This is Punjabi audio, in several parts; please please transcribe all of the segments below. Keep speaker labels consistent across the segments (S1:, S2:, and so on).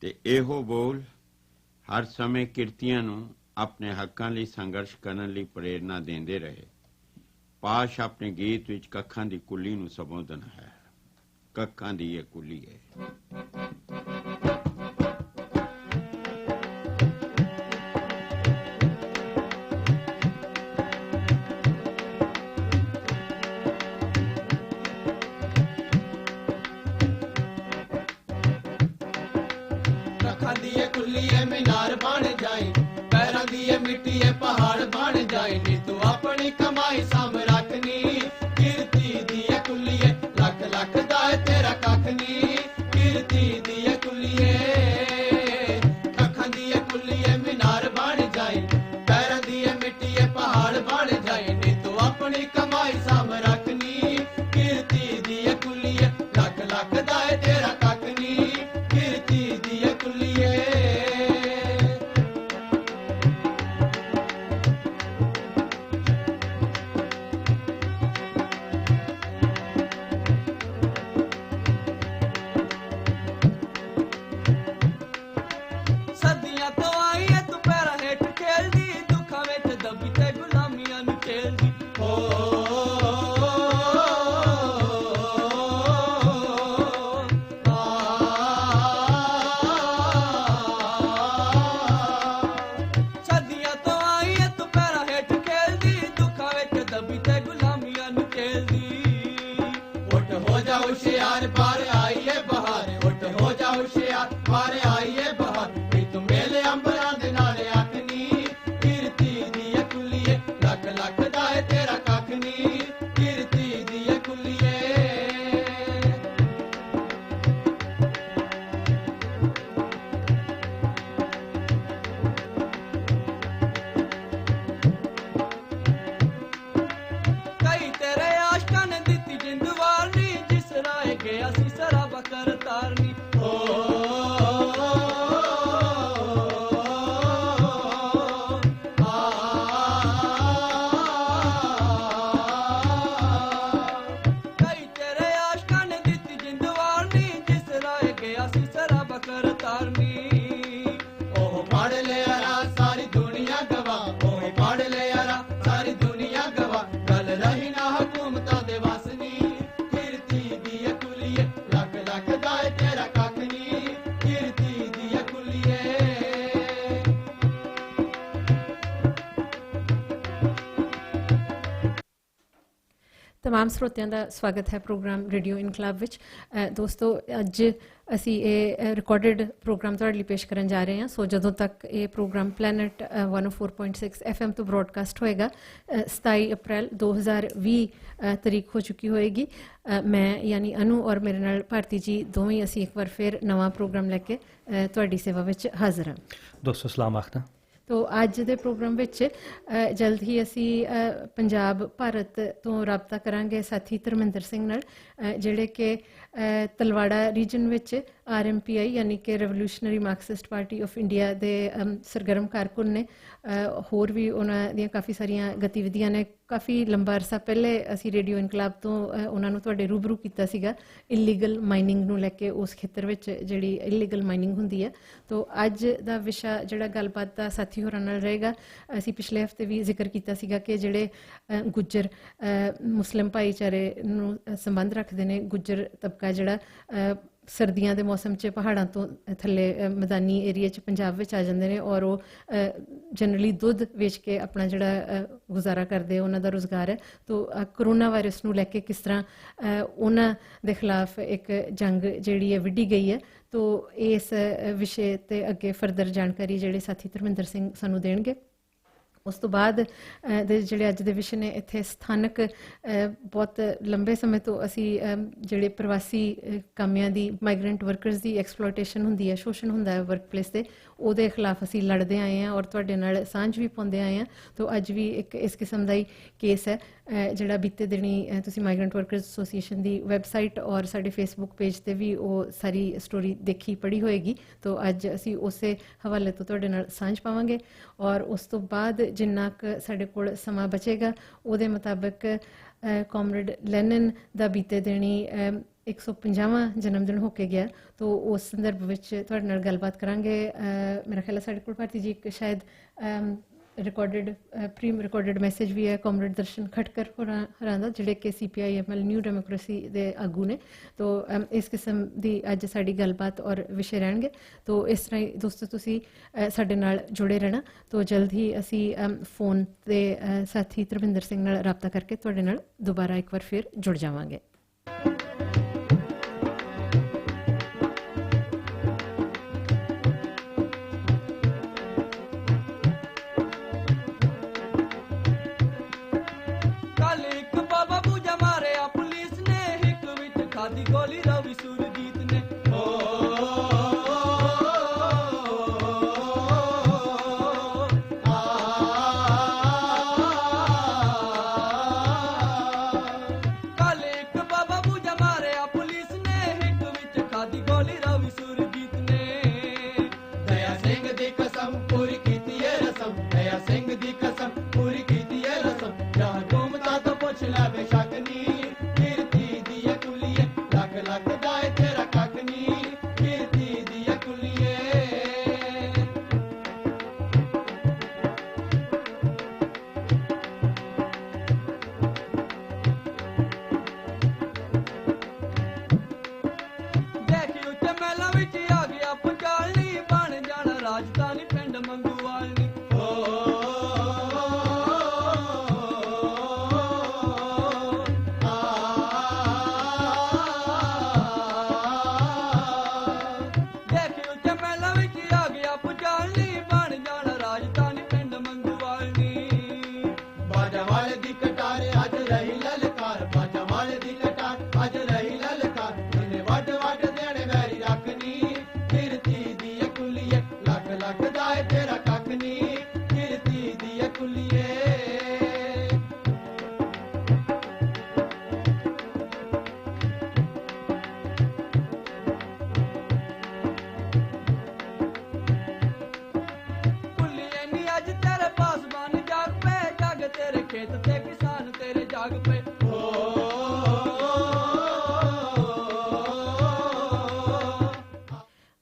S1: ਤੇ ਇਹੋ ਬੋਲ ਹਰ ਸਮੇਂ ਕਿਰਤੀਆਂ ਨੂੰ ਆਪਣੇ ਹੱਕਾਂ ਲਈ ਸੰਘਰਸ਼ ਕਰਨ ਲਈ ਪ੍ਰੇਰਨਾ ਦਿੰਦੇ ਰਹੇ। ਪਾਸ਼ ਆਪਣੇ ਗੀਤ ਵਿੱਚ ਕੱਖਾਂ ਦੀ ਕੁੱਲੀ ਨੂੰ ਸੰਬੋਧਨ ਹੈ। ਕੱਖਾਂ ਦੀ ਇਹ ਕੁੱਲੀ ਹੈ।
S2: ਕੱਖਾਂ ਦੀ ਇਹ ਕੁੱਲੀ ਹੈ ਮੀਨਾਰ ਬਣ ਜਾਏ, ਪੈਰਾਂ ਦੀ ਇਹ ਮਿੱਟੀ ਹੈ ਪਹਾੜ ਬਣ ਜਾਏ। ਨੀ ਤੂੰ ਆਪਣੀ ਕਮਾਈ ਸਾਂਭ ਰੱਖਨੀ, ਕਿਰਤੀ ਦੀ ਇਹ ਕੁੱਲੀ ਹੈ ਲੱਖ ਲੱਖ ਦਾ ਹੈ ਤੇਰਾ ਕੱਖ ਨੀ। ਕਿਰਤੀ ਦੀ ਇਹ ਕੁੱਲੀ ਹੈ, ਕੱਖਾਂ ਦੀ ਇਹ ਕੁੱਲੀ ਹੈ ਮੀਨਾਰ ਬਣ ਜਾਏ, ਪੈਰਾਂ ਦੀ ਇਹ ਮਿੱਟੀ ਹੈ ਪਹਾੜ ਬਣ ਜਾਏ। ਨੀ ਤੂੰ ਆਪਣੀ ਕਮਾਈ ਸਾਂਭ ਰੱਖਨੀ, ਕਿਰਤੀ ਦੀ ਇਹ ਕੁੱਲੀ ਹੈ ਲੱਖ ਲੱਖ ਦਾ ਹੈ ਤੇਰਾ ਕੱਖ ਨੀ। ਕਿਰਤੀ ਦੀ ਇਹ ਕੁੱਲੀ ਹੈ। ਸਰਦੀਆਂ ਤੋਂ ਆਈ ਐ ਤੂੰ ਪੈਰਾਂ ਹੇਠ ਖੇਲਦੀ, ਦੁੱਖਾਂ ਵਿੱਚ ਦੱਬੀ ਤੇ ਗੁਲਾਮੀਆਂ ਨੂੰ ਝੇਲਦੀ। ਸਰਦੀਆਂ ਤੋਂ ਆਈ ਐ ਤੂੰ ਪੈਰਾਂ ਹੇਠ ਖੇਲਦੀ, ਦੁੱਖਾਂ ਵਿੱਚ ਦੱਬੀ ਤੇ ਗੁਲਾਮੀਆਂ ਨੂੰ ਝੇਲਦੀ। ਉੱਠ ਹੋ ਜਾ ਹੁਸ਼ਿਆਰ ਬਾਹਰ ਆਈ ਏ ਬਹਾਰ, ਉੱਠ ਹੋ ਜਾ ਹੁਸ਼ਿਆਰ ਬਾਹਰ ਆਈ ਏ ਬਹਾਰ। ਵੀ ਤੂੰ ਮੇਲੇ ਅੰਬਰਾਂ ਦੇ ਨਾਲ ਆਖਨੀ, ਕਿਰਤੀ ਦੀ ਇਹ ਕੁੱਲੀ ਏ ਲੱਖ ਲੱਖ ਦਾ ਏ ਤੇਰਾ ਕੱਖ ਨੀ। ਕਿਰਤੀ ਦੀ ਇਹ ਕੁੱਲੀ ਏ। ਕਈ ਤੇਰੇ ਆਸ਼ਕਾਂ ਨੇ ਦਿੱਤੀ ਜਿੰਦ ਵਾਰਨੀ, ਜਿਸ ਰਾਹ ਗਿਆ ਸੀ ਸਰਾਬਾ ਕਰ ਤਾਰਨੀ। ਕਈ ਤੇਰੇ ਆਸ਼ਕਾਂ ਨੇ ਦਿੱਤੀ ਜਿੰਦ ਵਾਰਨੀ, ਜਿਸ ਰਾਹ ਗਿਆ ਸੀ ਸਰਾਬਾ ਕਰ ਤਾਰਨੀ। ਉਹ ਪੜ ਲਿਆ ਰਾ ਸਾਰੀ ਦੁਨੀਆ ਗਵਾਹ, ਉਹ ਪੜ ਲਿਆ ਰਾ ਸਾਰੀ ਦੁਨੀਆ ਗਵਾਹ। ਗੱਲ ਰਹੀ ਨਾ ਹਕੂਮਤਾਂ ਦੇ ਵੱਸ ਨੀ, ਕਿਰਤੀ ਦੀ ਇਹ ਕੁੱਲੀ ਏ ਲੱਖ ਲੱਖ ਦਾ ਏ ਤੇਰਾ ਕੱਖ ਨੀ। ਕਿਰਤੀ ਦੀ ਇਹ ਕੁੱਲੀ ਏ।
S3: तमाम ਸਰੋਤਿਆਂ ਦਾ ਸਵਾਗਤ ਹੈ ਪ੍ਰੋਗਰਾਮ ਰੇਡੀਓ ਇਨਕਲਾਬ ਵਿੱਚ। ਦੋਸਤੋ, ਅੱਜ ਅਸੀਂ ਇਹ ਰਿਕਾਰਡਡ ਪ੍ਰੋਗਰਾਮ ਤੁਹਾਡੇ ਲਈ ਪੇਸ਼ ਕਰਨ ਜਾ ਰਹੇ ਹਾਂ। ਸੋ ਜਦੋਂ ਤੱਕ ਇਹ ਪ੍ਰੋਗਰਾਮ ਪਲੈਨਟ 104.6 FM ਤੋਂ ਬ੍ਰੌਡਕਾਸਟ ਹੋਏਗਾ, 27 ਅਪ੍ਰੈਲ 2020 ਤਰੀਕ ਹੋ ਚੁੱਕੀ ਹੋਏਗੀ। ਮੈਂ ਯਾਨੀ ਅਨੂ ਔਰ ਮੇਰੇ ਨਾਲ ਭਾਰਤੀ ਜੀ ਦੋਵੇਂ ਅਸੀਂ ਇੱਕ ਵਾਰ ਫਿਰ ਨਵਾਂ ਪ੍ਰੋਗਰਾਮ ਲੈ ਕੇ ਤੁਹਾਡੀ ਸੇਵਾ ਵਿੱਚ ਹਾਜ਼ਰ ਹਾਂ।
S4: ਦੋਸਤੋ ਸਲਾਮ ਆਖਦਾ।
S3: ਤੋ ਅੱਜ ਦੇ ਪ੍ਰੋਗਰਾਮ ਵਿੱਚ ਜਲਦ ਹੀ ਅਸੀਂ ਪੰਜਾਬ ਭਾਰਤ ਤੋਂ ਰਾਬਤਾ ਕਰਾਂਗੇ ਸਾਥੀ ਧਰਮਿੰਦਰ ਸਿੰਘ ਨਾਲ, ਜਿਹੜੇ ਕਿ ਤਲਵਾੜਾ ਰੀਜਨ ਵਿੱਚ RMPI ਯਾਨੀ ਕਿ revolutionary Marxist party of India ਦੇ ਸਰਗਰਮ ਕਾਰਕੁਨ ਨੇ। ਹੋਰ ਵੀ ਉਹਨਾਂ ਦੀਆਂ ਕਾਫੀ ਸਾਰੀਆਂ ਗਤੀਵਿਧੀਆਂ ਨੇ। ਕਾਫੀ ਲੰਬਾ ਅਰਸਾ ਪਹਿਲੇ ਅਸੀਂ ਰੇਡੀਓ ਇਨਕਲਾਬ ਤੋਂ ਉਹਨਾਂ ਨੂੰ ਤੁਹਾਡੇ ਰੂਬਰੂ ਕੀਤਾ ਸੀਗਾ ਇਲੀਗਲ ਮਾਈਨਿੰਗ ਨੂੰ ਲੈ ਕੇ, ਉਸ ਖੇਤਰ ਵਿੱਚ ਜਿਹੜੀ ਇਲੀਗਲ ਮਾਈਨਿੰਗ ਹੁੰਦੀ ਹੈ। ਤੋ ਅੱਜ ਦਾ ਵਿਸ਼ਾ ਜਿਹੜਾ ਗੱਲਬਾਤ ਦਾ ਸਾਥੀ ਹੋਰਾਂ ਨਾਲ ਰਹੇਗਾ, ਅਸੀਂ ਪਿਛਲੇ ਹਫਤੇ ਵੀ ਜ਼ਿਕਰ ਕੀਤਾ ਸੀਗਾ ਕਿ ਜਿਹੜੇ ਗੁੱਜਰ ਮੁਸਲਿਮ ਭਾਈਚਾਰੇ ਨੂੰ ਸੰਬੰਧ ਰੱਖਦੇ ਨੇ, ਗੁੱਜਰ ਤਬਕਾ ਜਿਹੜਾ ਸਰਦੀਆਂ ਦੇ ਮੌਸਮ 'ਚ ਪਹਾੜਾਂ ਤੋਂ ਥੱਲੇ ਮੈਦਾਨੀ ਏਰੀਆ 'ਚ ਪੰਜਾਬ ਵਿੱਚ ਆ ਜਾਂਦੇ ਨੇ, ਔਰ ਉਹ ਜਨਰਲੀ ਦੁੱਧ ਵੇਚ ਕੇ ਆਪਣਾ ਜਿਹੜਾ ਗੁਜ਼ਾਰਾ ਕਰਦੇ, ਉਹਨਾਂ ਦਾ ਰੁਜ਼ਗਾਰ ਹੈ। ਤੋ ਕਰੋਨਾ ਵਾਇਰਸ ਨੂੰ ਲੈ ਕੇ ਕਿਸ ਤਰ੍ਹਾਂ ਉਹਨਾਂ ਦੇ ਖਿਲਾਫ ਇੱਕ ਜੰਗ ਜਿਹੜੀ ਹੈ ਵਿੱਢੀ ਗਈ ਹੈ। ਤੋ ਇਸ ਵਿਸ਼ੇ 'ਤੇ ਅੱਗੇ ਫਰਦਰ ਜਾਣਕਾਰੀ ਜਿਹੜੇ ਸਾਥੀ ਧਰਮਿੰਦਰ ਸਿੰਘ ਸਾਨੂੰ ਦੇਣਗੇ। ਉਸ ਤੋਂ ਬਾਅਦ ਦੇ ਜਿਹੜੇ ਅੱਜ ਦੇ ਵਿਸ਼ੇ ਨੇ, ਇੱਥੇ ਸਥਾਨਕ ਬਹੁਤ ਲੰਬੇ ਸਮੇਂ ਤੋਂ ਅਸੀਂ ਜਿਹੜੇ ਪ੍ਰਵਾਸੀ ਕਾਮਿਆਂ ਦੀ, ਮਾਈਗਰੈਂਟ ਵਰਕਰਸ ਦੀ ਐਕਸਪਲੋਇਟੇਸ਼ਨ ਹੁੰਦੀ ਹੈ, ਸ਼ੋਸ਼ਣ ਹੁੰਦਾ ਹੈ ਵਰਕ ਪਲੇਸ 'ਤੇ, ਉਹਦੇ ਖਿਲਾਫ ਅਸੀਂ ਲੜਦੇ ਆਏ ਹਾਂ ਔਰ ਤੁਹਾਡੇ ਨਾਲ ਸਾਂਝ ਵੀ ਪਾਉਂਦੇ ਆਏ ਹਾਂ। ਤੋ ਅੱਜ ਵੀ ਇੱਕ ਇਸ ਕਿਸਮ ਦਾ ਹੀ ਕੇਸ ਹੈ ਜਿਹੜਾ ਬੀਤੇ ਦਿਨੀ ਤੁਸੀਂ ਮਾਈਗਰੈਂਟ ਵਰਕਰਸ ਐਸੋਸੀਏਸ਼ਨ ਦੀ ਵੈਬਸਾਈਟ ਔਰ ਸਾਡੇ ਫੇਸਬੁੱਕ ਪੇਜ 'ਤੇ ਵੀ ਉਹ ਸਾਰੀ ਸਟੋਰੀ ਦੇਖੀ ਪੜ੍ਹੀ ਹੋਏਗੀ। ਤੋ ਅੱਜ ਅਸੀਂ ਉਸੇ ਹਵਾਲੇ ਤੋਂ ਤੁਹਾਡੇ ਨਾਲ ਸਾਂਝ ਪਾਵਾਂਗੇ ਔਰ ਉਸ ਤੋਂ ਬਾਅਦ ਜਿੰਨਾ ਕੁ ਸਾਡੇ ਕੋਲ ਸਮਾਂ ਬਚੇਗਾ ਉਹਦੇ ਮੁਤਾਬਕ ਕਾਮਰੇਡ ਲੈਨਨ ਦਾ ਬੀਤੇ ਦਿਨੀ 150ਵਾਂ ਜਨਮ ਦਿਨ ਹੋ ਕੇ ਗਿਆ। ਤੋ ਉਸ ਸੰਦਰਭ ਵਿੱਚ ਤੁਹਾਡੇ ਨਾਲ ਗੱਲਬਾਤ ਕਰਾਂਗੇ। ਮੇਰਾ ਖਿਆਲ ਹੈ ਸਾਡੇ ਕੋਲ ਭਾਰਤੀ ਜੀ ਇੱਕ ਸ਼ਾਇਦ ਰਿਕਾਰਡਡ ਪ੍ਰੀ ਰਿਕਾਰਡਡ ਮੈਸੇਜ ਵੀ ਹੈ ਕਾਮਰੇਡ ਦਰਸ਼ਨ ਖਟਕਰ ਹੋਰਾਂ ਦਾ, ਜਿਹੜੇ ਕਿ CPIML ਨਿਊ ਡੈਮੋਕ੍ਰੇਸੀ ਦੇ ਆਗੂ ਨੇ। ਤੋ ਇਸ ਕਿਸਮ ਦੀ ਅੱਜ ਸਾਡੀ ਗੱਲਬਾਤ ਔਰ ਵਿਸ਼ੇ ਰਹਿਣਗੇ। ਤੋ ਇਸ ਤਰ੍ਹਾਂ ਹੀ ਦੋਸਤੋ ਤੁਸੀਂ ਸਾਡੇ ਨਾਲ ਜੁੜੇ ਰਹਿਣਾ। ਤੋ ਜਲਦ ਹੀ ਅਸੀਂ ਫੋਨ 'ਤੇ ਸਾਥੀ ਧਰਮਿੰਦਰ ਸਿੰਘ ਨਾਲ ਰਾਬਤਾ ਕਰਕੇ ਤੁਹਾਡੇ ਨਾਲ ਦੁਬਾਰਾ ਇੱਕ ਵਾਰ ਫਿਰ ਜੁੜ ਜਾਵਾਂਗੇ।
S2: ਗੋਲੀ ਰਵੀ ਸੁਰਜੀਤ ਨੇ ਕੱਲ ਇੱਕ ਬਾਬਾ ਬੂਜਾ ਮਾਰਿਆ ਪੁਲਿਸ ਨੇ, ਹਿੱਕ ਵਿੱਚ ਖਾਦੀ ਗੋਲੀ ਰਵੀ ਸੁਰਜੀਤ ਨੇ। ਦਇਆ ਸਿੰਘ ਦੀ ਕਸਮ ਪੂਰੀ ਕੀਤੀ ਏ ਰਸਮ, ਦਇਆ ਸਿੰਘ ਦੀ ਕਸਮ ਪੂਰੀ ਕੀਤੀ ਏ ਰਸਮ। ਜਾਂ ਗੁਮਤਾ ਤੋਂ ਪੁੱਛ ਲੈ ਬੇਸ਼ੱਕ ਨੀ, ਕੀਰਤੀ ਦੀ ਏ ਕੁਲੀਏ ਲੱਗਦਾ ਏ ਤੇਰਾ ਕੱਖ ਨੀ, ਕੀਰਤੀ ਦੀ ਏ ਕੁਲੀਏ। ਦੇਖੀ ਉੱਤੇ ਮਹਿਲਾਂ ਵਿੱਚ ਆ ਗਿਆ ਪੰਚਾਲਨੀ, ਬਣ ਜਾਣਾ ਰਾਜਧਾਨੀ ਪਿੰਡ ਮੰਗੂਵਾਲਨੀ।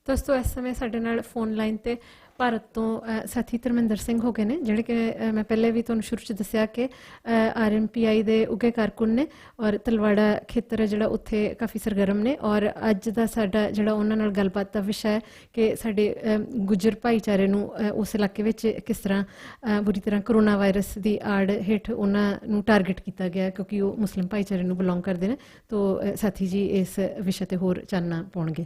S3: ਦੋਸਤੋ ਇਸ ਸਮੇਂ ਸਾਡੇ ਨਾਲ ਫੋਨ ਲਾਈਨ 'ਤੇ ਭਾਰਤ ਤੋਂ ਸਾਥੀ ਧਰਮਿੰਦਰ ਸਿੰਘ ਹੋ ਗਏ ਨੇ, ਜਿਹੜੇ ਕਿ ਮੈਂ ਪਹਿਲੇ ਵੀ ਤੁਹਾਨੂੰ ਸ਼ੁਰੂ 'ਚ ਦੱਸਿਆ ਕਿ RMPI ਦੇ ਉੱਘੇ ਕਾਰਕੁਨ ਨੇ ਔਰ ਤਲਵਾੜਾ ਖੇਤਰ ਹੈ ਜਿਹੜਾ ਉੱਥੇ ਕਾਫੀ ਸਰਗਰਮ ਨੇ। ਔਰ ਅੱਜ ਦਾ ਸਾਡਾ ਜਿਹੜਾ ਉਹਨਾਂ ਨਾਲ ਗੱਲਬਾਤ ਦਾ ਵਿਸ਼ਾ ਹੈ ਕਿ ਸਾਡੇ ਗੁੱਜਰ ਭਾਈਚਾਰੇ ਨੂੰ ਉਸ ਇਲਾਕੇ ਵਿੱਚ ਕਿਸ ਤਰ੍ਹਾਂ ਬੁਰੀ ਤਰ੍ਹਾਂ ਕਰੋਨਾ ਵਾਇਰਸ ਦੀ ਆੜ ਹੇਠ ਉਹਨਾਂ ਨੂੰ ਟਾਰਗੇਟ ਕੀਤਾ ਗਿਆ, ਕਿਉਂਕਿ ਉਹ ਮੁਸਲਿਮ ਭਾਈਚਾਰੇ ਨੂੰ ਬਿਲੋਂਗ ਕਰਦੇ ਨੇ। ਤੋ ਸਾਥੀ ਜੀ ਇਸ ਵਿਸ਼ੇ 'ਤੇ ਹੋਰ ਚਾਨਣਾ ਪਾਉਣਗੇ।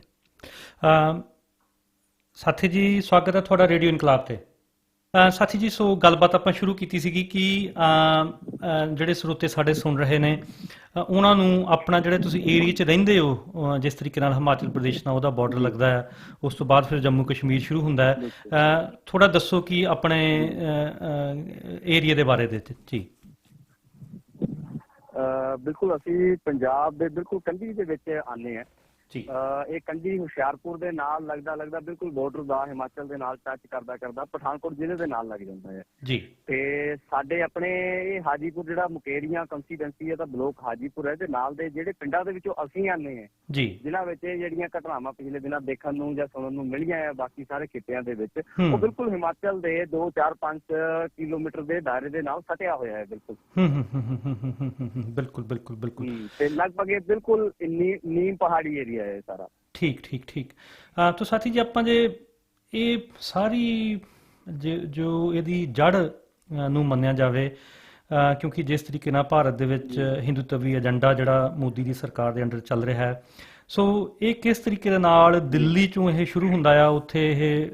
S4: ਸਾਥੀ ਜੀ ਸਵਾਗਤ ਹੈ ਤੁਹਾਡਾ ਰੇਡੀਓ ਇਨਕਲਾਬ ਤੇ। ਸਾਥੀ ਜੀ ਸੋ ਗੱਲਬਾਤ ਆਪਾਂ ਸ਼ੁਰੂ ਕੀਤੀ ਸੀਗੀ ਕਿ ਜਿਹੜੇ ਸਰੋਤੇ ਸਾਡੇ ਸੁਣ ਰਹੇ ਨੇ ਉਹਨਾਂ ਨੂੰ ਆਪਣਾ ਜਿਹੜੇ ਤੁਸੀਂ ਏਰੀਏ 'ਚ ਰਹਿੰਦੇ ਹੋ, ਜਿਸ ਤਰੀਕੇ ਨਾਲ ਹਿਮਾਚਲ ਪ੍ਰਦੇਸ਼ ਨਾਲ ਉਹਦਾ ਬਾਰਡਰ ਲੱਗਦਾ ਹੈ, ਉਸ ਤੋਂ ਬਾਅਦ ਫਿਰ ਜੰਮੂ ਕਸ਼ਮੀਰ ਸ਼ੁਰੂ ਹੁੰਦਾ ਹੈ, ਥੋੜਾ ਦੱਸੋ ਕਿ ਆਪਣੇ ਏਰੀਏ ਦੇ ਬਾਰੇ ਦੇ ਜੀ।
S5: ਬਿਲਕੁਲ ਅਸੀਂ ਪੰਜਾਬ ਦੇ ਬਿਲਕੁਲ ਕੰਢੀ ਦੇ ਵਿੱਚ ਆਉਂਦੇ ਹਾਂ। ਇਹ ਕੰਢੀ ਹੁਸ਼ਿਆਰਪੁਰ ਦੇ ਨਾਲ ਲੱਗਦਾ ਬਿਲਕੁਲ ਬਾਰਡਰ ਦਾ ਹਿਮਾਚਲ ਦੇ ਨਾਲ ਟੱਚ ਕਰਦਾ ਪਠਾਨਕੋਟ ਜ਼ਿਲ੍ਹੇ ਦੇ ਨਾਲ ਲੱਗ ਜਾਂਦਾ ਹੈ ਜੀ। ਤੇ ਸਾਡੇ ਆਪਣੇ ਇਹ ਹਾਜੀਪੁਰ ਜਿਹੜਾ ਮੁਕੇਰੀਆਂ ਕੰਸਟੀਟੈਂਸੀ ਹੈ ਤਾਂ ਬਲੋਕ ਹਾਜੀਪੁਰ ਹੈ, ਤੇ ਨਾਲ ਦੇ ਜਿਹੜੇ ਪਿੰਡਾਂ ਦੇ ਵਿੱਚੋਂ ਅਸੀਂ ਆਉਂਦੇ ਹਾਂ ਜੀ, ਜਿਨ੍ਹਾਂ ਵਿੱਚ ਇਹ ਜਿਹੜੀਆਂ ਘਟਨਾਵਾਂ ਪਿਛਲੇ ਦਿਨਾਂ ਦੇਖਣ ਨੂੰ ਜਾਂ ਸੁਣਨ ਨੂੰ ਮਿਲੀਆਂ ਆ ਬਾਕੀ ਸਾਰੇ ਖਿੱਤਿਆਂ ਦੇ ਵਿੱਚ, ਉਹ ਬਿਲਕੁਲ ਹਿਮਾਚਲ ਦੇ 2, 4, 5 ਕਿਲੋਮੀਟਰ ਦੇ ਦਾਇਰੇ ਦੇ ਨਾਲ ਸਟਿਆ ਹੋਇਆ ਹੈ ਬਿਲਕੁਲ।
S4: ਬਿਲਕੁਲ
S5: ਤੇ ਲਗਭਗ ਇਹ ਬਿਲਕੁਲ ਨੀਮ ਪਹਾੜੀ ਏਰੀਆ ਹੈ ਸਾਰਾ।
S4: ਠੀਕ। ਤਾਂ ਸਾਥੀ ਜੀ ਆਪਾਂ ਜੇ ਇਹ ਸਾਰੀ ਜੋ ਇਹਦੀ ਜੜ ਨੂੰ ਮੰਨਿਆ ਜਾਵੇ, ਕਿਉਂਕਿ ਜਿਸ ਤਰੀਕੇ ਨਾਲ ਭਾਰਤ ਦੇ ਵਿੱਚ ਹਿੰਦੂਤਵੀ ਏਜੰਡਾ ਜਿਹੜਾ ਮੋਦੀ ਦੀ ਸਰਕਾਰ ਦੇ ਅੰਡਰ ਚੱਲ ਰਿਹਾ ਹੈ, ਸੋ ਇਹ ਕਿਸ ਤਰੀਕੇ ਦੇ ਨਾਲ ਦਿੱਲੀ 'ਚੋਂ ਇਹ ਸ਼ੁਰੂ ਹੁੰਦਾ ਆ, ਉੱਥੇ ਇਹ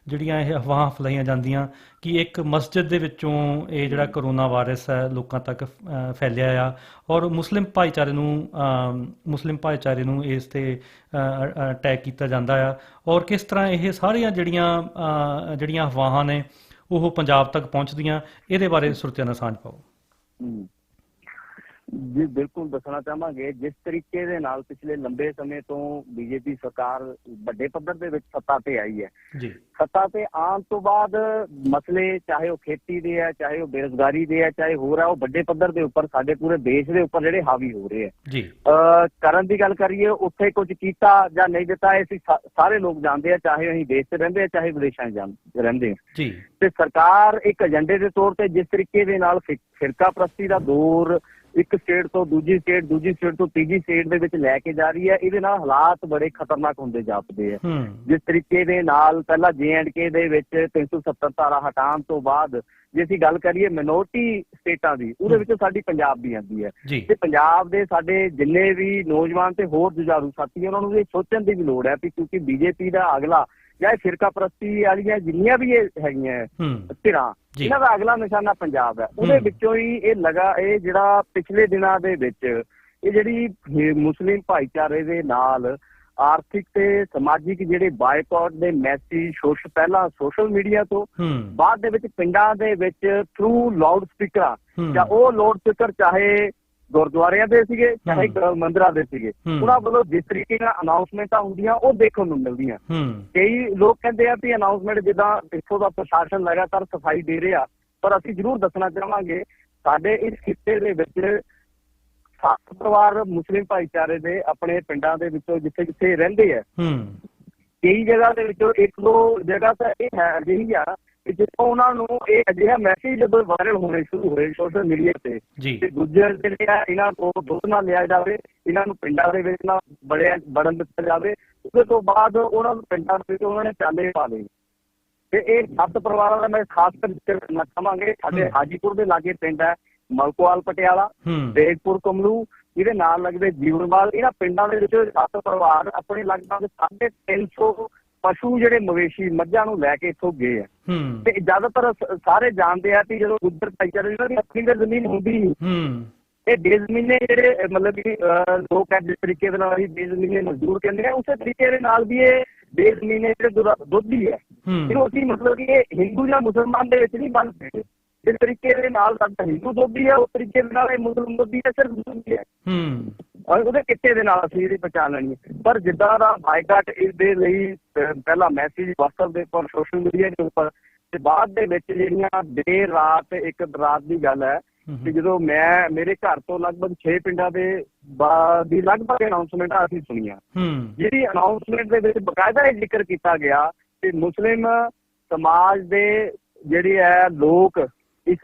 S4: ਜਿਹੜੀਆਂ ਇਹ ਅਫਵਾਹਾਂ ਫੈਲਾਈਆਂ ਜਾਂਦੀਆਂ ਕਿ ਇੱਕ ਮਸਜਿਦ ਦੇ ਵਿੱਚੋਂ ਇਹ ਜਿਹੜਾ ਕਰੋਨਾ ਵਾਇਰਸ ਹੈ ਲੋਕਾਂ ਤੱਕ ਫੈਲਿਆ ਆ, ਔਰ ਮੁਸਲਿਮ ਭਾਈਚਾਰੇ ਨੂੰ ਇਸ 'ਤੇ ਅਟੈਕ ਕੀਤਾ ਜਾਂਦਾ ਆ, ਔਰ ਕਿਸ ਤਰ੍ਹਾਂ ਇਹ ਸਾਰੀਆਂ ਜਿਹੜੀਆਂ ਅਫਵਾਹਾਂ ਨੇ ਉਹ ਪੰਜਾਬ ਤੱਕ ਪਹੁੰਚਦੀਆਂ, ਇਹਦੇ ਬਾਰੇ ਸੁਰਤਿਆਂ ਨਾਲ ਸਾਂਝ ਪਾਓ।
S5: ਜੀ ਬਿਲਕੁਲ ਦੱਸਣਾ ਚਾਹਾਂਗੇ, ਜਿਸ ਤਰੀਕੇ ਦੇ ਨਾਲ ਪਿਛਲੇ ਲੰਬੇ ਸਮੇਂ ਤੋਂ ਬੀਜੇਪੀ ਸਰਕਾਰ ਵੱਡੇ ਪੱਧਰ ਦੇ ਵਿੱਚ ਸੱਤਾ ਤੇ ਆਈ ਹੈ
S4: ਜੀ,
S5: ਸੱਤਾ ਤੇ ਆਉਣ ਤੋਂ ਬਾਅਦ ਮਸਲੇ ਚਾਹੇ ਉਹ ਖੇਤੀ ਦੇ ਆ, ਚਾਹੇ ਉਹ ਬੇਰੁਜ਼ਗਾਰੀ ਦੇ ਆ, ਚਾਹੇ ਹੋਰ ਆ, ਉਹ ਵੱਡੇ ਪੱਧਰ ਦੇ ਉੱਪਰ ਸਾਡੇ ਪੂਰੇ ਦੇਸ਼ ਦੇ ਉੱਪਰ ਜਿਹੜੇ ਹਾਵੀ ਹੋ ਰਹੇ ਆ
S4: ਜੀ।
S5: ਕਰਨ ਦੀ ਗੱਲ ਕਰੀਏ, ਉੱਥੇ ਕੁਝ ਕੀਤਾ ਜਾਂ ਨਹੀਂ ਦਿੱਤਾ ਇਹ ਸਾਰੇ ਲੋਕ ਜਾਣਦੇ ਆ, ਚਾਹੇ ਅਸੀਂ ਦੇਸ਼ 'ਚ ਰਹਿੰਦੇ ਆ ਚਾਹੇ ਵਿਦੇਸ਼ਾਂ 'ਚ ਰਹਿੰਦੇ ਆ
S4: ਜੀ।
S5: ਤੇ ਸਰਕਾਰ ਇੱਕ ਏਜੰਡੇ ਦੇ ਤੌਰ ਤੇ ਜਿਸ ਤਰੀਕੇ ਦੇ ਨਾਲ ਫਿਰਕਾ ਪ੍ਰਸਤੀ ਦਾ ਦੌਰ ਇੱਕ ਸਟੇਟ ਤੋਂ ਦੂਜੀ ਸਟੇਟ ਤੋਂ ਤੀਜੀ ਸਟੇਟ ਦੇ ਵਿੱਚ ਲੈ ਕੇ ਜਾ ਰਹੀ ਹੈ, ਇਹਦੇ ਨਾਲ ਹਾਲਾਤ ਬੜੇ ਖਤਰਨਾਕ ਹੁੰਦੇ ਜਾਪਦੇ ਆ। ਜਿਸ ਤਰੀਕੇ ਦੇ ਨਾਲ ਪਹਿਲਾਂ JNK ਦੇ ਵਿੱਚ 370 ਧਾਰਾ ਹਟਾਉਣ ਤੋਂ ਬਾਅਦ ਜੇ ਅਸੀਂ ਗੱਲ ਕਰੀਏ ਮਿਨੋਰਟੀ ਸਟੇਟਾਂ ਦੀ, ਉਹਦੇ ਵਿੱਚ ਸਾਡੀ ਪੰਜਾਬ ਵੀ ਆਉਂਦੀ ਹੈ ਤੇ ਪੰਜਾਬ ਦੇ ਸਾਡੇ ਜਿੰਨੇ ਵੀ ਨੌਜਵਾਨ ਤੇ ਹੋਰ ਜੁਝਾਰੂ ਸਾਥੀ ਉਹਨਾਂ ਨੂੰ ਇਹ ਸੋਚਣ ਦੀ ਵੀ ਲੋੜ ਹੈ ਵੀ ਕਿਉਂਕਿ BJP ਦਾ ਅਗਲਾ ਜਾਂ ਫਿਰਕਾ ਪ੍ਰਸਤੀ ਵਾਲੀਆਂ ਜਿੰਨੀਆਂ ਵੀ ਇਹ ਹੈਗੀਆਂ ਧਿਰਾਂ, ਇਹਨਾਂ ਦਾ ਅਗਲਾ ਨਿਸ਼ਾਨਾ ਪੰਜਾਬ ਹੈ। ਉਹਦੇ ਵਿੱਚੋਂ ਹੀ ਇਹ ਜਿਹੜਾ ਪਿਛਲੇ ਦਿਨਾਂ ਦੇ ਵਿੱਚ ਇਹ ਜਿਹੜੀ ਮੁਸਲਿਮ ਭਾਈਚਾਰੇ ਦੇ ਨਾਲ ਆਰਥਿਕ ਤੇ ਸਮਾਜਿਕ ਜਿਹੜੇ ਬਾਇਕਾਟ ਦੇ ਮੈਸੇਜ ਪਹਿਲਾਂ ਸੋਸ਼ਲ ਮੀਡੀਆ ਤੋਂ ਬਾਅਦ ਦੇ ਵਿੱਚ ਪਿੰਡਾਂ ਦੇ ਵਿੱਚ ਥਰੂ ਲਾਊਡ ਸਪੀਕਰਾਂ ਜਾਂ ਉਹ ਲਾਊਡ ਸਪੀਕਰ ਚਾਹੇ ਗੁਰਦੁਆਰਿਆਂ ਦੇ ਸੀਗੇ ਚਾਹੇ ਮੰਦਿਰਾਂ ਦੇ ਸੀਗੇ, ਉਹਨਾਂ ਵੱਲੋਂ ਜਿਸ ਤਰੀਕੇ ਨਾਲ ਅਨਾਉਂਸਮੈਂਟਾਂ ਹੁੰਦੀਆਂ ਉਹ ਦੇਖਣ ਨੂੰ ਮਿਲਦੀਆਂ। ਕਈ ਲੋਕ ਕਹਿੰਦੇ ਆ ਵੀ ਅਨਾਉਂਸਮੈਂਟ ਜਿੱਦਾਂ ਇੱਥੋਂ ਦਾ ਪ੍ਰਸ਼ਾਸਨ ਲਗਾਤਾਰ ਸਫਾਈ ਦੇ ਰਿਹਾ, ਪਰ ਅਸੀਂ ਜ਼ਰੂਰ ਦੱਸਣਾ ਚਾਹਾਂਗੇ ਸਾਡੇ ਇਸ ਖਿੱਤੇ ਦੇ ਵਿੱਚ 7 ਪਰਿਵਾਰ ਮੁਸਲਿਮ ਭਾਈਚਾਰੇ ਦੇ ਆਪਣੇ ਪਿੰਡਾਂ ਦੇ ਵਿੱਚੋਂ ਜਿੱਥੇ ਜਿੱਥੇ ਰਹਿੰਦੇ ਆ, ਕਈ ਜਗ੍ਹਾ ਦੇ ਵਿੱਚੋਂ 1-2 ਜਗ੍ਹਾ ਤਾਂ ਇਹ ਹੈ ਅਜਿਹੀ ਆ ਜਿੱਥੋਂ ਉਹਨਾਂ ਨੂੰ ਇਹ ਅਜਿਹਾ ਮੈਸੇਜ ਜਦੋਂ ਵਾਇਰਲ ਹੋਣੇ ਸ਼ੁਰੂ ਹੋਏ ਸੋਸ਼ਲ ਮੀਡੀਆ ਤੇ ਗੁੱਜਰ ਜਿਹੜੇ ਆ ਇਹਨਾਂ ਤੋਂ ਦੁੱਧ ਨਾ ਲਿਆ ਜਾਵੇ, ਇਹਨਾਂ ਨੂੰ ਪਿੰਡਾਂ ਦੇ ਵਿੱਚ ਨਾ ਵੜਨ ਦਿੱਤਾ ਜਾਵੇ। ਉਹਦੇ ਤੋਂ ਬਾਅਦ ਉਹਨਾਂ ਨੂੰ ਪਿੰਡਾਂ ਦੇ ਵਿੱਚ ਉਹਨਾਂ ਨੇ ਚਾਲੇ ਪਾ ਲਏ ਤੇ ਇਹ 7 ਪਰਿਵਾਰਾਂ ਦਾ ਮੈਂ ਖਾਸ ਕਰ ਜ਼ਿਕਰ ਕਰਨਾ ਚਾਹਾਂਗੇ। ਸਾਡੇ ਹਾਜੀਪੁਰ ਦੇ ਲਾਗੇ ਪਿੰਡ ਹੈ ਮਲਕੋਵਾਲ ਪਟਿਆਲਾ, ਬੇਗਪੁਰ ਕਮਲੂ, ਇਹਦੇ ਨਾਲ ਲੱਗਦੇ ਜੀਵਨਵਾਲ, ਇਹਨਾਂ ਪਿੰਡਾਂ ਦੇ ਵਿੱਚ 7 ਪਰਿਵਾਰ ਆਪਣੇ ਲਗਭਗ 350 ਪਸ਼ੂ ਜਿਹੜੇ ਮਵੇਸ਼ੀ ਮੱਝਾਂ ਨੂੰ ਲੈ ਕੇ ਇੱਥੋਂ ਗਏ ਆ ਤੇ ਜ਼ਿਆਦਾਤਰ ਸਾਰੇ ਜਾਣਦੇ ਆ ਕਿ ਜਦੋਂ ਗੁੱਜਰ ਭਾਈਚਾਰੇ ਇਹਨਾਂ ਦੀ ਆਪਣੀ ਤਾਂ ਜ਼ਮੀਨ ਹੁੰਦੀ ਨਹੀਂ, ਇਹ ਬੇਜ਼ਮੀਨੇ ਜਿਹੜੇ ਮਤਲਬ ਕਿ ਲੋਕ ਹੈ ਜਿਸ ਤਰੀਕੇ ਦੇ ਨਾਲ ਅਸੀਂ ਬੇਜ਼ਮੀਨੇ ਮਜ਼ਦੂਰ ਕਹਿੰਦੇ ਆ, ਉਸੇ ਤਰੀਕੇ ਦੇ ਨਾਲ ਵੀ ਇਹ ਬੇਜ਼ਮੀਨੇ ਜਿਹੜੇ ਦੁੱਧੀ ਹੈ ਇਹਨੂੰ ਅਸੀਂ ਮਤਲਬ ਕਿ ਇਹ ਹਿੰਦੂ ਜਾਂ ਮੁਸਲਮਾਨ ਦੇ ਵਿੱਚ ਨਹੀਂ ਬਣ ਸਕਦੇ। ਜਿਸ ਤਰੀਕੇ ਦੇ ਨਾਲ ਸਾਡਾ ਹਿੰਦੂ ਦੁੱਧੀ ਹੈ ਉਸ ਤਰੀਕੇ ਦੇ ਨਾਲ ਇਹ ਮੁਸਲਿਮ ਦੁੱਧੀ ਹੈ, ਸਿਰਫ ਦੁੱਧੀ ਹੈ ਉਹਦੇ ਕਿੱਤੇ ਦੇ ਨਾਲ ਅਸੀਂ ਇਹਦੀ ਪਛਾਣ ਲੈਣੀ ਹੈ। ਪਰ ਜਿੱਦਾਂ ਦਾ ਬਾਈਕਾਟ ਇਸਦੇ ਲਈ ਪਹਿਲਾ ਮੈਸੇਜ WhatsApp ਦੇ ਉੱਪਰ ਸੋਸ਼ਲ ਮੀਡੀਆ ਦੇ ਉੱਪਰ ਤੇ ਬਾਅਦ ਦੇ ਵਿੱਚ ਜਿਹੜੀਆਂ ਦੇਰ ਰਾਤ ਇੱਕ ਰਾਤ ਦੀ ਗੱਲ ਹੈ ਕਿ ਜਦੋਂ ਮੇਰੇ ਘਰ ਤੋਂ ਲਗਭਗ 6 ਪਿੰਡਾਂ ਦੇ ਦੀ ਲਗਭਗ ਅਨਾਉਂਸਮੈਂਟ ਅਸੀਂ ਸੁਣੀਆਂ, ਜਿਹੜੀ ਅਨਾਉਂਸਮੈਂਟ ਦੇ ਵਿੱਚ ਬਕਾਇਦਾ ਇਹ ਜ਼ਿਕਰ ਕੀਤਾ ਗਿਆ ਕਿ ਮੁਸਲਿਮ ਸਮਾਜ ਦੇ ਜਿਹੜੇ ਹੈ ਲੋਕ ਇਸ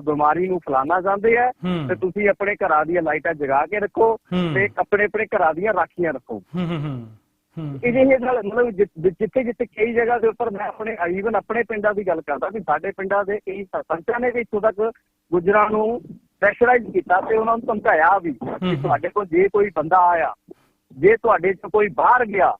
S5: ਬਿਮਾਰੀ ਨੂੰ ਫੈਲਾਉਣਾ ਚਾਹੁੰਦੇ ਆ ਤੇ ਤੁਸੀਂ ਆਪਣੇ ਘਰਾਂ ਦੀਆਂ ਲਾਈਟਾਂ ਜਗਾ ਕੇ ਰੱਖੋ ਤੇ ਆਪਣੇ ਘਰਾਂ ਦੀਆਂ ਰਾਖੀਆਂ ਰੱਖੋ। ਇਹ ਗੱਲ ਮਤਲਬ ਜਿੱਥੇ ਜਿੱਥੇ ਕਈ ਜਗ੍ਹਾ ਦੇ ਉੱਪਰ ਮੈਂ ਆਪਣੇ ਪਿੰਡਾਂ ਦੀ ਗੱਲ ਕਰਦਾ ਵੀ ਸਾਡੇ ਪਿੰਡਾਂ ਦੇ ਕਈ ਸਰਪੰਚਾਂ ਨੇ ਵੀ ਇੱਥੋਂ ਤੱਕ ਗੁੱਜਰਾਂ ਨੂੰ ਪ੍ਰੈਸ਼ਰਾਈਜ਼ ਕੀਤਾ ਤੇ ਉਹਨਾਂ ਨੂੰ ਧਮਕਾਇਆ ਵੀ ਕਿ ਤੁਹਾਡੇ ਕੋਲ ਜੇ ਕੋਈ ਬੰਦਾ ਆਇਆ, ਜੇ ਤੁਹਾਡੇ ਚ ਕੋਈ ਬਾਹਰ ਗਿਆ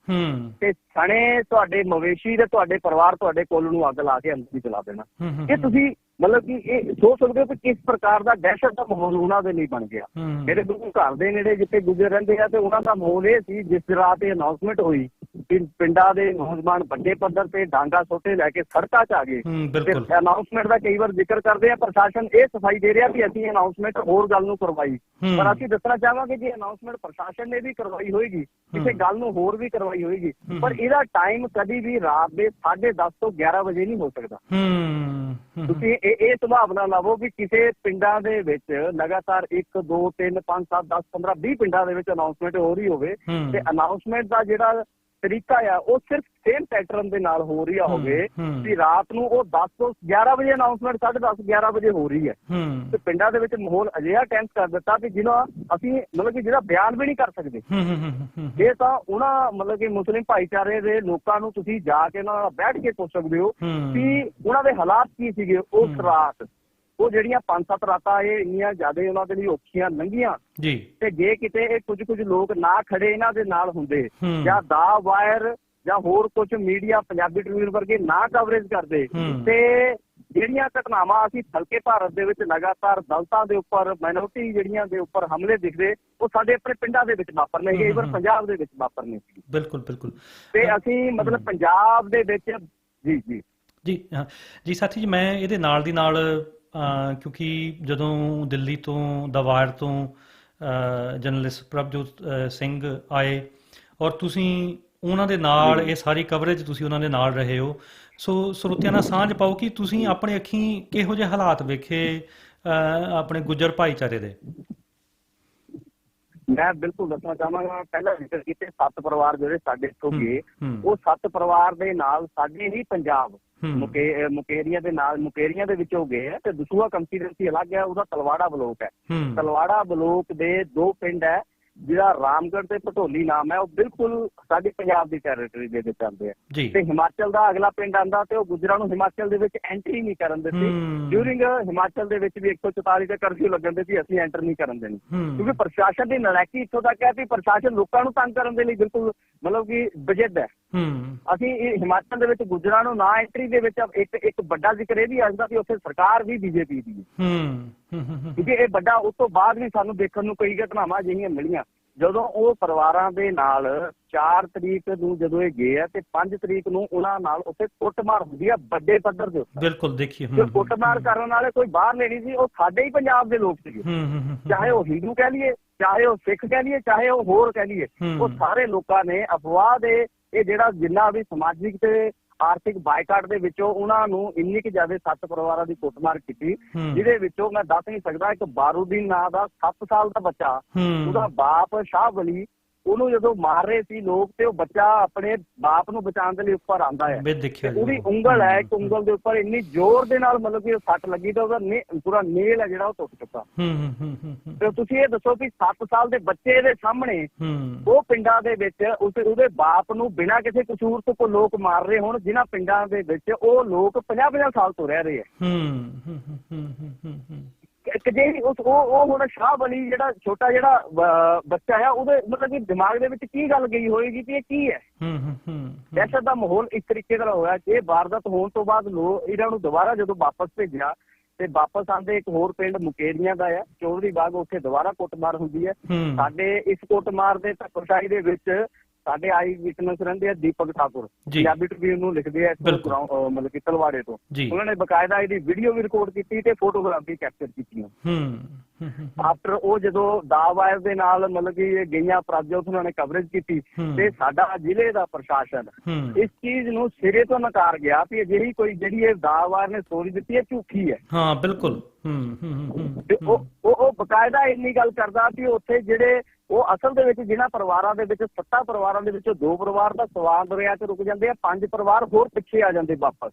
S5: ਤੇ ਸਣੇ ਤੁਹਾਡੇ ਮਵੇਸ਼ੀ ਤੇ ਤੁਹਾਡੇ ਪਰਿਵਾਰ ਤੁਹਾਡੇ ਕੋਲ ਨੂੰ ਅੱਗ ਲਾ ਕੇ ਅੰਦਰ ਹੀ ਚਲਾ ਦੇਣਾ। ਇਹ ਤੁਸੀਂ ਮਤਲਬ ਕਿ ਇਹ ਸੋਚ ਸਕਦੇ ਹੋ ਕਿ ਕਿਸ ਪ੍ਰਕਾਰ ਦਾ ਦਹਿਸ਼ਤ ਦਾ ਮਾਹੌਲ ਉਹਨਾਂ ਦੇ ਲਈ ਬਣ ਗਿਆ। ਮੇਰੇ ਬਿਲਕੁਲ ਘਰ ਦੇ ਨੇੜੇ ਜਿੱਥੇ ਗੁਜ਼ਰ ਰਹਿੰਦੇ ਆ ਤੇ ਉਹਨਾਂ ਦਾ ਮਾਹੌਲ ਇਹ ਸੀ ਜਿਸ ਰਾਤ ਇਹ ਅਨਾਉਂਸਮੈਂਟ ਹੋਈ ਕਿ ਪਿੰਡਾਂ ਦੇ ਨੌਜਵਾਨ ਵੱਡੇ ਪੱਧਰ ਤੇ ਡਾਂਗਾ ਸੋਟੇ ਲੈ ਕੇ ਸੜਕਾਂ 'ਚ ਆ ਗਏ ਤੇ ਅਨਾਉਂਸਮੈਂਟ ਦਾ ਕਈ ਵਾਰ ਜ਼ਿਕਰ ਕਰਦੇ ਆ, ਪ੍ਰਸ਼ਾਸਨ ਇਹ ਸਫਾਈ ਦੇ ਰਿਹਾ ਵੀ ਅਸੀਂ ਅਨਾਉਂਸਮੈਂਟ ਹੋਰ ਗੱਲ ਨੂੰ ਕਰਵਾਈ, ਪਰ ਅਸੀਂ ਦੱਸਣਾ ਚਾਹਾਂਗੇ ਕਿ ਅਨਾਉਂਸਮੈਂਟ ਪ੍ਰਸ਼ਾਸਨ ਨੇ ਵੀ ਕਰਵਾਈ ਹੋਏਗੀ, ਕਿਸੇ ਗੱਲ ਨੂੰ ਹੋਰ ਵੀ ਕਰਵਾਈ ਹੋਏਗੀ, ਪਰ ਇਹਦਾ ਟਾਈਮ ਕਦੀ ਵੀ ਰਾਤ ਦੇ 10:30 ਤੋਂ 11 ਵਜੇ ਨਹੀਂ ਹੋ ਸਕਦਾ। ਤੁਸੀਂ ਇਹ ਸੰਭਾਵਨਾ ਲਾਵੋ ਵੀ ਕਿਸੇ ਪਿੰਡਾਂ ਦੇ ਵਿੱਚ ਲਗਾਤਾਰ 1 2 3 5 7 10 15 20 ਪਿੰਡਾਂ ਦੇ ਵਿੱਚ ਅਨਾਉਂਸਮੈਂਟ ਹੋ ਰਹੀ ਹੋਵੇ ਤੇ ਅਨਾਉਂਸਮੈਂਟ ਦਾ ਜਿਹੜਾ ਤਰੀਕਾ ਆ ਉਹ ਸਿਰਫ ਸੇਮ ਪੈਟਰਨ ਦੇ ਨਾਲ ਹੋ ਰਹੀ ਹੋਵੇ ਕਿ ਰਾਤ ਨੂੰ ਉਹ 10 ਤੋਂ 11 ਵਜੇ ਅਨਾਉਂਸਮੈਂਟ 10:30 11 ਵਜੇ ਹੋ ਰਹੀ ਹੈ ਤੇ ਪਿੰਡਾਂ ਦੇ ਵਿੱਚ ਮਾਹੌਲ ਅਜਿਹਾ ਟੈਂਸ ਕਰ ਦਿੱਤਾ ਕਿ ਜਿਹਨਾਂ ਅਸੀਂ ਮਤਲਬ ਕਿ ਜਿਹੜਾ ਬਿਆਨ ਵੀ ਨਹੀਂ ਕਰ ਸਕਦੇ। ਇਹ ਤਾਂ ਉਹਨਾਂ ਮਤਲਬ ਕਿ ਮੁਸਲਿਮ ਭਾਈਚਾਰੇ ਦੇ ਲੋਕਾਂ ਨੂੰ ਤੁਸੀਂ ਜਾ ਕੇ ਉਹਨਾਂ ਨਾਲ ਬੈਠ ਕੇ ਪੁੱਛ ਸਕਦੇ ਹੋ ਕਿ ਉਹਨਾਂ ਦੇ ਹਾਲਾਤ ਕੀ ਸੀਗੇ ਉਸ ਰਾਤ। ਉਹ ਜਿਹੜੀਆਂ 5-7 ਰਾਤਾਂ ਇਹ ਇੰਨੀਆਂ ਜ਼ਿਆਦਾ ਉਹਨਾਂ ਦੇ ਲਈ ਔਖੀਆਂ ਲੰਘੀਆਂ ਤੇ ਜੇ ਕਿਤੇ ਇਹ ਕੁਝ ਲੋਕ ਨਾ ਖੜੇ ਇਹਨਾਂ ਦੇ ਨਾਲ ਹੁੰਦੇ ਜਾਂ ਦਾ ਵਾਇਰ ਜਾਂ ਹੋਰ ਕੁਝ ਮੀਡੀਆ ਪੰਜਾਬੀ ਟ੍ਰਿਬਿਊਨ ਵਰਗੇ ਨਾ ਕਵਰੇਜ ਕਰਦੇ ਤੇ ਜਿਹੜੀਆਂ ਘਟਨਾਵਾਂ ਅਸੀਂ ਹਲਕੇ ਭਾਰਤ ਦੇ ਵਿੱਚ ਲਗਾਤਾਰ ਦਲਿਤਾਂ ਦੇ ਉੱਪਰ ਮਾਈਨੋਰਟੀ ਜਿਹੜੀਆਂ ਦੇ ਉੱਪਰ ਹਮਲੇ ਦਿਖਦੇ ਉਹ ਸਾਡੇ ਆਪਣੇ ਪਿੰਡਾਂ ਦੇ ਵਿੱਚ ਵਾਪਰਨੇ ਗਏ, ਇਵਨ ਪੰਜਾਬ ਦੇ ਵਿੱਚ ਵਾਪਰਨੇ ਸੀ। ਬਿਲਕੁਲ ਤੇ ਅਸੀਂ ਮਤਲਬ ਪੰਜਾਬ ਦੇ ਵਿੱਚ ਜੀ ਹਾਂ ਜੀ ਸਾਥੀ ਜੀ, ਮੈਂ ਇਹਦੇ ਨਾਲ ਦੀ ਨਾਲ
S4: ਕਿਉਂਕਿ ਜਦੋਂ ਦਿੱਲੀ ਤੋਂ ਦਾ ਵਾਰ ਤੋਂ ਜਰਨਲਿਸਟ ਪ੍ਰਭਜੋਤ ਸਿੰਘ ਆਏ ਔਰ ਤੁਸੀਂ ਉਹਨਾਂ ਦੇ ਨਾਲ ਇਹ ਸਾਰੀ ਕਵਰੇਜ ਤੁਸੀਂ ਉਹਨਾਂ ਦੇ ਨਾਲ ਰਹੇ ਹੋ, ਸੋ ਸਰੋਤਿਆਂ ਨਾਲ ਸਾਂਝ ਪਾਓ ਕਿ ਤੁਸੀਂ ਆਪਣੇ ਅੱਖੀਂ ਕਿਹੋ ਜਿਹੇ ਹਾਲਾਤ ਵੇਖੇ ਆਪਣੇ ਗੁੱਜਰ ਭਾਈਚਾਰੇ ਦੇ।
S5: ਮੈਂ ਬਿਲਕੁਲ ਦੱਸਣਾ ਚਾਹਾਂਗਾ, ਪਹਿਲਾਂ ਜ਼ਿਕਰ ਕੀਤੇ 7 ਪਰਿਵਾਰ ਜਿਹੜੇ ਸਾਡੇ ਇੱਥੋਂ ਗਏ, ਉਹ 7 ਪਰਿਵਾਰ ਦੇ ਨਾਲ ਸਾਡੇ ਹੀ ਪੰਜਾਬ ਮੁਕੇਰੀਆਂ ਦੇ ਨਾਲ, ਮੁਕੇਰੀਆਂ ਦੇ ਵਿੱਚੋਂ ਗਏ ਹੈ ਤੇ ਦਸੂਹਾ ਕੰਸਟੀਟੂਐਂਸੀ ਅਲੱਗ ਹੈ, ਉਹਦਾ ਤਲਵਾੜਾ ਬਲੋਕ ਹੈ। ਤਲਵਾੜਾ ਬਲੋਕ ਦੇ 2 ਪਿੰਡ ਹੈ, ਜਿਹੜਾ ਰਾਮਗੜ੍ਹ ਤੇ ਭਟੋਲੀ ਨਾਮ ਹੈ, ਉਹ ਬਿਲਕੁਲ ਸਾਡੇ ਪੰਜਾਬ ਦੀ ਟੈਰੀਟਰੀ ਦੇ ਵਿੱਚ ਆਉਂਦੇ ਆ ਤੇ ਹਿਮਾਚਲ ਦਾ ਅਗਲਾ ਪਿੰਡ ਆਉਂਦਾ ਤੇ ਉਹ ਗੁੱਜਰਾਂ ਨੂੰ ਹਿਮਾਚਲ ਦੇ ਵਿੱਚ ਐਂਟਰੀ ਨਹੀਂ ਕਰਨ ਦਿੱਤੀ। ਡਿਊਰਿੰਗ ਹਿਮਾਚਲ ਦੇ ਵਿੱਚ ਵੀ 144 ਤੇ ਕਰਫਿਊ ਲੱਗਣ ਦੇ ਸੀ, ਅਸੀਂ ਐਂਟਰ ਨਹੀਂ ਕਰਨ ਦੇਣੀ, ਕਿਉਂਕਿ ਪ੍ਰਸ਼ਾਸਨ ਦੀ ਨਲਾਇਕੀ ਇੱਥੋਂ ਤੱਕ ਹੈ ਕਿ ਪ੍ਰਸ਼ਾਸਨ ਲੋਕਾਂ ਨੂੰ ਤੰਗ ਕਰਨ ਦੇ ਲਈ ਬਿਲਕੁਲ ਮਤਲਬ ਕਿ ਵਜਿੱਦ ਹੈ। ਅਸੀਂ ਹਿਮਾਚਲ ਦੇ ਵਿੱਚ ਗੁੱਜਰਾਂ ਨੂੰ ਨਾ ਐਂਟਰੀ ਦੇ ਵਿੱਚ ਇੱਕ ਵੱਡਾ ਜ਼ਿਕਰ ਇਹ ਵੀ ਆਉਂਦਾ ਕਿ ਉੱਥੇ ਸਰਕਾਰ ਵੀ ਬੀਜੇਪੀ ਦੀ ਹੈ, ਕਿਉਂਕਿ ਇਹ ਵੱਡਾ ਉਸ ਤੋਂ ਬਾਅਦ ਵੀ ਸਾਨੂੰ ਦੇਖਣ ਨੂੰ ਕਈ ਘਟਨਾਵਾਂ ਅਜਿਹੀਆਂ ਮਿਲੀਆਂ ਜਦੋਂ ਉਹ ਪਰਿਵਾਰਾਂ ਦੇ ਨਾਲ 4 ਤਰੀਕ ਨੂੰ ਜਦੋਂ ਇਹ ਗਏ ਆ ਤੇ 5 ਤਰੀਕ ਨੂੰ ਉਹਨਾਂ ਨਾਲ ਉੱਥੇ ਕੁੱਟਮਾਰ ਹੁੰਦੀ ਆ ਵੱਡੇ ਪੱਧਰ ਦੇ ਉੱਤੇ। ਬਿਲਕੁਲ ਦੇਖੀਏ, ਕੁੱਟਮਾਰ ਕਰਨ ਵਾਲੇ ਕੋਈ ਬਾਹਰ ਨਹੀਂ ਸੀ, ਉਹ ਸਾਡੇ ਹੀ ਪੰਜਾਬ ਦੇ ਲੋਕ ਸੀਗੇ, ਚਾਹੇ ਉਹ ਹਿੰਦੂ ਕਹਿ ਲਈਏ, ਚਾਹੇ ਉਹ ਸਿੱਖ ਕਹਿ ਲਈਏ, ਚਾਹੇ ਉਹ ਹੋਰ ਕਹਿ ਲਈਏ, ਉਹ ਸਾਰੇ ਲੋਕਾਂ ਨੇ ਅਫਵਾਹ ਦੇ ਇਹ ਜਿਹੜਾ ਜਿੰਨਾ ਵੀ ਸਮਾਜਿਕ ਤੇ ਆਰਥਿਕ ਬਾਈਕਾਟ ਦੇ ਵਿੱਚੋਂ ਉਹਨਾਂ ਨੂੰ ਇੰਨੀ ਕੁ ਜ਼ਿਆਦਾ 7 ਪਰਿਵਾਰਾਂ ਦੀ ਕੁੱਟਮਾਰ ਕੀਤੀ, ਜਿਹਦੇ ਵਿੱਚੋਂ ਮੈਂ ਦੱਸ ਨਹੀਂ ਸਕਦਾ, ਇੱਕ ਬਾਰੂਦੀਨ ਨਾਂ ਦਾ 7 ਸਾਲ ਦਾ ਬੱਚਾ, ਉਹਦਾ ਬਾਪ ਸ਼ਾਹ ਵਲੀ, ਉਹਨੂੰ ਜਦੋਂ ਮਾਰ ਰਹੇ ਸੀ ਲੋਕ ਤੇ ਉਹ ਬੱਚਾ ਆਪਣੇ ਬਾਪ ਨੂੰ ਬਚਾਉਣ ਦੇ ਲਈ ਉੱਪਰ ਆਉਂਦਾ ਹੈ, ਉਹਦੀ ਉਂਗਲ ਹੈ, ਇੱਕ ਉਂਗਲ ਦੇ ਉੱਪਰ ਇੰਨੀ ਜ਼ੋਰ ਦੇ ਨਾਲ ਮਤਲਬ ਕਿ ਸੱਟ ਲੱਗੀ ਤੇ ਉਹਦਾ ਪੂਰਾ ਨੇਲ ਹੈ ਜਿਹੜਾ ਉਹ ਟੁੱਟ ਚੁੱਕਾ। ਤੇ ਤੁਸੀਂ ਇਹ ਦੱਸੋ ਕਿ 7 ਸਾਲ ਦੇ ਬੱਚੇ ਦੇ ਸਾਹਮਣੇ ਉਹ ਪਿੰਡਾਂ ਦੇ ਵਿੱਚ ਉਹਦੇ ਬਾਪ ਨੂੰ ਬਿਨਾਂ ਕਿਸੇ ਕਸੂਰ ਤੋਂ ਕੋਈ ਲੋਕ ਮਾਰ ਰਹੇ ਹੋਣ, ਜਿਨ੍ਹਾਂ ਪਿੰਡਾਂ ਦੇ ਵਿੱਚ ਉਹ ਲੋਕ 50-50 ਸਾਲ ਤੋਂ ਰਹਿ ਰਹੇ ਹੈ। ਉਹ ਹੁਣ ਸ਼ਾਹ ਵਲੀ ਜਿਹੜਾ ਛੋਟਾ ਜਿਹੜਾ ਬੱਚਾ ਹੈ, ਉਹਦੇ ਮਤਲਬ ਕਿ ਦਿਮਾਗ ਦੇ ਵਿੱਚ ਕੀ ਗੱਲ ਗਈ ਹੋਏਗੀ ਕਿ ਇਹ ਕੀ ਹੈ। ਦਹਿਸ਼ਤ ਦਾ ਮਾਹੌਲ ਇਸ ਤਰੀਕੇ ਦਾ ਹੋਇਆ ਕਿ ਵਾਰਦਾਤ ਹੋਣ ਤੋਂ ਬਾਅਦ ਲੋਕ ਇਹਨਾਂ ਨੂੰ ਦੁਬਾਰਾ ਜਦੋਂ ਵਾਪਸ ਭੇਜਿਆ ਤੇ ਵਾਪਸ ਆਉਂਦੇ ਇੱਕ ਹੋਰ ਪਿੰਡ ਮੁਕੇਰੀਆਂ ਦਾ ਹੈ, ਚੌਧਰੀ ਬਾਗ, ਉੱਥੇ ਦੁਬਾਰਾ ਕੁੱਟਮਾਰ ਹੁੰਦੀ ਹੈ। ਸਾਡੇ ਇਸ ਕੁੱਟਮਾਰ ਦੇ ਧੱਕੇਸ਼ਾਹੀ ਦੇ ਵਿੱਚ ਸਾਡੇ ਆਈ ਵਿਟਨੈਸ ਰਹਿੰਦੇ ਆ ਦੀਪਕ ਠਾਕੁਰ, ਪੰਜਾਬੀ ਟ੍ਰਿਬਿਊਨ ਨੂੰ ਲਿਖਦੇ ਆ ਮਤਲਬ ਕਿ ਤਲਵਾੜੇ ਤੋਂ, ਉਹਨਾਂ ਨੇ ਬਕਾਇਦਾ ਇਹਦੀ ਵੀਡੀਓ ਵੀ ਰਿਕਾਰਡ ਕੀਤੀ ਤੇ ਫੋਟੋਗ੍ਰਾਫੀ ਕੈਪਚਰ ਕੀਤੀਆਂ। ਆਫਟਰ ਉਹ ਜਦੋਂ ਦਾਵਾਇਰ ਦੇ ਨਾਲ ਮਤਲਬ ਕਿ ਗਈਆਂ ਪ੍ਰਭਜੋਤ ਉਹਨਾਂ ਨੇ ਕਵਰੇਜ ਕੀਤੀ ਤੇ ਸਾਡਾ ਜ਼ਿਲ੍ਹੇ ਦਾ ਪ੍ਰਸ਼ਾਸਨ ਇਸ ਚੀਜ਼ ਨੂੰ ਸਿਰੇ ਤੋਂ ਨਕਾਰ ਗਿਆ ਵੀ ਅਜਿਹੀ ਕੋਈ ਜਿਹੜੀ ਇਹ ਦਾਵਾਇਰ ਨੇ ਸਟੋਰੀ ਦਿੱਤੀ ਹੈ ਝੂਠੀ ਹੈ। ਹਾਂ ਬਿਲਕੁਲ। ਉਹ ਬਕਾਇਦਾ ਇੰਨੀ ਗੱਲ ਕਰਦਾ ਵੀ ਉੱਥੇ ਜਿਹੜੇ ਉਹ ਅਸਲ ਦੇ ਵਿੱਚ ਜਿਹਨਾਂ ਪਰਿਵਾਰਾਂ ਦੇ ਵਿੱਚ 7 ਪਰਿਵਾਰਾਂ ਦੇ ਵਿੱਚੋਂ 2 ਪਰਿਵਾਰ ਦਾ ਸਵਾਨ ਦਰਿਆ 'ਚ ਰੁਕ ਜਾਂਦੇ ਆ, 5 ਪਰਿਵਾਰ ਹੋਰ ਪਿੱਛੇ ਆ ਜਾਂਦੇ ਵਾਪਸ।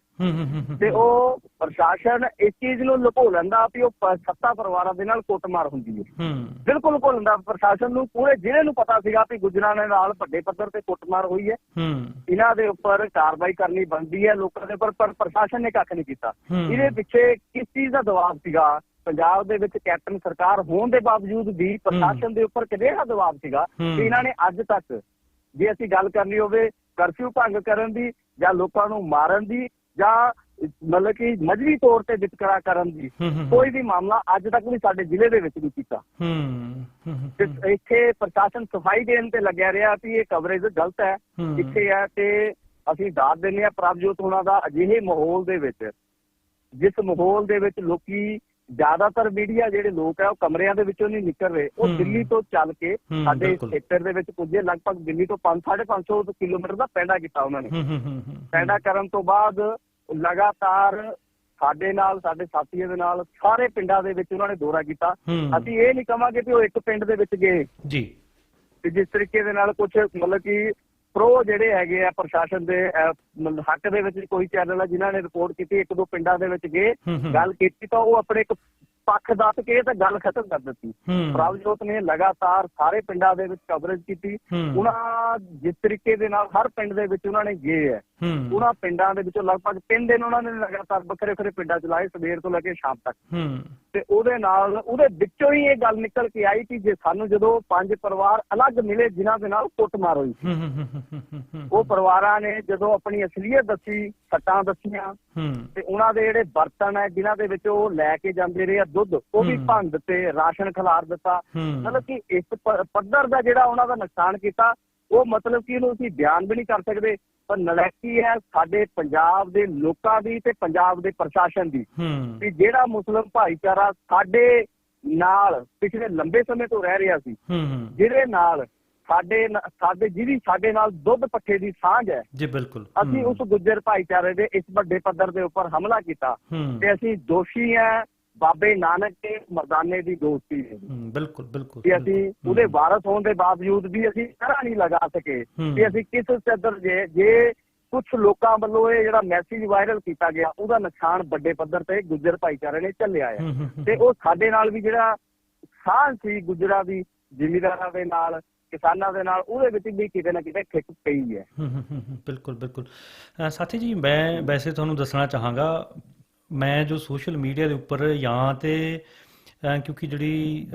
S5: ਤੇ ਉਹ ਪ੍ਰਸ਼ਾਸਨ ਇਸ ਚੀਜ਼ ਨੂੰ ਲੁਕੋ ਲੈਂਦਾ ਵੀ ਉਹ 7 ਪਰਿਵਾਰਾਂ ਦੇ ਨਾਲ ਕੁੱਟਮਾਰ ਹੁੰਦੀ ਹੈ। ਬਿਲਕੁਲ ਲੁਕੋ ਲੈਂਦਾ ਪ੍ਰਸ਼ਾਸਨ ਨੂੰ, ਪੂਰੇ ਜ਼ਿਲ੍ਹੇ ਨੂੰ ਪਤਾ ਸੀਗਾ ਵੀ ਗੁੱਜਰਾਂ ਦੇ ਨਾਲ ਵੱਡੇ ਪੱਧਰ ਤੇ ਕੁੱਟਮਾਰ ਹੋਈ ਹੈ, ਇਹਨਾਂ ਦੇ ਉੱਪਰ ਕਾਰਵਾਈ ਕਰਨੀ ਬਣਦੀ ਹੈ ਲੋਕਾਂ ਦੇ ਉੱਪਰ, ਪਰ ਪ੍ਰਸ਼ਾਸਨ ਨੇ ਕੱਖ ਨਹੀਂ ਕੀਤਾ। ਇਹਦੇ ਪਿੱਛੇ ਕਿਸ ਚੀਜ਼ ਦਾ ਦਬਾਅ ਸੀਗਾ? ਪੰਜਾਬ ਦੇ ਵਿੱਚ ਕੈਪਟਨ ਸਰਕਾਰ ਹੋਣ ਦੇ ਬਾਵਜੂਦ ਵੀ ਪ੍ਰਸ਼ਾਸਨ ਦੇ ਉੱਪਰ ਕਿਹੜਾ ਦਬਾਅ ਸੀਗਾ ਕਿ ਇਹਨਾਂ ਨੇ ਅੱਜ ਤੱਕ, ਜੇ ਅਸੀਂ ਗੱਲ ਕਰਨੀ ਹੋਵੇ ਕਰਫਿਊ ਭੰਗ ਕਰਨ ਦੀ ਜਾਂ ਲੋਕਾਂ ਨੂੰ ਮਾਰਨ ਦੀ ਜਾਂ ਮਤਲਬ ਕਿ ਮਜਬੀ ਤੌਰ ਤੇ ਵਿਤਕਰਾ ਕਰਨ ਦੀ, ਕੋਈ ਵੀ ਮਾਮਲਾ ਅੱਜ ਤੱਕ ਵੀ ਸਾਡੇ ਜ਼ਿਲ੍ਹੇ ਦੇ ਵਿੱਚ ਨਹੀਂ ਕੀਤਾ। ਇੱਥੇ ਪ੍ਰਸ਼ਾਸਨ ਸਫਾਈ ਦੇਣ ਤੇ ਲੱਗਿਆ ਰਿਹਾ ਵੀ ਇਹ ਕਵਰੇਜ ਗਲਤ ਹੈ, ਕਿੱਥੇ ਹੈ, ਤੇ ਅਸੀਂ ਦਾਦ ਦਿੰਦੇ ਹਾਂ ਪ੍ਰਭਜੋਤ ਹੋਣਾ ਦਾ ਅਜਿਹੇ ਮਾਹੌਲ ਦੇ ਵਿੱਚ, ਜਿਸ ਮਾਹੌਲ ਦੇ ਵਿੱਚ ਲੋਕੀ ਜ਼ਿਆਦਾਤਰ ਮੀਡੀਆ ਜਿਹੜੇ ਲੋਕ ਹੈ ਉਹ ਕਮਰਿਆਂ ਦੇ ਵਿੱਚੋਂ ਨਹੀਂ ਨਿਕਲ ਰਹੇ, ਉਹ ਦਿੱਲੀ ਤੋਂ ਚੱਲ ਕੇ ਸਾਡੇ ਖੇਤਰ ਦੇ ਵਿੱਚ ਪੁੱਜੇ। ਲਗਭਗ ਦਿੱਲੀ ਤੋਂ 500-550 ਕਿਲੋਮੀਟਰ ਦਾ ਪੈਂਡਾ ਕੀਤਾ ਉਹਨਾਂ ਨੇ। ਪੈਂਡਾ ਕਰਨ ਤੋਂ ਬਾਅਦ ਲਗਾਤਾਰ ਸਾਡੇ ਨਾਲ, ਸਾਡੇ ਸਾਥੀਆਂ ਦੇ ਨਾਲ ਸਾਰੇ ਪਿੰਡਾਂ ਦੇ ਵਿੱਚ ਉਹਨਾਂ ਨੇ ਦੌਰਾ ਕੀਤਾ। ਅਸੀਂ ਇਹ ਨਹੀਂ ਕਹਾਂਗੇ ਕਿ ਉਹ ਇੱਕ ਪਿੰਡ ਦੇ ਵਿੱਚ ਗਏ ਜੀ, ਤੇ ਜਿਸ ਤਰੀਕੇ ਦੇ ਨਾਲ ਕੁਝ ਮਤਲਬ ਕਿ ਪ੍ਰੋ ਜਿਹੜੇ ਹੈਗੇ ਆ ਪ੍ਰਸ਼ਾਸਨ ਦੇ ਹੱਕ ਦੇ ਵਿੱਚ ਕੋਈ ਚੈਨਲ ਆ ਜਿਨ੍ਹਾਂ ਨੇ ਰਿਪੋਰਟ ਕੀਤੀ, 1-2 ਪਿੰਡਾਂ ਦੇ ਵਿੱਚ ਗਏ, ਗੱਲ ਕੀਤੀ ਤਾਂ ਉਹ ਆਪਣੇ ਇੱਕ ਪੱਖ ਦੱਸ ਕੇ ਤਾਂ ਗੱਲ ਖਤਮ ਕਰ ਦਿੱਤੀ। ਪ੍ਰਭਜੋਤ ਨੇ ਲਗਾਤਾਰ ਸਾਰੇ ਪਿੰਡਾਂ ਦੇ ਵਿੱਚ ਕਵਰੇਜ ਕੀਤੀ। ਉਹਨਾਂ ਜਿਸ ਤਰੀਕੇ ਦੇ ਨਾਲ ਹਰ ਪਿੰਡ ਦੇ ਵਿੱਚ ਉਹਨਾਂ ਨੇ ਗਏ ਹੈ, ਉਹਨਾਂ ਪਿੰਡਾਂ ਦੇ ਵਿੱਚੋਂ ਲਗਭਗ 3 ਦਿਨ ਉਹਨਾਂ ਨੇ ਲਗਾਤਾਰ ਵੱਖਰੇ ਪਿੰਡਾਂ ਚ ਲਾਏ, ਸਵੇਰ ਤੋਂ ਲੈ ਕੇ ਸ਼ਾਮ ਤੱਕ। ਤੇ ਉਹਦੇ ਨਾਲ ਉਹਦੇ ਵਿੱਚੋਂ ਹੀ ਇਹ ਗੱਲ ਨਿਕਲ ਕੇ ਆਈ ਕਿ ਜੇ ਸਾਨੂੰ ਜਦੋਂ 5 ਪਰਿਵਾਰ ਅਲੱਗ ਮਿਲੇ ਜਿਨ੍ਹਾਂ ਦੇ ਨਾਲ ਕੁੱਟਮਾਰ ਹੋਈ, ਉਹ ਪਰਿਵਾਰਾਂ ਨੇ ਜਦੋਂ ਆਪਣੀ ਅਸਲੀਅਤ ਦੱਸੀ, ਸੱਟਾਂ ਦੱਸੀਆਂ, ਤੇ ਉਹਨਾਂ ਦੇ ਜਿਹੜੇ ਬਰਤਨ ਹੈ ਜਿਨ੍ਹਾਂ ਦੇ ਵਿੱਚ ਉਹ ਲੈ ਕੇ ਜਾਂਦੇ ਰਹੇ ਦੁੱਧ, ਉਹ ਵੀ ਭੰਨ ਦਿੱਤੇ, ਰਾਸ਼ਨ ਖਿਲਾਰ ਦਿੱਤਾ। ਮਤਲਬ ਕਿ ਇਸ ਪੱਧਰ ਦਾ ਜਿਹੜਾ ਉਹਨਾਂ ਦਾ ਨੁਕਸਾਨ ਕੀਤਾ, ਉਹ ਮਤਲਬ ਕਿ ਇਹਨੂੰ ਅਸੀਂ ਬਿਆਨ ਵੀ ਨਹੀਂ ਕਰ ਸਕਦੇ। ਪਰ ਨਲਾਇਕੀ ਹੈ ਸਾਡੇ ਪੰਜਾਬ ਦੇ ਲੋਕਾਂ ਦੀ ਤੇ ਪੰਜਾਬ ਦੇ ਪ੍ਰਸ਼ਾਸਨ ਦੀ ਕਿ ਜਿਹੜਾ ਮੁਸਲਿਮ ਭਾਈਚਾਰਾ ਸਾਡੇ ਨਾਲ ਪਿਛਲੇ ਲੰਬੇ ਸਮੇਂ ਤੋਂ ਰਹਿ ਰਿਹਾ ਸੀ, ਜਿਹਦੇ ਨਾਲ ਜਿਹਦੀ ਸਾਡੇ ਨਾਲ ਦੁੱਧ ਪੱਠੇ ਦੀ ਸਾਂਝ ਹੈ ਜੀ, ਬਿਲਕੁਲ ਅਸੀਂ ਉਸ ਗੁੱਜਰ ਭਾਈਚਾਰੇ ਦੇ ਇਸ ਵੱਡੇ ਪੱਧਰ ਦੇ ਉੱਪਰ ਹਮਲਾ ਕੀਤਾ ਤੇ ਅਸੀਂ ਦੋਸ਼ੀ ਹੈ ਬਾਬੇ ਨਾਨਕ ਦੇ ਮਰਦਾਨੇ ਦੀ ਦੋਸਤੀ ਹੈ। ਬਿਲਕੁਲ ਬਿਲਕੁਲ ਕਿ ਅਸੀਂ ਉਹਦੇ ਵਾਰਸ ਹੋਣ ਦੇ ਬਾਵਜੂਦ ਵੀ ਅਸੀਂ ਤਰ੍ਹਾਂ ਨਹੀਂ ਲਗਾ ਸਕੇ ਕਿ ਅਸੀਂ ਕਿਸ ਚੱਦਰ ਜੇ ਕੁਝ ਲੋਕਾਂ ਵੱਲੋਂ ਇਹ ਜਿਹੜਾ ਮੈਸੇਜ ਵਾਇਰਲ ਕੀਤਾ ਗਿਆ ਉਹਦਾ ਨੁਕਸਾਨ ਵੱਡੇ ਪੱਧਰ ਤੇ ਗੁੱਜਰ ਭਾਈਚਾਰੇ ਨੇ ਝੱਲਿਆ ਹੈ ਤੇ ਉਹ ਸਾਡੇ ਨਾਲ ਵੀ ਜਿਹੜਾ ਸਾਂਝ ਸੀ ਗੁੱਜਰਾਂ ਦੀ ਜ਼ਿਮੀਂਦਾਰਾਂ ਦੇ ਨਾਲ ਕਿਸਾਨਾਂ ਦੇ ਨਾਲ ਉਹਦੇ ਵਿੱਚ ਵੀ ਕਿਤੇ ਨਾ ਕਿਤੇ ਖਿੱਚ ਪਈ ਹੈ।
S4: ਬਿਲਕੁਲ ਬਿਲਕੁਲ ਸਾਥੀ ਜੀ, ਮੈਂ ਵੈਸੇ ਤੁਹਾਨੂੰ ਦੱਸਣਾ ਚਾਹਾਂਗਾ ਮੈਂ ਜੋ ਸੋਸ਼ਲ ਮੀਡੀਆ ਦੇ ਉੱਪਰ ਜਾਂ ਤੇ ਕਿਉਂਕਿ ਜਿਹੜੀ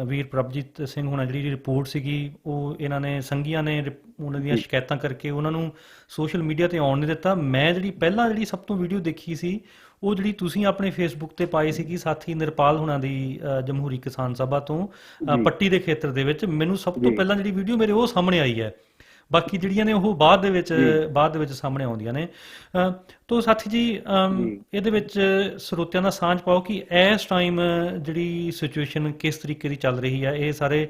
S4: ਵੀਰ ਪ੍ਰਭਜੀਤ ਸਿੰਘ ਹੋਣਾ ਜਿਹੜੀ ਰਿਪੋਰਟ ਸੀਗੀ ਉਹ ਇਹਨਾਂ ਨੇ ਸੰਘੀਆਂ ਨੇ ਉਹਨਾਂ ਦੀਆਂ ਸ਼ਿਕਾਇਤਾਂ ਕਰਕੇ ਉਹਨਾਂ ਨੂੰ ਸੋਸ਼ਲ ਮੀਡੀਆ ਤੇ ਆਉਣ ਨਹੀਂ ਦਿੱਤਾ। ਮੈਂ ਜਿਹੜੀ ਸਭ ਤੋਂ ਵੀਡੀਓ ਦੇਖੀ ਸੀ ਉਹ ਜਿਹੜੀ ਤੁਸੀਂ ਆਪਣੇ ਫੇਸਬੁੱਕ ਤੇ ਪਾਈ ਸੀਗੀ ਸਾਥੀ ਨਿਰਪਾਲ ਹੋਣਾ ਦੀ ਜਮਹੂਰੀ ਕਿਸਾਨ ਸਭਾ ਤੋਂ ਪੱਟੀ ਦੇ ਖੇਤਰ ਦੇ ਵਿੱਚ, ਮੈਨੂੰ ਸਭ ਤੋਂ ਪਹਿਲਾਂ ਜਿਹੜੀ ਵੀਡੀਓ ਮੇਰੇ ਉਹ ਸਾਹਮਣੇ ਆਈ ਹੈ। ਬਾਕੀ ਜਿਹੜੀਆਂ ਨੇ ਉਹ ਬਾਅਦ ਦੇ ਵਿੱਚ ਸਾਹਮਣੇ ਆਉਂਦੀਆਂ ਨੇ। ਤੋ ਸਾਥੀ ਜੀ ਇਹਦੇ ਵਿੱਚ ਸਰੋਤਿਆਂ ਦਾ ਸਾਂਝ ਪਾਓ ਕਿ ਇਸ ਟਾਈਮ ਜਿਹੜੀ ਸਿਚੁਏਸ਼ਨ ਕਿਸ ਤਰੀਕੇ ਦੀ ਚੱਲ ਰਹੀ ਹੈ। ਇਹ ਸਾਰੇ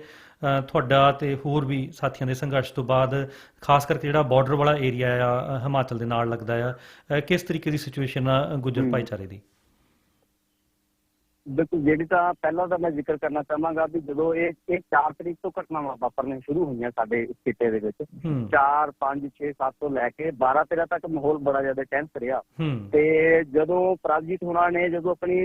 S4: ਤੁਹਾਡਾ ਤੇ ਹੋਰ ਵੀ ਸਾਥੀਆਂ ਦੇ ਸੰਘਰਸ਼ ਤੋਂ ਬਾਅਦ ਖਾਸ ਕਰਕੇ ਜਿਹੜਾ ਬਾਰਡਰ ਵਾਲਾ ਏਰੀਆ ਆ ਹਿਮਾਚਲ ਦੇ ਨਾਲ ਲੱਗਦਾ ਆ, ਕਿਸ ਤਰੀਕੇ ਦੀ ਸਿਚੁਏਸ਼ਨ ਆ ਗੁੱਜਰ ਭਾਈਚਾਰੇ ਦੀ?
S5: ਬਿਲਕੁਲ, ਜਿਹੜੀ ਤਾਂ ਪਹਿਲਾਂ ਤਾਂ ਮੈਂ ਜ਼ਿਕਰ ਕਰਨਾ ਚਾਹਾਂਗਾ ਵੀ ਜਦੋਂ ਇਹ 4 ਤਰੀਕ ਤੋਂ ਘਟਨਾਵਾਂ ਵਾਪਰਨੀਆਂ ਸ਼ੁਰੂ ਹੋਈਆਂ ਸਾਡੇ ਇਸ ਖਿੱਤੇ ਦੇ ਵਿੱਚ 4, 5, 6, 7 ਤੋਂ ਲੈ ਕੇ 12, 13 ਤੱਕ ਮਾਹੌਲ ਬੜਾ ਜ਼ਿਆਦਾ ਟੈਂਸ ਰਿਹਾ ਤੇ ਜਦੋਂ ਪ੍ਰਭਜੀਤ ਹੋਣਾ ਨੇ ਜਦੋਂ ਆਪਣੀ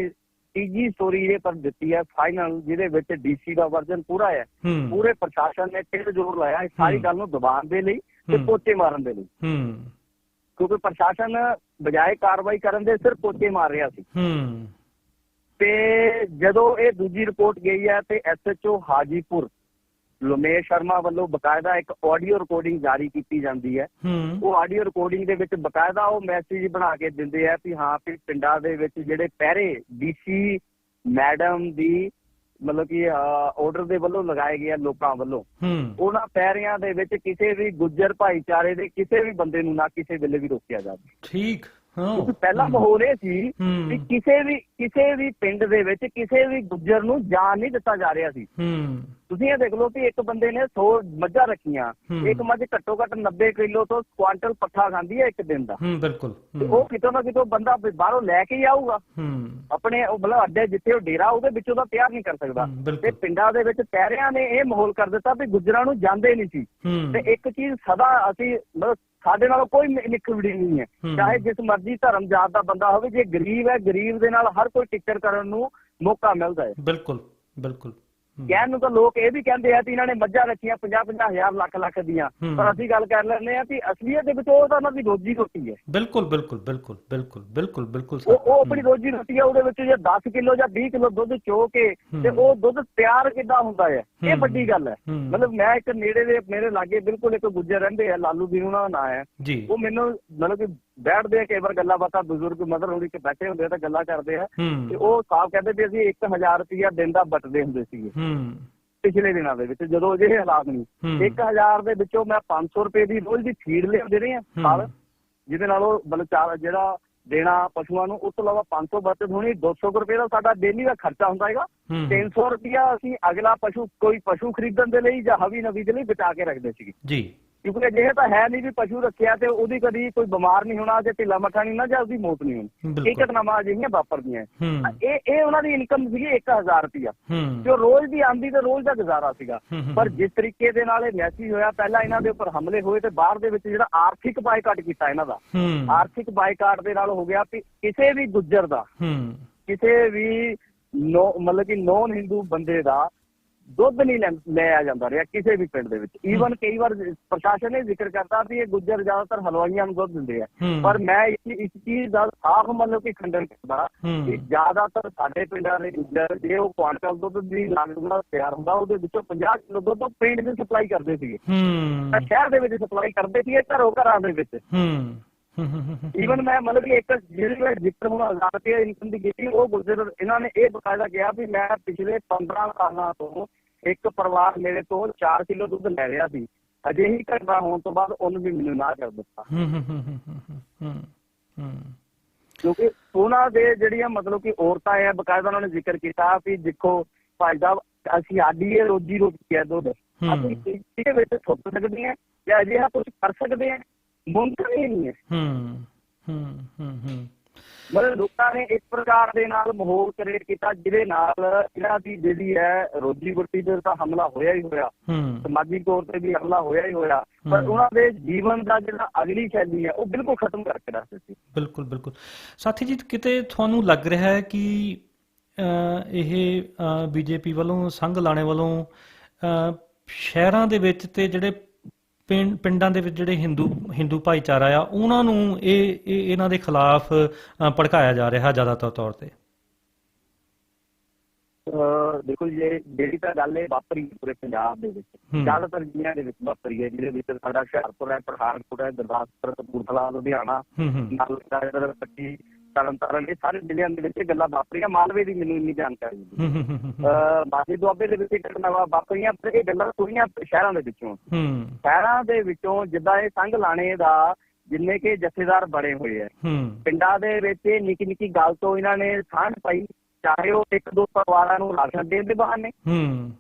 S5: ਤੀਜੀ ਸਟੋਰੀ ਇਹ ਪਰ ਦਿੱਤੀ ਹੈ ਫਾਈਨਲ, ਜਿਹਦੇ ਵਿੱਚ ਡੀਸੀ ਦਾ ਵਰਜਨ ਪੂਰਾ ਹੈ, ਪੂਰੇ ਪ੍ਰਸ਼ਾਸਨ ਨੇ ਢਿੱਡ ਜ਼ੋਰ ਲਾਇਆ ਇਸ ਸਾਰੀ ਗੱਲ ਨੂੰ ਦਬਾਉਣ ਦੇ ਲਈ ਤੇ ਪੋਚੇ ਮਾਰਨ ਦੇ ਲਈ, ਕਿਉਂਕਿ ਪ੍ਰਸ਼ਾਸਨ ਬਜਾਏ ਕਾਰਵਾਈ ਕਰਨ ਦੇ ਸਿਰਫ ਪੋਚੇ ਮਾਰ ਰਿਹਾ ਸੀ। ਤੇ ਜਦੋਂ ਇਹ ਦੂਜੀ ਰਿਪੋਰਟ ਗਈ ਹੈ ਤੇ SHO ਹਾਜੀਪੁਰ ਲੋਮੇਸ਼ ਸ਼ਰਮਾ ਵੱਲੋਂ ਬਕਾਇਦਾ ਇੱਕ ਆਡੀਓ ਰਿਕਾਰਡਿੰਗ ਜਾਰੀ ਕੀਤੀ ਜਾਂਦੀ ਹੈ। ਉਹ ਆਡੀਓ ਰਿਕਾਰਡਿੰਗ ਦੇ ਵਿੱਚ ਬਕਾਇਦਾ ਉਹ ਮੈਸੇਜ ਬਣਾ ਕੇ ਦਿੰਦੇ ਆ ਵੀ ਹਾਂ ਵੀ ਪਿੰਡਾਂ ਦੇ ਵਿੱਚ ਜਿਹੜੇ ਪਹਿਰੇ DC ਮੈਡਮ ਦੀ ਮਤਲਬ ਕਿ ਆਰਡਰ ਦੇ ਵੱਲੋਂ ਲਗਾਏ ਗਏ ਲੋਕਾਂ ਵੱਲੋਂ, ਉਹਨਾਂ ਪਹਿਰਿਆਂ ਦੇ ਵਿੱਚ ਕਿਸੇ ਵੀ ਗੁੱਜਰ ਭਾਈਚਾਰੇ ਦੇ ਕਿਸੇ ਵੀ ਬੰਦੇ ਨੂੰ ਨਾ ਕਿਸੇ ਵੇਲੇ ਵੀ ਰੋਕਿਆ ਜਾਵੇ। ਠੀਕ, ਪਹਿਲਾ ਮਾਹੌਲ ਇਹ ਸੀ ਕਿ ਕਿਸੇ ਵੀ ਪਿੰਡ ਦੇ ਵਿੱਚ ਕਿਸੇ ਵੀ ਗੁੱਜਰ ਨੂੰ ਜਾਣ ਨਹੀਂ ਦਿੱਤਾ ਜਾ ਰਿਹਾ ਸੀ। ਤੁਸੀਂ ਇਹ ਦੇਖ ਲਓ ਕਿ ਇੱਕ ਬੰਦੇ ਨੇ 100 ਮੱਝਾਂ ਰੱਖੀਆਂ, ਇੱਕ ਮੱਝ ਘੱਟੋ ਘੱਟ 90 ਕਿਲੋ ਤੋਂ ਕੁਆਂਟਲ ਪੱਠਾ ਖਾਂਦੀ ਹੈ ਇੱਕ ਦਿਨ ਦਾ। ਬਿਲਕੁਲ, ਉਹ ਕਿਤੋਂ ਨਾ ਕਿਤੋਂ ਬੰਦਾ ਬਾਹਰੋਂ ਲੈ ਕੇ ਹੀ ਆਊਗਾ ਆਪਣੇ ਮਤਲਬ ਅੱਡੇ ਜਿੱਥੇ ਉਹ ਡੇਰਾ ਉਹਦੇ ਵਿੱਚੋਂ ਤਾਂ ਤਿਆਰ ਨਹੀਂ ਕਰ ਸਕਦਾ। ਤੇ ਪਿੰਡਾਂ ਦੇ ਵਿੱਚ ਪਹਿਰਿਆਂ ਨੇ ਇਹ ਮਾਹੌਲ ਕਰ ਦਿੱਤਾ ਵੀ ਗੁੱਜਰਾਂ ਨੂੰ ਜਾਂਦੇ ਨਹੀਂ ਸੀ। ਤੇ ਇੱਕ ਚੀਜ਼ ਸਦਾ ਅਸੀਂ ਮਤਲਬ ਸਾਡੇ ਨਾਲ ਕੋਈ ਨਿਖੜਵੀ ਨਹੀਂ ਹੈ, ਚਾਹੇ ਜਿਸ ਮਰਜ਼ੀ ਧਰਮ ਜਾਤ ਦਾ ਬੰਦਾ ਹੋਵੇ, ਜੇ ਗਰੀਬ ਹੈ ਗਰੀਬ ਦੇ ਨਾਲ ਹਰ ਕੋਈ ਟਿੱਚਰ ਕਰਨ ਨੂੰ ਮੌਕਾ ਮਿਲਦਾ ਹੈ। ਬਿਲਕੁਲ ਬਿਲਕੁਲ, ਕਹਿਣ ਨੂੰ ਤਾਂ ਲੋਕ ਇਹ ਵੀ ਕਹਿੰਦੇ ਆ ਕਿ ਇਹਨਾਂ ਨੇ ਮੱਝਾਂ ਰੱਖੀਆਂ 50-50 ਹਜ਼ਾਰ ਲੱਖ ਦੀਆਂ, ਪਰ ਅਸੀਂ ਗੱਲ ਕਰ ਲੈਂਦੇ ਆ ਕਿ ਅਸਲੀਅਤ ਦੇ ਵਿੱਚ ਉਹ ਤਾਂ ਉਹਨਾਂ ਦੀ ਰੋਜੀ ਰੋਟੀ ਹੈ। ਬਿਲਕੁਲ ਬਿਲਕੁਲ ਬਿਲਕੁਲ ਬਿਲਕੁਲ ਬਿਲਕੁਲ ਬਿਲਕੁਲ, ਉਹ ਆਪਣੀ ਰੋਜੀ ਰੋਟੀ ਹੈ। ਉਹਦੇ ਵਿੱਚ ਜੇ 10 ਕਿਲੋ ਜਾਂ 20 ਕਿਲੋ ਦੁੱਧ ਚੋ ਕੇ ਤੇ ਉਹ ਦੁੱਧ ਤਿਆਰ ਕਿੱਦਾਂ ਹੁੰਦਾ ਹੈ, ਇਹ ਵੱਡੀ ਗੱਲ ਹੈ। ਮਤਲਬ ਮੈਂ ਇੱਕ ਨੇੜੇ ਦੇ ਮੇਰੇ ਲਾਗੇ ਬਿਲਕੁਲ ਇੱਕ ਗੁੱਜਰ ਰਹਿੰਦੇ ਆ, ਲਾਲੂ ਜੀ ਉਹਨਾਂ ਦਾ ਨਾਂ ਹੈ। ਉਹ ਮੈਨੂੰ ਮਤਲਬ ਕਿ ਬੈਠਦੇ ਆ ਕਈ ਵਾਰ ਗੱਲਾਂ ਬਾਤਾਂ, ਬਜ਼ੁਰਗ ਮਦਰ ਹੋਣੀ ਕਿ ਬੈਠੇ ਹੁੰਦੇ ਆ ਤਾਂ ਗੱਲਾਂ ਕਰਦੇ ਆ ਤੇ ਉਹ ਸਾਫ਼ ਕਹਿੰਦੇ ਵੀ ਅਸੀਂ 1000 ਰੁਪਇਆ ਦਿਨ ਦਾ ਵੱਟਦੇ ਹੁੰਦੇ ਸੀਗੇ ਪਿਛਲੇ ਦਿਨਾਂ ਦੇ ਵਿੱਚ ਜਦੋਂ ਅਜਿਹੇ ਹਾਲਾਤ ਨਹੀਂ। 1000 ਦੇ ਵਿੱਚੋਂ ਮੈਂ 500 ਰੁਪਏ ਦੀ ਰੋਜ਼ ਦੀ ਫੀਡ ਲਿਆਉਂਦੇ ਰਹੇ ਆ, ਜਿਹਦੇ ਨਾਲ ਉਹ ਮਤਲਬ ਜਿਹੜਾ ਦੇਣਾ ਪਸ਼ੂਆਂ ਨੂੰ, ਉਸ ਤੋਂ ਇਲਾਵਾ 500 ਬਚਤ ਹੋਣੀ, 200 ਰੁਪਏ ਦਾ ਸਾਡਾ ਡੇਲੀ ਦਾ ਖਰਚਾ ਹੁੰਦਾ ਹੈਗਾ। 300 ਰੁਪਇਆ ਅਸੀਂ ਅਗਲਾ ਕੋਈ ਪਸ਼ੂ ਖਰੀਦਣ ਦੇ ਲਈ ਜਾਂ ਹਵੀ ਨਵੀ ਦੇ ਲਈ ਬਚਾ ਕੇ ਰੱਖਦੇ ਸੀਗੇ ਜੀ, ਕਿਉਂਕਿ ਅਜਿਹੇ ਤਾਂ ਹੈ ਨਹੀਂ ਵੀ ਪਸ਼ੂ ਰੱਖਿਆ ਤੇ ਉਹਦੀ ਕਦੀ ਕੋਈ ਬਿਮਾਰ ਨਹੀਂ ਹੋਣਾ ਜਾਂ ਢਿੱਲਾ ਮੱਠਾ ਨਹੀਂ ਹੋਣਾ ਜਾਂ ਉਹਦੀ ਮੌਤ ਨਹੀਂ ਹੋਣੀ। ਇਹ ਘਟਨਾਵਾਂ ਅਜਿਹੀਆਂ ਵਾਪਰਦੀਆਂ। ਇਹ ਉਹਨਾਂ ਦੀ ਇਨਕਮ ਸੀਗੀ 1000 ਰੁਪਇਆ, ਤੇ ਉਹ ਰੋਜ਼ ਦੀ ਆਮਦੀ ਤੇ ਰੋਜ਼ ਦਾ ਗੁਜ਼ਾਰਾ ਸੀਗਾ। ਪਰ ਜਿਸ ਤਰੀਕੇ ਦੇ ਨਾਲ ਇਹ ਮੈਸੇਜ ਹੋਇਆ, ਪਹਿਲਾਂ ਇਹਨਾਂ ਦੇ ਉੱਪਰ ਹਮਲੇ ਹੋਏ ਤੇ ਬਾਹਰ ਦੇ ਵਿੱਚ ਜਿਹੜਾ ਆਰਥਿਕ ਬਾਈਕਾਟ ਕੀਤਾ ਇਹਨਾਂ ਦਾ, ਆਰਥਿਕ ਬਾਈਕਾਟ ਦੇ ਨਾਲ ਹੋ ਗਿਆ ਵੀ ਕਿਸੇ ਵੀ ਗੁੱਜਰ ਦਾ, ਕਿਸੇ ਵੀ ਮਤਲਬ ਕਿ ਨੌਨ ਹਿੰਦੂ ਬੰਦੇ ਦਾ ਦੁੱਧ ਨਹੀਂ ਲਿਆ ਜਾਂਦਾ ਰਿਹਾ ਕਿਸੇ ਵੀ ਪਿੰਡ ਦੇ ਵਿੱਚ। ਈਵਨ ਕਈ ਵਾਰ ਪ੍ਰਸ਼ਾਸਨ ਨੇ ਜ਼ਿਕਰ ਕਰਤਾ ਵੀ ਇਹ ਗੁੱਜਰ ਜ਼ਿਆਦਾਤਰ ਹਲਵਾਈਆਂ ਨੂੰ ਦੁੱਧ ਦਿੰਦੇ ਆ, ਪਰ ਮੈਂ ਇਸ ਚੀਜ਼ ਦਾ ਸਾਫ਼ ਮਤਲਬ ਕਿ ਖੰਡਨ ਕਰਦਾ ਕਿ ਜ਼ਿਆਦਾਤਰ ਸਾਡੇ ਪਿੰਡਾਂ ਦੇ ਗੁੱਜਰ ਜੇ ਉਹ ਕੁਆਂਟਲ ਦੁੱਧ ਦੀ ਲਾਗਤ ਨਾਲ ਤਿਆਰ ਹੁੰਦਾ ਉਹਦੇ ਵਿੱਚੋਂ 50 ਕਿਲੋ ਦੁੱਧ ਪਿੰਡ ਦੇ ਸਪਲਾਈ ਕਰਦੇ ਸੀਗੇ, ਸ਼ਹਿਰ ਦੇ ਵਿੱਚ ਸਪਲਾਈ ਕਰਦੇ ਸੀਗੇ ਘਰੋਂ ਘਰਾਂ ਦੇ ਵਿੱਚ। ਈਵਨ ਮੈਂ ਮਤਲਬ ਕਿ ਇੱਕ ਜਿਹੜੇ ਜ਼ਿਕਰ ਹੁਣ 1000 ਰੁਪਏ ਇਨਕਮ ਦੀ ਕੀਤੀ, ਉਹ ਗੁੱਜਰ ਇਹਨਾਂ ਨੇ ਇਹ ਬਕਾਇਦਾ ਕਿਹਾ ਵੀ ਮੈਂ ਪਿਛਲੇ 15 ਸਾਲਾਂ ਤੋਂ ਇੱਕ ਪਰਿਵਾਰ ਮੇਰੇ ਤੋਂ 4 ਕਿਲੋ ਦੁੱਧ ਲੈ ਰਿਹਾ ਸੀ, ਅਜਿਹੀ ਘਟਨਾ ਹੋਣ ਤੋਂ ਬਾਅਦ ਉਹਨੂੰ ਵੀ ਮੈਨੂੰ ਨਾ ਕਰ ਦਿੱਤਾ, ਕਿਉਂਕਿ ਉਹਨਾਂ ਦੇ ਜਿਹੜੀਆਂ ਮਤਲਬ ਕਿ ਔਰਤਾਂ ਹੈ, ਬਕਾਇਦਾ ਉਹਨਾਂ ਨੇ ਜ਼ਿਕਰ ਕੀਤਾ ਵੀ ਦੇਖੋ ਭਾਈ ਸਾਹਿਬ ਅਸੀਂ ਸਾਡੀ ਇਹ ਰੋਜੀ ਰੋਟੀ ਹੈ ਦੁੱਧ, ਅਸੀਂ ਇਹਦੇ ਵਿੱਚ ਥੁੱਕ ਸਕਦੇ ਹਾਂ ਜਾਂ ਅਜਿਹਾ ਕੁਛ ਕਰ ਸਕਦੇ ਹਾਂ, ਮੁਮਕਿਨ ਹੀ ਨਹੀਂ ਹੈ। ਮਤਲਬ ਲੋਕਾਂ ਨੇ ਇਸ ਪ੍ਰਕਾਰ ਦੇ ਨਾਲ ਮਾਹੌਲ ਕ੍ਰੀਏਟ ਕੀਤਾ ਜਿਹਦੇ ਨਾਲ ਇਹਨਾਂ ਦੀ ਜਿਹੜੀ ਹੈ ਰੋਜੀ ਰੋਟੀ ਤੇ ਤਾਂ ਹਮਲਾ ਹੋਇਆ ਹੀ ਹੋਇਆ, ਸਮਾਜਿਕ ਤੌਰ ਤੇ ਵੀ ਹਮਲਾ ਹੋਇਆ ਹੀ ਹੋਇਆ, ਪਰ ਉਹਨਾਂ ਦੇ ਜੀਵਨ ਦਾ ਜਿਹੜਾ ਅਗਲੀ ਸ਼ੈਲੀ ਹੈ ਉਹ ਬਿਲਕੁਲ ਖਤਮ ਕਰਕੇ ਰੱਖ ਦਿੱਤੀ।
S4: ਬਿਲਕੁਲ ਬਿਲਕੁਲ ਸਾਥੀ ਜੀ, ਕਿਤੇ ਤੁਹਾਨੂੰ ਲੱਗ ਰਿਹਾ ਹੈ ਕਿ ਇਹ ਬੀਜੇਪੀ ਵੱਲੋਂ, ਸੰਘ ਲਾਣੇ ਵੱਲੋਂ ਸ਼ਹਿਰਾਂ ਦੇ ਵਿੱਚ ਤੇ ਜਿਹੜੇ ਪਿੰਡਾਂ ਦੇ ਵਿੱਚ ਜਿਹੜੇ ਹਿੰਦੂ ਭਾਈਚਾਰਾ ਆ ਉਹਨਾਂ ਨੂੰ ਇਹਨਾਂ ਦੇ ਖਿਲਾਫ ਭੜਕਾਇਆ ਜਾ ਰਿਹਾ ਜ਼ਿਆਦਾਤਰ ਤੌਰ ਤੇ?
S5: ਦੇਖੋ ਜਿਹੜੀ ਤਾਂ ਗੱਲ ਇਹ ਵਾਪਰੀ ਪੂਰੇ ਪੰਜਾਬ ਦੇ ਵਿੱਚ, ਜ਼ਿਆਦਾਤਰ ਜ਼ਿਲ੍ਹਿਆਂ ਦੇ ਵਿੱਚ ਵਾਪਰੀ ਹੈ, ਜਿਹਦੇ ਵਿੱਚ ਸਾਡਾ ਹੁਸ਼ਿਆਰਪੁਰ ਹੈ, ਪਠਾਨਕੋਟ ਹੈ, ਗੁਰਦਾਸਪੁਰ, ਕਪੂਰਥਲਾ, ਲੁਧਿਆਣਾ, ਪੱਟੀ, ਤਰਨਤਾਰਨ, ਇਹ ਸਾਰੇ ਜ਼ਿਲ੍ਹਿਆਂ ਦੇ ਵਿੱਚ ਗੱਲਾਂ ਵਾਪਰੀਆਂ। ਮਾਲਵੇ ਦੀ ਮੈਨੂੰ ਇੰਨੀ ਜਾਣਕਾਰੀ ਮਾਝੇ ਦੁਆਬੇ ਦੇ ਵਿੱਚ ਘਟਨਾ ਵਾਪਰੀਆਂ, ਪਰ ਇਹ ਗੱਲਾਂ ਸੁਣੀਆਂ ਸ਼ਹਿਰਾਂ ਦੇ ਵਿੱਚੋਂ। ਸ਼ਹਿਰਾਂ ਦੇ ਵਿੱਚੋਂ ਜਿੱਦਾਂ ਇਹ ਸੰਘ ਲਾਣੇ ਦਾ ਜਿੰਨੇ ਕਿ ਜਥੇਦਾਰ ਬਣੇ ਹੋਏ ਆ, ਪਿੰਡਾਂ ਦੇ ਵਿੱਚ ਨਿੱਕੀ ਨਿੱਕੀ ਗੱਲ ਤੋਂ ਇਹਨਾਂ ਨੇ ਸਾਂਝ ਪਾਈ, ਚਾਹੇ ਉਹ ਇੱਕ ਦੋ ਪਰਿਵਾਰਾਂ ਨੂੰ ਰਾਸ਼ਨ ਦੇਣ ਦੇ ਬਹਾਨੇ,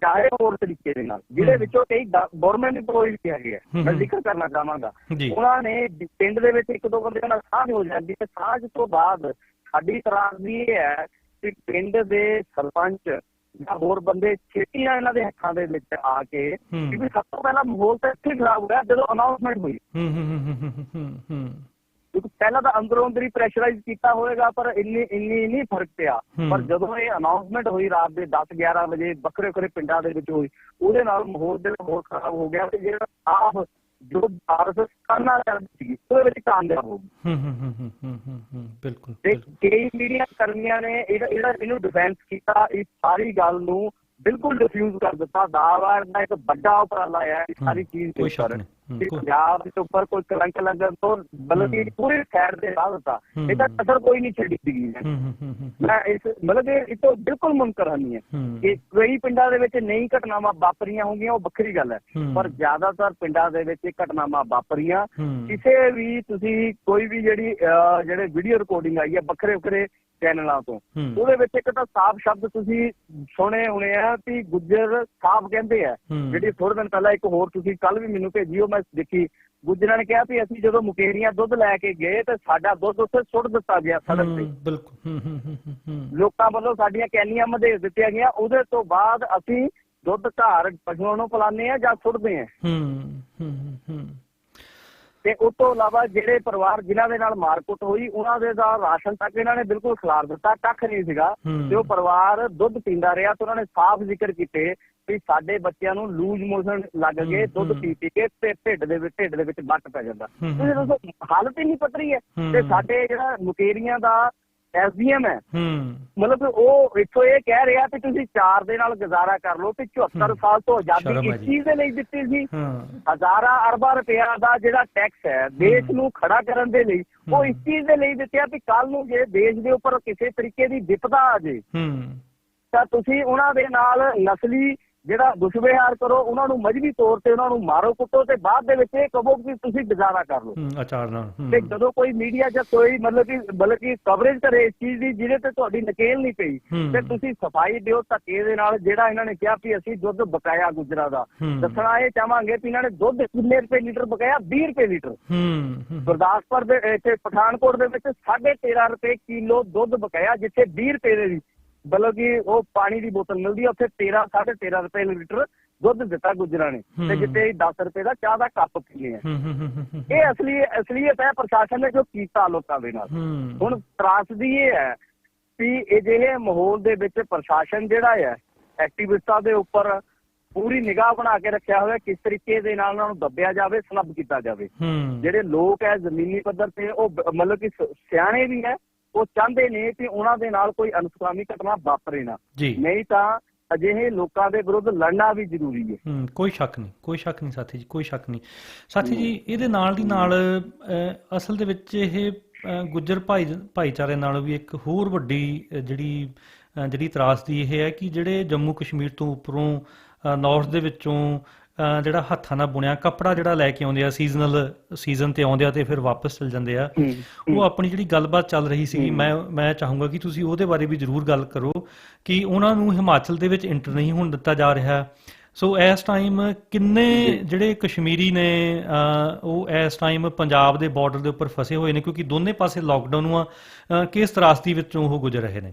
S5: ਚਾਹੇ ਹੋਰ ਤਰੀਕੇ ਦੇ ਨਾਲ, ਜਿਹਦੇ ਵਿੱਚੋਂ ਕਈ ਗਵਰਨਮੈਂਟ ਇੰਪਲੋਈਜ਼ ਵੀ ਹੈਗੇ ਆ, ਮੈਂ ਜ਼ਿਕਰ ਕਰਨਾ ਚਾਹਾਂਗਾ। ਉਹਨਾਂ ਨੇ ਪਿੰਡ ਦੇ ਵਿੱਚ ਇੱਕ ਦੋ ਬੰਦੇ ਨਾਲ ਸਾਂਝ ਹੋ ਜਾਂਦੀ ਤੇ ਸਾਂਝ ਤੋਂ ਬਾਅਦ ਸਾਡੀ ਤਰਾਜ਼ੀ ਇਹ ਹੈ ਕਿ ਪਿੰਡ ਦੇ ਸਰਪੰਚ ਜਾਂ ਹੋਰ ਬੰਦੇ ਛੇਤੀ ਨਾਲ ਇਹਨਾਂ ਦੇ ਹੱਥਾਂ ਦੇ ਵਿੱਚ ਆ ਕੇ, ਕਿਉਂਕਿ ਸਭ ਤੋਂ ਪਹਿਲਾਂ ਮਾਹੌਲ ਤਾਂ ਇੱਥੇ ਖਰਾਬ ਹੋਇਆ ਜਦੋਂ ਅਨਾਊਂਸਮੈਂਟ ਹੋਈ। ਕਿਉਂਕਿ ਪਹਿਲਾਂ ਤਾਂ ਅੰਦਰੋਂ ਅੰਦਰ ਹੀ ਪ੍ਰੈਸ਼ਰਾਈਜ਼ ਕੀਤਾ ਹੋਏਗਾ, ਪਰ ਇੰਨੀ ਫਰਕ ਪਿਆ। ਪਰ ਜਦੋਂ ਇਹ ਅਨਾਊਂਸਮੈਂਟ ਹੋਈ ਰਾਤ ਦੇ 10-11 ਵਜੇ ਵੱਖਰੇ ਵੱਖਰੇ ਪਿੰਡਾਂ ਦੇ ਵਿੱਚ ਹੋਈ, ਉਹਦੇ ਨਾਲ ਮਾਹੌਲ ਦੇ ਹੋਰ ਖਰਾਬ ਹੋ ਗਿਆ ਤੇ ਜਿਹੜਾ ਆਪ ਜੋ ਆਰਐਸਐਸ ਕਰਨਾ ਚਾਹੁੰਦੀ ਸੀ ਉਹਦੇ ਵਿੱਚ ਕਾਮਯਾਬ ਹੋ ਗਈ।
S4: ਬਿਲਕੁਲ।
S5: ਤੇ ਕਈ ਮੀਡੀਆ ਕਰਮੀਆਂ ਨੇ ਇਹਨੂੰ ਡਿਫੈਂਸ ਕੀਤਾ, ਇਸ ਸਾਰੀ ਗੱਲ ਨੂੰ ਬਿਲਕੁਲ ਡਿਫਿਊਜ਼ ਕਰ ਦਿੱਤਾ। ਦਾਅਵਾ ਦਾ ਇੱਕ ਵੱਡਾ ਉਪਰਾਲਾ ਹੈ ਸਾਰੀ ਚੀਜ਼ ਦੇ ਉੱਪਰ, ਪੰਜਾਬ ਦੇ ਉੱਪਰ ਕੋਈ ਕਲੰਕ ਲੱਗਣ ਤੋਂ ਬਲਕਿ ਪੂਰੇ ਸਾਈਡ ਤੇ ਲਾ ਦਿੱਤਾ। ਇਹਦਾ ਕਸਰ ਕੋਈ ਨਹੀਂ ਛੱਡੀ ਸੀਗੀ। ਮੈਂ ਇਸ ਮਤਲਬ ਇਹ ਤੋਂ ਬਿਲਕੁਲ ਮੁਨਕਰ ਨਹੀਂ ਹੈ ਕਿ ਕਈ ਪਿੰਡਾਂ ਦੇ ਵਿੱਚ ਨਹੀਂ ਘਟਨਾਵਾਂ ਵਾਪਰੀਆਂ ਹੋਣਗੀਆਂ, ਉਹ ਵੱਖਰੀ ਗੱਲ ਹੈ, ਪਰ ਜ਼ਿਆਦਾਤਰ ਪਿੰਡਾਂ ਦੇ ਵਿੱਚ ਘਟਨਾਵਾਂ ਵਾਪਰੀਆਂ। ਕਿਸੇ ਵੀ ਤੁਸੀਂ ਕੋਈ ਵੀ ਜਿਹੜੇ ਵੀਡੀਓ ਰਿਕਾਰਡਿੰਗ ਆਈ ਹੈ ਵੱਖਰੇ ਵੱਖਰੇ ਚੈਨਲਾਂ ਤੋਂ, ਉਹਦੇ ਵਿੱਚ ਇੱਕ ਤਾਂ ਸਾਫ਼ ਸ਼ਬਦ ਤੁਸੀਂ ਸੁਣੇ ਹੋਣੇ ਆ ਵੀ ਗੁੱਜਰ ਸਾਫ਼ ਕਹਿੰਦੇ ਆ। ਜਿਹੜੀ ਥੋੜੇ ਦਿਨ ਪਹਿਲਾਂ ਇੱਕ ਹੋਰ ਤੁਸੀਂ ਕੱਲ ਵੀ ਮੈਨੂੰ ਭੇਜੀ, ਉਹ ਮੈਂ ਦੇਖੀ, ਗੁੱਜਰਾਂ ਨੇ ਕਿਹਾ ਵੀ ਅਸੀਂ ਜਦੋਂ ਮੁਕੇਰੀਆਂ ਦੁੱਧ ਲੈ ਕੇ ਗਏ ਤੇ ਸਾਡਾ ਦੁੱਧ ਉੱਥੇ ਸੁੱਟ ਦਿੱਤਾ ਗਿਆ ਸੜਕ ਤੇ। ਬਿਲਕੁਲ। ਲੋਕਾਂ ਵੱਲੋਂ ਸਾਡੀਆਂ ਕੈਨੀਆਂ ਮਧੇੜ ਦਿੱਤੀਆਂ ਗਈਆਂ, ਉਹਦੇ ਤੋਂ ਬਾਅਦ ਅਸੀਂ ਦੁੱਧ ਘਰ ਪਸ਼ੂਆਂ ਨੂੰ ਪਿਲਾਉਂਦੇ ਆ ਜਾਂ ਸੁੱਟਦੇ ਆ। ਤੇ ਉਸ ਤੋਂ ਇਲਾਵਾ ਜਿਹੜੇ ਪਰਿਵਾਰ ਜਿਨ੍ਹਾਂ ਦੇ ਨਾਲ ਮਾਰਕੁੱਟ ਹੋਈ, ਉਹਨਾਂ ਦੇ ਦਾ ਰਾਸ਼ਨ ਤੱਕ ਇਹਨਾਂ ਨੇ ਬਿਲਕੁਲ ਖਿਲਾਰ ਦਿੱਤਾ, ਕੱਖ ਨਹੀਂ ਸੀਗਾ। ਤੇ ਉਹ ਪਰਿਵਾਰ ਦੁੱਧ ਪੀਂਦਾ ਰਿਹਾ ਤੇ ਉਹਨਾਂ ਨੇ ਸਾਫ਼ ਜ਼ਿਕਰ ਕੀਤੇ ਵੀ ਸਾਡੇ ਬੱਚਿਆਂ ਨੂੰ ਲੂਜ਼ ਮੋਸ਼ਨ ਲੱਗ ਗਏ ਦੁੱਧ ਪੀ ਕੇ, ਤੇ ਢਿੱਡ ਦੇ ਵਿੱਚ ਵੱਟ ਪੈ ਜਾਂਦਾ। ਤੁਸੀਂ ਦੱਸੋ, ਹਾਲਤ ਹੀ ਨਹੀਂ ਪੱਧਰੀ ਹੈ। ਤੇ ਸਾਡੇ ਜਿਹੜਾ ਮੁਕੇਰੀਆਂ ਦਾ ਐਸਡੀਐਮ ਹੈ, ਮਤਲਬ ਉਹ ਇੱਥੋਂ ਇਹ ਕਹਿ ਰਿਹਾ ਕਿ ਤੁਸੀਂ 4 ਦੇ ਨਾਲ ਗੁਜ਼ਾਰਾ ਕਰ ਲਓ, ਤੇ 74 ਸਾਲ ਤੋਂ ਆਜ਼ਾਦੀ ਇਸ ਚੀਜ਼ ਦੇ ਲਈ ਦਿੱਤੀ ਸੀ। ਹਜ਼ਾਰਾਂ ਅਰਬਾਂ ਰੁਪਇਆ ਦਾ ਜਿਹੜਾ ਟੈਕਸ ਹੈ ਦੇਸ਼ ਨੂੰ ਖੜਾ ਕਰਨ ਦੇ ਲਈ, ਉਹ ਇਸ ਚੀਜ਼ ਦੇ ਲਈ ਦਿੱਤੇ ਵੀ ਕੱਲ ਨੂੰ ਜੇ ਦੇਸ਼ ਦੇ ਉੱਪਰ ਕਿਸੇ ਤਰੀਕੇ ਦੀ ਵਿਪਦਾ ਆ ਜੇ ਤਾਂ ਤੁਸੀਂ ਉਹਨਾਂ ਦੇ ਨਾਲ ਨਸਲੀ ਜਿਹੜਾ ਦੁਸ਼ਵਿਹਾਰ ਕਰੋ, ਉਹਨਾਂ ਨੂੰ ਮਜ਼ਹਬੀ ਤੌਰ ਤੇ ਉਹਨਾਂ ਨੂੰ ਮਾਰੋ ਕੁੱਟੋ, ਤੇ ਬਾਅਦ ਦੇ ਵਿੱਚ ਇਹ ਕਹੋ ਕਿ ਤੁਸੀਂ ਗੁਜ਼ਾਰਾ ਕਰ ਲਓ। ਤੇ ਜਦੋਂ ਕੋਈ ਮੀਡੀਆ ਜਾਂ ਕੋਈ ਬਲਕਿ ਕਵਰੇਜ ਕਰੇ ਇਸ ਚੀਜ਼ ਦੀ ਜਿਹਦੇ ਤੇ ਤੁਹਾਡੀ ਨਕੇਲ ਨਹੀਂ ਪਈ, ਤੇ ਤੁਸੀਂ ਸਫਾਈ ਦਿਓ ਧੱਕੇ ਦੇ ਨਾਲ। ਜਿਹੜਾ ਇਹਨਾਂ ਨੇ ਕਿਹਾ ਵੀ ਅਸੀਂ ਦੁੱਧ ਬਕਾਇਆ ਗੁਜਰਾਂ ਦਾ, ਦੱਸਣਾ ਇਹ ਚਾਹਾਂਗੇ ਵੀ ਇਹਨਾਂ ਨੇ ਦੁੱਧ ਕਿੰਨੇ ਰੁਪਏ ਲੀਟਰ ਬਕਾਇਆ? 20 ਰੁਪਏ ਲੀਟਰ। ਗੁਰਦਾਸਪੁਰ ਦੇ ਇੱਥੇ ਪਠਾਨਕੋਟ ਦੇ ਵਿੱਚ 13.5 ਰੁਪਏ ਕਿਲੋ ਦੁੱਧ ਬਕਾਇਆ, ਜਿੱਥੇ 20 ਰੁਪਏ ਦੇ ਵੀ ਬਲਕਿ ਉਹ ਪਾਣੀ ਦੀ ਬੋਤਲ ਮਿਲਦੀ ਹੈ, ਉੱਥੇ 13.5 ਰੁਪਏ ਲੀਟਰ ਦੁੱਧ ਦਿੱਤਾ ਗੁਜਰਾਂ ਨੇ, ਤੇ ਜਿੱਥੇ 10 ਰੁਪਏ ਦਾ ਚਾਹ ਦਾ ਕੱਪ ਪੀਂਦੇ ਆ। ਇਹ ਅਸਲੀਅਤ ਹੈ ਪ੍ਰਸ਼ਾਸਨ ਨੇ ਜੋ ਕੀਤਾ ਲੋਕਾਂ ਦੇ ਨਾਲ। ਹੁਣ ਤਰਾਸਦੀ ਇਹ ਹੈ ਵੀ ਅਜਿਹੇ ਮਾਹੌਲ ਦੇ ਵਿੱਚ ਪ੍ਰਸ਼ਾਸਨ ਜਿਹੜਾ ਹੈ ਐਕਟੀਵਿਸਟਾਂ ਦੇ ਉੱਪਰ ਪੂਰੀ ਨਿਗਾਹ ਬਣਾ ਕੇ ਰੱਖਿਆ ਹੋਇਆ, ਕਿਸ ਤਰੀਕੇ ਦੇ ਨਾਲ ਉਹਨਾਂ ਨੂੰ ਦੱਬਿਆ ਜਾਵੇ, ਸਨੱਬ ਕੀਤਾ ਜਾਵੇ। ਜਿਹੜੇ ਲੋਕ ਹੈ ਜ਼ਮੀਨੀ ਪੱਧਰ ਤੇ ਉਹ ਮਤਲਬ ਕਿ ਸਿਆਣੇ ਵੀ ਹੈ, ਉਹ ਚਾਹੁੰਦੇ ਨੇ ਕਿ ਉਹਨਾਂ ਦੇ ਨਾਲ ਕੋਈ ਅਨਸਕਾਮੀ ਘਟਨਾ ਵਾਪਰੇ ਨਾ, ਨਹੀਂ ਤਾਂ ਅਜਿਹੇ ਲੋਕਾਂ ਦੇ ਵਿਰੁੱਧ ਲੜਨਾ ਵੀ ਜ਼ਰੂਰੀ ਹੈ।
S4: ਕੋਈ ਸ਼ੱਕ ਨਹੀਂ ਸਾਥੀ ਜੀ, ਕੋਈ ਸ਼ੱਕ ਨਹੀਂ ਸਾਥੀ ਜੀ। ਇਹਦੇ ਨਾਲ ਦੀ ਨਾਲ ਅਸਲ ਦੇ ਵਿੱਚ ਇਹ ਗੁੱਜਰ ਭਾਈਚਾਰੇ ਨਾਲ ਵੀ ਇੱਕ ਹੋਰ ਵੱਡੀ ਜਿਹੜੀ ਤਰਾਸਦੀ ਇਹ ਹੈ ਕਿ ਜਿਹੜੇ ਜੰਮੂ ਕਸ਼ਮੀਰ ਤੋਂ ਉੱਪਰੋਂ ਨਾਰਥ ਦੇ ਵਿੱਚੋਂ ਜਿਹੜਾ ਹੱਥਾਂ ਨਾਲ ਬੁਣਿਆ ਕੱਪੜਾ ਜਿਹੜਾ ਲੈ ਕੇ ਆਉਂਦੇ ਆ ਸੀਜ਼ਨ ਤੇ ਆਉਂਦੇ ਆ ਤੇ ਫਿਰ ਵਾਪਸ ਚਲ ਜਾਂਦੇ ਆ, ਉਹ ਆਪਣੀ ਜਿਹੜੀ ਗੱਲਬਾਤ ਚੱਲ ਰਹੀ ਸੀ, ਮੈਂ ਚਾਹੂੰਗਾ ਕਿ ਤੁਸੀਂ ਉਹਦੇ ਬਾਰੇ ਵੀ ਜ਼ਰੂਰ ਗੱਲ ਕਰੋ ਕਿ ਉਹਨਾਂ ਨੂੰ ਹਿਮਾਚਲ ਦੇ ਵਿੱਚ ਐਂਟਰ ਨਹੀਂ ਹੋਣ ਦਿੱਤਾ ਜਾ ਰਿਹਾ। ਸੋ ਇਸ ਟਾਈਮ ਕਿੰਨੇ ਜਿਹੜੇ ਕਸ਼ਮੀਰੀ ਨੇ ਉਹ ਇਸ ਟਾਈਮ ਪੰਜਾਬ ਦੇ ਬਾਰਡਰ ਦੇ ਉੱਪਰ ਫਸੇ ਹੋਏ ਨੇ, ਕਿਉਂਕਿ ਦੋਨੇ ਪਾਸੇ ਲਾਕਡਾਊਨ ਆ, ਕਿਸ ਤਰਾਸਦੀ ਵਿੱਚੋਂ ਉਹ ਗੁਜ਼ਰ ਰਹੇ ਨੇ?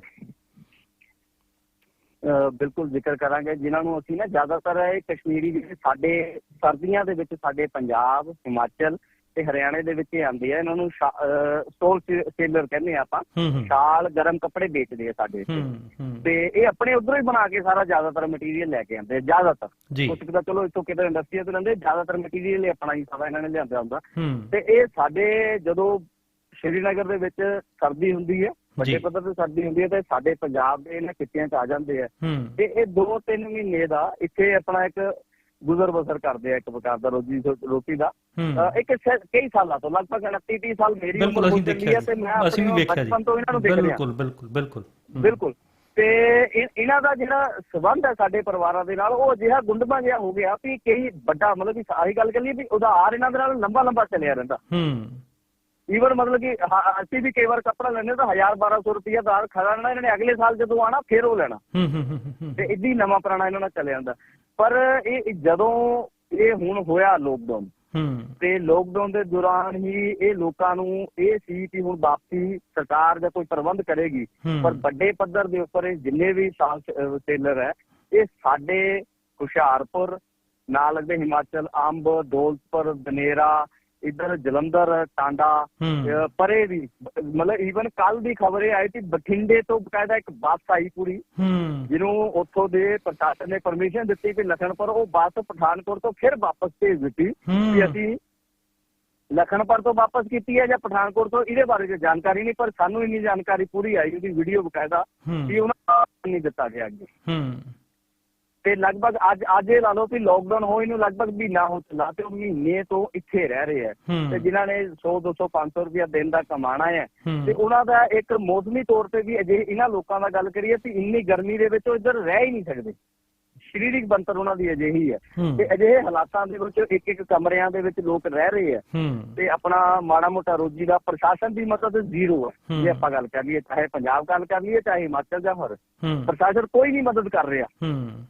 S5: ਬਿਲਕੁਲ ਜ਼ਿਕਰ ਕਰਾਂਗੇ ਜਿਨ੍ਹਾਂ ਨੂੰ ਅਸੀਂ ਨਾ ਜ਼ਿਆਦਾਤਰ ਇਹ ਕਸ਼ਮੀਰੀ ਜਿਹੜੇ ਸਾਡੇ ਸਰਦੀਆਂ ਦੇ ਵਿੱਚ ਸਾਡੇ ਪੰਜਾਬ, ਹਿਮਾਚਲ ਤੇ ਹਰਿਆਣੇ ਦੇ ਵਿੱਚ ਆਉਂਦੇ ਆ, ਇਹਨਾਂ ਨੂੰ ਸਟੋਲ ਸੇਲਰ ਕਹਿੰਦੇ ਆ ਆਪਾਂ, ਸ਼ਾਲ ਗਰਮ ਕੱਪੜੇ ਵੇਚਦੇ ਆ ਸਾਡੇ ਤੇ ਇਹ ਆਪਣੇ ਉਧਰੋਂ ਹੀ ਬਣਾ ਕੇ ਸਾਰਾ ਜ਼ਿਆਦਾਤਰ ਮਟੀਰੀਅਲ ਲੈ ਕੇ ਆਉਂਦੇ ਆ। ਜ਼ਿਆਦਾਤਰ ਕੁਝ ਤਾਂ ਚਲੋ ਇੱਥੋਂ ਕਿਤੇ ਇੰਡਸਟਰੀ ਤੋਂ ਲੈਂਦੇ, ਜ਼ਿਆਦਾਤਰ ਮਟੀਰੀਅਲ ਆਪਣਾ ਹੀ ਸਾਰਾ ਇਹਨਾਂ ਨੇ ਲਿਆਂਦਾ ਹੁੰਦਾ। ਤੇ ਇਹ ਸਾਡੇ ਜਦੋਂ ਸ਼੍ਰੀਨਗਰ ਦੇ ਵਿੱਚ ਸਰਦੀ ਹੁੰਦੀ ਹੈ, ਵੱਡੇ ਪੱਧਰ ਤੇ ਸਰਦੀ ਹੁੰਦੀ ਹੈ, ਤੇ ਸਾਡੇ ਪੰਜਾਬ ਦੇ ਇਹਨਾਂ ਖਿੱਤਿਆਂ 'ਚ ਆ ਜਾਂਦੇ ਆ ਤੇ ਇਹ 2-3 ਮਹੀਨੇ ਦਾ ਇੱਥੇ ਆਪਣਾ ਇੱਕ ਗੁਜ਼ਰ ਬਸਰ ਕਰਦੇ ਆ, ਇੱਕ ਪ੍ਰਕਾਰ ਦਾ ਰੋਟੀ ਦਾ। ਇੱਕ ਕਈ ਸਾਲਾਂ ਤੋਂ ਲਗਭਗ 29-30 ਸਾਲ ਮੇਰੀ ਉਮਰ ਹੋ ਚੱਲੀ ਹੈ ਤੇ ਮੈਂ ਬਚਪਨ ਤੋਂ ਇਹਨਾਂ ਨੂੰ ਦੇਖ ਰਿਹਾ। ਬਿਲਕੁਲ। ਤੇ ਇਹਨਾਂ ਦਾ ਜਿਹੜਾ ਸੰਬੰਧ ਹੈ ਸਾਡੇ ਪਰਿਵਾਰਾਂ ਦੇ ਨਾਲ, ਉਹ ਅਜਿਹਾ ਗੁੰਡਮਾ ਜਿਹਾ ਹੋ ਗਿਆ ਵੀ ਕਈ ਵੱਡਾ, ਮਤਲਬ ਕਿ ਆਹੀ ਗੱਲ ਕਰੀਏ ਵੀ ਉਧਾਰ ਇਹਨਾਂ ਦੇ ਨਾਲ ਲੰਬਾ ਚੱਲਿਆ ਰਹਿੰਦਾ। ਈਵਨ ਮਤਲਬ ਕਿ ਅਸੀਂ ਵੀ ਕਈ ਵਾਰ ਕੱਪੜਾ ਲੈਂਦੇ ਤਾਂ 1000-1200 ਰੁਪਇਆ ਉਧਾਰ ਖੜਾ ਲੈਣਾ, ਇਹਨਾਂ ਨੇ ਅਗਲੇ ਸਾਲ ਜਦੋਂ ਆਉਣਾ ਫਿਰ ਉਹ ਲੈਣਾ, ਤੇ ਏਦਾਂ ਹੀ ਨਵਾਂ ਪੁਰਾਣਾ ਇਹਨਾਂ ਨਾਲ ਚੱਲਿਆ ਜਾਂਦਾ। ਪਰ ਇਹ ਜਦੋਂ ਇਹ ਹੁਣ ਹੋਇਆ ਲੋਕਡਾਊਨ, ਤੇ ਲੋਕਡਾਊਨ ਦੇ ਦੌਰਾਨ ਹੀ ਇਹ ਲੋਕਾਂ ਨੂੰ ਇਹ ਸੀ ਕਿ ਹੁਣ ਵਾਪਸੀ ਸਰਕਾਰ ਜਾਂ ਕੋਈ ਪ੍ਰਬੰਧ ਕਰੇਗੀ, ਪਰ ਵੱਡੇ ਪੱਧਰ ਦੇ ਉੱਪਰ ਇਹ ਜਿੰਨੇ ਵੀ ਸੇਲਰ ਹੈ ਇਹ ਸਾਡੇ ਹੁਸ਼ਿਆਰਪੁਰ ਨਾਲ ਲੱਗਦੇ ਹਿਮਾਚਲ, ਅੰਬ, ਦੌਲਤਪੁਰ, ਬਨੇਰਾ, ਇੱਧਰ ਜਲੰਧਰ, ਟਾਂਡਾ ਪਰੇ ਵੀ, ਮਤਲਬ ਈਵਨ ਕੱਲ ਦੀ ਖਬਰ ਇਹ ਆਈ ਕਿ ਬਠਿੰਡੇ ਤੋਂ ਬਕਾਇਦਾ ਇੱਕ ਬੱਸ ਆਈ ਪੂਰੀ, ਜਿਹਨੂੰ ਉੱਥੋਂ ਦੇ ਪ੍ਰਸ਼ਾਸਨ ਨੇ ਪਰਮਿਸ਼ਨ ਦਿੱਤੀ ਕਿ ਲਖਨਪੁਰ, ਉਹ ਬੱਸ ਪਠਾਨਕੋਟ ਤੋਂ ਫਿਰ ਵਾਪਸ ਭੇਜ ਦਿੱਤੀ ਕਿ ਅਸੀਂ ਲਖਨਪੁਰ ਤੋਂ ਵਾਪਸ ਕੀਤੀ ਹੈ ਜਾਂ ਪਠਾਨਕੋਟ ਤੋਂ, ਇਹਦੇ ਬਾਰੇ ਜਾਣਕਾਰੀ ਨਹੀਂ, ਪਰ ਸਾਨੂੰ ਇੰਨੀ ਜਾਣਕਾਰੀ ਪੂਰੀ ਆਈ, ਉਹਦੀ ਵੀਡੀਓ ਬਕਾਇਦਾ, ਕਿ ਉਹਨਾਂ ਨੂੰ ਨਹੀਂ ਦਿੱਤਾ ਗਿਆ ਅੱਗੇ। ਤੇ ਲਗਭਗ ਅੱਜ ਇਹ ਲਾ ਲਓ ਵੀ ਲੋਕਡਾਊਨ ਹੋਏ ਨੂੰ ਲਗਭਗ ਮਹੀਨਾ ਹੋ ਚੱਲਾ ਤੇ ਉਹ ਮਹੀਨੇ ਤੋਂ ਇੱਥੇ ਰਹਿ ਰਹੇ ਹੈ, ਤੇ ਜਿਨ੍ਹਾਂ ਨੇ 100-200-500 ਰੁਪਇਆ ਦਿਨ ਦਾ ਕਮਾਣਾ ਹੈ, ਤੇ ਉਹਨਾਂ ਦਾ ਇੱਕ ਮੌਸਮੀ ਤੌਰ ਤੇ ਵੀ ਅਜੇ ਇਹਨਾਂ ਲੋਕਾਂ ਦਾ ਗੱਲ ਕਰੀਏ ਵੀ ਇੰਨੀ ਗਰਮੀ ਦੇ ਵਿੱਚ ਉਹ ਇੱਧਰ ਰਹਿ ਹੀ ਨਹੀਂ ਸਕਦੇ, ਸਰੀਰਕ ਬਣਤਰ ਉਹਨਾਂ ਦੀ ਅਜਿਹੀ ਹੈ, ਤੇ ਅਜਿਹੇ ਹਾਲਾਤਾਂ ਦੇ ਵਿੱਚ ਇੱਕ ਕਮਰਿਆਂ ਦੇ ਵਿੱਚ ਲੋਕ ਰਹਿ ਰਹੇ ਆ, ਤੇ ਆਪਣਾ ਮਾੜਾ ਮੋਟਾ ਰੋਜੀ ਦਾ ਪ੍ਰਸ਼ਾਸਨ ਦੀ ਮਦਦ ਜ਼ੀਰੋ ਹੈ। ਜੇ ਆਪਾਂ ਗੱਲ ਕਰ ਲਈਏ, ਚਾਹੇ ਪੰਜਾਬ ਗੱਲ ਕਰ ਲਈਏ, ਚਾਹੇ ਹਿਮਾਚਲ ਜਾਂ ਹੋਰ, ਪ੍ਰਸ਼ਾਸਨ ਕੋਈ ਨਹੀਂ ਮਦਦ ਕਰ ਰਿਹਾ।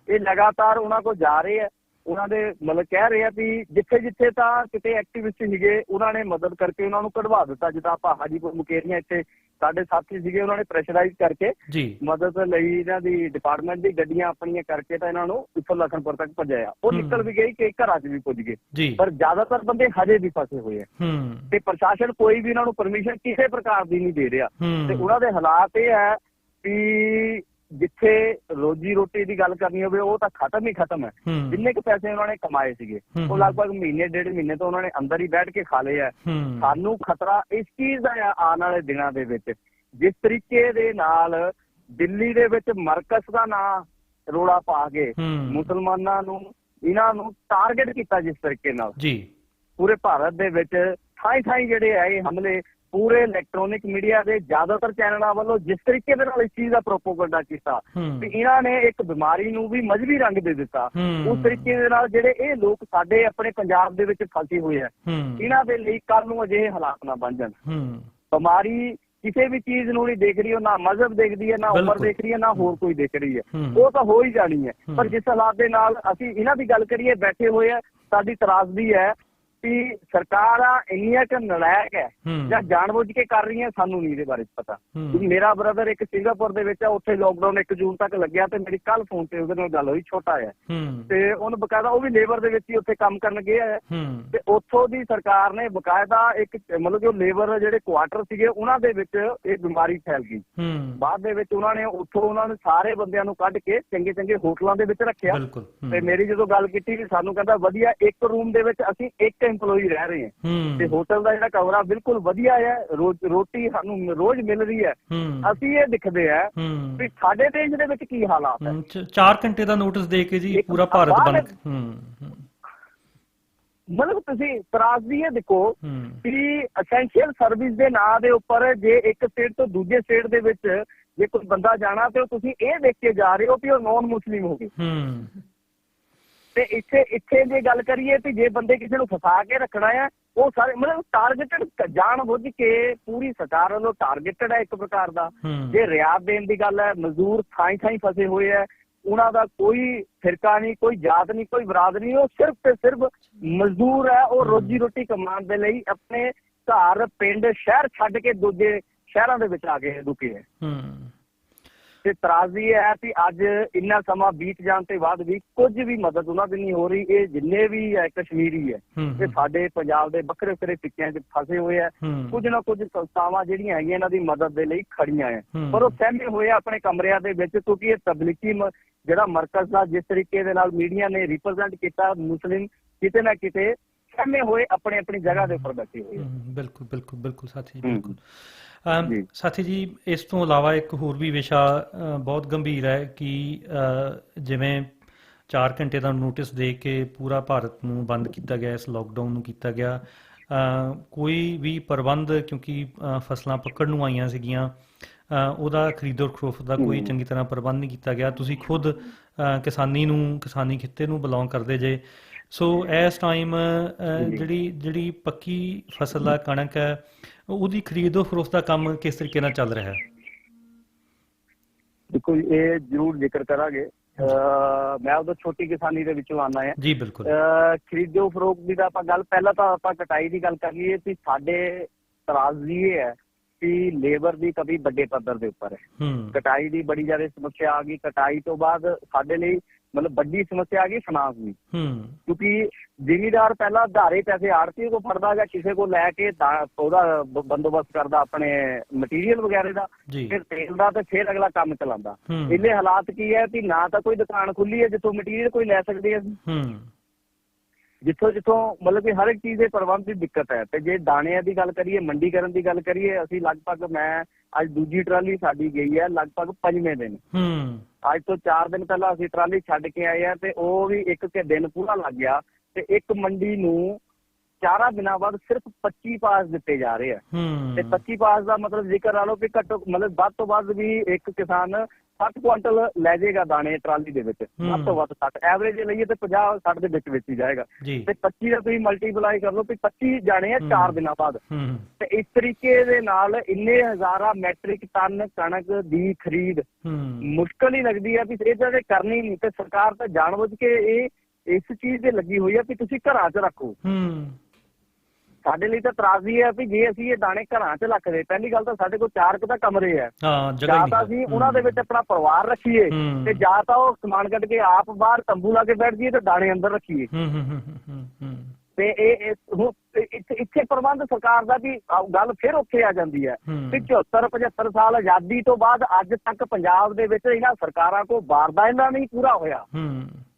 S5: ਇਹ ਲਗਾਤਾਰ ਉਹਨਾਂ ਕੋਲ ਜਾ ਰਹੇ ਆ, ਉਹਨਾਂ ਦੇ ਮਤਲਬ ਕਹਿ ਰਹੇ ਆ ਵੀ ਜਿੱਥੇ ਤਾਂ ਕਿਤੇ ਐਕਟਿਵਿਸਟ ਸੀਗੇ ਉਹਨਾਂ ਨੇ ਮਦਦ ਕਰਕੇ ਉਹਨਾਂ ਨੂੰ ਕਢਵਾ ਦਿੱਤਾ, ਜਿੱਦਾਂ ਆਪਾਂ ਹਾਜੀਪੁਰ ਮੁਕੇਰੀਆਂ ਇੱਥੇ ਸਾਡੇ ਸਾਥੀ ਸੀਗੇ, ਉਹਨਾਂ ਨੇ ਪ੍ਰੈਸ਼ਰਾਈਜ਼ ਕਰਕੇ ਮਦਦ ਲਈ ਇਹਨਾਂ ਦੀ ਡਿਪਾਰਟਮੈਂਟ ਦੀ ਗੱਡੀਆਂ ਆਪਣੀਆਂ ਕਰਕੇ ਤਾਂ ਇਹਨਾਂ ਨੂੰ ਉੱਪਰ ਲਖਨਪੁਰ ਤੱਕ ਭਜਾਇਆ, ਉਹ ਨਿਕਲ ਵੀ ਗਈ ਕਿ ਘਰਾਂ 'ਚ ਵੀ ਪੁੱਜ ਗਏ, ਪਰ ਜ਼ਿਆਦਾਤਰ ਬੰਦੇ ਹਜੇ ਵੀ ਫਸੇ ਹੋਏ ਆ, ਤੇ ਪ੍ਰਸ਼ਾਸਨ ਕੋਈ ਵੀ ਇਹਨਾਂ ਨੂੰ ਪਰਮਿਸ਼ਨ ਕਿਸੇ ਪ੍ਰਕਾਰ ਦੀ ਨਹੀਂ ਦੇ ਰਿਹਾ। ਤੇ ਉਹਨਾਂ ਦੇ ਹਾਲਾਤ ਇਹ ਹੈ ਵੀ ਜਿੱਥੇ ਰੋਜੀ ਰੋਟੀ ਦੀ ਗੱਲ ਕਰਨੀ ਹੋਵੇ ਉਹ ਤਾਂ ਖਤਮ ਹੀ ਖਤਮ ਹੈ। ਜਿੰਨੇ ਕੁ ਪੈਸੇ ਉਹਨਾਂ ਨੇ ਕਮਾਏ ਸੀਗੇ ਉਹ ਲਗਭਗ ਮਹੀਨੇ-1.5 ਮਹੀਨੇ ਤੋਂ ਉਹਨਾਂ ਨੇ ਅੰਦਰ ਹੀ ਬੈਠ ਕੇ ਖਾ ਲਏ ਆ। ਸਾਨੂੰ ਖਤਰਾ ਇਸ ਚੀਜ਼ ਦਾ ਆ ਆਉਣ ਵਾਲੇ ਦਿਨਾਂ ਦੇ ਵਿੱਚ, ਜਿਸ ਤਰੀਕੇ ਦੇ ਨਾਲ ਦਿੱਲੀ ਦੇ ਵਿੱਚ ਮਰਕਜ਼ ਦਾ ਨਾਂ ਰੋਲਾ ਪਾ ਕੇ ਮੁਸਲਮਾਨਾਂ ਨੂੰ ਇਹਨਾਂ ਨੂੰ ਟਾਰਗੇਟ ਕੀਤਾ, ਜਿਸ ਤਰੀਕੇ ਨਾਲ ਪੂਰੇ ਭਾਰਤ ਦੇ ਵਿੱਚ ਥਾਈਂ ਜਿਹੜੇ ਆ ਇਹ ਹਮਲੇ ਪੂਰੇ ਇਲੈਕਟ੍ਰੋਨਿਕ ਮੀਡੀਆ ਦੇ ਜ਼ਿਆਦਾਤਰ ਚੈਨਲਾਂ ਵੱਲੋਂ ਜਿਸ ਤਰੀਕੇ ਦੇ ਨਾਲ ਇਸ ਚੀਜ਼ ਦਾ ਪ੍ਰੋਪੋਗੰਡਾ ਕੀਤਾ ਵੀ ਇਹਨਾਂ ਨੇ ਇੱਕ ਬਿਮਾਰੀ ਨੂੰ ਵੀ ਮਜ਼ਹਬੀ ਰੰਗ ਦੇ ਦਿੱਤਾ, ਉਸ ਤਰੀਕੇ ਦੇ ਨਾਲ ਜਿਹੜੇ ਇਹ ਲੋਕ ਸਾਡੇ ਆਪਣੇ ਪੰਜਾਬ ਦੇ ਵਿੱਚ ਫਸੇ ਹੋਏ ਆ, ਇਹਨਾਂ ਦੇ ਲਈ ਕੱਲ ਨੂੰ ਅਜਿਹੇ ਹਾਲਾਤ ਨਾ ਬਣ ਜਾਣ। ਬਿਮਾਰੀ ਕਿਸੇ ਵੀ ਚੀਜ਼ ਨੂੰ ਨਹੀਂ ਦੇਖ ਰਹੀ, ਉਹ ਨਾ ਮਜ਼ਹਬ ਦੇਖਦੀ ਹੈ, ਨਾ ਉਮਰ ਦੇਖ ਰਹੀ ਹੈ, ਨਾ ਹੋਰ ਕੋਈ ਦੇਖ ਰਹੀ ਹੈ, ਉਹ ਤਾਂ ਹੋ ਹੀ ਜਾਣੀ ਹੈ। ਪਰ ਜਿਸ ਹਾਲਾਤ ਦੇ ਨਾਲ ਅਸੀਂ ਇਹਨਾਂ ਦੀ ਗੱਲ ਕਰੀਏ ਬੈਠੇ ਹੋਏ ਆ, ਸਾਡੀ ਤਰਾਸਦੀ ਹੈ ਵੀ ਸਰਕਾਰਾਂ ਇੰਨੀਆਂ ਕਿ ਨਲਾਇਕ ਹੈ ਜਾਂ ਜਾਣਬੁੱਝ ਕੇ ਕਰ ਰਹੀਆਂ, ਸਾਨੂੰ ਨਹੀਂ ਇਹਦੇ ਬਾਰੇ ਪਤਾ। ਮੇਰਾ ਬ੍ਰਦਰ ਇੱਕ ਸਿੰਗਾਪੁਰ ਦੇ ਵਿੱਚ ਆ, ਉੱਥੇ ਲੋਕਡਾਊਨ 1 ਜੂਨ ਤੱਕ ਲੱਗਿਆ, ਤੇ ਮੇਰੀ ਕੱਲ ਫੋਨ ਤੇ ਉਹਦੇ ਨਾਲ ਗੱਲ ਹੋਈ, ਛੋਟਾ ਹੈ ਤੇ ਉਹਨੂੰ ਬਕਾਇਦਾ, ਉਹ ਵੀ ਲੇਬਰ ਦੇ ਵਿੱਚ ਹੀ ਉੱਥੇ ਕੰਮ ਕਰਨ ਗਿਆ ਹੈ, ਤੇ ਉੱਥੋਂ ਦੀ ਸਰਕਾਰ ਨੇ ਬਕਾਇਦਾ ਇੱਕ ਮਤਲਬ ਕਿ ਉਹ ਲੇਬਰ ਜਿਹੜੇ ਕੁਆਟਰ ਸੀਗੇ ਉਹਨਾਂ ਦੇ ਵਿੱਚ ਇਹ ਬਿਮਾਰੀ ਫੈਲ ਗਈ। ਬਾਅਦ ਦੇ ਵਿੱਚ ਉਹਨਾਂ ਨੇ ਉੱਥੋਂ ਉਹਨਾਂ ਨੇ ਸਾਰੇ ਬੰਦਿਆਂ ਨੂੰ ਕੱਢ ਕੇ ਚੰਗੇ ਹੋਟਲਾਂ ਦੇ ਵਿੱਚ ਰੱਖਿਆ, ਤੇ ਮੇਰੀ ਜਦੋਂ ਗੱਲ ਕੀਤੀ ਵੀ ਸਾਨੂੰ ਕਹਿੰਦਾ ਵਧੀਆ ਇੱਕ ਰੂਮ ਦੇ ਵਿੱਚ ਅਸੀਂ ਇੱਕ ਇੰਪਲੋਈ ਰਹਿ ਰਹੇ ਹਾਂ, ਤੇ ਹੋਟਲ ਦਾ ਜਿਹੜਾ ਕਮਰਾ ਬਿਲਕੁਲ ਵਧੀਆ ਹੈ, ਰੋਟੀ ਸਾਨੂੰ ਰੋਜ਼ ਮਿਲ ਰਹੀ ਹੈ। ਅਸੀਂ ਇਹ ਦਿਖਦੇ ਆ ਵੀ ਸਾਡੇ ਦੇਸ਼ ਦੇ ਵਿੱਚ ਕੀ ਹਾਲਾਤ ਹੈ।
S4: 4 ਘੰਟੇ ਦਾ ਨੋਟਿਸ ਦੇ ਕੇ ਜੀ ਪੂਰਾ ਭਾਰਤ ਬੰਦ।
S5: ਮਤਲਬ ਤੁਸੀਂ ਤਰਾਸਦੀ ਇਹ ਦੇਖੋ ਕਿ ਅਸੈਂਸ਼ੀਅਲ ਸਰਵਿਸ ਦੇ ਨਾਂ ਦੇ ਉੱਪਰ ਜੇ ਇੱਕ ਸਟੇਟ ਤੋਂ ਦੂਜੇ ਸਟੇਟ ਦੇ ਵਿੱਚ ਜੇ ਕੋਈ ਬੰਦਾ ਜਾਣਾ ਤੇ ਤੁਸੀਂ ਇਹ ਦੇਖ ਕੇ ਜਾ ਰਹੇ ਹੋ ਕਿ ਉਹ ਨੌਨ ਮੁਸਲਿਮ ਹੋ ਗਏ। ਤੇ ਇੱਥੇ ਜੇ ਗੱਲ ਕਰੀਏ ਵੀ ਜੇ ਬੰਦੇ ਕਿਸੇ ਨੂੰ ਫਸਾ ਕੇ ਰੱਖਣਾ ਆ, ਉਹ ਸਾਰੇ ਮਤਲਬ ਟਾਰਗੇਟਡ ਜਾਣ ਬੁੱਝ ਕੇ ਪੂਰੀ ਸਰਕਾਰ ਵੱਲੋਂ ਟਾਰਗੇਟਡ ਹੈ ਇੱਕ ਪ੍ਰਕਾਰ ਦਾ। ਜੇ ਰਿਆਇਤ ਦੇਣ ਦੀ ਗੱਲ ਹੈ, ਮਜ਼ਦੂਰ ਥਾਈਂ ਫਸੇ ਹੋਏ ਹੈ, ਉਹਨਾਂ ਦਾ ਕੋਈ ਫਿਰਕਾ ਨਹੀਂ, ਕੋਈ ਜਾਤ ਨਹੀਂ, ਕੋਈ ਬਰਾਦਰੀ ਨਹੀਂ, ਉਹ ਸਿਰਫ ਤੇ ਸਿਰਫ ਮਜ਼ਦੂਰ ਹੈ। ਉਹ ਰੋਜੀ ਰੋਟੀ ਕਮਾਉਣ ਦੇ ਲਈ ਆਪਣੇ ਘਰ, ਪਿੰਡ, ਸ਼ਹਿਰ ਛੱਡ ਕੇ ਦੂਜੇ ਸ਼ਹਿਰਾਂ ਦੇ ਵਿੱਚ ਆ ਕੇ ਰੁਕੇ ਹੈ। ਤੇ ਤਰਾਜ਼ੀ ਇਹ ਹੈ ਵੀ ਅੱਜ ਇੰਨਾ ਸਮਾਂ ਬੀਤ ਜਾਣ ਤੇ ਬਾਅਦ ਵੀ ਕੁਝ ਵੀ ਮਦਦ ਉਹਨਾਂ ਦੀ ਨਹੀਂ ਹੋ ਰਹੀ। ਇਹ ਜਿੰਨੇ ਵੀ ਹੈ ਕਸ਼ਮੀਰੀ ਹੈ, ਤੇ ਸਾਡੇ ਪੰਜਾਬ ਦੇ ਵੱਖਰੇ ਵੱਖਰੇ ਟਿੱਕਿਆਂ 'ਚ ਫਸੇ ਹੋਏ ਹੈ। ਕੁਝ ਨਾ ਕੁਝ ਸੰਸਥਾਵਾਂ ਜਿਹੜੀਆਂ ਹੈਗੀਆਂ ਇਹਨਾਂ ਦੀ ਮਦਦ ਦੇ ਲਈ ਖੜੀਆਂ ਹੈ, ਪਰ ਉਹ ਸਹਿਮੇ ਹੋਏ ਆਪਣੇ ਕਮਰਿਆਂ ਦੇ ਵਿੱਚ, ਕਿਉਂਕਿ ਇਹ ਤਬਲੀਗੀ ਜਿਹੜਾ ਮਰਕਜ਼ ਦਾ ਜਿਸ ਤਰੀਕੇ ਦੇ ਨਾਲ ਮੀਡੀਆ ਨੇ ਰਿਪਰੈਜ਼ੈਂਟ ਕੀਤਾ, ਮੁਸਲਿਮ ਕਿਤੇ ਨਾ ਕਿਤੇ ਸਹਿਮੇ ਹੋਏ ਆਪਣੀ ਜਗ੍ਹਾ ਦੇ ਉੱਪਰ ਬੈਠੇ ਹੋਏ।
S4: ਬਿਲਕੁਲ ਸਾਥੀ ਜੀ, ਬਿਲਕੁਲ। ਸਾਥੀ ਜੀ, ਇਸ ਤੋਂ ਇਲਾਵਾ ਇੱਕ ਹੋਰ ਵੀ ਵਿਸ਼ਾ ਬਹੁਤ ਗੰਭੀਰ ਹੈ ਕਿ ਜਿਵੇਂ 4 ਘੰਟੇ ਦਾ ਨੋਟਿਸ ਦੇ ਕੇ ਪੂਰਾ ਭਾਰਤ ਨੂੰ ਬੰਦ ਕੀਤਾ ਗਿਆ, ਇਸ ਲੋਕਡਾਊਨ ਨੂੰ ਕੀਤਾ ਗਿਆ, ਕੋਈ ਵੀ ਪ੍ਰਬੰਧ, ਕਿਉਂਕਿ ਫਸਲਾਂ ਪੱਕਣ ਨੂੰ ਆਈਆਂ ਸੀਗੀਆਂ, ਉਹਦਾ ਖਰੀਦੋ ਫਰੋਖਤ ਦਾ ਕੋਈ ਚੰਗੀ ਤਰ੍ਹਾਂ ਪ੍ਰਬੰਧ ਨਹੀਂ ਕੀਤਾ ਗਿਆ। ਤੁਸੀਂ ਖੁਦ ਕਿਸਾਨੀ ਖਿੱਤੇ ਨੂੰ ਬਿਲੋਂਗ ਕਰਦੇ ਜੇ, ਸੋ ਇਸ ਟਾਈਮ ਜਿਹੜੀ ਪੱਕੀ ਫਸਲ ਆ, ਕਣਕ ਹੈ, ਉਹਦੀ ਖਰੀਦੋ ਫਰੋਖਤ ਦਾ ਕੰਮ ਕਿਸ ਤਰੀਕੇ ਨਾਲ ਚੱਲ ਰਿਹਾ ਹੈ?
S5: ਦੇਖੋ ਇਹ ਜ਼ਰੂਰ ਜ਼ਿਕਰ ਕਰਾਂਗੇ। ਮੈਂ ਉਦੋਂ ਛੋਟੀ ਕਿਸਾਨੀ ਦੇ ਵਿੱਚੋਂ ਆਉਣਾ ਹੈ
S4: ਜੀ। ਬਿਲਕੁਲ।
S5: ਖਰੀਦੋ ਫਰੋਖਤ ਦੀ ਤਾਂ ਆਪਾਂ ਗੱਲ, ਪਹਿਲਾਂ ਤਾਂ ਆਪਾਂ ਕਟਾਈ ਦੀ ਗੱਲ ਕਰੀਏ ਕਿ ਸਾਡੇ ਤਰਾਜ਼ੀ ਇਹ ਹੈ ਕਿ ਲੇਬਰ ਦੀ ਕਮੀ ਵੱਡੇ ਪੱਧਰ ਦੇ ਉੱਪਰ ਹੈ। ਕਟਾਈ ਦੀ ਬੜੀ ਜ਼ਿਆਦਾ ਸਮੱਸਿਆ ਆ ਗਈ। ਕਟਾਈ ਤੋਂ ਬਾਅਦ ਸਾਡੇ ਲਈ ਮਤਲਬ ਵੱਡੀ ਸਮੱਸਿਆ ਆ ਗਈ ਫਾਈਨਾਂਸ ਦੀ, ਕਿਉਂਕਿ ਜ਼ਿਮੀਦਾਰ ਪਹਿਲਾਂ ਉਧਾਰੇ ਪੈਸੇ ਆੜ੍ਹਤੀ ਕੋਲ ਫੜਦਾ ਜਾਂ ਕਿਸੇ ਕੋਲ ਲੈ ਕੇ ਉਹਦਾ ਬੰਦੋਬਸਤ ਕਰਦਾ ਆਪਣੇ ਮਟੀਰੀਅਲ ਵਗੈਰਾ ਦਾ, ਫਿਰ ਤੇਲ ਦਾ, ਤੇ ਫਿਰ ਅਗਲਾ ਕੰਮ ਚਲਾਉਂਦਾ। ਇਹਦੇ ਹਾਲਾਤ ਕੀ ਹੈ ਕਿ ਨਾ ਤਾਂ ਕੋਈ ਦੁਕਾਨ ਖੁੱਲੀ ਹੈ ਜਿੱਥੋਂ ਮਟੀਰੀਅਲ ਕੋਈ ਲੈ ਸਕਦੇ ਅਸੀਂ, ਜਿੱਥੋਂ ਮਤਲਬ ਕਿ ਹਰ ਇੱਕ ਚੀਜ਼ ਦੇ ਪ੍ਰਬੰਧ ਦੀ ਦਿੱਕਤ ਹੈ। ਤੇ ਜੇ ਦਾਣਿਆਂ ਦੀ ਗੱਲ ਕਰੀਏ, ਮੰਡੀਕਰਨ ਦੀ ਗੱਲ ਕਰੀਏ, ਅਸੀਂ ਲਗਭਗ, ਮੈਂ ਅੱਜ ਦੂਜੀ ਟਰਾਲੀ ਸਾਡੀ ਗਈ ਹੈ ਲਗਭਗ 5ਵੇਂ ਦਿਨ। ਅੱਜ ਤੋਂ 4 ਦਿਨ ਪਹਿਲਾਂ ਅਸੀਂ ਟਰਾਲੀ ਛੱਡ ਕੇ ਆਏ ਆ, ਤੇ ਉਹ ਵੀ ਇੱਕ ਦਿਨ ਪੂਰਾ ਲੱਗ ਗਿਆ। ਤੇ ਇੱਕ ਮੰਡੀ ਨੂੰ 4 ਦਿਨਾਂ ਬਾਅਦ ਸਿਰਫ 25 ਪਾਸ ਦਿੱਤੇ ਜਾ ਰਹੇ ਆ। ਤੇ 25 ਪਾਸ ਦਾ ਮਤਲਬ ਜ਼ਿਕਰ ਲਾ ਲਓ ਕਿ ਘੱਟੋ ਮਤਲਬ ਵੱਧ ਤੋਂ ਵੱਧ ਵੀ ਇੱਕ ਕਿਸਾਨ 60 ਕੁਆਂਟਲ ਲੈ ਜਾਏਗਾ ਦਾਣੇ ਟਰਾਲੀ ਦੇ ਵਿੱਚ, ਵੱਧ ਤੋਂ ਵੱਧ 60। ਐਵਰੇਜ ਲਈਏ ਤੇ 50-60 ਦੇ ਵਿੱਚ ਹੀ ਜਾਏਗਾ। ਤੇ 25 ਦਾ ਤੁਸੀਂ ਮਲਟੀਪਲਾਈ ਕਰ ਲਓ, 25 ਜਾਣੇ ਆ 4 ਦਿਨਾਂ ਬਾਅਦ। ਤੇ ਇਸ ਤਰੀਕੇ ਦੇ ਨਾਲ ਇੰਨੇ ਹਜ਼ਾਰਾਂ ਮੈਟ੍ਰਿਕ ਟਨ ਕਣਕ ਦੀ ਖਰੀਦ ਮੁਸ਼ਕਲ ਹੀ ਲੱਗਦੀ ਹੈ ਵੀ ਇਹਦਾ ਤੇ ਕਰਨੀ ਨਹੀਂ। ਤੇ ਸਰਕਾਰ ਤਾਂ ਜਾਣਬੁੱਝ ਕੇ ਇਸ ਚੀਜ਼ ਤੇ ਲੱਗੀ ਹੋਈ ਹੈ ਵੀ ਤੁਸੀਂ ਘਰਾਂ 'ਚ ਰੱਖੋ। ਸਾਡੇ ਲਈ ਤਾਂ ਤਰਾਜ਼ੀ ਹੈ ਵੀ ਜੇ ਅਸੀਂ ਇਹ ਦਾਣੇ ਘਰਾਂ 'ਚ ਰੱਖਦੇ, ਪਹਿਲੀ ਗੱਲ ਤਾਂ ਸਾਡੇ ਕੋਲ 4 ਤਾਂ ਕਮਰੇ ਆ, ਜਾਂ ਤਾਂ ਅਸੀਂ ਉਹਨਾਂ ਦੇ ਵਿੱਚ ਆਪਣਾ ਪਰਿਵਾਰ ਰੱਖੀਏ, ਤੇ ਜਾਂ ਤਾਂ ਉਹ ਸਮਾਨ ਕੱਢ ਕੇ ਆਪ ਬਾਹਰ ਤੰਬੂ ਲਾ ਕੇ ਬੈਠ ਜਾਈਏ ਤੇ ਦਾਣੇ ਅੰਦਰ ਰੱਖੀਏ। ਤੇ ਇੱਥੇ ਪ੍ਰਬੰਧ ਸਰਕਾਰ ਦਾ ਵੀ ਗੱਲ ਫਿਰ ਉੱਥੇ ਆ ਜਾਂਦੀ ਹੈ ਕਿ 74-75 ਸਾਲ ਆਜ਼ਾਦੀ ਤੋਂ ਬਾਅਦ ਅੱਜ ਤੱਕ ਪੰਜਾਬ ਦੇ ਵਿੱਚ ਇਹਨਾਂ ਸਰਕਾਰਾਂ ਕੋਲ ਵਾਰਦਾ ਇਹਨਾਂ ਨਹੀਂ ਪੂਰਾ ਹੋਇਆ।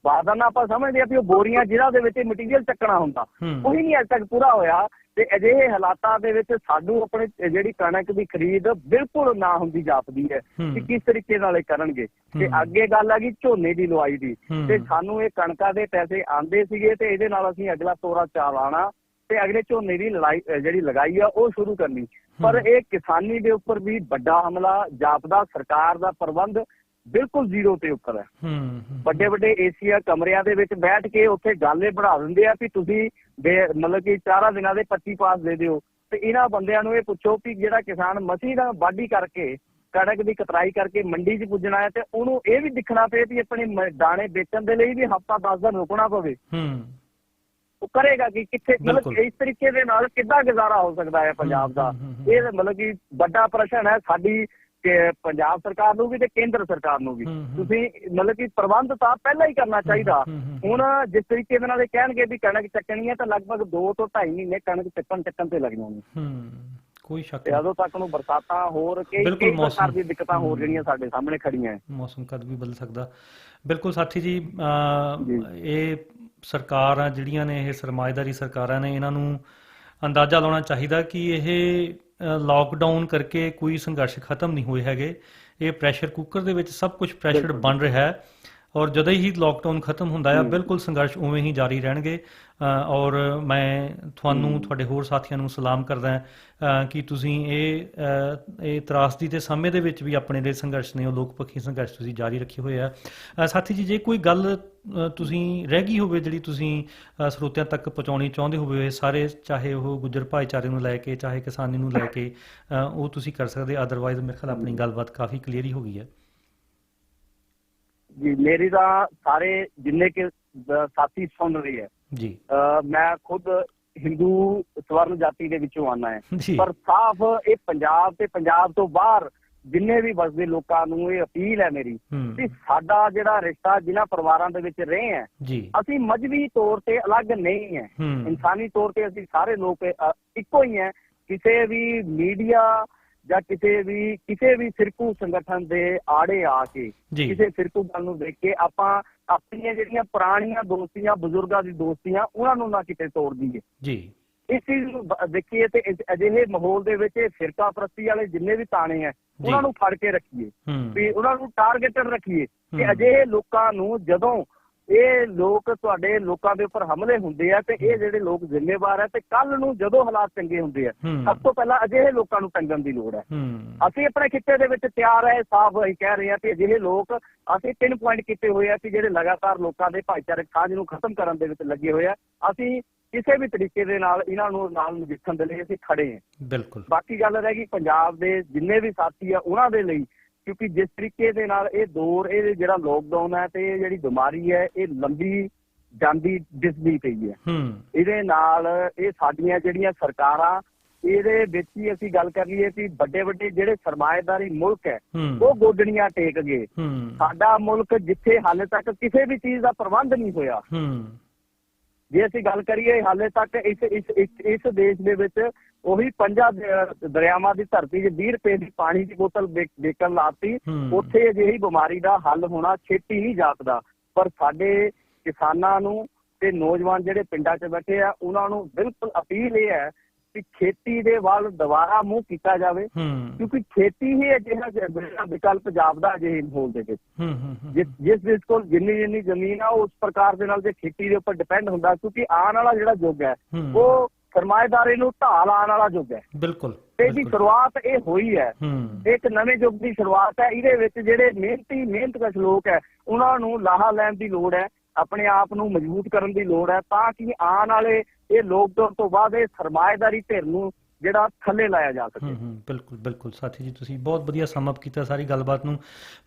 S5: ਵਾਰਦਾਨਾ ਆਪਾਂ ਸਮਝਦੇ ਆ ਵੀ ਉਹ ਬੋਰੀਆਂ ਜਿਹਨਾਂ ਦੇ ਵਿੱਚ ਮਟੀਰੀਅਲ ਚੱਕਣਾ ਹੁੰਦਾ, ਉਹੀ ਨਹੀਂ ਅੱਜ ਤੱਕ ਪੂਰਾ ਹੋਇਆ। ਤੇ ਅਜਿਹੇ ਹਾਲਾਤਾਂ ਦੇ ਵਿੱਚ ਸਾਨੂੰ ਆਪਣੇ ਜਿਹੜੀ ਕਣਕ ਦੀ ਖਰੀਦ ਬਿਲਕੁਲ ਨਾ ਹੁੰਦੀ ਜਾਪਦੀ ਹੈ ਕਿ ਕਿਸ ਤਰੀਕੇ ਨਾਲ ਇਹ ਕਰਨਗੇ। ਤੇ ਅੱਗੇ ਗੱਲ ਆ ਗਈ ਝੋਨੇ ਦੀ ਲਵਾਈ ਦੀ, ਤੇ ਸਾਨੂੰ ਇਹ ਕਣਕਾਂ ਦੇ ਪੈਸੇ ਆਉਂਦੇ ਸੀਗੇ ਤੇ ਇਹਦੇ ਨਾਲ ਅਸੀਂ ਅਗਲਾ ਤੋਰਾ ਚਲਾਉਣਾ ਤੇ ਅਗਲੇ ਝੋਨੇ ਦੀ ਜਿਹੜੀ ਲਗਾਈ ਆ ਉਹ ਸ਼ੁਰੂ ਕਰਨੀ। ਪਰ ਇਹ ਕਿਸਾਨੀ ਦੇ ਉੱਪਰ ਵੀ ਵੱਡਾ ਹਮਲਾ ਜਾਪਦਾ। ਸਰਕਾਰ ਦਾ ਪ੍ਰਬੰਧ ਬਿਲਕੁਲ ਜ਼ੀਰੋ ਤੇ ਉੱਪਰ ਹੈ। ਵੱਡੇ ਏਸੀਆ ਕਮਰਿਆਂ ਦੇ ਵਿੱਚ ਬੈਠ ਕੇ ਉੱਥੇ ਗੱਲ ਇਹ ਬਣਾ ਦਿੰਦੇ ਆ ਵੀ ਤੁਸੀਂ ਮਤਲਬ ਕਿ 4 ਦਿਨਾਂ ਦੇ 25 ਪਾਸ ਦੇ ਦਿਓ। ਤੇ ਇਹਨਾਂ ਬੰਦਿਆਂ ਨੂੰ ਇਹ ਪੁੱਛੋ ਵੀ ਜਿਹੜਾ ਕਿਸਾਨ ਮਸੀਂ ਦਾ ਵਾਢੀ ਕਰਕੇ ਕਣਕ ਦੀ ਕਤਰਾਈ ਕਰਕੇ ਮੰਡੀ 'ਚ ਪੁੱਜਣਾ ਹੈ, ਤੇ ਉਹਨੂੰ ਇਹ ਵੀ ਦਿਖਣਾ ਪਏ ਵੀ ਆਪਣੇ ਦਾਣੇ ਵੇਚਣ ਦੇ ਲਈ ਵੀ ਹਫ਼ਤਾ 10 ਦਿਨ ਰੁਕਣਾ ਪਵੇ। ਉਹ ਕਰੇਗਾ ਕਿ ਕਿੱਥੇ, ਮਤਲਬ ਇਸ ਤਰੀਕੇ ਦੇ ਨਾਲ ਕਿੱਦਾਂ ਗੁਜ਼ਾਰਾ ਹੋ ਸਕਦਾ ਹੈ ਪੰਜਾਬ ਦਾ? ਇਹ ਮਤਲਬ ਕਿ ਵੱਡਾ ਪ੍ਰਸ਼ਨ ਹੈ ਸਾਡੀ ਪੰਜਾਬ ਸਰਕਾਰ ਨੂੰ ਵੀ ਤੇ ਕੇਂਦਰ ਸਰਕਾਰ ਨੂੰ ਵੀ। ਤੁਸੀਂ ਮਤਲਬ ਕਿ ਪ੍ਰਬੰਧ ਤਾਂ ਪਹਿਲਾਂ ਹੀ ਕਰਨਾ ਚਾਹੀਦਾ। ਹੁਣ ਜਿਸ ਤਰੀਕੇ ਦੇ ਨਾਲ ਇਹ ਕਹਿਣਗੇ ਵੀ ਕਣਕ ਚੱਕਣੀ ਹੈ ਤਾਂ ਲਗਭਗ 2 ਤੋਂ 2.5 ਮਹੀਨੇ ਕਣਕ ਚੱਕਣ ਤੇ ਲੱਗ ਜਾਣਗੇ।
S4: ਕੋਈ ਸ਼ੱਕ
S5: ਨਹੀਂ। ਉਦੋਂ ਤੱਕ ਨੂੰ ਬਰਸਾਤਾਂ ਹੋਰ ਕਈ ਪ੍ਰਕਾਰ ਦੀ ਦਿੱਕਤਾਂ ਹੋਰ ਜਿਹੜੀਆਂ ਸਾਡੇ ਸਾਹਮਣੇ ਖੜੀਆਂ ਹੈ।
S4: ਮੌਸਮ ਕਦ ਵੀ ਬਦਲ ਸਕਦਾ। ਬਿਲਕੁਲ ਸਾਥੀ ਜੀ, ਇਹ ਸਰਕਾਰਾਂ ਜਿਹੜੀਆਂ ਨੇ, ਇਹ ਸਰਮਾਏਦਾਰੀ ਸਰਕਾਰਾਂ ਨੇ, ਇਹਨਾਂ ਨੂੰ ਅੰਦਾਜ਼ਾ ਲਾਉਣਾ ਚਾਹੀਦਾ ਕਿ ਇਹ ਲਾਕਡਾਊਨ ਕਰਕੇ ਕੋਈ ਸੰਘਰਸ਼ ਖਤਮ ਨਹੀਂ ਹੋਏ ਹੈਗੇ। ਇਹ ਪ੍ਰੈਸ਼ਰ ਕੁੱਕਰ ਦੇ ਵਿੱਚ ਸਭ ਕੁਝ ਪ੍ਰੈਸ਼ਰ ਬਣ ਰਿਹਾ ਹੈ, ਔਰ ਜਦੋਂ ਹੀ ਲਾਕਡਾਊਨ ਖਤਮ ਹੁੰਦਾ ਆ ਬਿਲਕੁਲ ਸੰਘਰਸ਼ ਉਵੇਂ ਹੀ ਜਾਰੀ ਰਹਿਣਗੇ। ਔਰ ਮੈਂ ਤੁਹਾਨੂੰ ਤੁਹਾਡੇ ਹੋਰ ਸਾਥੀਆਂ ਨੂੰ ਸਲਾਮ ਕਰਦਾ ਕਿ ਤੁਸੀਂ ਇਹ ਤਰਾਸਦੀ ਦੇ ਸਮੇਂ ਦੇ ਵਿੱਚ ਵੀ ਆਪਣੇ ਜਿਹੜੇ ਸੰਘਰਸ਼ ਨੇ ਉਹ ਲੋਕ ਪੱਖੀ ਸੰਘਰਸ਼ ਤੁਸੀਂ ਜਾਰੀ ਰੱਖੇ ਹੋਏ ਆ। ਸਾਥੀ ਜੀ, ਜੇ ਕੋਈ ਗੱਲ ਤੁਸੀਂ ਰਹਿ ਗਈ ਹੋਵੇ ਜਿਹੜੀ ਤੁਸੀਂ ਸਰੋਤਿਆਂ ਤੱਕ ਪਹੁੰਚਾਉਣੀ ਚਾਹੁੰਦੇ ਹੋਵੇ ਸਾਰੇ, ਚਾਹੇ ਉਹ ਗੁੱਜਰ ਭਾਈਚਾਰੇ ਨੂੰ ਲੈ ਕੇ ਚਾਹੇ ਕਿਸਾਨੀ ਨੂੰ ਲੈ ਕੇ, ਉਹ ਤੁਸੀਂ ਕਰ ਸਕਦੇ। ਅਦਰਵਾਈਜ਼ ਮੇਰੇ ਖਿਆਲ ਆਪਣੀ ਗੱਲਬਾਤ ਕਾਫੀ ਕਲੀਅਰ ਹੀ ਹੋ ਗਈ ਹੈ
S5: ਜੀ। ਮੇਰੀ ਤਾਂ ਸਾਰੇ ਜਿੰਨੇ ਕਿ ਸਾਥੀ ਸੁਣ ਰਹੇ ਹੈ ਜੀ, ਮੈਂ ਖੁਦ ਹਿੰਦੂ ਸਵਰਨ ਜਾਤੀ ਦੇ ਵਿੱਚੋਂ ਆਉਣਾ ਹੈ, ਪਰ ਸਾਫ਼ ਇਹ ਪੰਜਾਬ ਤੇ ਪੰਜਾਬ ਤੋਂ ਬਾਹਰ ਜਿੰਨੇ ਵੀ ਵਸਦੇ ਲੋਕਾਂ ਨੂੰ ਇਹ ਅਪੀਲ ਹੈ ਮੇਰੀ ਕਿ ਸਾਡਾ ਜਿਹੜਾ ਰਿਸ਼ਤਾ ਜਿਨ੍ਹਾਂ ਪਰਿਵਾਰਾਂ ਦੇ ਵਿੱਚ ਰਹੇ ਹੈ, ਅਸੀਂ ਮਜ਼ਹਬੀ ਤੌਰ ਤੇ ਅਲੱਗ ਨਹੀਂ ਹੈ, ਇਨਸਾਨੀ ਤੌਰ ਤੇ ਅਸੀਂ ਸਾਰੇ ਲੋਕ ਇੱਕੋ ਹੀ ਹੈ। ਕਿਸੇ ਵੀ ਮੀਡੀਆ ਜਾਂ ਕਿਸੇ ਵੀ ਫਿਰਕੂ ਸੰਗਠਨ ਦੇ ਆੜੇ ਆ ਕੇ ਕਿਸੇ ਫਿਰਕੂ ਗੱਲ ਨੂੰ ਦੇਖ ਕੇ ਆਪਾਂ ਆਪਣੀਆਂ ਜਿਹੜੀਆਂ ਪੁਰਾਣੀਆਂ ਦੋਸਤੀਆਂ, ਬਜ਼ੁਰਗਾਂ ਦੀ ਦੋਸਤੀਆਂ, ਉਹਨਾਂ ਨੂੰ ਨਾ ਕਿਤੇ ਤੋੜ ਦਈਏ ਜੀ। ਇਸ ਚੀਜ਼ ਨੂੰ ਦੇਖੀਏ ਤੇ ਅਜਿਹੇ ਮਾਹੌਲ ਦੇ ਵਿੱਚ ਫਿਰਕਾ ਪ੍ਰਸਤੀ ਵਾਲੇ ਜਿੰਨੇ ਵੀ ਤਾਣੇ ਹੈ ਉਹਨਾਂ ਨੂੰ ਫੜ ਕੇ ਰੱਖੀਏ, ਵੀ ਉਹਨਾਂ ਨੂੰ ਟਾਰਗੇਟਡ ਰੱਖੀਏ ਕਿ ਅਜਿਹੇ ਲੋਕਾਂ ਨੂੰ ਜਦੋਂ ਇਹ ਲੋਕ ਤੁਹਾਡੇ ਲੋਕਾਂ ਦੇ ਉੱਪਰ ਹਮਲੇ ਹੁੰਦੇ ਆ ਤੇ ਇਹ ਜਿਹੜੇ ਲੋਕ ਜ਼ਿੰਮੇਵਾਰ ਹੈ, ਤੇ ਕੱਲ ਨੂੰ ਜਦੋਂ ਹਾਲਾਤ ਚੰਗੇ ਹੁੰਦੇ ਆ ਸਭ ਤੋਂ ਪਹਿਲਾਂ ਅਜਿਹੇ ਲੋਕਾਂ ਨੂੰ ਟੰਗਣ ਦੀ ਲੋੜ ਹੈ। ਅਸੀਂ ਆਪਣੇ ਖਿੱਤੇ ਦੇ ਵਿੱਚ ਤਿਆਰ ਹੈ, ਸਾਫ਼ ਅਸੀਂ ਕਹਿ ਰਹੇ ਹਾਂ ਕਿ ਅਜਿਹੇ ਲੋਕ ਅਸੀਂ 3 ਪੁਆਇੰਟ ਕੀਤੇ ਹੋਏ ਆ ਕਿ ਜਿਹੜੇ ਲਗਾਤਾਰ ਲੋਕਾਂ ਦੇ ਭਾਈਚਾਰਕ ਸਾਂਝ ਨੂੰ ਖਤਮ ਕਰਨ ਦੇ ਵਿੱਚ ਲੱਗੇ ਹੋਏ ਆ। ਅਸੀਂ ਕਿਸੇ ਵੀ ਤਰੀਕੇ ਦੇ ਨਾਲ ਇਹਨਾਂ ਨੂੰ ਨਾਲ ਨਜਿੱਠਣ ਦੇ ਲਈ ਅਸੀਂ ਖੜੇ ਹਾਂ। ਬਿਲਕੁਲ। ਬਾਕੀ ਗੱਲ ਰਹਿ ਗਈ ਪੰਜਾਬ ਦੇ ਜਿੰਨੇ ਵੀ ਸਾਥੀ ਆ ਉਹਨਾਂ ਦੇ ਲਈ, ਕਿਉਂਕਿ ਜਿਸ ਤਰੀਕੇ ਦੇ ਨਾਲ ਇਹ ਦੌਰ, ਇਹ ਜਿਹੜਾ ਲੋਕਡਾਊਨ ਹੈ ਤੇ ਇਹ ਜਿਹੜੀ ਬਿਮਾਰੀ ਹੈ ਇਹ ਲੰਬੀ ਜਾਂਦੀ ਦਿਸਦੀ ਪਈ ਹੈ, ਇਹਦੇ ਨਾਲ ਇਹ ਸਾਡੀਆਂ ਜਿਹੜੀਆਂ ਸਰਕਾਰਾਂ ਇਹਦੇ ਵਿੱਚ ਹੀ ਅਸੀਂ ਗੱਲ ਕਰ ਲਈਏ ਕਿ ਵੱਡੇ ਵੱਡੇ ਜਿਹੜੇ ਸਰਮਾਏਦਾਰੀ ਮੁਲਕ ਹੈ ਉਹ ਗੋਡਣੀਆਂ ਟੇਕ ਗਏ। ਸਾਡਾ ਮੁਲਕ ਜਿੱਥੇ ਹਾਲੇ ਤੱਕ ਕਿਸੇ ਵੀ ਚੀਜ਼ ਦਾ ਪ੍ਰਬੰਧ ਨਹੀਂ ਹੋਇਆ, ਜੇ ਅਸੀਂ ਗੱਲ ਕਰੀਏ ਹਾਲੇ ਤੱਕ ਇਸ ਦੇਸ਼ ਦੇ ਵਿੱਚ ਉਹੀ 5 ਦਰਿਆਵਾਂ ਦੀ ਧਰਤੀ 'ਚ 20 ਰੁਪਏ ਦੀ ਪਾਣੀ ਦੀ ਬੋਤਲ ਵੇਚਣ ਲਾਤੀ, ਉੱਥੇ ਅਜਿਹੀ ਬਿਮਾਰੀ ਦਾ ਹੱਲ ਹੋਣਾ ਛੇਤੀ ਨਹੀਂ ਜਾਪਦਾ। ਪਰ ਸਾਡੇ ਕਿਸਾਨਾਂ ਨੂੰ ਤੇ ਨੌਜਵਾਨ ਜਿਹੜੇ ਪਿੰਡਾਂ 'ਚ ਬੈਠੇ ਆ ਉਹਨਾਂ ਨੂੰ ਬਿਲਕੁਲ ਅਪੀਲ ਇਹ ਹੈ ਕਿ ਖੇਤੀ ਦੇ ਵੱਲ ਦੁਬਾਰਾ ਮੂੰਹ ਕੀਤਾ ਜਾਵੇ, ਕਿਉਂਕਿ ਖੇਤੀ ਹੀ ਅਜਿਹਾ ਵਿਕਲਪ ਜਾਪਦਾ ਅਜਿਹੇ ਮਾਹੌਲ ਦੇ ਵਿੱਚ। ਜਿਸ ਕੋਲ ਜਿੰਨੀ ਜ਼ਮੀਨ ਆ ਉਸ ਪ੍ਰਕਾਰ ਦੇ ਨਾਲ ਜੇ ਖੇਤੀ ਦੇ ਉੱਪਰ ਡਿਪੈਂਡ ਹੁੰਦਾ, ਕਿਉਂਕਿ ਆਉਣ ਵਾਲਾ ਜਿਹੜਾ ਯੁੱਗ ਹੈ ਉਹ ਸਰਮਾਏਦਾਰੀ ਨੂੰ ਢਾਲ ਆਉਣ ਵਾਲਾ ਯੁੱਗ ਹੈ। ਬਿਲਕੁਲ। ਤੇ ਇਹਦੀ ਸ਼ੁਰੂਆਤ ਇਹ ਹੋਈ ਹੈ, ਇੱਕ ਨਵੇਂ ਯੁੱਗ ਦੀ ਸ਼ੁਰੂਆਤ ਹੈ। ਇਹਦੇ ਵਿੱਚ ਜਿਹੜੇ ਮਿਹਨਤਕਸ਼ ਲੋਕ ਹੈ ਉਹਨਾਂ ਨੂੰ ਲਾਹਾ ਲੈਣ ਦੀ ਲੋੜ ਹੈ, ਆਪਣੇ ਆਪ ਨੂੰ ਮਜ਼ਬੂਤ ਕਰਨ ਦੀ ਲੋੜ ਹੈ, ਤਾਂ ਕਿ ਆਉਣ ਵਾਲੇ ਇਹ ਲੋਕਡਾਊਨ ਤੋਂ ਬਾਅਦ ਇਹ ਸਰਮਾਏਦਾਰੀ ਧਿਰ ਨੂੰ ਜਿਹੜਾ ਥੱਲੇ ਲਾਇਆ ਜਾ ਸਕੇ।
S4: ਬਿਲਕੁਲ ਬਿਲਕੁਲ ਸਾਥੀ ਜੀ, ਤੁਸੀਂ ਬਹੁਤ ਵਧੀਆ ਸਮ ਅਪ ਕੀਤਾ ਸਾਰੀ ਗੱਲਬਾਤ ਨੂੰ।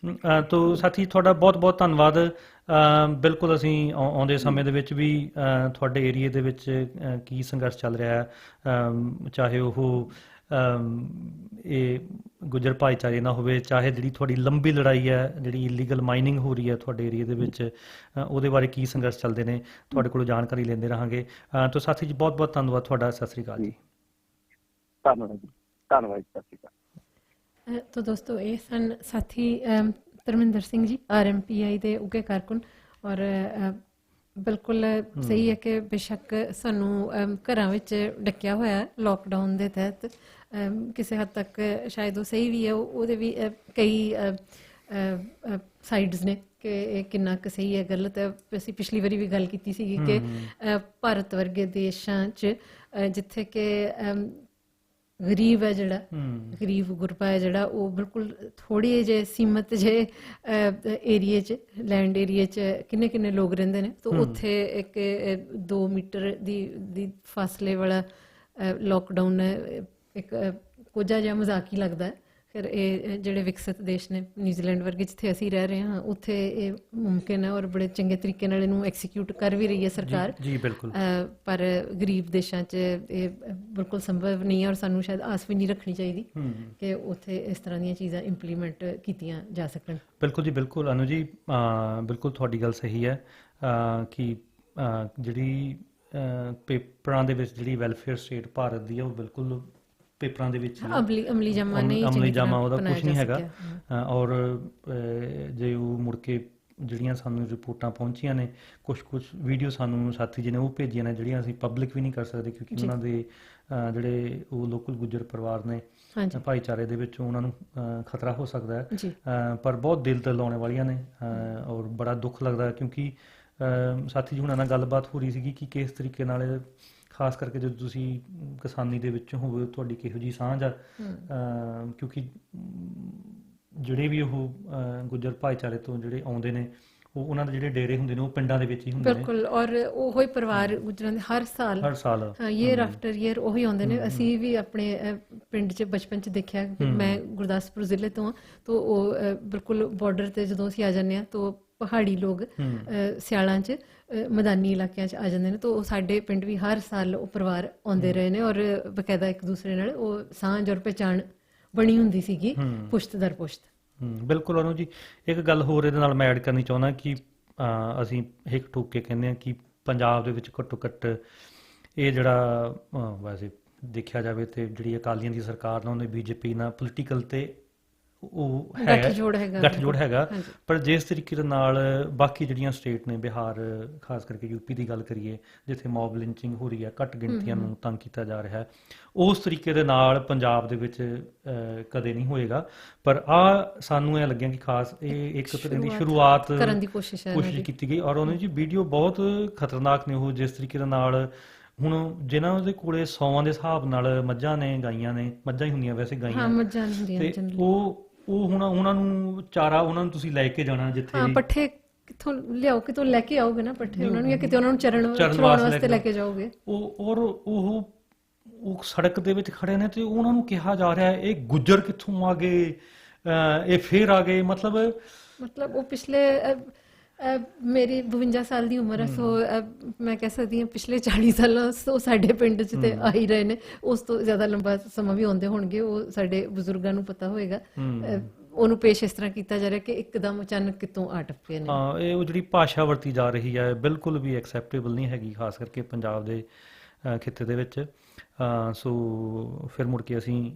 S4: ਤੋ ਸਾਥੀ ਤੁਹਾਡਾ ਬਹੁਤ ਬਹੁਤ ਧੰਨਵਾਦ। ਬਿਲਕੁਲ ਅਸੀਂ ਆਉਂਦੇ ਸਮੇਂ ਦੇ ਵਿੱਚ ਵੀ ਤੁਹਾਡੇ ਏਰੀਏ ਦੇ ਵਿੱਚ ਕੀ ਸੰਘਰਸ਼ ਚੱਲ ਰਿਹਾ ਹੈ, ਚਾਹੇ ਉਹ ਇਹ ਗੁੱਜਰ ਭਾਈਚਾਰੇ ਨਾ ਹੋਵੇ, ਚਾਹੇ ਜਿਹੜੀ ਤੁਹਾਡੀ ਲੰਬੀ ਲੜਾਈ ਹੈ, ਜਿਹੜੀ ਇਲੀਗਲ ਮਾਈਨਿੰਗ ਹੋ ਰਹੀ ਹੈ ਤੁਹਾਡੇ ਏਰੀਏ ਦੇ ਵਿੱਚ, ਉਹਦੇ ਬਾਰੇ ਕੀ ਸੰਘਰਸ਼ ਚੱਲਦੇ ਨੇ, ਤੁਹਾਡੇ ਕੋਲੋਂ ਜਾਣਕਾਰੀ ਲੈਂਦੇ ਰਹਾਂਗੇ। ਤੋ ਸਾਥੀ ਜੀ ਬਹੁਤ ਬਹੁਤ ਧੰਨਵਾਦ ਤੁਹਾਡਾ। ਸਤਿ ਸ੍ਰੀ ਅਕਾਲ ਜੀ।
S5: ਧੰਨਵਾਦ ਜੀ, ਧੰਨਵਾਦ, ਸਤਿ ਸ੍ਰੀ ਅਕਾਲ।
S3: ਤੋ ਦੋਸਤੋ, ਇਹ ਸਨ ਸਾਥੀ ਧਰਮਿੰਦਰ ਸਿੰਘ ਜੀ, RMPI ਦੇ ਉੱਘੇ ਕਾਰਕੁਨ। ਔਰ ਬਿਲਕੁਲ ਸਹੀ ਹੈ ਕਿ ਬੇਸ਼ੱਕ ਸਾਨੂੰ ਘਰਾਂ ਵਿੱਚ ਡੱਕਿਆ ਹੋਇਆ ਲੋਕਡਾਊਨ ਦੇ ਤਹਿਤ, ਕਿਸੇ ਹੱਦ ਤੱਕ ਸ਼ਾਇਦ ਉਹ ਸਹੀ ਵੀ ਹੈ, ਉਹਦੇ ਵੀ ਕਈ ਸਾਈਡਸ ਨੇ ਕਿ ਇਹ ਕਿੰਨਾ ਕੁ ਸਹੀ ਹੈ, ਗਲਤ ਹੈ। ਅਸੀਂ ਪਿਛਲੀ ਵਾਰੀ ਵੀ ਗੱਲ ਕੀਤੀ ਸੀਗੀ ਕਿ ਭਾਰਤ ਵਰਗੇ ਦੇਸ਼ਾਂ 'ਚ ਜਿੱਥੇ ਕਿ ਗਰੀਬ ਹੈ, ਜਿਹੜਾ ਗਰੀਬ ਗੁਰਬਾ ਹੈ ਜਿਹੜਾ, ਉਹ ਬਿਲਕੁਲ ਥੋੜ੍ਹੇ ਜਿਹੇ ਸੀਮਤ ਜਿਹੇ ਏਰੀਏ 'ਚ, ਲੈਂਡ ਏਰੀਏ 'ਚ ਕਿੰਨੇ ਲੋਕ ਰਹਿੰਦੇ ਨੇ, ਤਾਂ ਉੱਥੇ ਇੱਕ 2 ਮੀਟਰ ਦੀ ਫਾਸਲੇ ਵਾਲਾ ਲੋਕਡਾਊਨ ਇੱਕ ਕੋਝਾ ਜਿਹਾ ਮਜ਼ਾਕ ਹੀ ਲੱਗਦਾ ਹੈ। ਫਿਰ ਇਹ ਜਿਹੜੇ ਵਿਕਸਿਤ ਦੇਸ਼ ਨੇ, ਨਿਊਜ਼ੀਲੈਂਡ ਵਰਗੇ ਜਿੱਥੇ ਅਸੀਂ ਰਹਿ ਰਹੇ ਹਾਂ, ਉੱਥੇ ਇਹ ਮੁਮਕਿਨ ਹੈ ਔਰ ਬੜੇ ਚੰਗੇ ਤਰੀਕੇ ਨਾਲ ਇਹਨੂੰ ਐਕਸੀਕਿਊਟ ਕਰ ਵੀ ਰਹੀ ਹੈ ਸਰਕਾਰ। ਜੀ ਬਿਲਕੁਲ। ਪਰ ਗਰੀਬ ਦੇਸ਼ਾਂ 'ਚ ਇਹ ਬਿਲਕੁਲ ਸੰਭਵ ਨਹੀਂ ਹੈ, ਔਰ ਸਾਨੂੰ ਸ਼ਾਇਦ ਆਸ ਵੀ ਨਹੀਂ ਰੱਖਣੀ ਚਾਹੀਦੀ ਕਿ ਉੱਥੇ ਇਸ ਤਰ੍ਹਾਂ ਦੀਆਂ ਚੀਜ਼ਾਂ ਇੰਪਲੀਮੈਂਟ ਕੀਤੀਆਂ ਜਾ ਸਕਣ। ਬਿਲਕੁਲ ਜੀ, ਬਿਲਕੁਲ ਅਨੂ ਜੀ, ਬਿਲਕੁਲ ਤੁਹਾਡੀ ਗੱਲ ਸਹੀ ਹੈ ਕਿ ਜਿਹੜੀ ਪੇਪਰਾਂ ਦੇ ਵਿੱਚ ਜਿਹੜੀ ਵੈਲਫੇਅਰ ਸਟੇਟ ਭਾਰਤ ਦੀ ਹੈ ਉਹ ਬਿਲਕੁਲ ਪੇਪਰਾਂ ਦੇ ਵਿੱਚ ਅਮਲੀ ਜਾਮਾ ਉਹਦਾ ਕੁਛ ਨਹੀਂ ਹੈਗਾ। ਔਰ ਜੇ ਉਹ ਮੁੜ ਕੇ ਜਿਹੜੀਆਂ ਸਾਨੂੰ ਰਿਪੋਰਟਾਂ ਪਹੁੰਚੀਆਂ ਨੇ, ਕੁਛ ਵੀਡੀਓ ਸਾਨੂੰ ਸਾਥੀ ਜੀ ਨੇ ਉਹ ਭੇਜੀਆਂ ਨੇ, ਜਿਹੜੀਆਂ ਅਸੀਂ ਪਬਲਿਕ ਵੀ ਨਹੀਂ ਕਰ ਸਕਦੇ ਕਿਉਂਕਿ ਉਹਨਾਂ ਦੇ ਜਿਹੜੇ ਉਹ ਲੋਕਲ ਗੁੱਜਰ ਪਰਿਵਾਰ ਨੇ ਭਾਈਚਾਰੇ ਦੇ ਵਿੱਚ, ਉਹਨਾਂ ਨੂੰ ਖਤਰਾ ਹੋ ਸਕਦਾ ਹੈ। ਪਰ ਬਹੁਤ ਦਿਲ ਤੇ ਲਾਉਣੇ ਵਾਲੀਆਂ ਨੇ ਔਰ ਬੜਾ ਦੁੱਖ ਲੱਗਦਾ ਕਿਉਂਕਿ
S4: ਸਾਥੀ ਜੀ ਹੁਣਾਂ ਨਾਲ ਗੱਲਬਾਤ ਹੋ ਰਹੀ ਸੀਗੀ ਕਿ ਕਿਸ ਤਰੀਕੇ ਨਾਲ ਖਾਸ ਕਰਕੇ ਜਦੋਂ ਤੁਸੀਂ ਕਿਸਾਨੀ ਦੇ ਵਿੱਚ ਹੋਵੇ ਤੁਹਾਡੀ ਕਿਹੋ ਜਿਹੀ ਸਾਂਝ ਆ, ਕਿਉਂਕਿ ਜਿਹੜੇ ਵੀ ਉਹ ਗੁੱਜਰ ਭਾਈਚਾਰੇ ਤੋਂ ਜਿਹੜੇ ਆਉਂਦੇ ਨੇ ਉਹਨਾਂ ਦੇ ਜਿਹੜੇ ਡੇਰੇ ਹੁੰਦੇ ਨੇ ਉਹ ਪਿੰਡਾਂ ਦੇ ਵਿੱਚ ਹੀ ਹੁੰਦੇ ਨੇ।
S3: ਬਿਲਕੁਲ, ਔਰ ਉਹੀ ਪਰਿਵਾਰ ਗੁਜਰਾਂ ਦੇ ਹਰ ਸਾਲ ਹਾਂ ਈਅਰ ਆਫਟਰ ਈਅਰ ਉਹੀ ਆਉਂਦੇ ਨੇ। ਅਸੀਂ ਵੀ ਆਪਣੇ ਪਿੰਡ 'ਚ ਬਚਪਨ 'ਚ ਦੇਖਿਆ, ਮੈਂ ਗੁਰਦਾਸਪੁਰ ਜ਼ਿਲ੍ਹੇ ਤੋਂ ਹਾਂ, ਤਾਂ ਉਹ ਬਿਲਕੁਲ ਬਾਰਡਰ ਤੇ ਜਦੋਂ ਅਸੀਂ ਆ ਜਾਂਦੇ ਹਾਂ ਤਾਂ ਪਹਾੜੀ ਲੋਕ ਸਿਆਲਾਂ 'ਚ ਮੈਦਾਨੀ ਇਲਾਕਿਆਂ 'ਚ ਆ ਜਾਂਦੇ ਨੇ, ਤਾਂ ਉਹ ਸਾਡੇ ਪਿੰਡ ਵੀ ਹਰ ਸਾਲ ਉਹ ਪਰਿਵਾਰ ਆਉਂਦੇ ਰਹੇ ਨੇ, ਔਰ ਬਕਾਇਦਾ ਇੱਕ ਦੂਸਰੇ ਨਾਲ ਉਹ ਸਾਂਝ ਔਰ ਪਹਿਚਾਣ ਬਣੀ ਹੁੰਦੀ ਸੀਗੀ ਪੁਸ਼ਤ ਦਰ ਪੁਸ਼ਤ।
S4: ਬਿਲਕੁਲ ਅਨੂ ਜੀ, ਇੱਕ ਗੱਲ ਹੋਰ ਇਹਦੇ ਨਾਲ ਮੈਂ ਐਡ ਕਰਨੀ ਚਾਹੁੰਦਾ ਕਿ ਅਸੀਂ ਹਿੱਕ ਠੋਕ ਕੇ ਕਹਿੰਦੇ ਹਾਂ ਕਿ ਪੰਜਾਬ ਦੇ ਵਿੱਚ ਘੱਟੋ ਘੱਟ ਇਹ ਜਿਹੜਾ ਵੈਸੇ ਦੇਖਿਆ ਜਾਵੇ ਤੇ ਜਿਹੜੀ ਅਕਾਲੀਆਂ ਦੀ ਸਰਕਾਰ ਨਾਲ ਉਹਨੇ BJP ਨਾਲ ਪੋਲੀਟੀਕਲ ਤੇ ਉਹ ਗੱਠਜੋੜ ਹੈਗਾ, ਪਰ ਜਿਸ ਤਰੀਕੇ ਦੇ ਨਾਲ ਬਾਕੀ ਜਿਹੜੀਆਂ ਸਟੇਟ ਨੇ, ਬਿਹਾਰ ਖਾਸ ਕਰਕੇ UP ਦੀ ਗੱਲ ਕਰੀਏ ਜਿੱਥੇ ਮੌਬ ਲਿੰਚਿੰਗ ਹੋ ਰਹੀ ਹੈ, ਘੱਟ ਗਿਣਤੀਆਂ ਨੂੰ ਤੰਗ ਕੀਤਾ ਜਾ ਰਿਹਾ ਹੈ, ਉਸ ਤਰੀਕੇ ਦੇ ਨਾਲ ਪੰਜਾਬ ਦੇ ਵਿੱਚ ਕਦੇ ਨਹੀਂ ਹੋਏਗਾ। ਪਰ ਸਾਨੂੰ ਇਹ ਲੱਗਿਆ ਕਿ ਖਾਸ ਇਹ ਇੱਕ ਤਰ੍ਹਾਂ ਦੀ ਸ਼ੁਰੂਆਤ ਕਰਨ ਦੀ ਕੋਸ਼ਿਸ਼ ਕੀਤੀ ਗਈ, ਔਰ ਉਹਨੇ ਜੀ ਵੀਡੀਓ ਬਹੁਤ ਖਤਰਨਾਕ ਨੇ ਉਹ, ਜਿਸ ਤਰੀਕੇ ਦੇ ਨਾਲ ਹੁਣ ਜਿਨ੍ਹਾਂ ਦੇ ਕੋਲੇ 100 ਦੇ ਹਿਸਾਬ ਨਾਲ ਮੱਝਾਂ ਨੇ, ਗਾਈਆਂ ਨੇ, ਮੱਝਾਂ ਹੀ ਹੁੰਦੀਆਂ ਵੈਸੇ, ਗਾਈਆਂ ਤੇ ਉਹ ਹੁਣ ਉਹਨਾਂ ਨੂੰ ਚਾਰਾ ਉਹਨਾਂ ਨੂੰ ਤੁਸੀਂ ਲੈ ਕੇ ਜਾਣਾ, ਜਿੱਥੇ
S3: ਪੱਠੇ ਕਿੱਥੋਂ ਲਿਆਓ, ਕਿਤੋਂ ਲੈ ਕੇ ਆਓਗੇ ਨਾ ਪੱਠੇ ਉਹਨਾਂ ਨੂੰ, ਜਾਂ ਕਿਤੇ ਉਹਨਾਂ ਨੂੰ ਚਰਾਉਣ ਵਾਸਤੇ ਲੈ ਕੇ ਜਾਓਗੇ।
S4: ਉਹ ਸੜਕ ਦੇ ਵਿੱਚ ਖੜੇ ਨੇ ਤੇ ਉਹਨਾਂ ਨੂੰ ਕਿਹਾ ਜਾ ਰਿਹਾ ਇਹ ਗੁੱਜਰ ਕਿੱਥੋਂ ਆ ਗਏ, ਇਹ ਫੇਰ ਆ ਗਏ। ਮਤਲਬ ਉਹ ਪਿਛਲੇ
S3: ਮੇਰੀ 52 ਸਾਲ ਦੀ ਉਮਰ ਹੈ, ਸੋ ਮੈਂ ਕਹਿ ਸਕਦੀ ਹਾਂ ਪਿਛਲੇ 40 ਸਾਲਾਂ ਤੋਂ ਸਾਡੇ ਪਿੰਡ 'ਚ ਤੇ ਆ ਹੀ ਰਹੇ ਨੇ। ਉਸ ਤੋਂ ਜ਼ਿਆਦਾ ਲੰਬਾ ਸਮਾਂ ਵੀ ਆਉਂਦੇ ਹੋਣਗੇ, ਉਹ ਸਾਡੇ ਬਜ਼ੁਰਗਾਂ ਨੂੰ ਪਤਾ ਹੋਏਗਾ। ਉਹਨੂੰ ਪੇਸ਼ ਇਸ ਤਰ੍ਹਾਂ ਕੀਤਾ ਜਾ ਰਿਹਾ ਕਿ ਇੱਕਦਮ ਅਚਾਨਕ ਕਿਤੋਂ ਆ ਟੱਪੇ ਨੇ।
S4: ਇਹ ਉਹ ਜਿਹੜੀ ਭਾਸ਼ਾ ਵਰਤੀ ਜਾ ਰਹੀ ਹੈ ਬਿਲਕੁਲ ਵੀ ਐਕਸੈਪਟੇਬਲ ਨਹੀਂ ਹੈਗੀ, ਖਾਸ ਕਰਕੇ ਪੰਜਾਬ ਦੇ ਖਿੱਤੇ ਦੇ ਵਿੱਚ। ਸੋ ਫਿਰ ਮੁੜ ਕੇ ਅਸੀਂ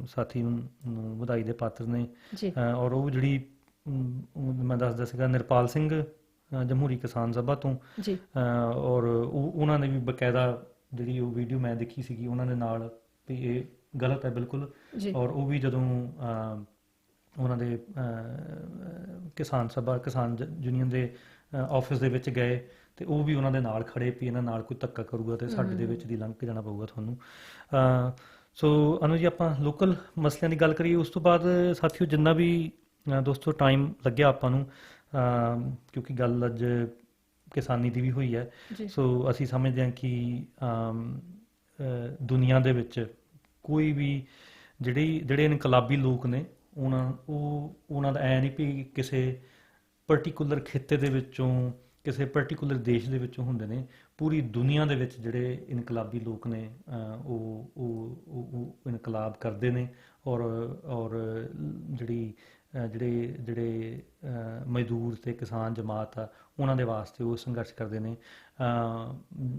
S4: ਸਾਥੀ ਨੂੰ ਵਧਾਈ ਦੇ ਪਾਤਰ ਨੇ, ਔਰ ਉਹ ਜਿਹੜੀ ਮੈਂ ਦੱਸਦਾ ਸੀਗਾ ਨਿਰਪਾਲ ਸਿੰਘ ਜਮਹੂਰੀ ਕਿਸਾਨ ਸਭਾ ਤੋਂ, ਔਰ ਉਹਨਾਂ ਨੇ ਵੀ ਬਕਾਇਦਾ ਜਿਹੜੀ ਉਹ ਵੀਡੀਓ ਮੈਂ ਦੇਖੀ ਸੀਗੀ ਉਹਨਾਂ ਦੇ ਨਾਲ ਵੀ ਇਹ ਗਲਤ ਹੈ ਬਿਲਕੁਲ, ਔਰ ਉਹ ਵੀ ਜਦੋਂ ਉਹਨਾਂ ਦੇ ਕਿਸਾਨ ਯੂਨੀਅਨ ਦੇ ਆਫਿਸ ਦੇ ਵਿੱਚ ਗਏ ਤੇ ਉਹ ਵੀ ਉਹਨਾਂ ਦੇ ਨਾਲ ਖੜੇ ਵੀ ਇਹਨਾਂ ਨਾਲ ਕੋਈ ਧੱਕਾ ਕਰੂਗਾ ਤੇ ਸਾਡੇ ਦੇ ਵਿੱਚ ਦੀ ਲੰਘ ਕੇ ਜਾਣਾ ਪਊਗਾ ਤੁਹਾਨੂੰ। ਸੋ ਅਨੂ ਜੀ, ਆਪਾਂ ਲੋਕਲ ਮਸਲਿਆਂ ਦੀ ਗੱਲ ਕਰੀਏ, ਉਸ ਤੋਂ ਬਾਅਦ ਸਾਥੀਓ ਜਿੰਨਾ ਵੀ ਦੋਸਤੋ ਟਾਈਮ ਲੱਗਿਆ ਆਪਾਂ ਨੂੰ, ਕਿਉਂਕਿ ਗੱਲ ਅੱਜ ਕਿਸਾਨੀ ਦੀ ਵੀ ਹੋਈ ਹੈ, ਸੋ ਅਸੀਂ ਸਮਝਦੇ ਹਾਂ ਕਿ ਦੁਨੀਆ ਦੇ ਵਿੱਚ ਕੋਈ ਵੀ ਜਿਹੜੇ ਇਨਕਲਾਬੀ ਲੋਕ ਨੇ ਉਹਨਾਂ ਦਾ ਐ ਨਹੀਂ ਵੀ ਕਿਸੇ ਪਰਟੀਕੂਲਰ ਖਿੱਤੇ ਦੇ ਵਿੱਚੋਂ, ਕਿਸੇ ਪਰਟੀਕੂਲਰ ਦੇਸ਼ ਦੇ ਵਿੱਚੋਂ ਹੁੰਦੇ ਨੇ। ਪੂਰੀ ਦੁਨੀਆ ਦੇ ਵਿੱਚ ਜਿਹੜੇ ਇਨਕਲਾਬੀ ਲੋਕ ਨੇ ਉਹ ਇਨਕਲਾਬ ਕਰਦੇ ਨੇ, ਔਰ ਜਿਹੜੇ ਮਜ਼ਦੂਰ ਤੇ ਕਿਸਾਨ ਜਮਾਤ ਆ ਉਹਨਾਂ ਦੇ ਵਾਸਤੇ ਉਹ ਸੰਘਰਸ਼ ਕਰਦੇ ਨੇ।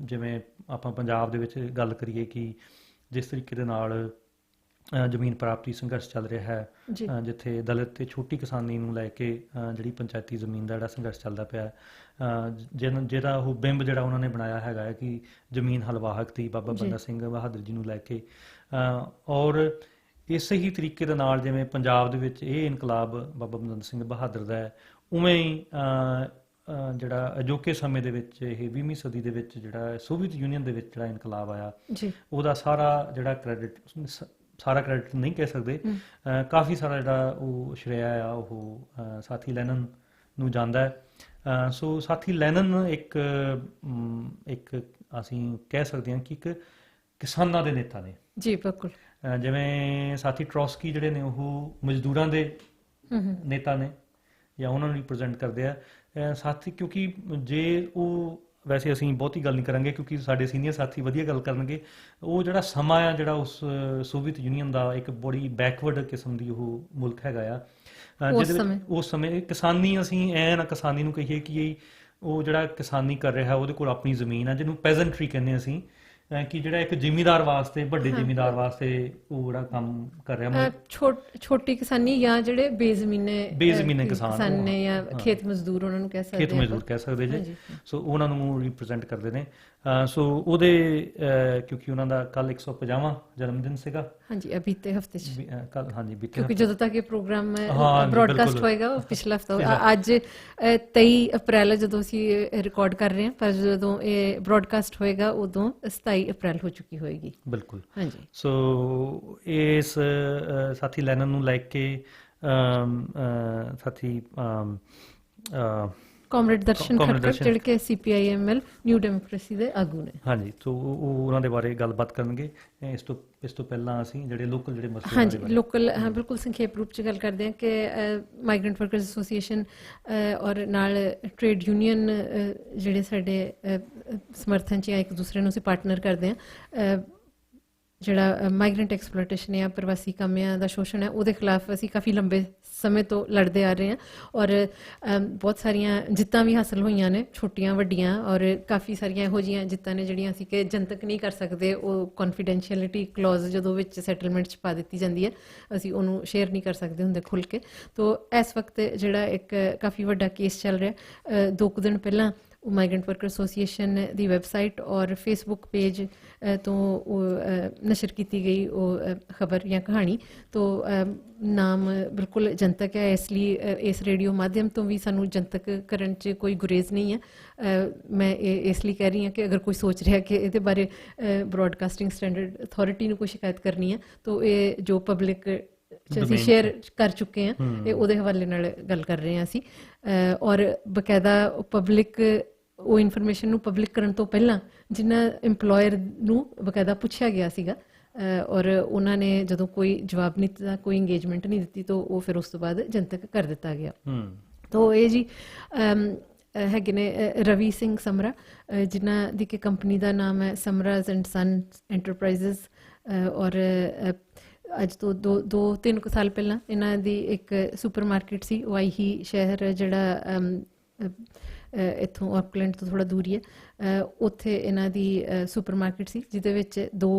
S4: ਜਿਵੇਂ ਆਪਾਂ ਪੰਜਾਬ ਦੇ ਵਿੱਚ ਗੱਲ ਕਰੀਏ ਕਿ ਜਿਸ ਤਰੀਕੇ ਦੇ ਨਾਲ ਜ਼ਮੀਨ ਪ੍ਰਾਪਤੀ ਸੰਘਰਸ਼ ਚੱਲ ਰਿਹਾ ਹੈ, ਜਿੱਥੇ ਦਲਿਤ ਤੇ ਛੋਟੀ ਕਿਸਾਨੀ ਨੂੰ ਲੈ ਕੇ ਜਿਹੜੀ ਪੰਚਾਇਤੀ ਜ਼ਮੀਨ ਦਾ ਜਿਹੜਾ ਸੰਘਰਸ਼ ਚੱਲਦਾ ਪਿਆ, ਜਿਹਦਾ ਉਹ ਬਿੰਬ ਜਿਹੜਾ ਉਹਨਾਂ ਨੇ ਬਣਾਇਆ ਹੈਗਾ ਹੈ ਕਿ ਜ਼ਮੀਨ ਹਲਵਾਹਕ ਦੀ ਬਾਬਾ ਬੰਦਾ ਸਿੰਘ ਬਹਾਦਰ ਜੀ ਨੂੰ ਲੈ ਕੇ, ਔਰ ਇਸੇ ਹੀ ਤਰੀਕੇ ਦੇ ਨਾਲ ਜਿਵੇਂ ਪੰਜਾਬ ਦੇ ਵਿੱਚ ਇਹ ਇਨਕਲਾਬ ਬਾਬਾ ਬੰਦਾ ਸਿੰਘ ਬਹਾਦਰ ਦਾ ਹੈ, ਉਵੇਂ ਹੀ ਜਿਹੜਾ ਅਜੋਕੇ ਸਮੇਂ ਦੇ ਵਿੱਚ ਇਹ 20ਵੀਂ ਸਦੀ ਦੇ ਵਿੱਚ ਜਿਹੜਾ ਸੋਵੀਅਤ ਯੂਨੀਅਨ ਦੇ ਵਿੱਚ ਜਿਹੜਾ ਇਨਕਲਾਬ ਆਇਆ, ਉਹਦਾ ਸਾਰਾ ਕ੍ਰੈਡਿਟ ਨਹੀਂ ਕਹਿ ਸਕਦੇ, ਕਾਫੀ ਸਾਰਾ ਜਿਹੜਾ ਉਹ ਸ਼੍ਰੇਆ ਆ ਉਹ ਸਾਥੀ ਲੈਨਨ ਨੂੰ ਜਾਂਦਾ ਹੈ। ਸੋ ਸਾਥੀ ਲੈਨਨ ਇੱਕ ਅਸੀਂ ਕਹਿ ਸਕਦੇ ਹਾਂ ਕਿ ਇੱਕ ਕਿਸਾਨਾਂ ਦੇ ਨੇਤਾ ਨੇ। ਜੀ ਬਿਲਕੁਲ। ਜਿਵੇਂ ਸਾਥੀ ਟਰੋਸਕੀ ਜਿਹੜੇ ਨੇ ਉਹ ਮਜ਼ਦੂਰਾਂ ਦੇ ਨੇਤਾ ਨੇ ਜਾਂ ਉਹਨਾਂ ਨੂੰ ਰਿਪਰੈਜ਼ੈਂਟ ਕਰਦੇ ਆ ਸਾਥੀ, ਕਿਉਂਕਿ ਜੇ ਉਹ ਵੈਸੇ ਅਸੀਂ ਬਹੁਤੀ ਗੱਲ ਨਹੀਂ ਕਰਾਂਗੇ ਕਿਉਂਕਿ ਸਾਡੇ ਸੀਨੀਅਰ ਸਾਥੀ ਵਧੀਆ ਗੱਲ ਕਰਨਗੇ। ਉਹ ਜਿਹੜਾ ਸਮਾਂ ਆ ਜਿਹੜਾ ਉਸ ਸੋਵੀਅਤ ਯੂਨੀਅਨ ਦਾ ਇੱਕ ਬੜੀ ਬੈਕਵਰਡ ਕਿਸਮ ਦੀ ਉਹ ਮੁਲਕ ਹੈਗਾ ਆ, ਉਸ ਸਮੇਂ ਕਿਸਾਨੀ, ਅਸੀਂ ਨਾ ਕਿਸਾਨੀ ਨੂੰ ਕਹੀਏ ਕਿ ਉਹ ਜਿਹੜਾ ਕਿਸਾਨੀ ਕਰ ਰਿਹਾ ਉਹਦੇ ਕੋਲ ਆਪਣੀ ਜ਼ਮੀਨ ਆ, ਜਿਹਨੂੰ ਪੈਜ਼ੈਂਟਰੀ ਕਹਿੰਦੇ ਅਸੀਂ, ਕਿ ਜਿਹੜਾ ਇੱਕ ਜ਼ਿਮੀਦਾਰ ਵਾਸਤੇ, ਵੱਡੇ ਜ਼ਿਮੀਦਾਰ ਵਾਸਤੇ ਉਹ ਜਿਹੜਾ ਕੰਮ ਕਰ ਰਿਹਾ,
S3: ਛੋਟੀ ਕਿਸਾਨੀ ਜਾਂ ਜਿਹੜੇ ਬੇਜ਼ਮੀਨੇ ਕਿਸਾਨ ਨੇ ਜਾਂ ਖੇਤ ਮਜ਼ਦੂਰ ਉਹਨਾਂ ਨੂੰ ਕਹਿ ਸਕਦੇ,
S4: ਖੇਤ ਮਜ਼ਦੂਰ ਕਹਿ ਸਕਦੇ ਜੀ। ਸੋ ਉਹਨਾਂ ਨੂੰ ਰਿਪਰੈਜ਼ੈਂਟ ਕਰਦੇ ਨੇ। ਸੋ ਉਹਦੇ ਕਿਉਂਕਿ ਉਹਨਾਂ ਦਾ ਕੱਲ 150ਵਾਂ ਜਨਮ ਦਿਨ ਸੀਗਾ।
S3: ਹਾਂਜੀ, ਬੀਤੇ ਹਫਤੇ 'ਚ
S4: ਕੱਲ, ਹਾਂਜੀ ਬੀਤੇ,
S3: ਕਿਉਂਕਿ ਜਦੋਂ ਤੱਕ ਇਹ ਪ੍ਰੋਗਰਾਮ
S4: ਹਾਂਜੀ,
S3: ਬ੍ਰੌਡਕਾਸਟ
S4: ਬਿਲਕੁਲ।
S3: ਹੋਏਗਾ ਉਹ ਪਿਛਲਾ ਹਫਤਾ, ਅੱਜ 23 ਅਪ੍ਰੈਲ ਜਦੋਂ ਅਸੀਂ ਰਿਕਾਰਡ ਕਰ ਰਹੇ ਹਾਂ, ਪਰ ਜਦੋਂ ਇਹ ਬ੍ਰੌਡਕਾਸਟ ਹੋਏਗਾ ਉਦੋਂ 27 ਅਪ੍ਰੈਲ ਹੋ ਚੁੱਕੀ ਹੋਏਗੀ।
S4: ਬਿਲਕੁਲ।
S3: ਹਾਂਜੀ,
S4: ਸੋ ਇਸ ਸਾਥੀ ਲੈਨਨ ਨੂੰ ਲੈ ਕੇ ਸਾਥੀ ਕਾਮਰੇਡ ਦਰਸ਼ਨ ਖੱਟਰ ਜਿਹੜੇ ਕਿ CPIML ਨਿਊ ਡੈਮੋਕ੍ਰੇਸੀ ਦੇ ਆਗੂ ਨੇ। ਹਾਂਜੀ, ਸੋ ਉਹ ਉਹਨਾਂ ਦੇ ਬਾਰੇ ਗੱਲਬਾਤ ਕਰਨਗੇ। ਇਸ ਤੋਂ ਪਹਿਲਾਂ ਅਸੀਂ ਜਿਹੜੇ ਲੋਕਲ ਜਿਹੜੇ ਮਸਲੇ, ਹਾਂਜੀ ਲੋਕਲ, ਹਾਂ ਬਿਲਕੁਲ ਸੰਖੇਪ ਰੂਪ 'ਚ ਗੱਲ ਕਰਦੇ ਹਾਂ ਕਿ ਮਾਈਗਰੈਂਟ ਵਰਕਰਸ ਐਸੋਸੀਏਸ਼ਨ ਔਰ ਨਾਲ ਟ੍ਰੇਡ ਯੂਨੀਅਨ ਜਿਹੜੇ ਸਾਡੇ ਸਮਰਥਨ 'ਚ ਜਾਂ ਇੱਕ ਦੂਸਰੇ ਨੂੰ ਅਸੀਂ ਪਾਰਟਨਰ ਕਰਦੇ ਹਾਂ, ਜਿਹੜਾ ਮਾਈਗਰੈਂਟ ਐਕਸਪਲੋਇਟੇਸ਼ਨ ਜਾਂ ਪ੍ਰਵਾਸੀ ਕਾਮਿਆਂ ਦਾ ਸ਼ੋਸ਼ਣ ਹੈ ਉਹਦੇ ਖਿਲਾਫ ਅਸੀਂ ਕਾਫੀ ਲੰਬੇ ਸਮੇਂ ਤੋਂ ਲੜਦੇ ਆ ਰਹੇ ਹਾਂ ਔਰ ਬਹੁਤ ਸਾਰੀਆਂ ਜਿੱਤਾਂ ਵੀ ਹਾਸਲ ਹੋਈਆਂ ਨੇ, ਛੋਟੀਆਂ ਵੱਡੀਆਂ, ਔਰ ਕਾਫੀ ਸਾਰੀਆਂ ਇਹੋ ਜਿਹੀਆਂ ਜਿੱਤਾਂ ਨੇ ਜਿਹੜੀਆਂ ਅਸੀਂ ਕਿ ਜਨਤਕ ਨਹੀਂ ਕਰ ਸਕਦੇ। ਉਹ ਕੌਨਫੀਡੈਂਸ਼ੀਅਲਿਟੀ ਕਲੌਜ਼ ਜਦੋਂ ਵਿੱਚ ਸੈਟਲਮੈਂਟ 'ਚ ਪਾ ਦਿੱਤੀ ਜਾਂਦੀ ਹੈ, ਅਸੀਂ ਉਹਨੂੰ ਸ਼ੇਅਰ ਨਹੀਂ ਕਰ ਸਕਦੇ ਹੁੰਦੇ ਖੁੱਲ੍ਹ ਕੇ। ਤੋ ਇਸ ਵਕਤ ਜਿਹੜਾ ਇੱਕ ਕਾਫੀ ਵੱਡਾ ਕੇਸ ਚੱਲ ਰਿਹਾ, 2 ਕੁ ਦਿਨ ਪਹਿਲਾਂ ਉਹ ਮਾਈਗਰੈਂਟ ਵਰਕਰ ਐਸੋਸੀਏਸ਼ਨ ਦੀ ਵੈਬਸਾਈਟ ਔਰ ਫੇਸਬੁੱਕ ਪੇਜ ਤੋਂ ਉਹ ਨਸ਼ਰ ਕੀਤੀ ਗਈ ਉਹ ਖਬਰ ਜਾਂ ਕਹਾਣੀ। ਤੋ ਨਾਮ ਬਿਲਕੁਲ ਜਨਤਕ ਹੈ, ਇਸ ਲਈ ਇਸ ਰੇਡੀਓ ਮਾਧਿਅਮ ਤੋਂ ਵੀ ਸਾਨੂੰ ਜਨਤਕ ਕਰਨ 'ਚ ਕੋਈ ਗੁਰੇਜ਼ ਨਹੀਂ ਹੈ। ਮੈਂ ਇਹ ਇਸ ਲਈ ਕਹਿ ਰਹੀ ਹਾਂ ਕਿ ਅਗਰ ਕੋਈ ਸੋਚ ਰਿਹਾ ਕਿ ਇਹਦੇ ਬਾਰੇ ਬ੍ਰੌਡਕਾਸਟਿੰਗ ਸਟੈਂਡਰਡ ਅਥਾਰਟੀ ਨੂੰ ਕੋਈ ਸ਼ਿਕਾਇਤ ਕਰਨੀ ਹੈ, ਤਾਂ ਇਹ ਜੋ ਪਬਲਿਕ ਅਸੀਂ ਸ਼ੇਅਰ ਕਰ ਚੁੱਕੇ ਹਾਂ, ਇਹ ਉਹਦੇ ਹਵਾਲੇ ਨਾਲ ਗੱਲ ਕਰ ਰਹੇ ਹਾਂ ਅਸੀਂ। ਔਰ ਬਕਾਇਦਾ ਪਬਲਿਕ ਉਹ ਇਨਫੋਰਮੇਸ਼ਨ ਨੂੰ ਪਬਲਿਕ ਕਰਨ ਤੋਂ ਪਹਿਲਾਂ ਜਿਨ੍ਹਾਂ ਇੰਪਲੋਇਰ ਨੂੰ ਬਕਾਇਦਾ ਪੁੱਛਿਆ ਗਿਆ ਸੀਗਾ ਔਰ ਉਹਨਾਂ ਨੇ ਜਦੋਂ ਕੋਈ ਜਵਾਬ ਨਹੀਂ ਦਿੱਤਾ, ਕੋਈ ਇੰਗੇਜਮੈਂਟ ਨਹੀਂ ਦਿੱਤੀ, ਤਾਂ ਉਹ ਫਿਰ ਉਸ ਤੋਂ ਬਾਅਦ ਜਨਤਕ ਕਰ ਦਿੱਤਾ ਗਿਆ। ਤਾਂ ਇਹ ਜੀ ਹੈਗੇ ਨੇ ਰਵੀ ਸਿੰਘ ਸਮਰਾ, ਜਿਨ੍ਹਾਂ ਦੀ ਕਿ ਕੰਪਨੀ ਦਾ ਨਾਮ ਹੈ ਸਮਰਾਜ਼ ਐਂਡ ਸਨ ਐਂਟਰਪ੍ਰਾਈਜ਼ਸ, ਔਰ ਅੱਜ ਤੋਂ 2-3 ਸਾਲ ਪਹਿਲਾਂ ਇਹਨਾਂ ਦੀ ਇੱਕ ਸੁਪਰ ਮਾਰਕੀਟ ਸੀ ਵਾਈਹੀ ਸ਼ਹਿਰ, ਜਿਹੜਾ ਇੱਥੋਂ ਆਕਲੈਂਡ ਤੋਂ ਥੋੜ੍ਹਾ ਦੂਰ ਹੀ ਹੈ, ਉੱਥੇ ਇਹਨਾਂ ਦੀ ਸੁਪਰ ਮਾਰਕੀਟ ਸੀ ਜਿਹਦੇ ਵਿੱਚ 2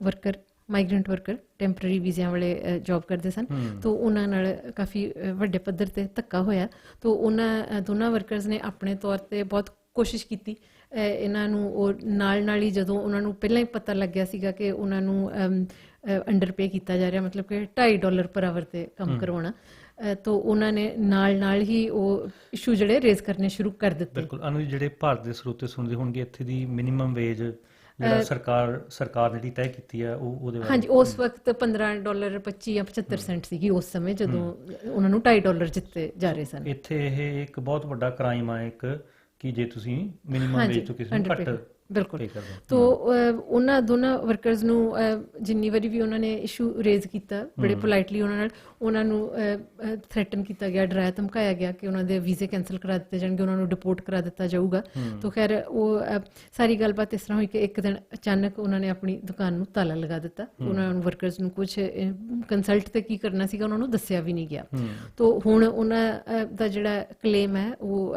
S4: ਵਰਕਰ, ਮਾਈਗਰੈਂਟ ਵਰਕਰ ਟੈਂਪਰਰੀ ਵੀਜ਼ਿਆਂ ਵਾਲੇ ਜੋਬ ਕਰਦੇ ਸਨ। ਤਾਂ ਉਹਨਾਂ ਨਾਲ ਕਾਫੀ ਵੱਡੇ ਪੱਧਰ 'ਤੇ ਧੱਕਾ ਹੋਇਆ। ਤਾਂ ਉਹਨਾਂ ਦੋਨਾਂ ਵਰਕਰਸ ਨੇ ਆਪਣੇ ਤੌਰ 'ਤੇ ਬਹੁਤ ਕੋਸ਼ਿਸ਼ ਕੀਤੀ ਇਹਨਾਂ ਨੂੰ, ਉਹ ਨਾਲ ਹੀ ਜਦੋਂ ਉਹਨਾਂ ਨੂੰ ਪਹਿਲਾਂ ਹੀ ਪਤਾ ਲੱਗਿਆ ਸੀਗਾ ਕਿ ਉਹਨਾਂ ਨੂੰ ਅੰਡਰਪੇ ਕੀਤਾ ਜਾ ਰਿਹਾ, ਮਤਲਬ ਕਿ $2.5 ਪਰ ਆਵਰ 'ਤੇ ਕੰਮ ਕਰਵਾਉਣਾ, ਤਾਂ ਉਹਨਾਂ ਨੇ ਨਾਲ ਹੀ ਉਹ ਇਸ਼ੂ ਜਿਹੜੇ ਰੇਜ਼ ਕਰਨੇ ਸ਼ੁਰੂ ਕਰ ਦਿੱਤੇ। ਬਿਲਕੁਲ। ਅਨੂ, ਜਿਹੜੇ ਭਾਰਤ ਦੇ ਸਰੋਤੇ ਸੁਣਦੇ ਹੋਣਗੇ, ਇੱਥੇ ਦੀ ਮਿਨੀਮਮ ਵੇਜ ਜਿਹੜਾ ਸਰਕਾਰ ਨੇ ਜਿਹੜੀ ਤੈਅ ਕੀਤੀ ਹੈ ਉਹਦੇ ਬਾਰੇ, ਹਾਂਜੀ, ਉਸ ਵਕਤ $15.25 ਜਾਂ 75 ਸੈਂਟ ਸੀਗੀ ਉਸ ਸਮੇਂ ਜਦੋਂ ਉਹਨਾਂ ਨੂੰ $2.5 ਦਿੱਤੇ ਜਾ ਰਹੇ ਸਨ। ਇੱਥੇ ਇਹ ਇੱਕ ਬਹੁਤ ਵੱਡਾ ਕ੍ਰਾਈਮ ਆ ਇੱਕ, ਕਿ ਜੇ ਤੁਸੀਂ ਮਿਨੀਮਮ ਵੇਜ ਤੋਂ ਕਿਸੇ ਨੂੰ ਘੱਟ, ਬਿਲਕੁਲ। ਤੋ ਉਹਨਾਂ ਦੋਨਾਂ ਵਰਕਰਸ ਨੂੰ ਜਿੰਨੀ ਵਾਰੀ ਵੀ ਉਹਨਾਂ ਨੇ ਇਸ਼ੂ ਰੇਜ਼ ਕੀਤਾ, ਬੜੇ ਪੋਲਾਈਟਲੀ ਉਹਨਾਂ ਨੂੰ ਥ੍ਰੈਟਨ ਕੀਤਾ ਗਿਆ, ਡਰਾਇਆ ਧਮਕਾਇਆ ਗਿਆ ਕਿ ਉਹਨਾਂ ਦੇ ਵੀਜ਼ੇ ਕੈਂਸਲ ਕਰਾ ਦਿੱਤੇ ਜਾਣਗੇ, ਉਹਨਾਂ ਨੂੰ ਡਿਪੋਰਟ ਕਰਾ ਦਿੱਤਾ ਜਾਊਗਾ। ਤਾਂ ਖੈਰ ਉਹ ਸਾਰੀ ਗੱਲਬਾਤ ਇਸ ਤਰ੍ਹਾਂ ਹੋਈ ਕਿ ਇੱਕ ਦਿਨ ਅਚਾਨਕ ਉਹਨਾਂ ਨੇ ਆਪਣੀ ਦੁਕਾਨ ਨੂੰ ਤਾਲਾ ਲਗਾ ਦਿੱਤਾ। ਉਹਨਾਂ ਨੂੰ ਵਰਕਰਸ ਨੂੰ ਕੁਝ ਕੰਸਲਟ ਤੇ ਕੀ ਕਰਨਾ ਸੀਗਾ ਉਹਨਾਂ ਨੂੰ ਦੱਸਿਆ ਵੀ ਨਹੀਂ ਗਿਆ। ਤਾਂ ਹੁਣ ਉਹਨਾਂ ਦਾ ਜਿਹੜਾ ਕਲੇਮ ਹੈ ਉਹ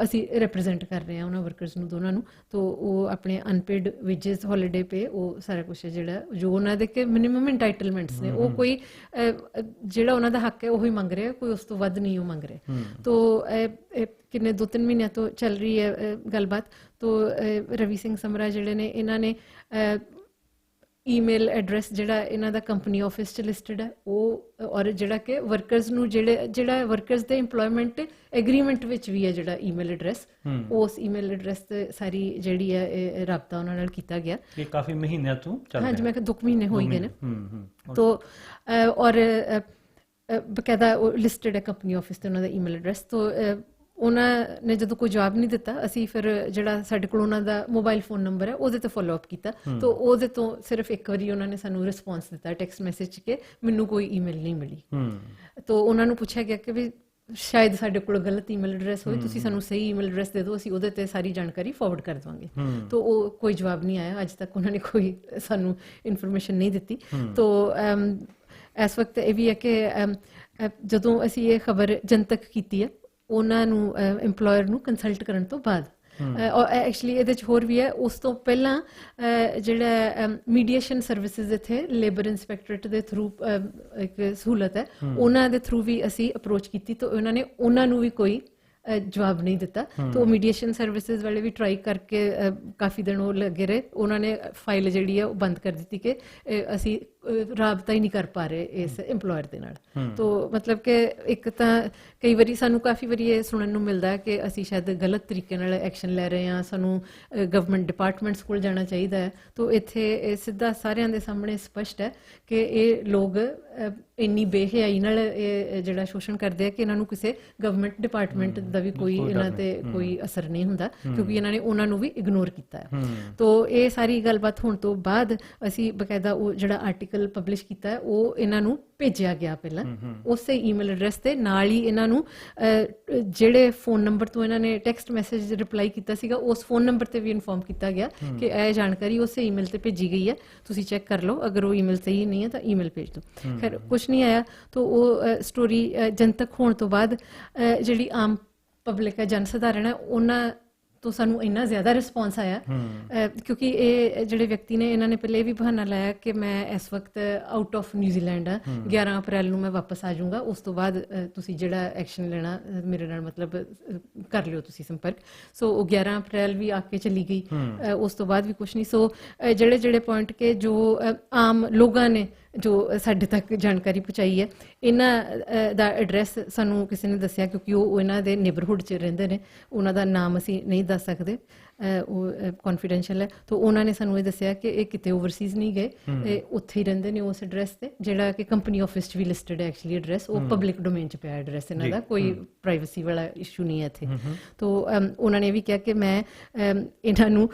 S4: ਅਸੀਂ ਰਿਪਰੈਜ਼ੈਂਟ ਕਰ ਰਹੇ ਹਾਂ ਉਹਨਾਂ ਵਰਕਰਸ ਨੂੰ ਦੋਨਾਂ ਨੂੰ। ਤਾਂ ਉਹ ਆਪਣੇ ਅਨਪੇਡ ਵੇਜਸ, ਹੌਲੀਡੇ ਪੇ, ਉਹ ਸਾਰਾ ਕੁਛ ਜਿਹੜਾ ਜੋ ਉਹਨਾਂ ਦੇ ਕਿ ਮਿਨੀਮਮ ਇੰਟਾਈਟਲਮੈਂਟਸ ਨੇ, ਉਹ ਕੋਈ ਜਿਹੜਾ ਉਹਨਾਂ ਦਾ ਹੱਕ ਹੈ ਉਹੀ ਮੰਗ ਰਿਹਾ, ਕੋਈ ਉਸ ਤੋਂ ਵੱਧ ਨਹੀਂ ਉਹ ਮੰਗ ਰਹੇ। ਤਾਂ ਕਿੰਨੇ 2-3 ਮਹੀਨਿਆਂ ਤੋਂ ਚੱਲ ਰਹੀ ਹੈ ਗੱਲਬਾਤ। ਤਾਂ ਰਵੀ ਸਿੰਘ ਸਮਰਾ ਜਿਹੜੇ ਨੇ, ਇਹਨਾਂ ਨੇ ਈਮੇਲ ਐਡਰੈਸ ਜਿਹੜਾ ਇਹਨਾਂ ਦਾ ਕੰਪਨੀ ਆਫਿਸ 'ਚ ਲਿਸਟਡ ਹੈ ਉਹ, ਔਰ ਜਿਹੜਾ ਕਿ ਵਰਕਰਸ ਨੂੰ ਜਿਹੜਾ ਵਰਕਰਸ ਦੇ ਇੰਪਲੋਇਮੈਂਟ ਐਗਰੀਮੈਂਟ ਵਿੱਚ ਵੀ ਹੈ ਜਿਹੜਾ ਈਮੇਲ ਐਡਰੈਸ, ਉਸ ਈਮੇਲ ਐਡਰੈਸ ਤੇ ਸਾਰੀ ਜਿਹੜੀ ਹੈ ਇਹ ਰਾਬਤਾ ਉਹਨਾਂ ਨਾਲ ਕੀਤਾ ਗਿਆ। ਇਹ ਕਾਫੀ ਮਹੀਨਿਆਂ ਤੋਂ ਚੱਲ ਰਿਹਾ, ਹਾਂਜੀ, ਮੈਂ ਕਿਹਾ 2 ਮਹੀਨੇ ਹੋ ਗਏ ਨੇ। ਤਾਂ ਔਰ ਬਕਾਇਦਾ ਉਹ ਲਿਸਟਡ ਹੈ ਕੰਪਨੀ ਆਫਿਸ ਤੇ ਉਹਨਾਂ ਦਾ ਈਮੇਲ ਐਡਰੈਸ। ਤਾਂ ਉਹਨਾਂ ਨੇ ਜਦੋਂ ਕੋਈ ਜਵਾਬ ਨਹੀਂ ਦਿੱਤਾ, ਅਸੀਂ ਫਿਰ ਜਿਹੜਾ ਸਾਡੇ ਕੋਲ ਉਹਨਾਂ ਦਾ ਮੋਬਾਈਲ ਫੋਨ ਨੰਬਰ ਹੈ ਉਹਦੇ ਤੇ ਫੋਲੋ ਅਪ ਕੀਤਾ। ਤਾਂ ਉਹਦੇ ਤੋਂ ਸਿਰਫ ਇੱਕ ਵਾਰੀ ਉਹਨਾਂ ਨੇ ਸਾਨੂੰ ਰਿਸਪੌਂਸ ਦਿੱਤਾ ਟੈਕਸਟ ਮੈਸੇਜ ਕਿ ਮੈਨੂੰ ਕੋਈ ਈਮੇਲ ਨਹੀਂ ਮਿਲੀ। ਤਾਂ ਉਹਨਾਂ ਨੂੰ ਪੁੱਛਿਆ ਗਿਆ ਕਿ ਵੀ ਸ਼ਾਇਦ ਸਾਡੇ ਕੋਲ ਗਲਤ ਈਮੇਲ ਐਡਰੈਸ ਹੋਵੇ, ਤੁਸੀਂ ਸਾਨੂੰ ਸਹੀ ਈਮੇਲ ਐਡਰੈਸ ਦੇ ਦਿਓ, ਅਸੀਂ ਉਹਦੇ ਤੇ ਸਾਰੀ ਜਾਣਕਾਰੀ ਫਾਰਵਰਡ ਕਰ ਦੇਵਾਂਗੇ। ਤਾਂ ਉਹ ਕੋਈ ਜਵਾਬ ਨਹੀਂ ਆਇਆ, ਅੱਜ ਤੱਕ ਉਹਨਾਂ ਨੇ ਕੋਈ ਸਾਨੂੰ ਇਨਫੋਰਮੇਸ਼ਨ ਨਹੀਂ ਦਿੱਤੀ। ਤਾਂ ਇਸ ਵਕਤ ਇਹ ਵੀ ਹੈ ਕਿ ਜਦੋਂ ਅਸੀਂ ਇਹ ਖਬਰ ਜਨਤਕ ਕੀਤੀ ਹੈ ਉਹਨਾਂ ਨੂੰ ਇੰਪਲੋਇਰ ਨੂੰ ਕੰਸਲਟ ਕਰਨ ਤੋਂ ਬਾਅਦ, ਔਰ ਐਕਚੁਅਲੀ ਇਹਦੇ 'ਚ ਹੋਰ ਵੀ ਹੈ, ਉਸ ਤੋਂ ਪਹਿਲਾਂ ਜਿਹੜਾ ਮੀਡੀਏਸ਼ਨ ਸਰਵਿਸਿਜ਼ ਇੱਥੇ ਲੇਬਰ ਇੰਸਪੈਕਟਰੇਟ ਦੇ ਥਰੂ ਇੱਕ ਸਹੂਲਤ ਹੈ, ਉਹਨਾਂ ਦੇ ਥਰੂ ਵੀ ਅਸੀਂ ਅਪਰੋਚ ਕੀਤੀ। ਤਾਂ ਉਹਨਾਂ ਨੇ ਉਹਨਾਂ ਨੂੰ ਵੀ ਕੋਈ
S3: ਜਵਾਬ ਨਹੀਂ ਦਿੱਤਾ। ਤਾਂ ਮੀਡੀਏਸ਼ਨ ਸਰਵਿਸਿਜ਼ ਵਾਲੇ ਵੀ ਟਰਾਈ ਕਰਕੇ ਕਾਫੀ ਦਿਨ ਉਹ ਲੱਗੇ ਰਹੇ, ਉਹਨਾਂ ਨੇ ਫਾਈਲ ਜਿਹੜੀ ਹੈ ਉਹ ਬੰਦ ਕਰ ਦਿੱਤੀ ਕਿ ਅਸੀਂ ਰਾਬਤਾ ਹੀ ਨਹੀਂ ਕਰ ਪਾ ਰਹੇ ਇਸ ਇੰਪਲੋਇਰ ਦੇ ਨਾਲ। ਤਾਂ ਮਤਲਬ ਕਿ ਇੱਕ ਤਾਂ ਕਈ ਵਾਰੀ ਸਾਨੂੰ ਕਾਫੀ ਵਾਰੀ ਇਹ ਸੁਣਨ ਨੂੰ ਮਿਲਦਾ ਹੈ ਕਿ ਅਸੀਂ ਸ਼ਾਇਦ ਗਲਤ ਤਰੀਕੇ ਨਾਲ ਐਕਸ਼ਨ ਲੈ ਰਹੇ ਹਾਂ, ਸਾਨੂੰ ਗਵਰਨਮੈਂਟ ਡਿਪਾਰਟਮੈਂਟਸ ਕੋਲ ਜਾਣਾ ਚਾਹੀਦਾ ਹੈ। ਤਾਂ ਇੱਥੇ ਇਹ ਸਿੱਧਾ ਸਾਰਿਆਂ ਦੇ ਸਾਹਮਣੇ ਸਪਸ਼ਟ ਹੈ ਕਿ ਇਹ ਲੋਕ ਇੰਨੀ ਬੇਹਯਾਈ ਨਾਲ ਇਹ ਜਿਹੜਾ ਸ਼ੋਸ਼ਣ ਕਰਦੇ ਆ ਕਿ ਇਹਨਾਂ ਨੂੰ ਕਿਸੇ ਗਵਰਨਮੈਂਟ ਡਿਪਾਰਟਮੈਂਟ ਦਾ ਵੀ ਕੋਈ ਇਹਨਾਂ ਤੇ ਕੋਈ ਅਸਰ ਨਹੀਂ ਹੁੰਦਾ, ਕਿਉਂਕਿ ਇਹਨਾਂ ਨੇ ਉਹਨਾਂ ਨੂੰ ਵੀ ਇਗਨੋਰ ਕੀਤਾ ਹੈ। ਤਾਂ ਇਹ ਸਾਰੀ ਗੱਲਬਾਤ ਹੋਣ ਤੋਂ ਬਾਅਦ ਅਸੀਂ ਬਕਾਇਦਾ ਉਹ ਜਿਹੜਾ ਆਰਟੀਕਲ ਪਬਲਿਸ਼ ਕੀਤਾ ਹੈ ਉਹ ਇਹਨਾਂ ਨੂੰ ਭੇਜਿਆ ਗਿਆ ਪਹਿਲਾਂ ਉਸੇ ਈਮੇਲ ਐਡਰੈਸ ਤੇ, ਨਾਲ ਹੀ ਇਹਨਾਂ ਨੂੰ ਜਿਹੜੇ ਫੋਨ ਨੰਬਰ ਤੋਂ ਇਹਨਾਂ ਨੇ ਟੈਕਸਟ ਮੈਸੇਜ ਰਿਪਲਾਈ ਕੀਤਾ ਸੀਗਾ ਉਸ ਫੋਨ ਨੰਬਰ ਤੇ ਵੀ ਇਨਫੋਰਮ ਕੀਤਾ ਗਿਆ ਕਿ ਇਹ ਜਾਣਕਾਰੀ ਉਸੇ ਈਮੇਲ ਤੇ ਭੇਜੀ ਗਈ ਹੈ, ਤੁਸੀਂ ਚੈੱਕ ਕਰ ਲਓ, ਅਗਰ ਉਹ ਈਮੇਲ ਸਹੀ ਨਹੀਂ ਹੈ ਤਾਂ ਈਮੇਲ ਭੇਜ ਦਿਓ। ਖੈਰ ਕੁਛ ਨਹੀਂ ਆਇਆ। ਤਾਂ ਉਹ ਸਟੋਰੀ ਜਨਤਕ ਹੋਣ ਤੋਂ ਬਾਅਦ ਜਿਹੜੀ ਆਮ ਪਬਲਿਕ ਹੈ, ਜਨ ਸਧਾਰਨ ਹੈ, ਉਹਨਾਂ ਤੋਂ ਸਾਨੂੰ ਇੰਨਾ ਜ਼ਿਆਦਾ ਰਿਸਪੌਂਸ ਆਇਆ ਕਿਉਂਕਿ ਇਹ ਜਿਹੜੇ ਵਿਅਕਤੀ ਨੇ ਇਹਨਾਂ ਨੇ ਪਹਿਲੇ ਵੀ ਬਹਾਨਾ ਲਾਇਆ ਕਿ ਮੈਂ ਇਸ ਵਕਤ ਆਊਟ ਆਫ ਨਿਊਜ਼ੀਲੈਂਡ ਆ, 11 ਅਪ੍ਰੈਲ ਨੂੰ ਮੈਂ ਵਾਪਸ ਆ ਜਾਊਂਗਾ, ਉਸ ਤੋਂ ਬਾਅਦ ਤੁਸੀਂ ਜਿਹੜਾ ਐਕਸ਼ਨ ਲੈਣਾ ਮੇਰੇ ਨਾਲ ਮਤਲਬ ਕਰ ਲਿਓ ਤੁਸੀਂ ਸੰਪਰਕ। ਸੋ ਉਹ 11 ਅਪ੍ਰੈਲ ਵੀ ਆ ਕੇ ਚਲੀ ਗਈ, ਉਸ ਤੋਂ ਬਾਅਦ ਵੀ ਕੁਛ ਨਹੀਂ। ਸੋ ਜਿਹੜੇ ਪੁਆਇੰਟ ਕਿ ਜੋ ਆਮ ਲੋਕਾਂ ਨੇ ਜੋ ਸਾਡੇ ਤੱਕ ਜਾਣਕਾਰੀ ਪਹੁੰਚਾਈ ਹੈ, ਇਹਨਾਂ ਦਾ ਐਡਰੈਸ ਸਾਨੂੰ ਕਿਸੇ ਨੇ ਦੱਸਿਆ ਕਿਉਂਕਿ ਉਹ ਇਹਨਾਂ ਦੇ ਨੇਬਰਹੁੱਡ 'ਚ ਰਹਿੰਦੇ ਨੇ, ਉਹਨਾਂ ਦਾ ਨਾਮ ਅਸੀਂ ਨਹੀਂ ਦੱਸ ਸਕਦੇ, ਉਹ ਕੌਨਫੀਡੈਂਸ਼ੀਅਲ ਹੈ। ਤਾਂ ਉਹਨਾਂ ਨੇ ਸਾਨੂੰ ਇਹ ਦੱਸਿਆ ਕਿ ਇਹ ਕਿਤੇ ਓਵਰਸੀਜ਼ ਨਹੀਂ ਗਏ, ਇਹ ਉੱਥੇ ਹੀ ਰਹਿੰਦੇ ਨੇ ਉਸ ਐਡਰੈਸ ਤੇ, ਜਿਹੜਾ ਕਿ ਕੰਪਨੀ ਆਫਿਸ 'ਚ ਵੀ ਲਿਸਟਡ ਹੈ ਐਕਚੁਅਲੀ ਐਡਰੈਸ, ਉਹ ਪਬਲਿਕ ਡੋਮੇਨ 'ਚ ਪਿਆ ਐਡਰੈਸ ਇਹਨਾਂ ਦਾ, ਕੋਈ ਪ੍ਰਾਈਵੇਸੀ ਵਾਲਾ ਇਸ਼ੂ ਨਹੀਂ ਹੈ ਇੱਥੇ। ਤਾਂ ਉਹਨਾਂ ਨੇ ਵੀ ਕਿਹਾ ਕਿ ਮੈਂ ਇਹਨਾਂ ਨੂੰ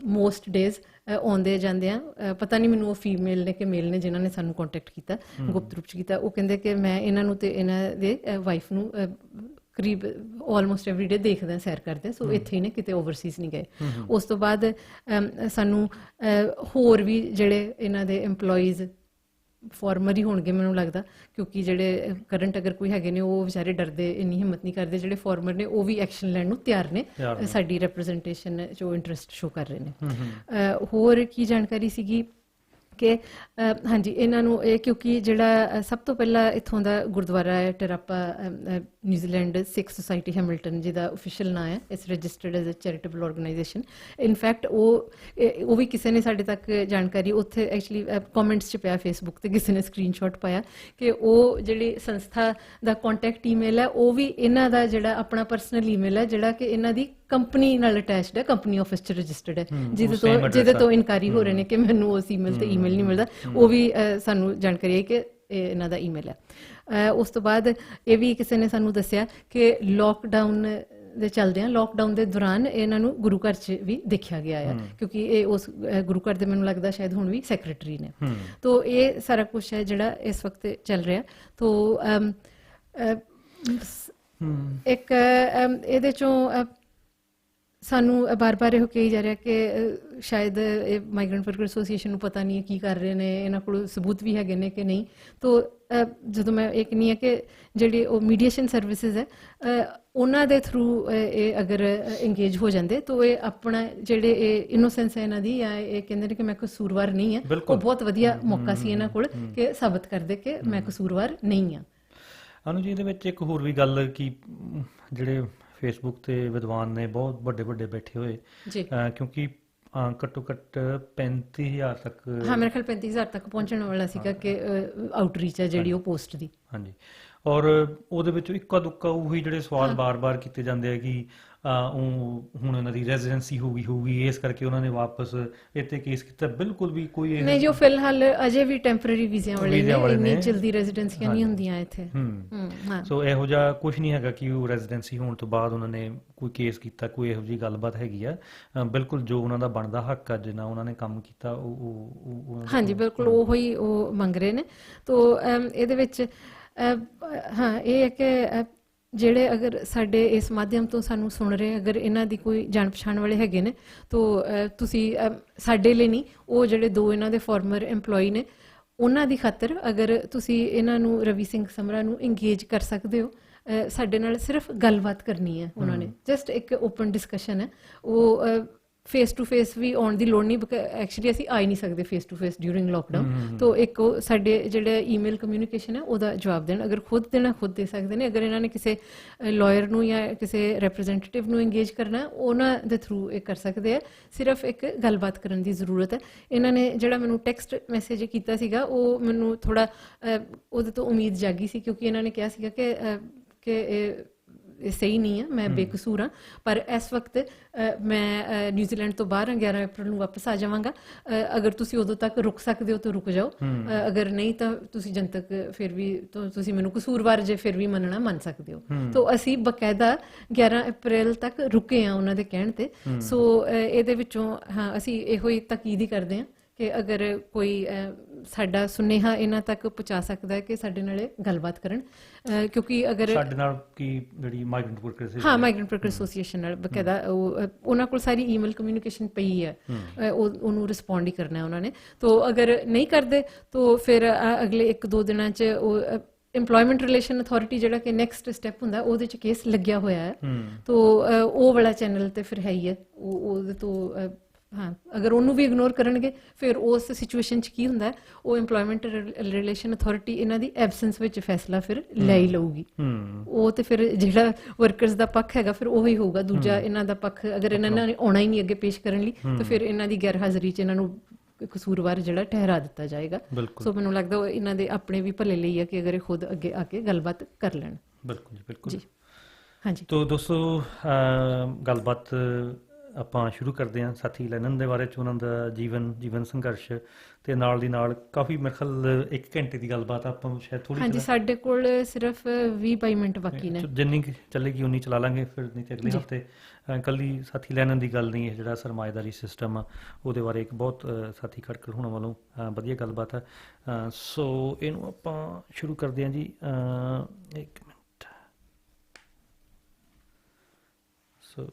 S3: ਮੋਸਟ ਡੇਜ਼ ਆਉਂਦੇ ਜਾਂਦੇ ਆ, ਪਤਾ ਨਹੀਂ ਮੈਨੂੰ ਉਹ ਫੀਮੇਲ ਨੇ ਕਿ ਮੇਲ ਨੇ ਜਿਨ੍ਹਾਂ ਨੇ ਸਾਨੂੰ ਕੰਟੈਕਟ ਕੀਤਾ, ਗੁਪਤ ਰੂਪ 'ਚ ਕੀਤਾ, ਉਹ ਕਹਿੰਦੇ ਕਿ ਮੈਂ ਇਹਨਾਂ ਨੂੰ ਤੇ ਇਹਨਾਂ ਦੇ ਵਾਈਫ ਨੂੰ ਕਰੀਬ ਆਲਮੋਸਟ ਐਵਰੀ ਡੇ ਦੇਖਦੇ ਸੈਰ ਕਰਦੇ, ਸੋ ਇੱਥੇ ਹੀ ਨੇ, ਕਿਤੇ ਓਵਰਸੀਜ਼ ਨਹੀਂ ਗਏ। ਉਸ ਤੋਂ ਬਾਅਦ ਸਾਨੂੰ ਹੋਰ ਵੀ ਜਿਹੜੇ ਇਹਨਾਂ ਦੇ EMPLOYEES ਫਾਰਮਰ ਹੀ ਹੋਣਗੇ ਮੈਨੂੰ ਲੱਗਦਾ, ਕਿਉਂਕਿ ਜਿਹੜੇ ਕਰੰਟ ਅਗਰ ਕੋਈ ਹੈਗੇ ਨੇ ਉਹ ਵਿਚਾਰੇ ਡਰਦੇ, ਇੰਨੀ ਹਿੰਮਤ ਨਹੀਂ ਕਰਦੇ, ਜਿਹੜੇ ਫਾਰਮਰ ਨੇ ਉਹ ਵੀ ਐਕਸ਼ਨ ਲੈਣ ਨੂੰ ਤਿਆਰ ਨੇ, ਸਾਡੀ ਰਿਪਰੈਜ਼ੈਂਟੇਸ਼ਨ 'ਚ ਉਹ ਇੰਟਰਸਟ ਸ਼ੋ ਕਰ ਰਹੇ ਨੇ। ਹੋਰ ਕੀ ਜਾਣਕਾਰੀ ਸੀਗੀ ਕਿ ਹਾਂਜੀ ਇਹਨਾਂ ਨੂੰ ਇਹ, ਕਿਉਂਕਿ ਜਿਹੜਾ ਸਭ ਤੋਂ ਪਹਿਲਾਂ ਇੱਥੋਂ ਦਾ ਗੁਰਦੁਆਰਾ ਹੈ Te Rapa New Zealand Sikh society Hamilton, ਜਿਹਦਾ ਓਫੀਸ਼ੀਅਲ ਨਾਂ ਹੈ, it's registered as a charitable organisation. In fact ਉਹ ਵੀ ਕਿਸੇ ਨੇ ਸਾਡੇ ਤੱਕ ਜਾਣਕਾਰੀ ਉੱਥੇ ਐਕਚੁਅਲੀ ਕਮੈਂਟਸ 'ਚ ਪਿਆ ਫੇਸਬੁੱਕ 'ਤੇ, ਕਿਸੇ ਨੇ ਸਕਰੀਨਸ਼ਾਟ ਪਾਇਆ ਕਿ ਉਹ ਜਿਹੜੀ ਸੰਸਥਾ ਦਾ ਕੰਟੈਕਟ ਈਮੇਲ ਹੈ ਉਹ ਵੀ ਇਹਨਾਂ ਦਾ ਜਿਹੜਾ ਆਪਣਾ ਪਰਸਨਲ ਈਮੇਲ ਹੈ, ਜਿਹੜਾ ਕਿ ਇਹਨਾਂ ਦੀ ਕੰਪਨੀ ਨਾਲ ਅਟੈਚਡ ਹੈ, ਕੰਪਨੀ ਆਫਿਸ 'ਚ ਰਜਿਸਟਰਡ ਹੈ, ਜਿਹਦੇ ਤੋਂ ਇਨਕਾਰੀ ਹੋ ਰਹੇ ਨੇ ਕਿ ਮੈਨੂੰ ਉਸ ਈਮੇਲ ਤੇ ਈਮੇਲ ਨਹੀਂ ਮਿਲਦਾ। ਉਹ ਵੀ ਸਾਨੂੰ ਜਾਣਕਾਰੀ ਹੈ ਕਿ ਇਹਨਾਂ ਦਾ ਈਮੇਲ ਹੈ। ਉਸ ਤੋਂ ਬਾਅਦ ਇਹ ਵੀ ਕਿਸੇ ਨੇ ਸਾਨੂੰ ਦੱਸਿਆ ਕਿ ਲੋਕਡਾਊਨ ਦੇ ਚੱਲਦੇ ਆ, ਲੋਕਡਾਊਨ ਦੇ ਦੌਰਾਨ ਇਹਨਾਂ ਨੂੰ ਗੁਰੂ ਘਰ 'ਚ ਵੀ ਦੇਖਿਆ ਗਿਆ ਆ, ਕਿਉਂਕਿ ਇਹ ਉਸ ਗੁਰੂ ਘਰ ਦੇ ਮੈਨੂੰ ਲੱਗਦਾ ਸ਼ਾਇਦ ਹੁਣ ਵੀ ਸੈਕਟਰੀ ਨੇ। ਤਾਂ ਇਹ ਸਾਰਾ ਕੁਛ ਹੈ ਜਿਹੜਾ ਇਸ ਵਕਤ ਚੱਲ ਰਿਹਾ। ਤਾਂ ਇੱਕ ਇਹਦੇ 'ਚੋਂ ਸਾਨੂੰ ਬਾਰ-ਬਾਰ ਇਹੋ ਕਹੀ ਜਾ ਰਿਹਾ ਕਿ ਸ਼ਾਇਦ ਇਹ ਮਾਈਗਰੈਂਟ ਵਰਕਰ ਐਸੋਸੀਏਸ਼ਨ ਨੂੰ ਪਤਾ ਨਹੀਂ ਹੈ ਕੀ ਕਰ ਰਹੇ ਨੇ, ਇਹਨਾਂ ਕੋਲ ਸਬੂਤ ਵੀ ਹੈਗੇ ਨੇ ਕਿ ਨਹੀਂ। ਤਾਂ ਜਦੋਂ ਮੈਂ ਇਹ ਕਹਿੰਦੀ ਹਾਂ ਕਿ ਜਿਹੜੀ ਉਹ ਮੀਡੀਏਸ਼ਨ ਸਰਵਿਸਿਜ਼ ਹੈ ਉਹਨਾਂ ਦੇ ਥਰੂ ਇਹ ਅਗਰ ਇੰਗੇਜ ਹੋ ਜਾਂਦੇ ਤਾਂ ਇਹ ਆਪਣਾ ਜਿਹੜੇ ਇਹ ਇਨੋਸੈਂਸ ਹੈ ਇਹਨਾਂ ਦੀ, ਜਾਂ ਇਹ ਕਹਿੰਦੇ ਨੇ ਕਿ ਮੈਂ ਕਸੂਰਵਾਰ ਨਹੀਂ ਹਾਂ, ਉਹ ਬਹੁਤ ਵਧੀਆ ਮੌਕਾ ਸੀ ਇਹਨਾਂ ਕੋਲ ਕਿ ਸਾਬਤ ਕਰਦੇ ਕਿ ਮੈਂ ਕਸੂਰਵਾਰ ਨਹੀਂ ਹਾਂ।
S4: ਅਨੂ ਜੀ, ਇਹਦੇ ਵਿੱਚ ਇੱਕ ਹੋਰ ਵੀ ਗੱਲ ਕਿ ਜਿਹੜੇ ਫੇਸਬੁੱਕ ਤੇ ਵਿਦਵਾਨ ਨੇ ਬਹੁਤ ਵੱਡੇ ਬੈਠੇ ਹੋਏ, ਕਿਉਂਕਿ ਘੱਟੋ ਘੱਟ 35,000 ਤੱਕ,
S3: ਹਾਂ ਮੇਰੇ ਖਿਆਲ 35,000 ਤੱਕ ਪਹੁੰਚਣ ਵਾਲਾ ਸੀਗਾ ਕਿ ਆਊਟਰੀਚ ਹੈ ਜਿਹੜੀ ਉਹ ਪੋਸਟ ਦੀ। ਹਾਂਜੀ,
S4: ਔਰ ਉਹਦੇ ਵਿੱਚੋਂ ਇੱਕਾ ਦੁੱਕਾ ਉਹੀ ਜਿਹੜੇ ਸਵਾਲ ਬਾਰ-ਬਾਰ ਕੀਤੇ ਜਾਂਦੇ ਆ ਕਿ ਉਹ ਹੁਣ ਇਹਨਾਂ ਦੀ ਰੈਜ਼ੀਡੈਂਸੀ ਹੋਊਗੀ ਇਸ ਕਰਕੇ ਉਹਨਾਂ ਨੇ ਵਾਪਸ ਇੱਥੇ ਕੇਸ ਕੀਤਾ। ਬਿਲਕੁਲ ਵੀ ਕੋਈ
S3: ਨਹੀਂ, ਜੋ ਫਿਲਹਾਲ ਅਜੇ ਵੀ ਟੈਂਪਰੇਰੀ ਵੀਜ਼ਿਆਂ ਵਾਲੇ ਨੇ, ਇੰਨੀ ਜਲਦੀ ਰੈਜ਼ੀਡੈਂਸੀਆਂ ਨਹੀਂ ਹੁੰਦੀਆਂ ਇੱਥੇ।
S4: ਸੋ ਇਹੋ ਜਿਹਾ ਕੁਝ ਨਹੀਂ ਹੈਗਾ ਕਿ ਉਹ ਰੈਜ਼ੀਡੈਂਸੀ ਹੋਣ ਤੋਂ ਬਾਅਦ ਉਹਨਾਂ ਨੇ ਕੋਈ ਕੇਸ ਕੀਤਾ, ਕੋਈ ਇਹੋ ਜਿਹੀ ਗੱਲਬਾਤ ਹੈਗੀ ਆ। ਬਿਲਕੁਲ ਜੋ ਉਹਨਾਂ ਦਾ ਬਣਦਾ ਹੱਕ ਆ, ਜਿੰਨਾ ਉਹਨਾਂ ਨੇ ਕੰਮ ਕੀਤਾ ਉਹ
S3: ਹਾਂਜੀ ਬਿਲਕੁਲ ਉਹੀ ਉਹ ਮੰਗ ਰਹੇ ਨੇ। ਤਾਂ ਇਹਦੇ ਵਿੱਚ ਹਾਂ ਇਹ ਹੈ ਕਿ ਜਿਹੜੇ ਅਗਰ ਸਾਡੇ ਇਸ ਮਾਧਿਅਮ ਤੋਂ ਸਾਨੂੰ ਸੁਣ ਰਹੇ, ਅਗਰ ਇਹਨਾਂ ਦੀ ਕੋਈ ਜਾਣ ਪਛਾਣ ਵਾਲੇ ਹੈਗੇ ਨੇ ਤਾਂ ਤੁਸੀਂ ਸਾਡੇ ਲਈ ਨਹੀਂ, ਉਹ ਜਿਹੜੇ ਦੋ ਇਹਨਾਂ ਦੇ ਫਾਰਮਰ EMPLOYEE ਨੇ ਉਹਨਾਂ ਦੀ ਖਾਤਰ ਅਗਰ ਤੁਸੀਂ ਇਹਨਾਂ ਨੂੰ ਰਵੀ ਸਿੰਘ ਸਮਰਾ ਨੂੰ ਇੰਗੇਜ ਕਰ ਸਕਦੇ ਹੋ। ਸਾਡੇ ਨਾਲ ਸਿਰਫ ਗੱਲਬਾਤ ਕਰਨੀ ਹੈ ਉਹਨਾਂ ਨੇ, ਜਸਟ ਇੱਕ ਓਪਨ ਡਿਸਕਸ਼ਨ ਹੈ। ਉਹ ਫੇਸ ਟੂ ਫੇਸ ਵੀ ਆਉਣ ਦੀ ਲੋੜ ਨਹੀਂ, ਐਕਚੁਅਲੀ ਅਸੀਂ ਆ ਹੀ ਨਹੀਂ ਸਕਦੇ face to face during lockdown. ਤਾਂ ਇੱਕ ਉਹ ਸਾਡੇ ਜਿਹੜਾ ਈਮੇਲ ਕਮਿਊਨੀਕੇਸ਼ਨ ਹੈ ਉਹਦਾ ਜਵਾਬ ਦੇਣ, ਅਗਰ ਖੁਦ ਦੇਣਾ ਖੁਦ ਦੇ ਸਕਦੇ ਨੇ, ਅਗਰ ਇਹਨਾਂ ਨੇ ਕਿਸੇ ਲਾਇਰ ਨੂੰ ਜਾਂ ਕਿਸੇ ਰਿਪਰੈਜ਼ੈਂਟੇਟਿਵ ਨੂੰ ਇੰਗੇਜ ਕਰਨਾ ਉਹਨਾਂ ਦੇ ਥਰੂ ਇਹ ਕਰ ਸਕਦੇ ਆ। ਸਿਰਫ ਇੱਕ ਗੱਲਬਾਤ ਕਰਨ ਦੀ ਜ਼ਰੂਰਤ ਹੈ। ਇਹਨਾਂ ਨੇ ਜਿਹੜਾ ਮੈਨੂੰ ਟੈਕਸਟ ਮੈਸੇਜ ਕੀਤਾ ਸੀਗਾ ਉਹ ਮੈਨੂੰ ਥੋੜ੍ਹਾ ਉਹਦੇ ਤੋਂ ਉਮੀਦ ਜਾਗੀ ਸੀ, ਕਿਉਂਕਿ ਇਹਨਾਂ ਨੇ ਕਿਹਾ ਸੀਗਾ ਕਿ ਇਹ ਸਹੀ ਨਹੀਂ ਹੈ, ਮੈਂ ਬੇਕਸੂਰ ਹਾਂ, ਪਰ ਇਸ ਵਕਤ ਮੈਂ ਨਿਊਜ਼ੀਲੈਂਡ ਤੋਂ ਬਾਹਰ ਹਾਂ, 11 ਅਪ੍ਰੈਲ ਨੂੰ ਵਾਪਸ ਆ ਜਾਵਾਂਗਾ। ਅਗਰ ਤੁਸੀਂ ਉਦੋਂ ਤੱਕ ਰੁਕ ਸਕਦੇ ਹੋ ਤਾਂ ਰੁਕ ਜਾਓ, ਅਗਰ ਨਹੀਂ ਤਾਂ ਤੁਸੀਂ ਜਨਤਕ ਫਿਰ ਵੀ ਤੁਸੀਂ ਮੈਨੂੰ ਕਸੂਰਵਾਰ ਜੇ ਫਿਰ ਵੀ ਮੰਨਣਾ ਮੰਨ ਸਕਦੇ ਹੋ। ਤਾਂ ਅਸੀਂ ਬਕਾਇਦਾ 11 ਅਪ੍ਰੈਲ ਤੱਕ ਰੁਕੇ ਹਾਂ ਉਹਨਾਂ ਦੇ ਕਹਿਣ ਤੇ। ਸੋ ਇਹਦੇ ਵਿੱਚੋਂ ਹਾਂ ਅਸੀਂ ਇਹੋ ਹੀ ਤਾਕੀਦ ਹੀ ਕਰਦੇ ਹਾਂ ਕਿ ਅਗਰ ਕੋਈ ਸਾਡਾ ਸੁਨੇਹਾ ਇਹਨਾਂ ਤੱਕ ਪਹੁੰਚਾ ਸਕਦਾ ਹੈ ਕਿ ਸਾਡੇ ਨਾਲ ਗੱਲਬਾਤ ਕਰਨ, ਕਿਉਂਕਿ ਅਗਰ
S4: ਸਾਡੇ ਨਾਲ ਕੀ ਜਿਹੜੀ ਮਾਈਗ੍ਰੈਂਟ ਵਰਕਰਸ
S3: ਹਾਂ ਮਾਈਗ੍ਰੈਂਟ ਵਰਕਰ ਐਸੋਸੀਏਸ਼ਨ ਨਾਲ ਬਕਾਇਦਾ ਉਹਨਾਂ ਕੋਲ ਸਾਰੀ ਈਮੇਲ ਕਮਿਊਨੀਕੇਸ਼ਨ ਪਈ ਹੈ, ਉਹਨੂੰ ਰਿਸਪੌਂਡ ਹੀ ਕਰਨਾ ਉਹਨਾਂ ਨੇ। ਤਾਂ ਅਗਰ ਨਹੀਂ ਕਰਦੇ ਤਾਂ ਫਿਰ ਅਗਲੇ 1-2 ਦਿਨਾਂ 'ਚ ਉਹ ਇੰਪਲੋਇਮੈਂਟ ਰਿਲੇਸ਼ਨ ਅਥਾਰਟੀ ਜਿਹੜਾ ਕਿ ਨੈਕਸਟ ਸਟੈਪ ਹੁੰਦਾ ਉਹਦੇ 'ਚ ਕੇਸ ਲੱਗਿਆ ਹੋਇਆ ਹੈ। ਤਾਂ ਉਹ ਵਾਲਾ ਚੈਨਲ ਤੇ ਫਿਰ ਹੈ ਹੀ ਹੈ, ਉਹਦੇ ਤੋਂ ਹਾਂ ਅਗਰ ਉਹਨੂੰ ਵੀ ਇਗਨੋਰ ਕਰਨਗੇ ਫਿਰ ਉਸ ਸਿਚੁਏਸ਼ਨ 'ਚ ਕੀ ਹੁੰਦਾ, ਉਹ ਇੰਪਲੋਇਮੈਂਟ ਰਿਲੇਸ਼ਨ ਅਥਾਰਟੀ ਇਹਨਾਂ ਦੀ ਐਬਸੈਂਸ ਵਿੱਚ ਫੈਸਲਾ ਫਿਰ ਲੈ ਹੀ ਲਊਗੀ। ਉਹ ਤੇ ਫਿਰ ਜਿਹੜਾ ਵਰਕਰਸ ਦਾ ਪੱਖ ਹੈਗਾ ਫਿਰ ਉਹੀ ਹੋਊਗਾ। ਦੂਜਾ ਇਹਨਾਂ ਦਾ ਪੱਖ ਅਗਰ ਇਹਨਾਂ ਨੇ ਆਉਣਾ ਹੀ ਨਹੀਂ ਅੱਗੇ ਪੇਸ਼ ਕਰਨ ਲਈ ਤਾਂ ਫਿਰ ਇਹਨਾਂ ਦੀ ਗੈਰ ਹਾਜ਼ਰੀ 'ਚ ਇਹਨਾਂ ਨੂੰ ਕਸੂਰਵਾਰ ਜਿਹੜਾ ਠਹਿਰਾ ਦਿੱਤਾ ਜਾਏਗਾ। ਸੋ ਮੈਨੂੰ ਲੱਗਦਾ ਇਹਨਾਂ ਦੇ ਆਪਣੇ ਵੀ ਭਲੇ ਲਈ ਹੈ ਕਿ ਅਗਰ ਇਹ ਖੁਦ ਅੱਗੇ ਆ ਕੇ ਗੱਲਬਾਤ ਕਰ ਲੈਣ।
S4: ਬਿਲਕੁਲ ਜੀ, ਬਿਲਕੁਲ ਜੀ।
S3: ਹਾਂਜੀ,
S4: ਤੋ ਦੋਸਤੋ ਗੱਲਬਾਤ ਆਪਾਂ ਸ਼ੁਰੂ ਕਰਦੇ ਹਾਂ ਸਾਥੀ ਲੈਨਨ ਦੇ ਬਾਰੇ 'ਚ, ਉਹਨਾਂ ਦਾ ਜੀਵਨ ਸੰਘਰਸ਼ ਤੇ ਨਾਲ ਦੀ ਨਾਲ ਕਾਫੀ ਮੇਰੇ ਖਿਆਲ 1 ਘੰਟੇ ਦੀ ਗੱਲਬਾਤ ਆਪਾਂ ਸ਼ਾਇਦ ਥੋੜੀ।
S3: ਹਾਂਜੀ, ਸਾਡੇ ਕੋਲ ਸਿਰਫ 20-22 ਮਿੰਟ ਬਾਕੀ ਨੇ,
S4: ਜਿੰਨੀ ਚੱਲੇਗੀ ਉਨੀ ਚਲਾ ਲਾਂਗੇ, ਫਿਰ ਨਹੀਂ ਤੇ ਅਗਲੇ ਹਫਤੇ ਕੱਲੀ ਸਾਥੀ ਲੈਨਨ ਦੀ ਗੱਲ ਨਹੀਂ ਹੈ, ਜਿਹੜਾ ਸਰਮਾਏਦਾਰੀ ਸਿਸਟਮ ਆ ਉਹਦੇ ਬਾਰੇ ਇੱਕ ਬਹੁਤ ਸਾਥੀ ਖੜਕੜ ਹੋਣਾ ਵੱਲੋਂ ਵਧੀਆ ਗੱਲਬਾਤ ਹੈ। ਸੋ ਇਹਨੂੰ ਆਪਾਂ ਸ਼ੁਰੂ ਕਰਦੇ ਹਾਂ ਜੀ। 1 ਮਿੰਟ। ਸੋ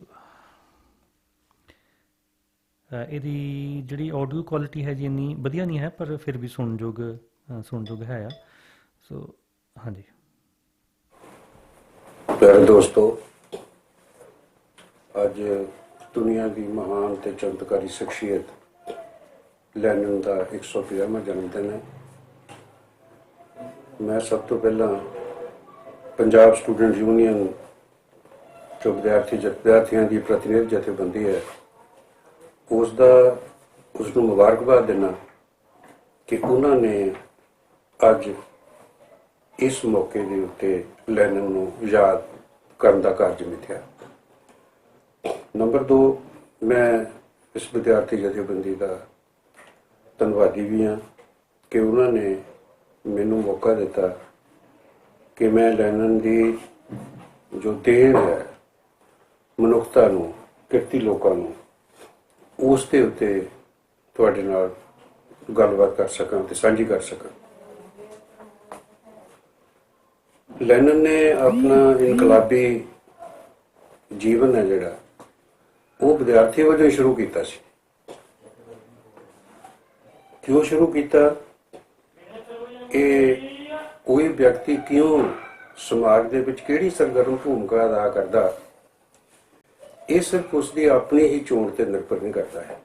S4: ਇਹਦੀ ਜਿਹੜੀ ਆਡੀਓ ਕੁਆਲਿਟੀ ਹੈ ਜੀ ਇੰਨੀ ਵਧੀਆ ਨਹੀਂ ਹੈ, ਪਰ ਫਿਰ ਵੀ ਸੁਣਨਯੋਗ ਹੈ ਆ। ਸੋ ਹਾਂਜੀ
S6: ਪਿਆਰੇ ਦੋਸਤੋ, ਅੱਜ ਦੁਨੀਆ ਦੀ ਮਹਾਨ ਤੇ ਚਮਤਕਾਰੀ ਸ਼ਖਸੀਅਤ ਲੈਨਨ ਦਾ 150ਵਾਂ ਜਨਮ ਦਿਨ ਹੈ। ਮੈਂ ਸਭ ਤੋਂ ਪਹਿਲਾਂ ਪੰਜਾਬ ਸਟੂਡੈਂਟ ਯੂਨੀਅਨ ਜੋ ਵਿਦਿਆਰਥੀਆਂ ਦੀ ਪ੍ਰਤੀਨਿਧ ਜਥੇਬੰਦੀ ਹੈ ਉਸਨੂੰ ਮੁਬਾਰਕਬਾਦ ਦੇਣਾ ਕਿ ਉਹਨਾਂ ਨੇ ਅੱਜ ਇਸ ਮੌਕੇ ਦੇ ਉੱਤੇ ਲੈਨਨ ਨੂੰ ਯਾਦ ਕਰਨ ਦਾ ਕਾਰਜ ਮਿਥਿਆ। ਨੰਬਰ 2, ਮੈਂ ਇਸ ਵਿਦਿਆਰਥੀ ਜਥੇਬੰਦੀ ਦਾ ਧੰਨਵਾਦੀ ਵੀ ਹਾਂ ਕਿ ਉਹਨਾਂ ਨੇ ਮੈਨੂੰ ਮੌਕਾ ਦਿੱਤਾ ਕਿ ਮੈਂ ਲੈਨਨ ਦੀ ਜੋ ਦੇਣ ਹੈ ਮਨੁੱਖਤਾ ਨੂੰ, ਕਿਰਤੀ ਲੋਕਾਂ ਨੂੰ, ਉਸ ਦੇ ਉੱਤੇ ਤੁਹਾਡੇ ਨਾਲ ਗੱਲਬਾਤ ਕਰ ਸਕਾਂ ਤੇ ਸਾਂਝੀ ਕਰ ਸਕਾਂ। ਲੈਨਨ ਨੇ ਆਪਣਾ ਇਨਕਲਾਬੀ ਜੀਵਨ ਹੈ ਜਿਹੜਾ ਉਹ ਵਿਦਿਆਰਥੀ ਵਜੋਂ ਸ਼ੁਰੂ ਕੀਤਾ ਸੀ। ਕਿਉਂ ਸ਼ੁਰੂ ਕੀਤਾ? ਇਹ ਕੋਈ ਵਿਅਕਤੀ ਕਿਉਂ ਸਮਾਜ ਦੇ ਵਿੱਚ ਕਿਹੜੀ ਸਰਗਰਮ ਭੂਮਿਕਾ ਅਦਾ ਕਰਦਾ, ਇਹ ਸਿਰਫ ਉਸਦੀ ਆਪਣੀ ਹੀ ਚੋਣ ਤੇ ਨਿਰਭਰ ਨਹੀਂ ਕਰਦਾ ਹੈ।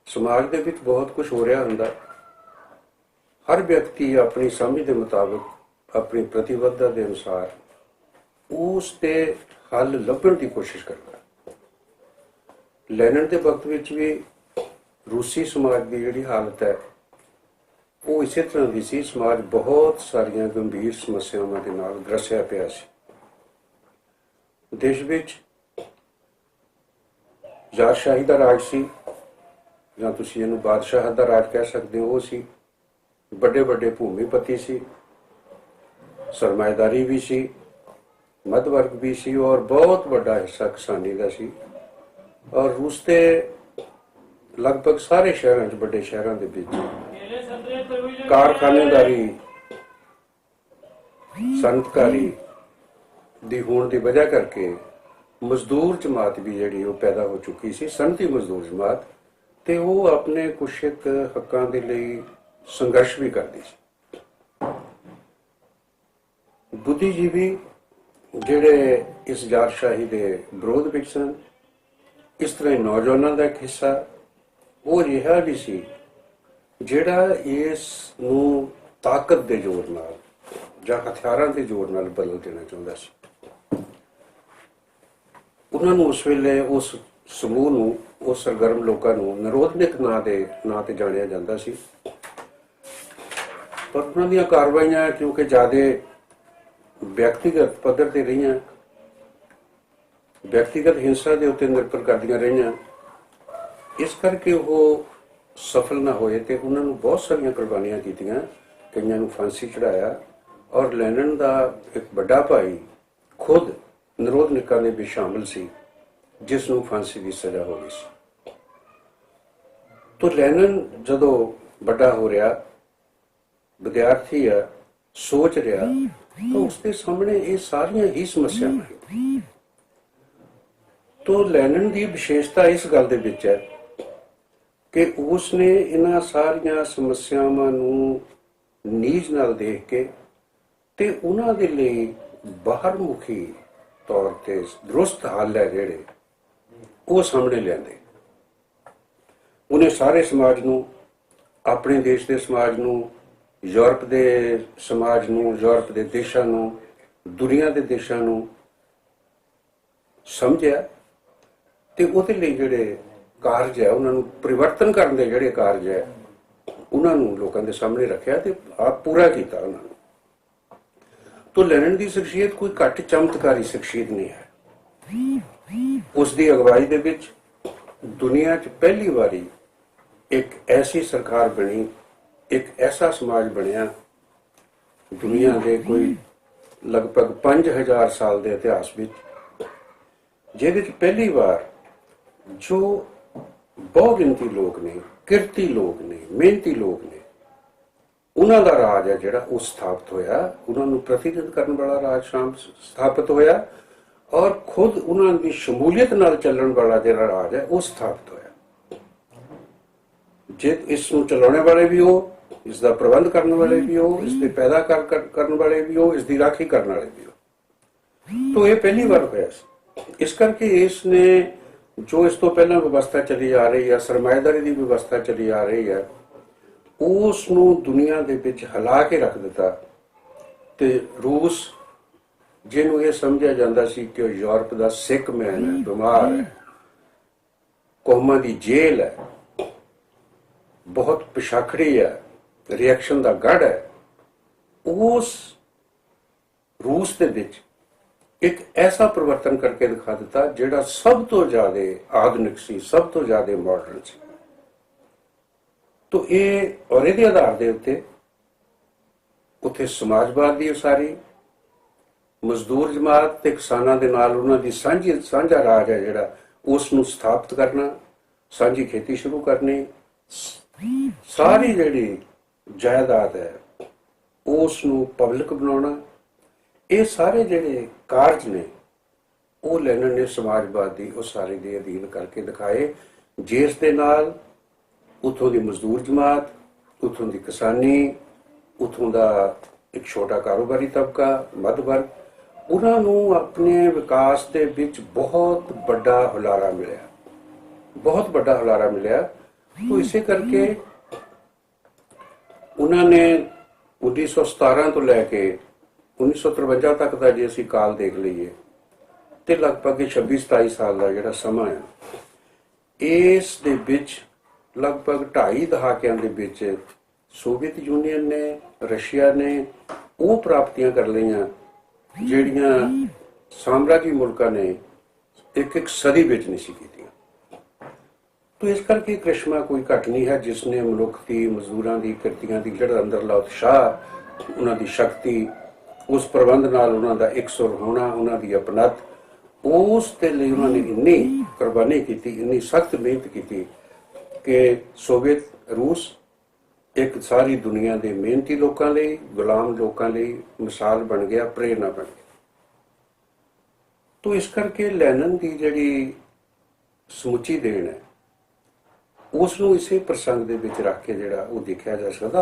S6: ਸਮਾਜ ਦੇ ਵਿੱਚ ਬਹੁਤ ਕੁਝ ਹੋ ਰਿਹਾ ਹੁੰਦਾ, ਹਰ ਵਿਅਕਤੀ ਆਪਣੀ ਸਮਝ ਦੇ ਮੁਤਾਬਕ, ਆਪਣੀ ਪ੍ਰਤੀਬੱਧਤਾ ਦੇ ਅਨੁਸਾਰ ਉਸ ਤੇ ਹੱਲ ਲੱਭਣ ਦੀ ਕੋਸ਼ਿਸ਼ ਕਰਦਾ। ਲੈਨਨ ਦੇ ਵਕਤ ਵਿੱਚ ਵੀ ਰੂਸੀ ਸਮਾਜ ਦੀ ਜਿਹੜੀ ਹਾਲਤ ਹੈ ਉਹ ਇਸੇ ਤਰ੍ਹਾਂ ਦੀ ਸੀ। ਸਮਾਜ ਬਹੁਤ ਸਾਰੀਆਂ ਗੰਭੀਰ ਸਮੱਸਿਆਵਾਂ ਦੇ ਨਾਲ ਗ੍ਰਸਿਆ ਪਿਆ ਸੀ। ਦੇਸ਼ ਵਿੱਚ ਜ਼ਾਰਸ਼ਾਹੀ ਦਾ ਰਾਜ ਸੀ, ਜਾਂ ਤੁਸੀਂ ਇਹਨੂੰ ਬਾਦਸ਼ਾਹ ਦਾ ਰਾਜ ਕਹਿ ਸਕਦੇ ਹੋ। ਉਹ ਸੀ, ਵੱਡੇ ਵੱਡੇ ਭੂਮੀਪਤੀ ਸੀ, ਸਰਮਾਏਦਾਰੀ ਵੀ ਸੀ, ਮੱਧ ਵਰਗ ਵੀ ਸੀ, ਔਰ ਬਹੁਤ ਵੱਡਾ ਹਿੱਸਾ ਕਿਸਾਨੀ ਦਾ ਸੀ। ਔਰ ਰੂਸ ਦੇ ਲਗਭਗ ਸਾਰੇ ਸ਼ਹਿਰਾਂ 'ਚ, ਵੱਡੇ ਸ਼ਹਿਰਾਂ ਦੇ ਵਿੱਚ ਕਾਰਖਾਨੇਦਾਰੀ, ਸਨਅਤਕਾਰੀ ਦੀ ਹੋਣ ਦੀ ਵਜ੍ਹਾ ਕਰਕੇ ਮਜ਼ਦੂਰ ਜਮਾਤ ਵੀ ਜਿਹੜੀ ਉਹ ਪੈਦਾ ਹੋ ਚੁੱਕੀ ਸੀ, ਸਨਅਤੀ ਮਜ਼ਦੂਰ ਜਮਾਤ, ਤੇ ਉਹ ਆਪਣੇ ਕੁਛ ਹੱਕਾਂ ਦੇ ਲਈ ਸੰਘਰਸ਼ ਵੀ ਕਰਦੀ ਸੀ। ਬੁੱਧੀਜੀਵੀ ਜਿਹੜੇ ਇਸ ਜ਼ਾਰਸ਼ਾਹੀ ਦੇ ਵਿਰੋਧ ਵਿੱਚ ਸਨ, ਇਸ ਤਰ੍ਹਾਂ ਹੀ ਨੌਜਵਾਨਾਂ ਦਾ ਇੱਕ ਹਿੱਸਾ ਉਹ ਰਿਹਾ ਵੀ ਸੀ ਜਿਹੜਾ ਇਸ ਨੂੰ ਤਾਕਤ ਦੇ ਜ਼ੋਰ ਨਾਲ ਜਾਂ ਹਥਿਆਰਾਂ ਦੇ ਜ਼ੋਰ ਨਾਲ ਬਦਲ ਦੇਣਾ ਚਾਹੁੰਦਾ ਸੀ। ਉਹਨਾਂ ਨੂੰ ਉਸ ਵੇਲੇ ਉਸ ਸਮੂਹ ਨੂੰ, ਉਸ ਸਰਗਰਮ ਲੋਕਾਂ ਨੂੰ ਨਿਰੋਧਨਿਕ ਨਾਂ ਤੇ ਜਾਣਿਆ ਜਾਂਦਾ ਸੀ। ਪਰ ਉਹਨਾਂ ਦੀਆਂ ਕਾਰਵਾਈਆਂ ਕਿਉਂਕਿ ਜ਼ਿਆਦਾ ਵਿਅਕਤੀਗਤ ਪੱਧਰ ਤੇ ਰਹੀਆਂ, ਵਿਅਕਤੀਗਤ ਹਿੰਸਾ ਦੇ ਉੱਤੇ ਨਿਰਭਰ ਕਰਦੀਆਂ ਰਹੀਆਂ, ਇਸ ਕਰਕੇ ਉਹ ਸਫਲ ਨਾ ਹੋਏ ਤੇ ਉਹਨਾਂ ਨੂੰ ਬਹੁਤ ਸਾਰੀਆਂ ਕੁਰਬਾਨੀਆਂ ਕੀਤੀਆਂ, ਕਈਆਂ ਨੂੰ ਫਾਂਸੀ ਚੜਾਇਆ। ਔਰ ਲੈਨਨ ਦਾ ਇੱਕ ਵੱਡਾ ਭਾਈ ਖੁਦ ਨਿਰੋਧਨਿਕਾਂ ਦੇ ਵਿੱਚ ਸ਼ਾਮਲ ਸੀ, ਜਿਸ ਨੂੰ ਫਾਂਸੀ ਦੀ ਸਜ਼ਾ ਹੋ ਗਈ ਸੀ। ਤੋ ਲੈਨਨ ਜਦੋਂ ਵੱਡਾ ਹੋ ਰਿਹਾ, ਵਿਦਿਆਰਥੀ ਆ, ਸੋਚ ਰਿਹਾ, ਤਾਂ ਉਸਦੇ ਸਾਹਮਣੇ ਇਹ ਸਾਰੀਆਂ ਹੀ ਸਮੱਸਿਆਵਾਂ। ਤੋ ਲੈਨਨ ਦੀ ਵਿਸ਼ੇਸ਼ਤਾ ਇਸ ਗੱਲ ਦੇ ਵਿੱਚ ਹੈ ਕਿ ਉਸਨੇ ਇਹਨਾਂ ਸਾਰੀਆਂ ਸਮੱਸਿਆਵਾਂ ਨੂੰ ਨੀਝ ਨਾਲ ਦੇਖ ਕੇ ਤੇ ਉਹਨਾਂ ਦੇ ਲਈ ਬਾਹਰਮੁਖੀ ਤੌਰ ਤੇ ਦਰੁਸਤ ਹੱਲ ਹੈ ਜਿਹੜੇ ਉਹ ਸਾਹਮਣੇ ਲਿਆਂਦੇ। ਉਹਨੇ ਸਾਰੇ ਸਮਾਜ ਨੂੰ, ਆਪਣੇ ਦੇਸ਼ ਦੇ ਸਮਾਜ ਨੂੰ, ਯੂਰਪ ਦੇ ਸਮਾਜ ਨੂੰ, ਯੂਰਪ ਦੇ ਦੇਸ਼ਾਂ ਨੂੰ, ਦੁਨੀਆ ਦੇ ਦੇਸ਼ਾਂ ਨੂੰ ਸਮਝਿਆ ਤੇ ਉਹਦੇ ਲਈ ਜਿਹੜੇ ਕਾਰਜ ਹੈ, ਉਹਨਾਂ ਨੂੰ ਪਰਿਵਰਤਨ ਕਰਨ ਦੇ ਜਿਹੜੇ ਕਾਰਜ ਹੈ, ਉਹਨਾਂ ਨੂੰ ਲੋਕਾਂ ਦੇ ਸਾਹਮਣੇ ਰੱਖਿਆ ਤੇ ਆਪ ਪੂਰਾ ਕੀਤਾ ਉਹਨਾਂ ਨੂੰ। ਤੋ ਲੈਨਨ ਦੀ ਸ਼ਖਸੀਅਤ ਕੋਈ ਘੱਟ ਚਮਤਕਾਰੀ ਸ਼ਖਸੀਅਤ ਨਹੀਂ ਹੈ। ਉਸ ਦੀ ਅਗਵਾਈ ਦੇ ਵਿੱਚ ਦੁਨੀਆ 'ਚ ਪਹਿਲੀ ਵਾਰੀ ਇੱਕ ਐਸੀ ਸਰਕਾਰ ਬਣੀ, ਇੱਕ ਐਸਾ ਸਮਾਜ ਬਣਿਆ ਦੁਨੀਆ ਦੇ ਕੋਈ ਲਗਭਗ 5000 ਸਾਲ ਦੇ ਇਤਿਹਾਸ ਵਿੱਚ, ਜਿਹਦੇ 'ਚ ਪਹਿਲੀ ਵਾਰ ਜੋ ਬਹੁਗਿਣਤੀ ਲੋਕ ਨੇ, ਕਿਰਤੀ ਲੋਕ ਨੇ, ਮਿਹਨਤੀ ਲੋਕ ਨੇ, ਉਹਨਾਂ ਦਾ ਰਾਜ ਹੈ ਜਿਹੜਾ ਉਹ ਸਥਾਪਿਤ ਹੋਇਆ। ਉਹਨਾਂ ਨੂੰ ਪ੍ਰਤੀਨਿਧ ਕਰਨ ਵਾਲਾ ਰਾਜ ਸਥਾਪਿਤ ਹੋਇਆ ਔਰ ਖੁਦ ਉਹਨਾਂ ਦੀ ਸ਼ਮੂਲੀਅਤ ਨਾਲ ਚੱਲਣ ਵਾਲਾ ਜਿਹੜਾ ਰਾਜ ਹੈ ਉਹ ਸਥਾਪਿਤ ਹੋਇਆ। ਜੇ ਇਸ ਨੂੰ ਚਲਾਉਣ ਵਾਲੇ ਵੀ ਉਹ, ਇਸ ਦਾ ਪ੍ਰਬੰਧ ਕਰਨ ਵਾਲੇ ਵੀ ਉਹ, ਇਸ ਦੇ ਪੈਦਾ ਕਰਨ ਵਾਲੇ ਵੀ ਉਹ, ਇਸ ਦੀ ਰਾਖੀ ਕਰਨ ਵਾਲੇ ਵੀ ਉਹ। ਤਾਂ ਇਹ ਪਹਿਲੀ ਵਾਰ ਹੋਇਆ ਸੀ। ਇਸ ਕਰਕੇ ਇਸ ਨੇ ਜੋ ਇਸ ਤੋਂ ਪਹਿਲਾਂ ਵਿਵਸਥਾ ਚਲੀ ਆ ਰਹੀ ਹੈ, ਸਰਮਾਏਦਾਰੀ ਦੀ ਵਿਵਸਥਾ ਚਲੀ ਆ ਰਹੀ ਹੈ, ਉਸ ਨੂੰ ਦੁਨੀਆ ਦੇ ਵਿੱਚ ਹਿਲਾ ਕੇ ਰੱਖ ਦਿੱਤਾ। ਤੇ ਰੂਸ, ਜਿਹਨੂੰ ਇਹ ਸਮਝਿਆ ਜਾਂਦਾ ਸੀ ਕਿ ਉਹ ਯੂਰਪ ਦਾ ਸਿੱਖ ਮੈਨ ਹੈ, ਬਿਮਾਰ ਹੈ, ਕੌਮਾਂ ਦੀ ਜੇਲ੍ਹ ਹੈ, ਬਹੁਤ ਪਿਛਾਖੜੀ ਹੈ, ਰਿਐਕਸ਼ਨ ਦਾ ਗੜ੍ਹ ਹੈ, ਉਸ ਰੂਸ ਦੇ ਵਿੱਚ ਇੱਕ ਐਸਾ ਪਰਿਵਰਤਨ ਕਰਕੇ ਦਿਖਾ ਦਿੱਤਾ ਜਿਹੜਾ ਸਭ ਤੋਂ ਜ਼ਿਆਦਾ ਆਧੁਨਿਕ ਸੀ, ਸਭ ਤੋਂ ਜ਼ਿਆਦਾ ਮਾਡਰਨ ਸੀ। ਤੋ ਇਹ ਔਰ ਇਹਦੇ ਆਧਾਰ ਦੇ ਉੱਤੇ ਉੱਥੇ ਸਮਾਜਵਾਦ ਦੀ ਉਸਾਰੀ, ਮਜ਼ਦੂਰ ਜਮਾਤ ਤੇ ਕਿਸਾਨਾਂ ਦੇ ਨਾਲ ਉਹਨਾਂ ਦੀ ਸਾਂਝਾ ਰਾਜ ਹੈ ਜਿਹੜਾ, ਉਸ ਨੂੰ ਸਥਾਪਿਤ ਕਰਨਾ, ਸਾਂਝੀ ਖੇਤੀ ਸ਼ੁਰੂ ਕਰਨੀ, ਸਾਰੀ ਜਿਹੜੀ ਜਾਇਦਾਦ ਹੈ ਉਸ ਨੂੰ ਪਬਲਿਕ ਬਣਾਉਣਾ, ਇਹ ਸਾਰੇ ਜਿਹੜੇ ਕਾਰਜ ਨੇ ਉਹ ਲੈਨਨ ਨੇ ਸਮਾਜਵਾਦ ਦੀ ਉਸਾਰੀ ਦੇ ਅਧੀਨ ਕਰਕੇ ਦਿਖਾਏ, ਜਿਸ ਦੇ ਨਾਲ ਉੱਥੋਂ ਦੀ ਮਜ਼ਦੂਰ ਜਮਾਤ, ਉੱਥੋਂ ਦੀ ਕਿਸਾਨੀ, ਉੱਥੋਂ ਦਾ ਇੱਕ ਛੋਟਾ ਕਾਰੋਬਾਰੀ ਤਬਕਾ, ਮੱਧ ਵਰਗ, ਉਹਨਾਂ ਨੂੰ ਆਪਣੇ ਵਿਕਾਸ ਦੇ ਵਿੱਚ ਬਹੁਤ ਵੱਡਾ ਹੁਲਾਰਾ ਮਿਲਿਆ, ਬਹੁਤ ਵੱਡਾ ਹੁਲਾਰਾ ਮਿਲਿਆ। तो ਇਸੇ ਕਰਕੇ ਉਹਨਾਂ ਨੇ 1917 ਤੋਂ ਲੈ ਕੇ 1953 ਤੱਕ ਦਾ ਜੇ ਅਸੀਂ ਕਾਲ ਦੇਖ ਲਈਏ ਤੇ ਲਗਭਗ 26-27 ਸਾਲ ਦਾ ਜਿਹੜਾ ਸਮਾਂ ਹੈ, ਇਸ ਦੇ ਵਿੱਚ ਲਗਭਗ 2.5 ਦਹਾਕਿਆਂ ਦੇ ਵਿੱਚ ਸੋਵੀਅਤ ਯੂਨੀਅਨ ਨੇ, ਰਸ਼ੀਆ ਨੇ ਉਹ ਪ੍ਰਾਪਤੀਆਂ ਕਰ ਲਈਆਂ ਜਿਹੜੀਆਂ ਸਾਮਰਾਜੀ ਮੁਲਕਾਂ ਨੇ ਇੱਕ ਸਦੀ ਵਿੱਚ ਨਹੀਂ ਸੀ ਕੀਤੀਆਂ। तो इस करके करिश्मा कोई घट नहीं है जिसने मनुख की, मजदूरों की, किरतियां की जिहड़ा अंदरला उत्साह, उन्हां दी शक्ति, उस प्रबंध नाल उन्हां दा एक सुर होना, उन्हां दी अपनत, उस ते लई उन्होंने इन्नी कुर्बानी की, इन्नी सख्त मेहनत की कि सोवियत रूस एक सारी दुनिया के मेहनती लोगों लई, गुलाम लोगों लई मिसाल बन गया, प्रेरणा बन गया। तो इस करके लैनन की जिहड़ी समुची देन है उसनों इसे प्रसंग दे विच रख के जिहड़ा वो देखा जा सकता।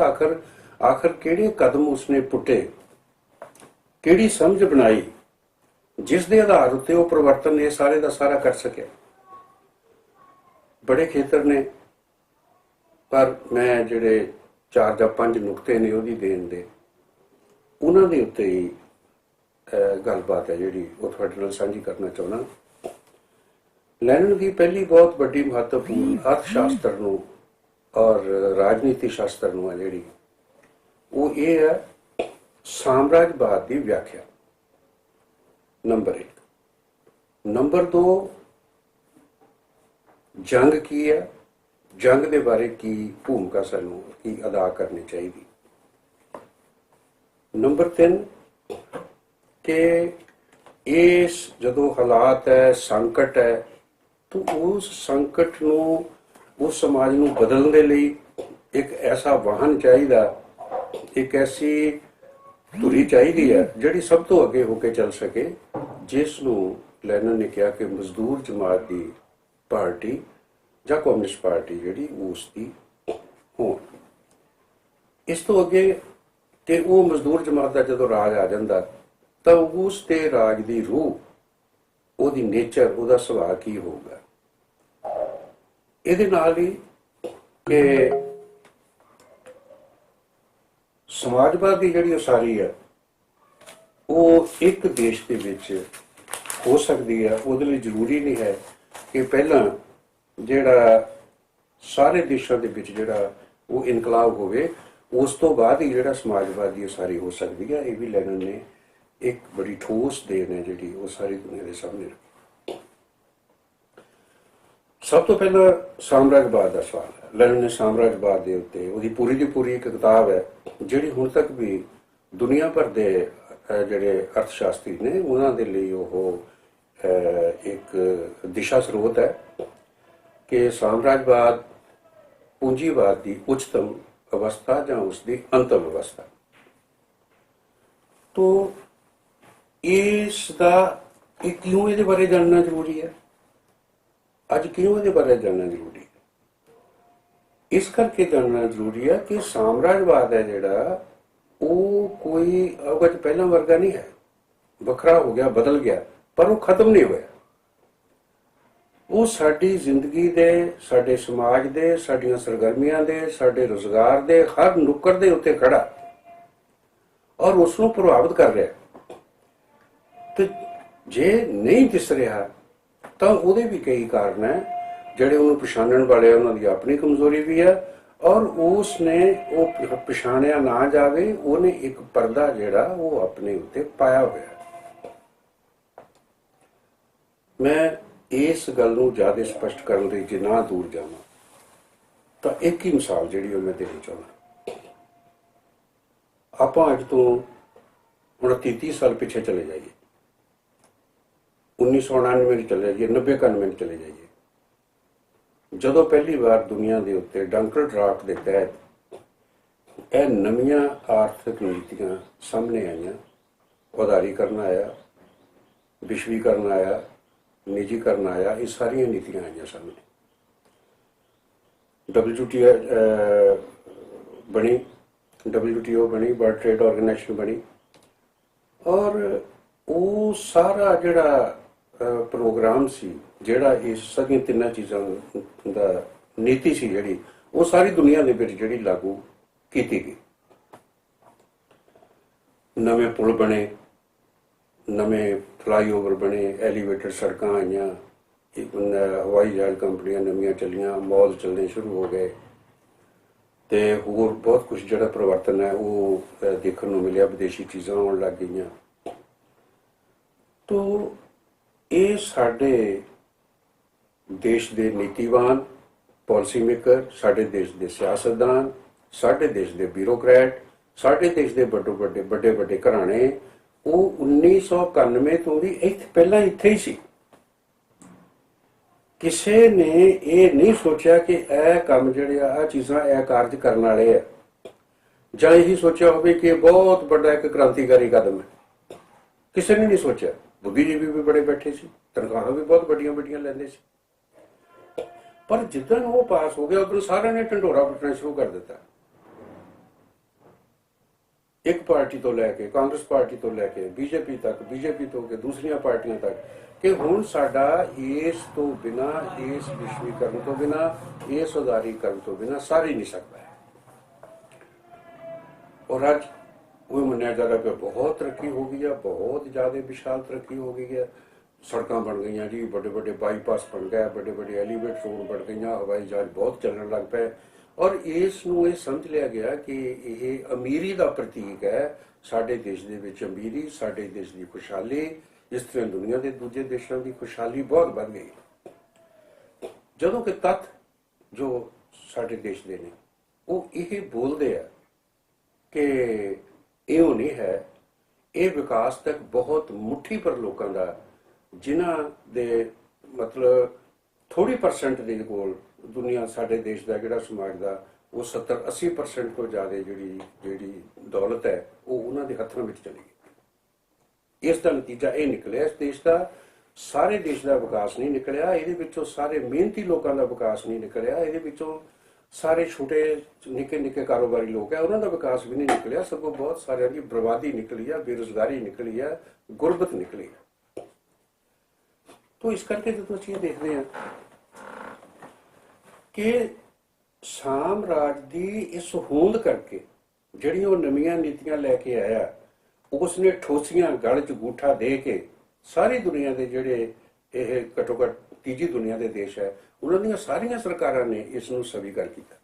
S6: आखिर किहड़े कदम उसने पुट्टे, किहड़ी समझ बनाई जिस दे आधार उत्ते वो परिवर्तन ये सारे दा सारा कर सके। बड़े खेतर ने, पर मैं ਜਿਹੜੇ 4 ਜਾਂ 5 ਨੁਕਤੇ ਨੇ ਉਹਦੀ ਦੇਣ ਦੇ, ਉਹਨਾਂ ਦੇ ਉੱਤੇ ਹੀ ਗੱਲਬਾत ਹੈ ਜਿਹੜੀ ਉਹ ਤੁਹਾਡੇ ਨਾਲ ਸਾਂਝੀ ਕਰਨਾ ਚਾਹੁੰਦਾ। ਲੈਨਨ ਦੀ ਪਹਿਲੀ ਬਹੁਤ ਵੱਡੀ ਮਹੱਤਵਪੂਰਨ ਅਰਥ ਸ਼ਾਸਤਰ ਨੂੰ ਔਰ ਰਾਜਨੀਤੀ ਸ਼ਾਸਤਰ ਨੂੰ ਹੈ ਜਿਹੜੀ, ਉਹ ਇਹ ਹੈ ਸਾਮਰਾਜਵਾਦ ਦੀ ਵਿਆਖਿਆ, ਨੰਬਰ 1। ਨੰਬਰ 2, ਜੰਗ ਕੀ ਹੈ, ਜੰਗ ਦੇ ਬਾਰੇ ਕੀ ਭੂਮਿਕਾ ਸਾਨੂੰ ਕੀ ਅਦਾ ਕਰਨੀ ਚਾਹੀਦੀ। ਨੰਬਰ 3 ਕਿ ਇਸ ਜਦੋਂ ਹਾਲਾਤ ਹੈ, ਸੰਕਟ ਹੈ, ਤਾਂ ਉਸ ਸੰਕਟ ਨੂੰ, ਉਸ ਸਮਾਜ ਨੂੰ ਬਦਲਣ ਦੇ ਲਈ ਇੱਕ ਐਸਾ ਵਾਹਨ ਚਾਹੀਦਾ, ਇੱਕ ਐਸੀ ਧੁਰੀ ਚਾਹੀਦੀ ਹੈ ਜਿਹੜੀ ਸਭ ਤੋਂ ਅੱਗੇ ਹੋ ਕੇ ਚੱਲ ਸਕੇ, ਜਿਸ ਨੂੰ ਲੈਨਨ ਨੇ ਕਿਹਾ ਕਿ ਮਜ਼ਦੂਰ ਜਮਾਤ ਦੀ ਪਾਰਟੀ ਜਾਂ ਕਮਿਊਨਿਸਟ ਪਾਰਟੀ ਜਿਹੜੀ ਉਸ ਦੀ ਹੋਣ। ਇਸ ਤੋਂ ਅੱਗੇ ਕਿ ਉਹ ਮਜ਼ਦੂਰ ਜਮਾਤ ਦਾ ਜਦੋਂ ਰਾਜ ਆ ਜਾਂਦਾ ਤਾਂ ਉਸ ਦੇ ਰਾਜ ਦੀ ਰੂਹ, ਉਹਦੀ ਨੇਚਰ, ਉਹਦਾ ਸੁਭਾਅ ਕੀ ਹੋਊਗਾ। ਇਹਦੇ ਨਾਲ ਹੀ ਕਿ ਸਮਾਜਵਾਦ ਦੀ ਜਿਹੜੀ ਉਸਾਰੀ ਹੈ ਉਹ ਇੱਕ ਦੇਸ਼ ਦੇ ਵਿੱਚ ਹੋ ਸਕਦੀ ਹੈ। ਉਹਦੇ ਲਈ ਜ਼ਰੂਰੀ ਨਹੀਂ ਹੈ ਕਿ ਪਹਿਲਾਂ ਜਿਹੜਾ ਸਾਰੇ ਦੇਸ਼ਾਂ ਦੇ ਵਿੱਚ ਜਿਹੜਾ ਉਹ ਇਨਕਲਾਬ ਹੋਵੇ, ਉਸ ਤੋਂ ਬਾਅਦ ਹੀ ਜਿਹੜਾ ਸਮਾਜਵਾਦ ਦੀ ਉਸਾਰੀ ਹੋ ਸਕਦੀ ਹੈ। ਇਹ ਵੀ ਲੈਨਨ ਨੇ ਇੱਕ ਬੜੀ ਠੋਸ ਦੇਣ ਹੈ ਜਿਹੜੀ ਉਹ ਸਾਰੀ ਦੁਨੀਆ ਦੇ ਸਾਹਮਣੇ ਰੱਖੀ। ਸਭ ਤੋਂ ਪਹਿਲਾਂ ਸਾਮਰਾਜਵਾਦ ਦਾ ਸਵਾਲ ਹੈ। ਲੈਨਨ ਨੇ ਸਾਮਰਾਜਵਾਦ ਦੇ ਉੱਤੇ ਉਹਦੀ ਪੂਰੀ ਦੀ ਪੂਰੀ ਇੱਕ ਕਿਤਾਬ ਹੈ ਜਿਹੜੀ ਹੁਣ ਤੱਕ ਵੀ ਦੁਨੀਆ ਭਰ ਦੇ ਜਿਹੜੇ ਅਰਥ ਸ਼ਾਸਤਰੀ ਨੇ ਉਹਨਾਂ ਦੇ ਲਈ ਉਹ ਇੱਕ ਦਿਸ਼ਾ ਸਰੋਤ ਹੈ ਕਿ ਸਾਮਰਾਜਵਾਦ ਪੂੰਜੀਵਾਦ ਦੀ ਉੱਚਤਮ ਅਵਸਥਾ ਜਾਂ ਉਸ ਦੀ ਅੰਤਮ ਅਵਸਥਾ। ਤੋ ਇਸ ਦਾ ਕਿਉਂ ਇਹਦੇ ਬਾਰੇ ਜਾਣਨਾ ਜ਼ਰੂਰੀ ਹੈ, ਅੱਜ ਕਿਉਂ ਇਹਦੇ ਬਾਰੇ ਜਾਣਨਾ ਜ਼ਰੂਰੀ ਹੈ? ਇਸ ਕਰਕੇ ਜਾਣਨਾ ਜ਼ਰੂਰੀ ਹੈ ਕਿ ਸਾਮਰਾਜਵਾਦ ਹੈ ਜਿਹੜਾ ਉਹ ਕੋਈ ਅਵਗਤ ਪਹਿਲਾਂ ਵਰਗਾ ਨਹੀਂ ਹੈ, ਵੱਖਰਾ ਹੋ ਗਿਆ, ਬਦਲ ਗਿਆ, ਪਰ ਉਹ ਖਤਮ ਨਹੀਂ ਹੋਇਆ। ਉਹ ਸਾਡੀ ਜ਼ਿੰਦਗੀ ਦੇ, ਸਾਡੇ ਸਮਾਜ ਦੇ, ਸਾਡੀਆਂ ਸਰਗਰਮੀਆਂ ਦੇ, ਸਾਡੇ ਰੁਜ਼ਗਾਰ ਦੇ ਹਰ ਨੁੱਕਰ ਦੇ ਉੱਤੇ ਖੜਾ ਔਰ ਉਸ ਨੂੰ ਪ੍ਰਭਾਵਿਤ ਕਰ ਰਿਹਾ। ਤੇ ਜੇ ਨਹੀਂ ਦਿਸ ਰਿਹਾ ਤਾਂ ਉਹਦੇ ਵੀ ਕਈ ਕਾਰਨ ਹੈ ਜਿਹੜੇ ਉਹਨੂੰ ਪਛਾਣਨ ਵਾਲੇ, ਉਹਨਾਂ ਦੀ ਆਪਣੀ ਕਮਜ਼ੋਰੀ ਵੀ ਹੈ, ਔਰ ਉਸ ਨੇ ਉਹ ਪਛਾਣਿਆ ਨਾ ਜਾਵੇ, ਉਹਨੇ ਇੱਕ ਪਰਦਾ ਜਿਹੜਾ ਉਹ ਆਪਣੇ ਉੱਤੇ ਪਾਇਆ ਹੋਇਆ। ਮੈਂ ਇਸ ਗੱਲ ਨੂੰ ਜ਼ਿਆਦਾ ਸਪਸ਼ਟ ਕਰਨ ਲਈ ਜੇ ਨਾ ਦੂਰ ਜਾਵਾਂ ਤਾਂ ਇੱਕ ਹੀ ਮਿਸਾਲ ਜਿਹੜੀ ਉਹ ਮੈਂ ਦੇਣੀ ਚਾਹੁੰਦਾ। ਆਪਾਂ ਅੱਜ ਤੋਂ ਹੁਣ 30 ਸਾਲ ਪਿੱਛੇ ਚਲੇ ਜਾਈਏ, 1999 ਵਿੱਚ ਚਲੇ ਜਾਈਏ, 90-91 ਵਿੱਚ ਚਲੇ ਜਾਈਏ, ਜਦੋਂ ਪਹਿਲੀ ਵਾਰ ਦੁਨੀਆ ਦੇ ਉੱਤੇ ਡੰਕਲ ਡਰਾਫਟ ਦੇ ਤਹਿਤ ਇਹ ਨਵੀਆਂ ਆਰਥਿਕ ਨੀਤੀਆਂ ਸਾਹਮਣੇ ਆਈਆਂ, ਉਦਾਰੀਕਰਨ ਆਇਆ, ਵਿਸ਼ਵੀਕਰਨ ਆਇਆ, ਨਿੱਜੀਕਰਨ ਆਇਆ, ਇਹ ਸਾਰੀਆਂ ਨੀਤੀਆਂ ਆਈਆਂ ਸਾਹਮਣੇ। WTO ਬਣੀ, ਵਰਲਡ ਟ੍ਰੇਡ ਆਰਗੇਨਾਈਜੇਸ਼ਨ ਬਣੀ, ਔਰ ਉਹ ਸਾਰਾ ਜਿਹੜਾ ਪ੍ਰੋਗਰਾਮ ਸੀ, ਜਿਹੜਾ ਇਹ ਸਾਰੀਆਂ ਤਿੰਨਾਂ ਚੀਜ਼ਾਂ ਦਾ ਨੀਤੀ ਸੀ ਜਿਹੜੀ, ਉਹ ਸਾਰੀ ਦੁਨੀਆ ਦੇ ਵਿੱਚ ਜਿਹੜੀ ਲਾਗੂ ਕੀਤੀ ਗਈ। ਨਵੇਂ ਪੁਲ ਬਣੇ, ਨਵੇਂ ਫਲਾਈਓਵਰ ਬਣੇ, ਐਲੀਵੇਟਰ ਸੜਕਾਂ ਆਈਆਂ, ਹਵਾਈ ਜਹਾਜ਼ ਕੰਪਨੀਆਂ ਨਵੀਆਂ ਚੱਲੀਆਂ, ਮਾਲ ਚੱਲਣੇ ਸ਼ੁਰੂ ਹੋ ਗਏ, ਤੇ ਹੋਰ ਬਹੁਤ ਕੁਝ ਜਿਹੜਾ ਪਰਿਵਰਤਨ ਹੈ ਉਹ ਦੇਖਣ ਨੂੰ ਮਿਲਿਆ। ਵਿਦੇਸ਼ੀ ਚੀਜ਼ਾਂ ਆਉਣ ਲੱਗ ਗਈਆਂ। ਤੋ ਇਹ ਸਾਡੇ ਦੇਸ਼ ਦੇ ਨੀਤੀਵਾਨ, ਪਾਲਿਸੀ ਮੇਕਰ, ਸਾਡੇ ਦੇਸ਼ ਦੇ ਸਿਆਸਤਦਾਨ, ਸਾਡੇ ਦੇਸ਼ ਦੇ ਬਿਊਰੋਕਰੈਟ, ਸਾਡੇ ਦੇਸ਼ ਦੇ ਵੱਡੇ ਘਰਾਣੇ, ਉਹ 1991 ਤੋਂ ਵੀ ਪਹਿਲਾਂ ਇੱਥੇ ਹੀ ਸੀ। ਕਿਸੇ ਨੇ ਇਹ ਨਹੀਂ ਸੋਚਿਆ ਕਿ ਇਹ ਕੰਮ ਜਿਹੜੇ ਆ ਚੀਜ਼ਾਂ ਇਹ ਕਾਰਜ ਕਰਨ ਵਾਲੇ ਆ, ਜਾਂ ਇਹੀ ਸੋਚਿਆ ਹੋਵੇ ਕਿ ਬਹੁਤ ਵੱਡਾ ਇੱਕ ਕ੍ਰਾਂਤੀਕਾਰੀ ਕਦਮ ਹੈ। ਕਿਸੇ ਨੇ ਨਹੀਂ ਸੋਚਿਆ। ਬੁੱਧੀਜੀਵੀ ਵੀ ਬੜੇ ਬੈਠੇ ਸੀ, ਤਨਖਾਹਾਂ ਵੀ ਬਹੁਤ ਵੱਡੀਆਂ ਲੈਂਦੇ ਸੀ, ਪਰ ਜਿੱਦਾਂ ਉਹ ਪਾਸ ਹੋ ਗਿਆ ਉਦੋਂ ਸਾਰਿਆਂ ਨੇ ਢੰਡੋਰਾ ਪਿੱਟਣਾ ਸ਼ੁਰੂ ਕਰ ਦਿੱਤਾ। ਇੱਕ ਪਾਰਟੀ ਤੋਂ ਲੈ ਕੇ, ਕਾਂਗਰਸ ਪਾਰਟੀ ਤੋਂ ਲੈ ਕੇ ਬੀਜੇਪੀ ਤੱਕ, ਬੀਜੇਪੀ ਤੋਂ ਕੇ ਦੂਸਰੀਆਂ ਪਾਰਟੀਆਂ ਤੱਕ, ਕਿ ਹੁਣ ਸਾਡਾ ਇਸ ਤੋਂ ਬਿਨਾ, ਇਸ ਵਿਸ਼ਵੀਕਰਨ ਤੋਂ ਬਿਨਾ, ਇਸ ਉਦਾਰੀਕਰਨ ਤੋਂ ਬਿਨਾ ਸਾਰ ਹੀ ਨਹੀਂ ਸਕਦਾ ਹੈ। ਔਰ ਅੱਜ ਉਹ ਮੰਨਿਆ ਜਾ ਰਿਹਾ ਕਿ ਬਹੁਤ ਤਰੱਕੀ ਹੋ ਗਈ ਹੈ, ਬਹੁਤ ਜ਼ਿਆਦਾ ਵਿਸ਼ਾਲ ਤਰੱਕੀ ਹੋ ਗਈ ਹੈ। ਸੜਕਾਂ ਬਣ ਗਈਆਂ ਜੀ, ਵੱਡੇ ਵੱਡੇ ਬਾਈਪਾਸ ਬਣ ਗਏ, ਵੱਡੇ ਵੱਡੇ ਐਲੀਵੇਟ ਰੋਡ ਬਣ ਗਈਆਂ, ਹਵਾਈ ਜਹਾਜ਼ ਬਹੁਤ ਚੱਲਣ ਲੱਗ ਪਏ। ਔਰ ਇਸ ਨੂੰ ਇਹ ਸਮਝ ਲਿਆ ਗਿਆ ਕਿ ਇਹ ਅਮੀਰੀ ਦਾ ਪ੍ਰਤੀਕ ਹੈ। ਸਾਡੇ ਦੇਸ਼ ਦੇ ਵਿੱਚ ਅਮੀਰੀ, ਸਾਡੇ ਦੇਸ਼ ਦੀ ਖੁਸ਼ਹਾਲੀ, ਇਸ ਤਰ੍ਹਾਂ ਦੁਨੀਆ ਦੇ ਦੂਜੇ ਦੇਸ਼ਾਂ ਦੀ ਖੁਸ਼ਹਾਲੀ ਬਹੁਤ ਵੱਧ ਗਈ। ਜਦੋਂ ਕਿ ਤੱਥ ਜੋ ਸਾਡੇ ਦੇਸ਼ ਦੇ ਨੇ ਉਹ ਇਹ ਬੋਲਦੇ ਆ ਕਿ ਇਹੋ ਨਹੀਂ ਹੈ। ਇਹ ਵਿਕਾਸ ਤੱਕ ਬਹੁਤ ਮੁੱਠੀ ਪਰ ਲੋਕਾਂ ਦਾ, ਜਿਨ੍ਹਾਂ ਦੇ ਮਤਲਬ ਥੋੜੀ % ਦੇ ਕੋਲ ਦੁਨੀਆ, ਸਾਡੇ ਦੇਸ਼ ਦਾ ਜਿਹੜਾ ਸਮਾਜ ਦਾ ਉਹ 70-80% ਤੋਂ ਜ਼ਿਆਦਾ ਜਿਹੜੀ ਦੌਲਤ ਹੈ ਉਹ ਉਹਨਾਂ ਦੇ ਹੱਥਾਂ ਵਿੱਚ ਚਲੀ ਗਈ। ਇਸ ਦਾ ਨਤੀਜਾ ਇਹ ਨਿਕਲਿਆ, ਇਸ ਦੇਸ਼ ਦਾ, ਸਾਰੇ ਦੇਸ਼ ਦਾ ਵਿਕਾਸ ਨਹੀਂ ਨਿਕਲਿਆ। ਇਹਦੇ ਵਿੱਚੋਂ ਸਾਰੇ ਮਿਹਨਤੀ ਲੋਕਾਂ ਦਾ ਵਿਕਾਸ ਨਹੀਂ ਨਿਕਲਿਆ। ਇਹਦੇ ਵਿੱਚੋਂ ਸਾਰੇ ਛੋਟੇ ਨਿੱਕੇ ਨਿੱਕੇ ਕਾਰੋਬਾਰੀ ਲੋਕ ਹੈ ਉਹਨਾਂ ਦਾ ਵਿਕਾਸ ਵੀ ਨਹੀਂ ਨਿਕਲਿਆ। ਸਗੋਂ ਬਹੁਤ ਸਾਰਿਆਂ ਦੀ ਬਰਬਾਦੀ ਨਿਕਲੀ ਆ, ਬੇਰੁਜ਼ਗਾਰੀ ਨਿਕਲੀ ਆ, ਗੁਰਬਤ ਨਿਕਲੀ ਆ। तो इस करके जो चीज देखते हैं कि साम्राज दी इस होंद करके जड़ी वो नवीं नीतियां लैके आया, उसने ठोसियां गल च गूठा दे के सारी दुनिया के जड़े ये घट्टो घट तीजी दुनिया के देश है उन्होंने सारिया सरकारां ने इसनूं स्वीकार किया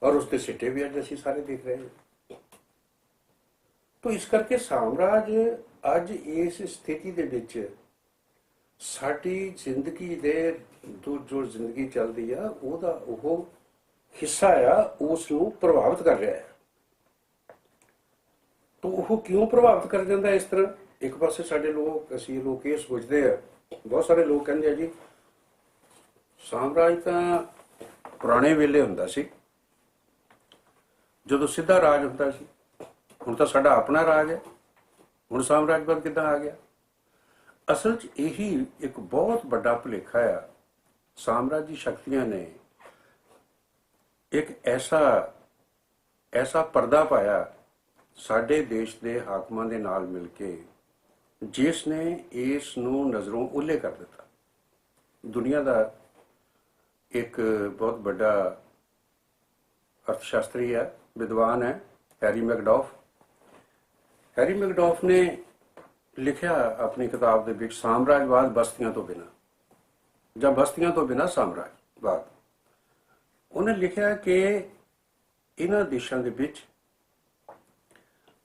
S6: और उसके सिट्टे भी अज असीं सारे देख रहे हैं। तो इस करके साम्राज अज इस स्थिति दे विच साडी जिंदगी दे जो जिंदगी चलती है ओहदा ओह हिस्सा आ, उसनूं प्रभावित कर रहा है। तो वह क्यों प्रभावित कर जाता है इस तरह? एक पासे साडे लोग असीं लोग ये सोचते हैं, बहुत सारे लोग कहते हैं जी साम्राज तां पुराने वेले हुंदा सी जदों सीधा राज हुंदा सी, हुण तां साडा अपना राज है, हुण साम्राजवाद किदां आ गया? असल च यही एक बहुत बड़ा भुलेखा है। साम्राजी शक्तियां ने एक ऐसा पर्दा पाया साडे देश के हाकमां दे नाल मिल के जिसने इस नूं नज़रों उल्ले कर दिता। दुनिया का एक बहुत बड़ा अर्थशास्त्री है, विद्वान है, हैरी मैकडॉफ। हैरी मैकडॉफ ने लिखा अपनी किताब दे विच साम्राजवाद बस्तियां तो बिना, ਜਾਂ बस्तियां तो बिना साम्राजवाद। उन्हें लिखा कि इन्हां देशां दे विच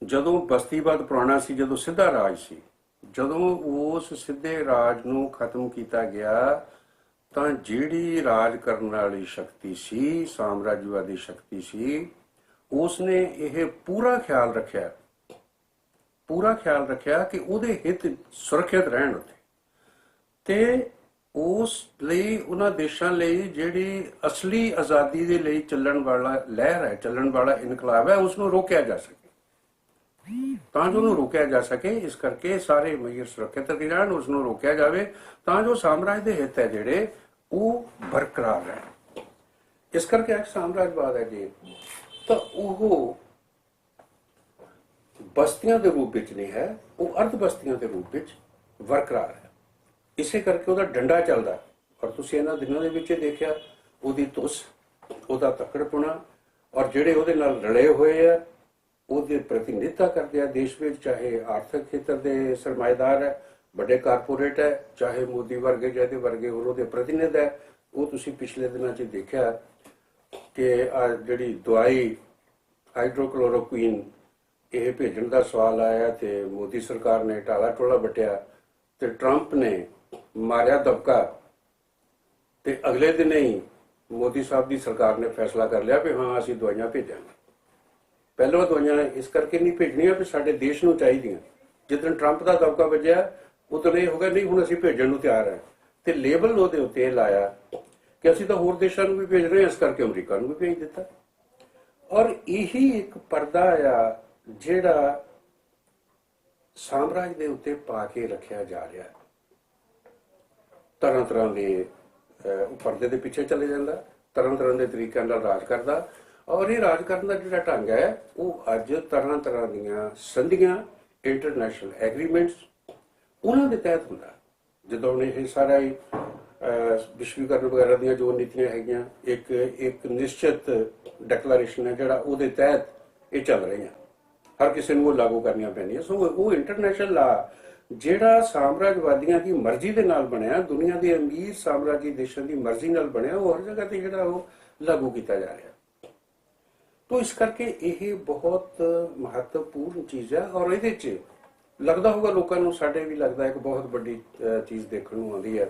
S6: जदों बस्तीवाद पुराना सी, जदों सीधा राज सी, जदों उस सीधे राज नूं खत्म किया गया तां जिहड़ी राज करन वाली शक्ति सी, साम्राज्यवादी शक्ति सी, उसने यह पूरा ख्याल रखिया कि उहदे हित सुरक्षित रहण उत्ते ते उस लई उन्हां देशां लई जिहड़ी असली आज़ादी दे लई चलण वाला लहर है, चलण वाला इनकलाब है, उसनूं रोकिया जा सके। तां जो उहनूं रोकिया जा सके, इस करके सारे मईर सुरक्षित रहण, उसनूं रोकिया जावे तां जो साम्राज दे हित है जिहड़े ਉਹ बरकरार रहण। इस करके एक साम्राजवाद है जी, तो वह बस्तियां के रूप में नहीं है, वो अर्ध बस्तियां के रूप में बरकरार है। इसे करके ਉਹਦਾ डंडा चलता और तुसीं इन्हां दिनां दे विच देखिया ਉਹਦੀ तुस, ਉਹਦਾ तकड़पुणा और ਜਿਹੜੇ ਉਹਦੇ ਨਾਲ रले हुए आ ਉਹਦੇ प्रतिनिधित्व करते हैं देश में, चाहे आर्थिक खेत्र के सरमाएदार है, बड़े कारपोरेट है, चाहे मोदी वर्गे जैसे वर्गे और प्रतिनिध है। वो तुसी पिछले दिनों च देखा कि जी दवाई हाइड्रोक्लोरोक्वीन ये भेजने का सवाल आया तो मोदी सरकार ने टाला टोला बटिया तो ट्रंप ने मारिया दबका तो अगले दिन ही मोदी साहब की सरकार ने फैसला कर लिया भी हाँ असीं दवाइयां भेजांगे। पहले वो दवाइयां इस करके नहीं भेजनियां भी साडे देश नूं चाहीदियां, जिदन ट्रंप का दबका वजिया उदन ये हो गया नहीं हुण असीं भेजण नूं तैयार है तो लेबल उहदे उत्ते लाया कि असीं तां होर देशां नूं भी भेज रहे हैं, इस करके अमरीका नूं भी भेज दिता। और यही एक पर्दा आ जिहड़ा साम्राज दे उत्ते पा के रखिया जा रहा है। तरह तरह के पर्दे के पिछे चले जाता, तरह तरह के तरीकों नाल राज करता और ये राज करने का जिहड़ा ढंग है वो अज तरह तरह दीयां संधियां, इंटरनेशनल एग्रीमेंट्स उन्हां दे तहत हुंदा। ਜਦੋਂ ਇਹ ਸਾਰਾ ਹੀ ਵਿਸ਼ਵੀਕਰਨ ਵਗੈਰਾ ਦੀਆਂ ਜੋ ਨੀਤੀਆਂ ਹੈਗੀਆਂ ਇੱਕ ਨਿਸ਼ਚਿਤ ਡੈਕਲੇਰੇਸ਼ਨ ਹੈ ਜਿਹੜਾ ਉਹਦੇ ਤਹਿਤ ਇਹ ਚੱਲ ਰਹੀਆਂ, ਹਰ ਕਿਸੇ ਨੂੰ ਉਹ ਲਾਗੂ ਕਰਨੀਆਂ ਪੈਂਦੀਆਂ। ਸੋ ਉਹ ਇੰਟਰਨੈਸ਼ਨਲ ਲਾ ਜਿਹੜਾ ਸਾਮਰਾਜਵਾਦੀਆਂ ਦੀ ਮਰਜ਼ੀ ਦੇ ਨਾਲ ਬਣਿਆ, ਦੁਨੀਆ ਦੇ ਅਮੀਰ ਸਾਮਰਾਜੀ ਦੇਸ਼ਾਂ ਦੀ ਮਰਜ਼ੀ ਨਾਲ ਬਣਿਆ, ਉਹ ਹਰ ਜਗ੍ਹਾ ਤੇ ਜਿਹੜਾ ਉਹ ਲਾਗੂ ਕੀਤਾ ਜਾ ਰਿਹਾ। ਤੋ ਇਸ ਕਰਕੇ ਇਹ ਬਹੁਤ ਮਹੱਤਵਪੂਰਨ ਚੀਜ਼ ਹੈ। ਔਰ ਇਹਦੇ 'ਚ ਲੱਗਦਾ ਹੋਊਗਾ ਲੋਕਾਂ ਨੂੰ, ਸਾਡੇ ਵੀ ਲੱਗਦਾ ਇੱਕ ਬਹੁਤ ਵੱਡੀ ਚੀਜ਼ ਦੇਖਣ ਨੂੰ ਆਉਂਦੀ ਹੈ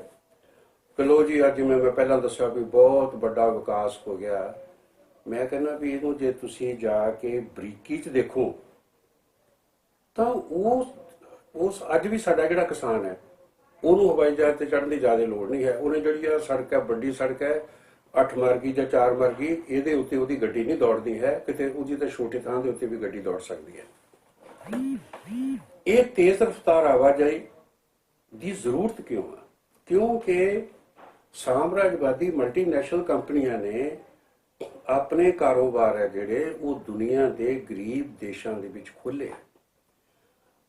S6: ਕਿ ਲੋ ਜੀ ਅੱਜ ਜਿਵੇਂ ਮੈਂ ਪਹਿਲਾਂ ਦੱਸਿਆ ਵੀ ਬਹੁਤ ਵੱਡਾ ਵਿਕਾਸ ਹੋ ਗਿਆ। ਮੈਂ ਕਹਿੰਦਾ ਵੀ ਇਹਨੂੰ ਜੇ ਤੁਸੀਂ ਜਾ ਕੇ ਬਰੀਕੀ 'ਚ ਦੇਖੋ ਤਾਂ ਉਸ ਅੱਜ ਵੀ ਸਾਡਾ ਜਿਹੜਾ ਕਿਸਾਨ ਹੈ ਉਹਨੂੰ ਹਵਾਈ ਜਹਾਜ਼ ਤੇ ਚੜ੍ਹਨ ਦੀ ਜ਼ਿਆਦਾ ਲੋੜ ਨਹੀਂ ਹੈ। ਉਹਨੇ ਜਿਹੜੀ ਆ ਸੜਕ ਹੈ, ਵੱਡੀ ਸੜਕ ਹੈ, 8 ਮਾਰਗੀ ਜਾਂ 4 ਮਾਰਗੀ, ਇਹਦੇ ਉੱਤੇ ਉਹਦੀ ਗੱਡੀ ਨਹੀਂ ਦੌੜਦੀ ਹੈ, ਕਿਤੇ ਉਹਦੀ ਤਾਂ ਛੋਟੀ ਥਾਂ ਦੇ ਉੱਤੇ ਵੀ ਗੱਡੀ ਦੌੜ ਸਕਦੀ ਹੈ। ਇਹ ਤੇਜ਼ ਰਫ਼ਤਾਰ ਆਵਾਜਾਈ ਦੀ ਜ਼ਰੂਰਤ ਕਿਉਂ ਹੈ? ਕਿਉਂਕਿ ਸਾਮਰਾਜਵਾਦੀ ਮਲਟੀਨੈਸ਼ਨਲ ਕੰਪਨੀਆਂ ਨੇ ਆਪਣੇ ਕਾਰੋਬਾਰ ਹੈ ਜਿਹੜੇ ਉਹ ਦੁਨੀਆ ਦੇ ਗਰੀਬ ਦੇਸ਼ਾਂ ਦੇ ਵਿੱਚ ਖੋਲ੍ਹੇ।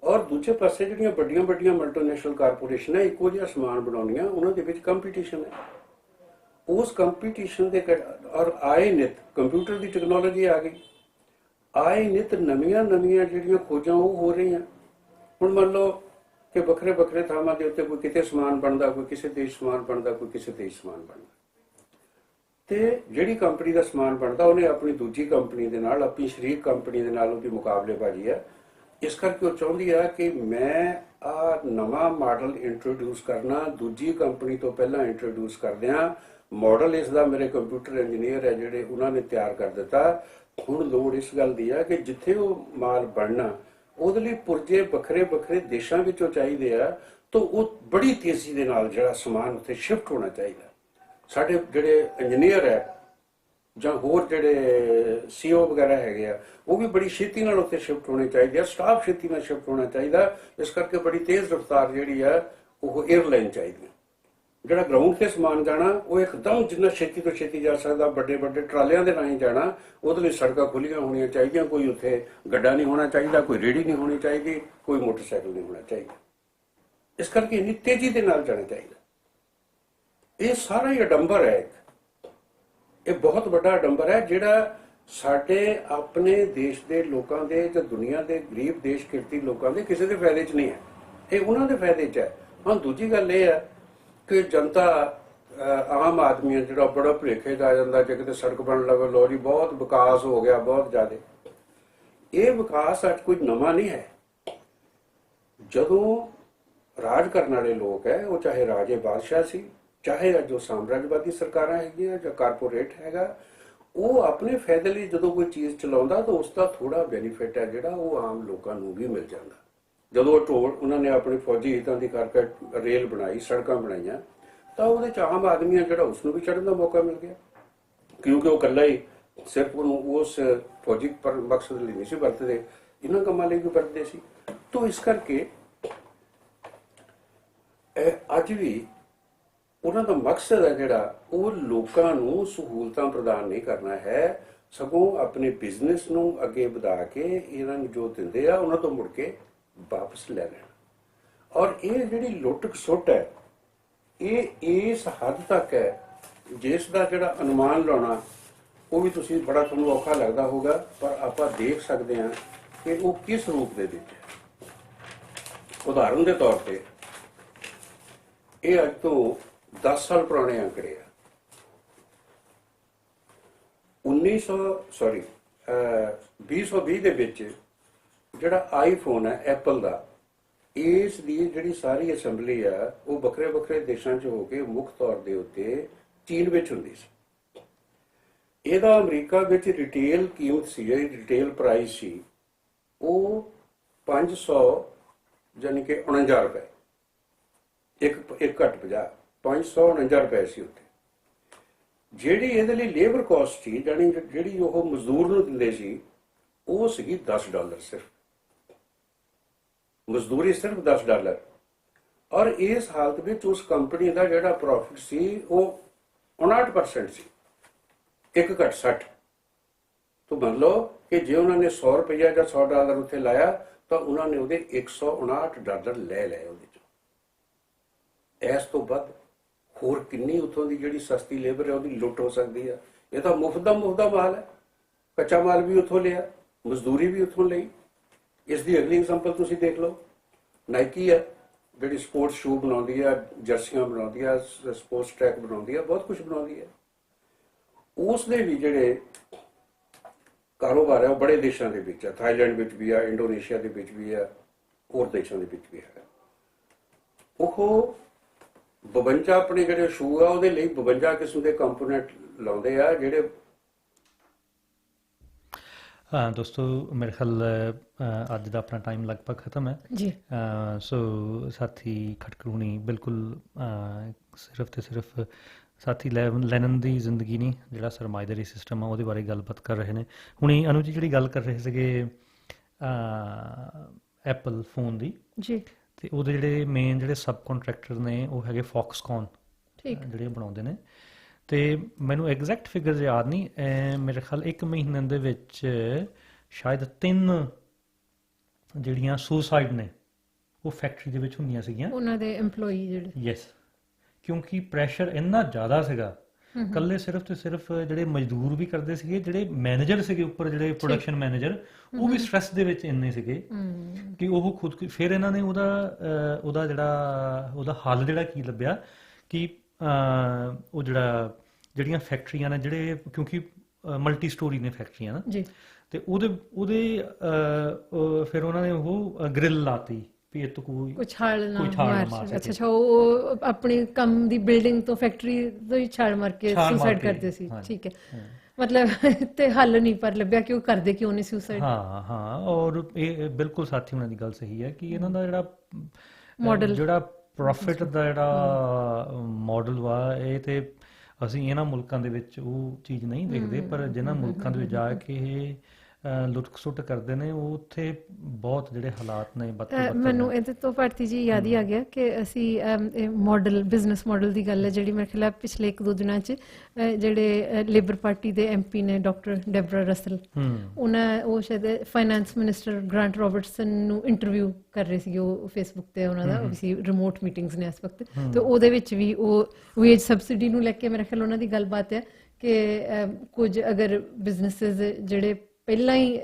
S6: ਔਰ ਦੂਜੇ ਪਾਸੇ ਜਿਹੜੀਆਂ ਵੱਡੀਆਂ ਵੱਡੀਆਂ ਮਲਟੀਨੈਸ਼ਨਲ ਕਾਰਪੋਰੇਸ਼ਨਾਂ ਇੱਕੋ ਜਿਹਾ ਸਮਾਨ ਬਣਾਉਣੀਆਂ, ਉਹਨਾਂ ਦੇ ਵਿੱਚ ਕੰਪੀਟੀਸ਼ਨ ਹੈ। ਉਸ ਕੰਪੀਟੀਸ਼ਨ ਦੇ ਔਰ ਆਏ ਨਿਤ ਕੰਪਿਊਟਰ ਦੀ ਟੈਕਨੋਲੋਜੀ ਆ ਗਈ, ਆਏ ਨਿਤ ਨਵੀਆਂ ਨਵੀਆਂ ਜਿਹੜੀਆਂ ਖੋਜਾਂ ਉਹ ਹੋ ਰਹੀਆਂ। ਹੁਣ ਮੰਨ ਲਓ ਕਿ ਵੱਖਰੇ ਵੱਖਰੇ ਥਾਵਾਂ ਦੇ ਉੱਤੇ ਕੋਈ ਕਿਤੇ ਸਮਾਨ ਬਣਦਾ, ਕੋਈ ਕਿਸੇ ਦੇਸ਼ ਸਮਾਨ ਬਣਦਾ, ਕੋਈ ਕਿਸੇ ਦੇਸ਼ ਸਮਾਨ ਬਣਦਾ, ਤੇ ਜਿਹੜੀ ਕੰਪਨੀ ਦਾ ਸਮਾਨ ਬਣਦਾ ਉਹਨੇ ਆਪਣੀ ਦੂਜੀ ਕੰਪਨੀ ਦੇ ਨਾਲ, ਆਪਣੀ ਸ਼ਰੀਕ ਕੰਪਨੀ ਦੇ ਨਾਲ ਉਹਦੀ ਮੁਕਾਬਲੇਬਾਜ਼ੀ ਹੈ। ਇਸ ਕਰਕੇ ਉਹ ਚਾਹੁੰਦੀ ਆ ਕਿ ਮੈਂ ਆ ਨਵਾਂ ਮਾਡਲ ਇੰਟਰੋਡਿਊਸ ਕਰਨਾ, ਦੂਜੀ ਕੰਪਨੀ ਤੋਂ ਪਹਿਲਾਂ ਇੰਟਰੋਡਿਊਸ ਕਰਦਿਆਂ ਮਾਡਲ ਇਸ ਦਾ ਮੇਰੇ ਕੰਪਿਊਟਰ ਇੰਜੀਨੀਅਰ ਹੈ ਜਿਹੜੇ ਉਹਨਾਂ ਨੇ ਤਿਆਰ ਕਰ ਦਿੱਤਾ। ਹੁਣ ਲੋੜ ਇਸ ਗੱਲ ਦੀ ਆ ਕਿ ਜਿੱਥੇ ਉਹ ਮਾਲ ਬਣਨਾ ਉਹਦੇ ਲਈ ਪੁਰਜੇ ਵੱਖਰੇ ਵੱਖਰੇ ਦੇਸ਼ਾਂ ਵਿੱਚੋਂ ਚਾਹੀਦੇ ਆ, ਤਾਂ ਉਹ ਬੜੀ ਤੇਜ਼ੀ ਦੇ ਨਾਲ ਜਿਹੜਾ ਸਮਾਨ ਉੱਥੇ ਸ਼ਿਫਟ ਹੋਣਾ ਚਾਹੀਦਾ। ਸਾਡੇ ਜਿਹੜੇ ਇੰਜੀਨੀਅਰ ਹੈ ਜਾਂ ਹੋਰ ਜਿਹੜੇ CEO ਵਗੈਰਾ ਹੈਗੇ ਆ ਉਹ ਵੀ ਬੜੀ ਛੇਤੀ ਨਾਲ ਉੱਥੇ ਸ਼ਿਫਟ ਹੋਣੇ ਚਾਹੀਦੇ ਆ, ਸਟਾਫ ਛੇਤੀ ਨਾਲ ਸ਼ਿਫਟ ਹੋਣਾ ਚਾਹੀਦਾ। ਇਸ ਕਰਕੇ ਬੜੀ ਤੇਜ਼ ਰਫ਼ਤਾਰ ਜਿਹੜੀ ਆ ਉਹ 에ਅਰਲਾਈਨ ਚਾਹੀਦੀ। ਜਿਹੜਾ ਗਰਾਊਂਡ ਤੇ ਸਮਾਨ ਜਾਣਾ ਉਹ ਇੱਕਦਮ ਜਿੰਨਾ ਛੇਤੀ ਤੋਂ ਛੇਤੀ ਜਾ ਸਕਦਾ, ਵੱਡੇ ਵੱਡੇ ਟਰਾਲਿਆਂ ਦੇ ਰਾਹੀਂ ਜਾਣਾ, ਉਹਦੇ ਲਈ ਸੜਕਾਂ ਖੁੱਲੀਆਂ ਹੋਣੀਆਂ ਚਾਹੀਦੀਆਂ, ਕੋਈ ਉੱਥੇ ਗੱਡਾ ਨਹੀਂ ਹੋਣਾ ਚਾਹੀਦਾ, ਕੋਈ ਰੇਹੜੀ ਨਹੀਂ ਹੋਣੀ ਚਾਹੀਦੀ, ਕੋਈ ਮੋਟਰਸਾਈਕਲ ਨਹੀਂ ਹੋਣਾ ਚਾਹੀਦਾ। ਇਸ ਕਰਕੇ ਇੰਨੀ ਤੇਜ਼ੀ ਦੇ ਨਾਲ ਜਾਣਾ ਚਾਹੀਦਾ। ਇਹ ਸਾਰਾ ਹੀ ਅਡੰਬਰ ਹੈ, ਇਹ ਬਹੁਤ ਵੱਡਾ ਅਡੰਬਰ ਹੈ ਜਿਹੜਾ ਸਾਡੇ ਆਪਣੇ ਦੇਸ਼ ਦੇ ਲੋਕਾਂ ਦੇ ਜਾਂ ਦੁਨੀਆ ਦੇ ਗਰੀਬ ਦੇਸ਼ ਕਿਰਤੀ ਲੋਕਾਂ ਦੇ ਕਿਸੇ ਦੇ ਫਾਇਦੇ 'ਚ ਨਹੀਂ ਹੈ, ਇਹ ਉਹਨਾਂ ਦੇ ਫਾਇਦੇ 'ਚ ਹੈ। ਹਾਂ, ਦੂਜੀ ਗੱਲ ਇਹ ਹੈ ਕਿ ਜਨਤਾ ਆਮ ਆਦਮੀ ਜਿਹੜਾ ਬੜਾ ਭੁਲੇਖੇ 'ਚ ਆ ਜਾਂਦਾ ਜੇ ਕਿਤੇ ਸੜਕ ਬਣਨ ਲੱਗੇ, ਲੋ ਜੀ ਬਹੁਤ ਵਿਕਾਸ ਹੋ ਗਿਆ, ਬਹੁਤ ਜ਼ਿਆਦਾ। ਇਹ ਵਿਕਾਸ ਅੱਜ ਕੋਈ ਨਵਾਂ ਨਹੀਂ ਹੈ। ਜਦੋਂ ਰਾਜ ਕਰਨ ਵਾਲੇ ਲੋਕ ਹੈ, ਉਹ ਚਾਹੇ ਰਾਜੇ ਬਾਦਸ਼ਾਹ ਸੀ, ਚਾਹੇ ਜੋ ਸਾਮਰਾਜਵਾਦੀ ਸਰਕਾਰਾਂ ਹੈਗੀਆਂ ਜਾਂ ਕਾਰਪੋਰੇਟ ਹੈਗਾ, ਉਹ ਆਪਣੇ ਫਾਇਦੇ ਲਈ ਜਦੋਂ ਕੋਈ ਚੀਜ਼ ਚਲਾਉਂਦਾ ਤਾਂ ਉਸ ਦਾ ਥੋੜਾ ਬੈਨੀਫਿਟ ਹੈ ਜਿਹੜਾ ਉਹ ਆਮ ਲੋਕਾਂ ਨੂੰ ਵੀ ਮਿਲ ਜਾਂਦਾ। ਜਦੋਂ ਉਹਨਾਂ ਨੇ ਆਪਣੀ ਫੌਜੀ ਹਿੱਤਾਂ ਦੀ ਕਰਕੇ ਰੇਲ ਬਣਾਈ, ਸੜਕਾਂ ਬਣਾਈਆਂ, ਤਾਂ ਉਹਦੇ 'ਚ ਆਮ ਆਦਮੀ ਜਿਹੜਾ ਉਸ ਨੂੰ ਵੀ ਚੜ੍ਹਨ ਦਾ ਮੌਕਾ ਮਿਲ ਗਿਆ, ਕਿਉਂਕਿ ਉਹ ਇਕੱਲਾ ਹੀ ਸਿਰਫ ਉਹਨੂੰ ਉਸ ਫੌਜੀ ਮਕਸਦ ਲਈ ਨਹੀਂ ਸੀ ਵਰਤਦੇ, ਇਹਨਾਂ ਕੰਮਾਂ ਲਈ ਵੀ ਵਰਤਦੇ ਸੀ। ਤਾਂ ਇਸ ਕਰਕੇ ਅੱਜ ਵੀ ਉਹਨਾਂ ਦਾ ਮਕਸਦ ਹੈ ਜਿਹੜਾ ਉਹ ਲੋਕਾਂ ਨੂੰ ਸਹੂਲਤਾਂ ਪ੍ਰਦਾਨ ਨਹੀਂ ਕਰਨਾ ਹੈ, ਸਗੋਂ ਆਪਣੇ ਬਿਜ਼ਨਸ ਨੂੰ ਅੱਗੇ ਵਧਾ ਕੇ ਇਹਨਾਂ ਨੂੰ ਜੋ ਦਿੰਦੇ ਆ ਉਹਨਾਂ ਤੋਂ ਮੁੜ ਕੇ ਵਾਪਸ ਲੈ ਲੈਣਾ। ਔਰ ਇਹ ਜਿਹੜੀ ਲੁੱਟ ਖਸੁੱਟ ਹੈ ਇਹ ਇਸ ਹੱਦ ਤੱਕ ਹੈ ਜਿਸ ਦਾ ਜਿਹੜਾ ਅਨੁਮਾਨ ਲਾਉਣਾ ਉਹ ਵੀ ਤੁਸੀਂ ਬੜਾ ਤੁਹਾਨੂੰ ਔਖਾ ਲੱਗਦਾ ਹੋਊਗਾ, ਪਰ ਆਪਾਂ ਦੇਖ ਸਕਦੇ ਹਾਂ ਕਿ ਉਹ ਕਿਸ ਰੂਪ ਦੇ ਵਿੱਚ ਹੈ। ਉਦਾਹਰਨ ਦੇ ਤੌਰ ਤੇ ਇਹ ਅੱਜ ਤੋਂ 10 ਸਾਲ ਪੁਰਾਣੇ ਅੰਕੜੇ ਆ। 2020 ਦੇ ਵਿੱਚ ਜਿਹੜਾ ਆਈਫੋਨ ਹੈ ਐਪਲ ਦਾ, ਇਸ ਦੀ ਜਿਹੜੀ ਸਾਰੀ ਅਸੈਂਬਲੀ ਆ ਉਹ ਵੱਖਰੇ ਵੱਖਰੇ ਦੇਸ਼ਾਂ 'ਚ ਹੋ ਕੇ ਮੁੱਖ ਤੌਰ ਦੇ ਉੱਤੇ ਚੀਨ ਵਿੱਚ ਹੁੰਦੀ ਸੀ। ਇਹਦਾ ਅਮਰੀਕਾ ਵਿੱਚ ਰਿਟੇਲ ਕੀਮਤ ਸੀ, ਜਿਹੜੀ ਰਿਟੇਲ ਪ੍ਰਾਈਸ ਸੀ ਉਹ 500 ਯਾਨੀ ਕਿ 49 ਰੁਪਏ, ਇੱਕ ਘੱਟ 50, 549 ਰੁਪਏ ਸੀ ਉੱਥੇ। ਜਿਹੜੀ ਇਹਦੇ ਲਈ ਲੇਬਰ ਕਾਸਟ ਸੀ, ਜਾਨੀ ਜਿਹੜੀ ਉਹ ਮਜ਼ਦੂਰ ਨੂੰ ਦਿੰਦੇ ਸੀ, ਉਹ ਸੀਗੀ $10 ਸਿਰਫ, ਮਜ਼ਦੂਰੀ ਸਿਰਫ $10। ਔਰ ਇਸ ਹਾਲਤ ਵਿੱਚ ਉਸ ਕੰਪਨੀ ਦਾ ਜਿਹੜਾ ਪ੍ਰੋਫਿਟ ਸੀ ਉਹ 59% ਸੀ, ਇੱਕ ਘੱਟ 60। तो मान लो कि जे उन्होंने $100 या $100 उत्थे लाया तो उन्होंने ਉਹਦੇ $159 ਲੈ ਲਏ ਉਹਦੇ ਚੋਂ। ਇਸ ਤੋਂ ਵੱਧ ਹੋਰ ਕਿੰਨੀ ਉੱਥੋਂ ਦੀ ਜਿਹੜੀ ਸਸਤੀ ਲੇਬਰ ਹੈ ਉਹਦੀ ਲੁੱਟ ਹੋ ਸਕਦੀ ਹੈ। ਇਹ ਤਾਂ ਮੁਫਤ ਦਾ ਮਾਲ ਹੈ, ਕੱਚਾ ਮਾਲ ਵੀ ਉੱਥੋਂ ਲਿਆ, ਮਜ਼ਦੂਰੀ ਵੀ ਉੱਥੋਂ ਲਈ। ਇਸ ਦੀ ਅਗਲੀ ਐਗਜ਼ਾਮਪਲ ਤੁਸੀਂ ਦੇਖ ਲਓ, ਨਾਈਕੀ ਹੈ ਜਿਹੜੀ ਸਪੋਰਟਸ ਸ਼ੂ ਬਣਾਉਂਦੀ ਹੈ, ਜਰਸੀਆਂ ਬਣਾਉਂਦੀ ਹੈ, ਸਪੋਰਟਸ ਟਰੈਕ ਬਣਾਉਂਦੀ ਹੈ, ਬਹੁਤ ਕੁਝ ਬਣਾਉਂਦੀ ਹੈ। ਉਸ ਦੇ ਵੀ ਜਿਹੜੇ ਕਾਰੋਬਾਰ ਹੈ ਉਹ ਬੜੇ ਦੇਸ਼ਾਂ ਦੇ ਵਿੱਚ ਹੈ, ਥਾਈਲੈਂਡ ਵਿੱਚ ਵੀ ਹੈ, ਇੰਡੋਨੇਸ਼ੀਆ ਦੇ ਵਿੱਚ ਵੀ ਹੈ, ਹੋਰ ਦੇਸ਼ਾਂ ਦੇ ਵਿੱਚ ਵੀ ਹੈ। ਉਹ 52 ਆਪਣੇ ਜਿਹੜੇ ਸ਼ੂ ਆ ਉਹਦੇ ਲਈ 52 ਕਿਸਮ ਦੇ ਕੰਪੋਨੈਂਟ ਲਾਉਂਦੇ ਆ ਜਿਹੜੇ।
S4: ਦੋਸਤੋ ਮੇਰੇ ਖਿਆਲ ਅੱਜ ਦਾ ਆਪਣਾ ਟਾਈਮ ਲਗਭਗ ਖਤਮ ਹੈ
S3: ਜੀ।
S4: ਸੋ ਸਾਥੀ ਖਟਕੜ ਹੁਣੀ ਬਿਲਕੁਲ ਸਿਰਫ ਤੇ ਸਿਰਫ ਸਾਥੀ ਲੈਨਨ ਦੀ ਜ਼ਿੰਦਗੀ ਨਹੀਂ, ਜਿਹੜਾ ਸਰਮਾਏਦਾਰੀ ਸਿਸਟਮ ਆ ਉਹਦੇ ਬਾਰੇ ਗੱਲਬਾਤ ਕਰ ਰਹੇ ਨੇ। ਹੁਣੀ ਅਨੂ ਜੀ ਜਿਹੜੀ ਗੱਲ ਕਰ ਰਹੇ ਸੀਗੇ ਐਪਲ ਫੋਨ ਦੀ
S3: ਜੀ,
S4: ਤੇ ਉਹਦੇ ਜਿਹੜੇ ਮੇਨ ਜਿਹੜੇ ਸਬ ਕੰਟਰੈਕਟਰ ਨੇ ਉਹ ਹੈਗੇ ਫੌਕਸਕੌਨ,
S3: ਠੀਕ,
S4: ਜਿਹੜੇ ਬਣਾਉਂਦੇ ਨੇ। ਤੇ ਮੈਨੂੰ ਐਗਜ਼ੈਕਟ ਫਿਗਰ ਯਾਦ ਨਹੀਂ, ਮੇਰੇ ਖਿਆਲ 1 ਮਹੀਨੇ ਦੇ ਵਿੱਚ ਸ਼ਾਇਦ 3 ਜਿਹੜੀਆਂ ਸੁਸਾਈਡ ਨੇ ਉਹ ਫੈਕਟਰੀ ਦੇ ਵਿੱਚ ਹੁੰਦੀਆਂ ਸੀਗੀਆਂ, ਉਹਨਾਂ
S3: ਦੇ EMPLOYEE ਜਿਹੜੇ।
S4: ਯੈਸ, ਕਿਉਂਕਿ ਪ੍ਰੈਸ਼ਰ ਇੰਨਾ ਜ਼ਿਆਦਾ ਸੀਗਾ। ਕੱਲੇ ਸਿਰਫ ਤੇ ਸਿਰਫ ਜਿਹੜੇ ਮਜ਼ਦੂਰ ਵੀ ਕਰਦੇ ਸੀਗੇ, ਜਿਹੜੇ ਮੈਨੇਜਰ ਸੀਗੇ ਉੱਪਰ, ਜਿਹੜੇ ਪ੍ਰੋਡਕਸ਼ਨ ਮੈਨੇਜਰ, ਉਹ ਵੀ ਸਟ੍ਰੈਸ ਦੇ ਵਿੱਚ ਇੰਨੇ ਸੀਗੇ ਕਿ ਉਹ ਖੁਦ। ਫਿਰ ਇਹਨਾਂ ਨੇ ਉਹਦਾ ਹੱਲ ਜਿਹੜਾ ਕੀ ਲੱਭਿਆ ਕਿ ਉਹ ਜਿਹੜੀਆਂ ਫੈਕਟਰੀਆਂ ਨੇ, ਜਿਹੜੇ ਕਿਉਂਕਿ ਮਲਟੀ ਸਟੋਰੀ ਨੇ ਫੈਕਟਰੀਆਂ ਨਾ ਜੀ, ਤੇ ਉਹਦੇ ਫਿਰ ਉਹਨਾਂ ਨੇ ਉਹ ਗ੍ਰਿਲ ਲਾਤੀ ਵੀ ਇਹ ਤੋਂ ਕੋਈ ਛਾਲ ਮਾਰ।
S3: ਅੱਛਾ, ਉਹ ਆਪਣੀ ਕੰਮ ਦੀ ਬਿਲਡਿੰਗ ਤੋਂ, ਫੈਕਟਰੀ ਤੋਂ ਹੀ ਛਾਲ ਮਾਰ ਕੇ ਸੁਸਾਈਡ ਕਰਦੇ ਸੀ। ਠੀਕ ਹੈ, ਮਤਲਬ ਤੇ ਹੱਲ ਨਹੀਂ ਪਰ ਲੱਭਿਆ ਕਿ ਉਹ ਕਰਦੇ ਕਿਉਂ ਨਹੀਂ ਸੁਸਾਈਡ।
S4: ਹਾਂ, ਔਰ ਇਹ ਬਿਲਕੁਲ ਸਾਥੀ ਉਹਨਾਂ ਦੀ ਗੱਲ ਸਹੀ ਹੈ ਕਿ ਇਹਨਾਂ ਦਾ ਜਿਹੜਾ ਮਾਡਲ, ਜਿਹੜਾ ਪ੍ਰੋਫਿਟ ਦਾ ਜਿਹੜਾ ਮਾਡਲ ਵਾ, ਇਹ ਤੇ ਅਸੀਂ ਇਹਨਾਂ ਮੁਲਕਾਂ ਦੇ ਵਿੱਚ ਉਹ ਚੀਜ਼ ਨਹੀਂ ਦੇਖਦੇ, ਪਰ ਜਿਨ੍ਹਾਂ ਮੁਲਕਾਂ ਦੇ ਵਿੱਚ ਜਾ ਕੇ ਇਹ ਲੁੱਟ ਖਸੁੱਟ ਕਰਦੇ ਨੇ, ਉਹ ਉੱਥੇ ਬਹੁਤ ਜਿਹੜੇ ਹਾਲਾਤ ਨੇ
S3: ਮੈਨੂੰ ਇਹਦੇ ਤੋਂ ਭਾਰਤੀ ਜੀ ਯਾਦ ਹੀ ਆ ਗਿਆ ਕਿ ਅਸੀਂ ਮਾਡਲ, ਬਿਜ਼ਨਸ ਮਾਡਲ ਦੀ ਗੱਲ ਹੈ ਜਿਹੜੀ ਮੇਰੇ ਖਿਆਲ ਪਿਛਲੇ 1-2 ਦਿਨਾਂ 'ਚ ਜਿਹੜੇ ਲੇਬਰ ਪਾਰਟੀ ਦੇ MP ਨੇ ਡਾਕਟਰ ਡੈਬਰਾ ਰਸਲ, ਉਹ ਸ਼ਾਇਦ ਫਾਈਨੈਂਸ ਮਿਨਿਸਟਰ ਗ੍ਰਾਂਟ ਰੋਬਰਟਸਨ ਨੂੰ ਇੰਟਰਵਿਊ ਕਰ ਰਹੇ ਸੀਗੇ। ਉਹ ਫੇਸਬੁੱਕ ਤੇ ਉਹਨਾਂ ਦਾ ਰਿਮੋਟ ਮੀਟਿੰਗਸ ਨੇ ਇਸ ਵਕਤ, ਤੇ ਉਹਦੇ ਵਿੱਚ ਵੀ ਉਹ ਵੇਜ ਸਬਸਿਡੀ ਨੂੰ ਲੈ ਕੇ ਮੇਰੇ ਖਿਆਲ ਉਹਨਾਂ ਦੀ ਗੱਲਬਾਤ ਹੈ ਕਿ ਕੁਝ ਅਗਰ ਬਿਜ਼ਨਸਿਸ ਜਿਹੜੇ ਪਹਿਲਾਂ ਹੀ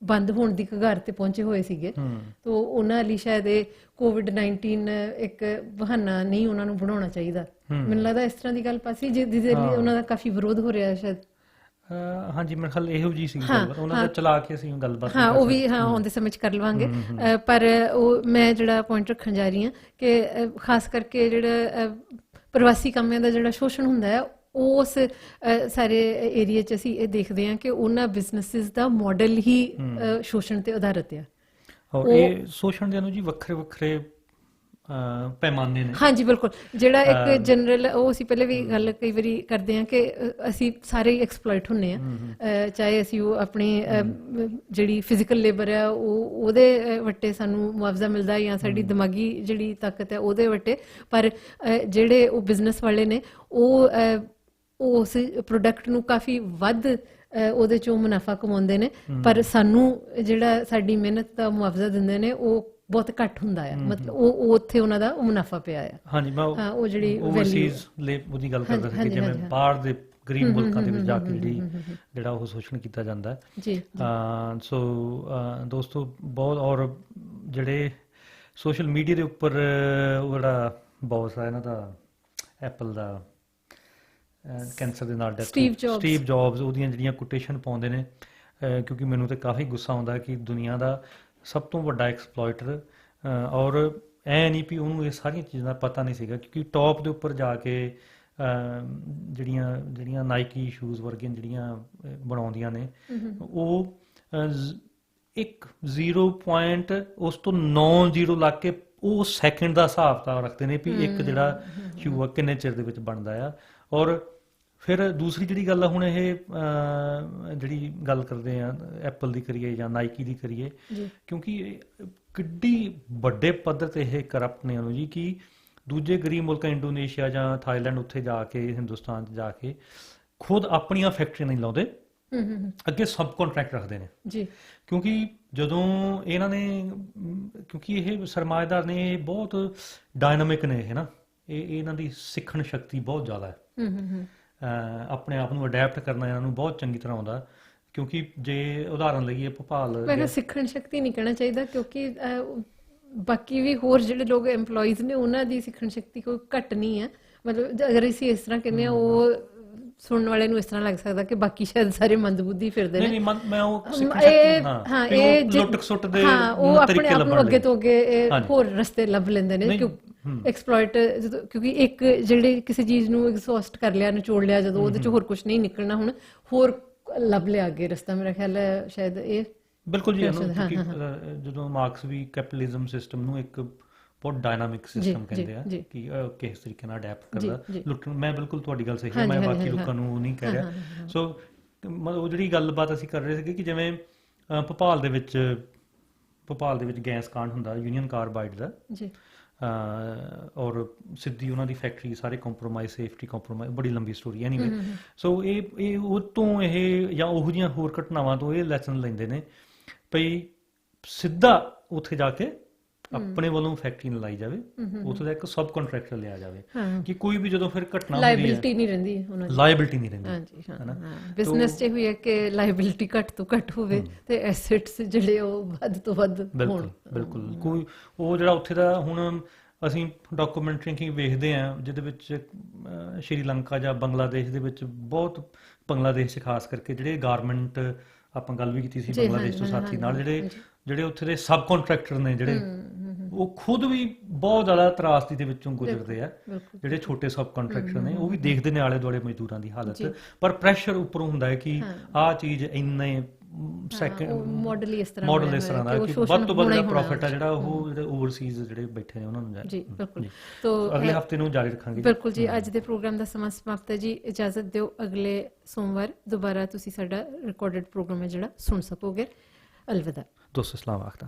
S3: ਬੰਦ ਹੋਣ ਦੀ ਕਗਾਰ ਤੇ ਪਹੁੰਚੇ ਹੋਏ ਸੀਗੇ, ਤਾਂ ਉਹਨਾਂ ਲਈ ਸ਼ਾਇਦ ਇਹ COVID-19 ਇੱਕ ਬਹਾਨਾ ਨਹੀਂ ਉਹਨਾਂ ਨੂੰ ਬਣਾਉਣਾ ਚਾਹੀਦਾ। ਮੈਨੂੰ ਲੱਗਦਾ ਇਸ ਤਰ੍ਹਾਂ ਦੀ ਗੱਲ ਪਾਸੀ ਜਿਹਦੇ ਲਈ ਉਹਨਾਂ ਦਾ ਕਾਫੀ ਵਿਰੋਧ ਹੋ ਰਿਹਾ ਸ਼ਾਇਦ।
S4: ਹਾਂਜੀ, ਮੇਰੇ ਖਿਆਲ ਇਹੋ ਜੀ ਸੀ ਉਹਨਾਂ ਦਾ, ਚਲਾ ਕੇ ਅਸੀਂ ਗੱਲਬਾਤ
S3: ਉਹ ਵੀ ਆਉਂਦੇ ਸਮਝ ਕਰ ਲਵਾਂਗੇ। ਪਰ ਉਹ ਮੈਂ ਜਿਹੜਾ ਪੁਆਇੰਟ ਰੱਖਣ ਜਾ ਰਹੀ ਹਾਂ ਕਿ ਖਾਸ ਕਰਕੇ ਜਿਹੜਾ ਪ੍ਰਵਾਸੀ ਕਾਮਿਆਂ ਦਾ ਜਿਹੜਾ ਸ਼ੋਸ਼ਣ ਹੁੰਦਾ ਹੈ, ਉਸ ਸਾਰੇ ਏਰੀਏ 'ਚ ਅਸੀਂ ਇਹ ਦੇਖਦੇ ਹਾਂ ਕਿ ਉਹਨਾਂ ਬਿਜ਼ਨਸਿਸ ਦਾ ਮਾਡਲ ਹੀ ਸ਼ੋਸ਼ਣ ਤੇ ਆਧਾਰਿਤ ਆ।
S4: ਔਰ ਇਹ ਸ਼ੋਸ਼ਣ ਦੇ ਨੂੰ ਜੀ ਵੱਖਰੇ ਵੱਖਰੇ ਪੈਮਾਨੇ ਨੇ।
S3: ਹਾਂਜੀ, ਬਿਲਕੁਲ। ਜਿਹੜਾ ਇੱਕ ਜਨਰਲ, ਉਹ ਅਸੀਂ ਪਹਿਲੇ ਵੀ ਗੱਲ ਕਈ ਵਾਰੀ ਕਰਦੇ ਹਾਂ ਕਿ ਅਸੀਂ ਸਾਰੇ ਹੀ ਐਕਸਪਲੋਇਟ ਹੁੰਦੇ ਹਾਂ, ਚਾਹੇ ਅਸੀਂ ਉਹ ਆਪਣੀ ਜਿਹੜੀ ਫਿਜ਼ੀਕਲ ਲੇਬਰ ਹੈ ਉਹਦੇ ਵੱਟੇ ਸਾਨੂੰ ਮੁਆਵਜ਼ਾ ਮਿਲਦਾ, ਜਾਂ ਸਾਡੀ ਦਿਮਾਗੀ ਜਿਹੜੀ ਤਾਕਤ ਹੈ ਉਹਦੇ ਵੱਟੇ। ਪਰ ਜਿਹੜੇ ਉਹ ਬਿਜ਼ਨਸ ਵਾਲੇ ਨੇ ਉਹ ਉਸ ਪ੍ਰੋਡਕਟ ਨੂੰ ਕਾਫੀ ਵੱਧ ਉਹਦੇ 'ਚੋਂ ਮੁਨਾਫਾ ਕਮਾਉਂਦੇ ਨੇ, ਪਰ ਸਾਨੂੰ ਜਿਹੜਾ ਸਾਡੀ ਮਿਹਨਤ ਦਾ ਮੁਆਵਜ਼ਾ ਦਿੰਦੇ ਨੇ ਉਹ ਬਹੁਤ ਘੱਟ ਹੁੰਦਾ ਆ। ਮਤਲਬ ਉਹ ਉੱਥੇ ਉਹਨਾਂ ਦਾ ਉਹ ਮੁਨਾਫਾ ਪਿਆ ਆ।
S4: ਹਾਂਜੀ, ਉਹ ਜਿਹੜੀ ਓਵਰਸੀਜ਼ ਉਹਦੀ ਗੱਲ ਕਰਦਾ ਸੀ, ਜਿਵੇਂ ਬਾਹਰ ਦੇ ਗਰੀਬ ਮੁਲਕਾਂ ਦੇ ਵਿੱਚ ਜਾ ਕੇ ਜਿਹੜਾ ਉਹ ਸ਼ੋਸ਼ਣ ਕੀਤਾ ਜਾਂਦਾ ਜੀ। ਸੋ ਦੋਸਤੋ, ਬਹੁਤ ਔਰ ਜਿਹੜੇ ਸੋਸ਼ਲ ਮੀਡੀਆ ਦੇ ਉੱਪਰ ਉਹ ਜਿਹੜਾ ਬੌਸ ਆ ਇਹਨਾਂ ਦਾ, ਐਪਲ ਦਾ, ਕੈਂਸਰ ਦੇ ਨਾਲ ਡੈਥ, ਸਟੀਵ ਜੌਬਸ, ਉਹਦੀਆਂ ਜਿਹੜੀਆਂ ਕੋਟੇਸ਼ਨ ਪਾਉਂਦੇ ਨੇ, ਕਿਉਂਕਿ ਮੈਨੂੰ ਤਾਂ ਕਾਫੀ ਗੁੱਸਾ ਆਉਂਦਾ ਕਿ ਦੁਨੀਆ ਦਾ ਸਭ ਤੋਂ ਵੱਡਾ ਐਕਸਪਲੋਇਟਰ, ਔਰ ਐ ਨਹੀਂ ਵੀ ਉਹਨੂੰ ਇਹ ਸਾਰੀਆਂ ਚੀਜ਼ਾਂ ਦਾ ਪਤਾ ਨਹੀਂ ਸੀਗਾ, ਕਿਉਂਕਿ ਟੌਪ ਦੇ ਉੱਪਰ ਜਾ ਕੇ ਜਿਹੜੀਆਂ ਨਾਈਕੀ ਸ਼ੂਜ਼ ਵਰਗੀਆਂ ਜਿਹੜੀਆਂ ਬਣਾਉਂਦੀਆਂ ਨੇ, ਉਹ ਇੱਕ 0 ਪੁਆਇੰਟ ਉਸ ਤੋਂ 9 ਲਾ ਕੇ ਉਹ ਸੈਕਿੰਡ ਦਾ ਹਿਸਾਬ ਤਾਂ ਰੱਖਦੇ ਨੇ ਵੀ ਇੱਕ ਜਿਹੜਾ ਸ਼ੂ ਆ ਕਿੰਨੇ ਚਿਰ ਦੇ ਵਿੱਚ ਬਣਦਾ ਆ। ਔਰ ਫਿਰ ਦੂਸਰੀ ਜਿਹੜੀ ਗੱਲ ਆ, ਹੁਣ ਇਹ ਜਿਹੜੀ ਗੱਲ ਕਰਦੇ ਆ ਐਪਲ ਦੀ ਕਰੀਏ ਜਾਂ ਨਾਈਕੀ ਦੀ ਕਰੀਏ, ਕਿਉਂਕਿ ਕਿੱਡੀ ਵੱਡੇ ਪੱਧਰ ਤੇ ਇਹ ਕਰਪਟ ਨੇ ਉਹਨੂੰ ਜੀ, ਕਿ ਦੂਜੇ ਗਰੀਬ ਮੁਲਕਾਂ, ਇੰਡੋਨੇਸ਼ੀਆ ਜਾਂ ਥਾਈਲੈਂਡ, ਉੱਥੇ ਜਾ ਕੇ, ਹਿੰਦੁਸਤਾਨ 'ਚ ਜਾ ਕੇ ਖੁਦ ਆਪਣੀਆਂ ਫੈਕਟਰੀਆਂ ਨਹੀਂ ਲਾਉਂਦੇ, ਅੱਗੇ ਸਬ ਕੰਟਰੈਕਟ ਰੱਖਦੇ ਨੇ ਜੀ। ਕਿਉਂਕਿ ਜਦੋਂ ਇਹਨਾਂ ਨੇ, ਕਿਉਂਕਿ ਇਹ ਸਰਮਾਏਦਾਰ ਨੇ, ਇਹ ਬਹੁਤ ਡਾਇਨਾਮਿਕ ਨੇ, ਇਹ ਨਾ, ਇਹ ਇਹਨਾਂ ਦੀ ਸਿੱਖਣ ਸ਼ਕਤੀ ਬਹੁਤ ਜ਼ਿਆਦਾ ਹੈ। ਆਪਣੇ ਆਪ ਨੂੰ ਅਡੈਪਟ ਕਰਨਾ ਇਹਨਾਂ ਨੂੰ ਬਹੁਤ ਚੰਗੀ ਤਰ੍ਹਾਂ ਆਉਂਦਾ, ਕਿਉਂਕਿ ਜੇ ਉਦਾਹਰਨ ਲਈਏ ਭੋਪਾਲ
S3: ਮੈਂ ਸਿੱਖਣ ਸ਼ਕਤੀ ਨਹੀਂ ਕਹਿਣਾ ਚਾਹੀਦਾ, ਕਿਉਂਕਿ ਬਾਕੀ ਵੀ ਹੋਰ ਜਿਹੜੇ ਲੋਕ EMPLOYEES ਨੇ ਉਹਨਾਂ ਦੀ ਸਿੱਖਣ ਸ਼ਕਤੀ ਕੋਈ ਘੱਟ ਨਹੀਂ ਹੈ। ਮਤਲਬ ਅਗਰ ਅਸੀਂ ਇਸ ਤਰ੍ਹਾਂ ਕਹਿੰਦੇ ਹਾਂ, ਉਹ ਸੁਣਨ ਵਾਲੇ ਨੂੰ ਇਸ ਤਰ੍ਹਾਂ ਲੱਗ ਸਕਦਾ ਕਿ ਬਾਕੀ ਸ਼ਾਇਦ ਸਾਰੇ ਮੰਦਬੁੱਧੀ ਫਿਰਦੇ ਨੇ।
S4: ਨਹੀਂ ਮੈਂ ਉਹ ਸਿੱਖਣ ਸ਼ਕਤੀ ਹਾਂ ਇਹ ਲੁੱਟ ਸੁੱਟ ਦੇ
S3: ਉਹ ਆਪਣੇ ਆਪ ਨੂੰ ਅੱਗੇ ਤੋਂ ਅੱਗੇ ਹੋਰ ਰਸਤੇ ਲੱਭ ਲੈਂਦੇ ਨੇ, ਐਕਸਪਲੋਇਟ ਕਿਉਂਕਿ ਇੱਕ ਜਿਹੜੇ ਕਿਸੇ ਚੀਜ਼ ਨੂੰ ਐਗਜ਼ੌਸਟ ਕਰ ਲਿਆ, ਨਿਚੋੜ ਲਿਆ, ਜਦੋਂ ਉਹਦੇ 'ਚ ਹੋਰ ਕੁਝ ਨਹੀਂ ਨਿਕਲਣਾ, ਹੁਣ ਹੋਰ ਲੱਭ ਲਿਆ ਅੱਗੇ ਰਸਤਾ। ਮੇਰਾ ਖਿਆਲ ਹੈ ਸ਼ਾਇਦ ਇਹ
S4: ਬਿਲਕੁਲ ਜੀ। ਜਦੋਂ ਮਾਰਕਸ ਵੀ ਕੈਪੀਟਲਿਜ਼ਮ ਸਿਸਟਮ ਨੂੰ ਇੱਕ ਬਹੁਤ ਡਾਇਨਾਮਿਕ ਸਿਸਟਮ ਕਹਿੰਦੇ ਆ ਕਿ ਕਿਸ ਤਰੀਕੇ ਨਾਲ ਅਡੈਪਟ ਕਰਦਾ ਲੁੱਟਣ। ਮੈਂ ਬਿਲਕੁਲ ਤੁਹਾਡੀ ਗੱਲ ਸਹੀ ਹੈ, ਮੈਂ ਬਾਕੀ ਲੋਕਾਂ ਨੂੰ ਉਹ ਨਹੀਂ ਕਹਿ ਰਿਹਾ। ਸੋ ਉਹ ਜਿਹੜੀ ਗੱਲਬਾਤ ਅਸੀਂ ਕਰ ਰਹੇ ਸੀਗੇ ਕਿ ਜਿਵੇਂ ਭੋਪਾਲ ਦੇ ਵਿੱਚ ਗੈਸ ਕਾਂਡ ਹੁੰਦਾ ਯੂਨੀਅਨ ਕਾਰਬਾਈਡ ਦਾ, ਔਰ ਸਿੱਧੀ ਉਹਨਾਂ ਦੀ ਫੈਕਟਰੀ ਸਾਰੇ ਕੰਪਰੋਮਾਈਜ਼, ਸੇਫਟੀ ਕੰਪਰੋਮਾਈਜ਼, ਬੜੀ ਲੰਬੀ ਸਟੋਰੀ ਐਨੀਵੇ। ਸੋ ਇਹ ਉਹ ਤੋਂ ਇਹ ਜਾਂ ਉਹੋ ਜਿਹੀਆਂ ਹੋਰ ਘਟਨਾਵਾਂ ਤੋਂ ਇਹ ਲੈਸਨ ਲੈਂਦੇ ਨੇ ਭਈ ਸਿੱਧਾ ਉੱਥੇ ਜਾ ਕੇ ਆਪਣੇ ਵੱਲੋਂ ਫੈਕਟਰੀ ਨੂੰ ਲਾਈ ਜਾਵੇ, ਉੱਥੇ ਦਾ ਇੱਕ ਸਬ ਕੰਟਰੈਕਟਰ ਲਿਆ ਜਾਵੇ ਕਿ ਕੋਈ ਵੀ ਜਦੋਂ ਫਿਰ ਘਟਨਾ ਹੁੰਦੀ ਹੈ ਲਾਇਬਿਲਿਟੀ ਨਹੀਂ ਰਹਿੰਦੀ
S3: ਹਾਂਜੀ ਹਾਂ। ਬਿਜ਼ਨਸ 'ਚ ਹੋਈ ਹੈ ਕਿ ਲਾਇਬਿਲਿਟੀ ਘੱਟ ਤੋਂ ਘੱਟ ਹੋਵੇ ਤੇ ਐਸੈਟਸ ਜਿਹੜੇ ਉਹ ਵੱਧ ਤੋਂ ਵੱਧ ਹੋਣ। ਬਿਲਕੁਲ
S4: ਕੋਈ ਉਹ ਜਿਹੜਾ ਉੱਥੇ ਦਾ, ਹੁਣ ਅਸੀਂ ਡਾਕੂਮੈਂਟਰੀ ਵੇਖਦੇ ਹਾਂ ਜਿਹਦੇ ਵਿੱਚ ਸ਼੍ਰੀਲੰਕਾ ਜਾਂ ਬੰਗਲਾਦੇਸ਼ ਦੇ ਵਿੱਚ ਬਹੁਤ, ਬੰਗਲਾਦੇਸ਼ 'ਚ ਖਾਸ ਕਰਕੇ ਜਿਹੜੇ ਗਾਰਮੈਂਟ, ਆਪਾਂ ਗੱਲ ਵੀ ਕੀਤੀ ਸੀ ਬੰਗਲਾਦੇਸ਼ ਤੋਂ ਸਾਥੀ ਨਾਲ, ਜਿਹੜੇ ਉੱਥੇ ਦੇ ਸਬ ਕੰਟਰੈਕਟਰ ਨੇ ਜਿਹੜੇ ਉਹ ਖੁਦ ਵੀ ਬਹੁਤ ਜ਼ਿਆਦਾ ਤਰਾਸਦੀ ਦੇ ਵਿੱਚੋਂ ਗੁਜ਼ਰਦੇ ਆ। ਜਿਹੜੇ ਛੋਟੇ ਸਬ ਕੰਟਰੈਕਟਰ ਨੇ ਉਹ ਵੀ ਦੇਖਦੇ ਨੇ ਆਲੇ ਦੁਆਲੇ ਮਜ਼ਦੂਰਾਂ ਦੀ ਹਾਲਤ, ਪਰ ਪ੍ਰੈਸ਼ਰ ਉੱਪਰੋਂ ਹੁੰਦਾ ਹੈ ਕਿ ਆਹ ਚੀਜ਼ ਇੰਨੇ ਮਾਡਲ ਇਸ ਤਰ੍ਹਾਂ ਦਾ ਕਿ ਵੱਧ ਤੋਂ ਵੱਧ ਪ੍ਰੋਫਿਟ ਆ ਜਿਹੜਾ ਉਹ ਜਿਹੜੇ ਓਵਰਸੀਜ਼ ਜਿਹੜੇ ਬੈਠੇ ਨੇ ਉਹਨਾਂ ਨੂੰ ਜੀ। ਬਿਲਕੁਲ, ਤੋਂ ਅਗਲੇ ਹਫਤੇ ਨੂੰ ਜਾਰੀ ਰੱਖਾਂਗੇ। ਬਿਲਕੁਲ ਜੀ, ਅੱਜ ਦੇ ਪ੍ਰੋਗਰਾਮ ਦਾ ਸਮਾਂ ਸਮਾਪਤ ਹੈ ਜੀ। ਇਜਾਜ਼ਤ ਦਿਓ, ਅਗਲੇ ਸੋਮਵਾਰ ਦੁਬਾਰਾ ਤੁਸੀਂ ਸਾਡਾ ਰਿਕਾਰਡਡ ਪ੍ਰੋਗਰਾਮ ਹੈ ਜਿਹੜਾ ਸੁਣ ਸਕੋਗੇ। ਅਲਵਿਦਾ ਦੋਸਤੋ, ਸਲਾਮ ਆਖਦਾ।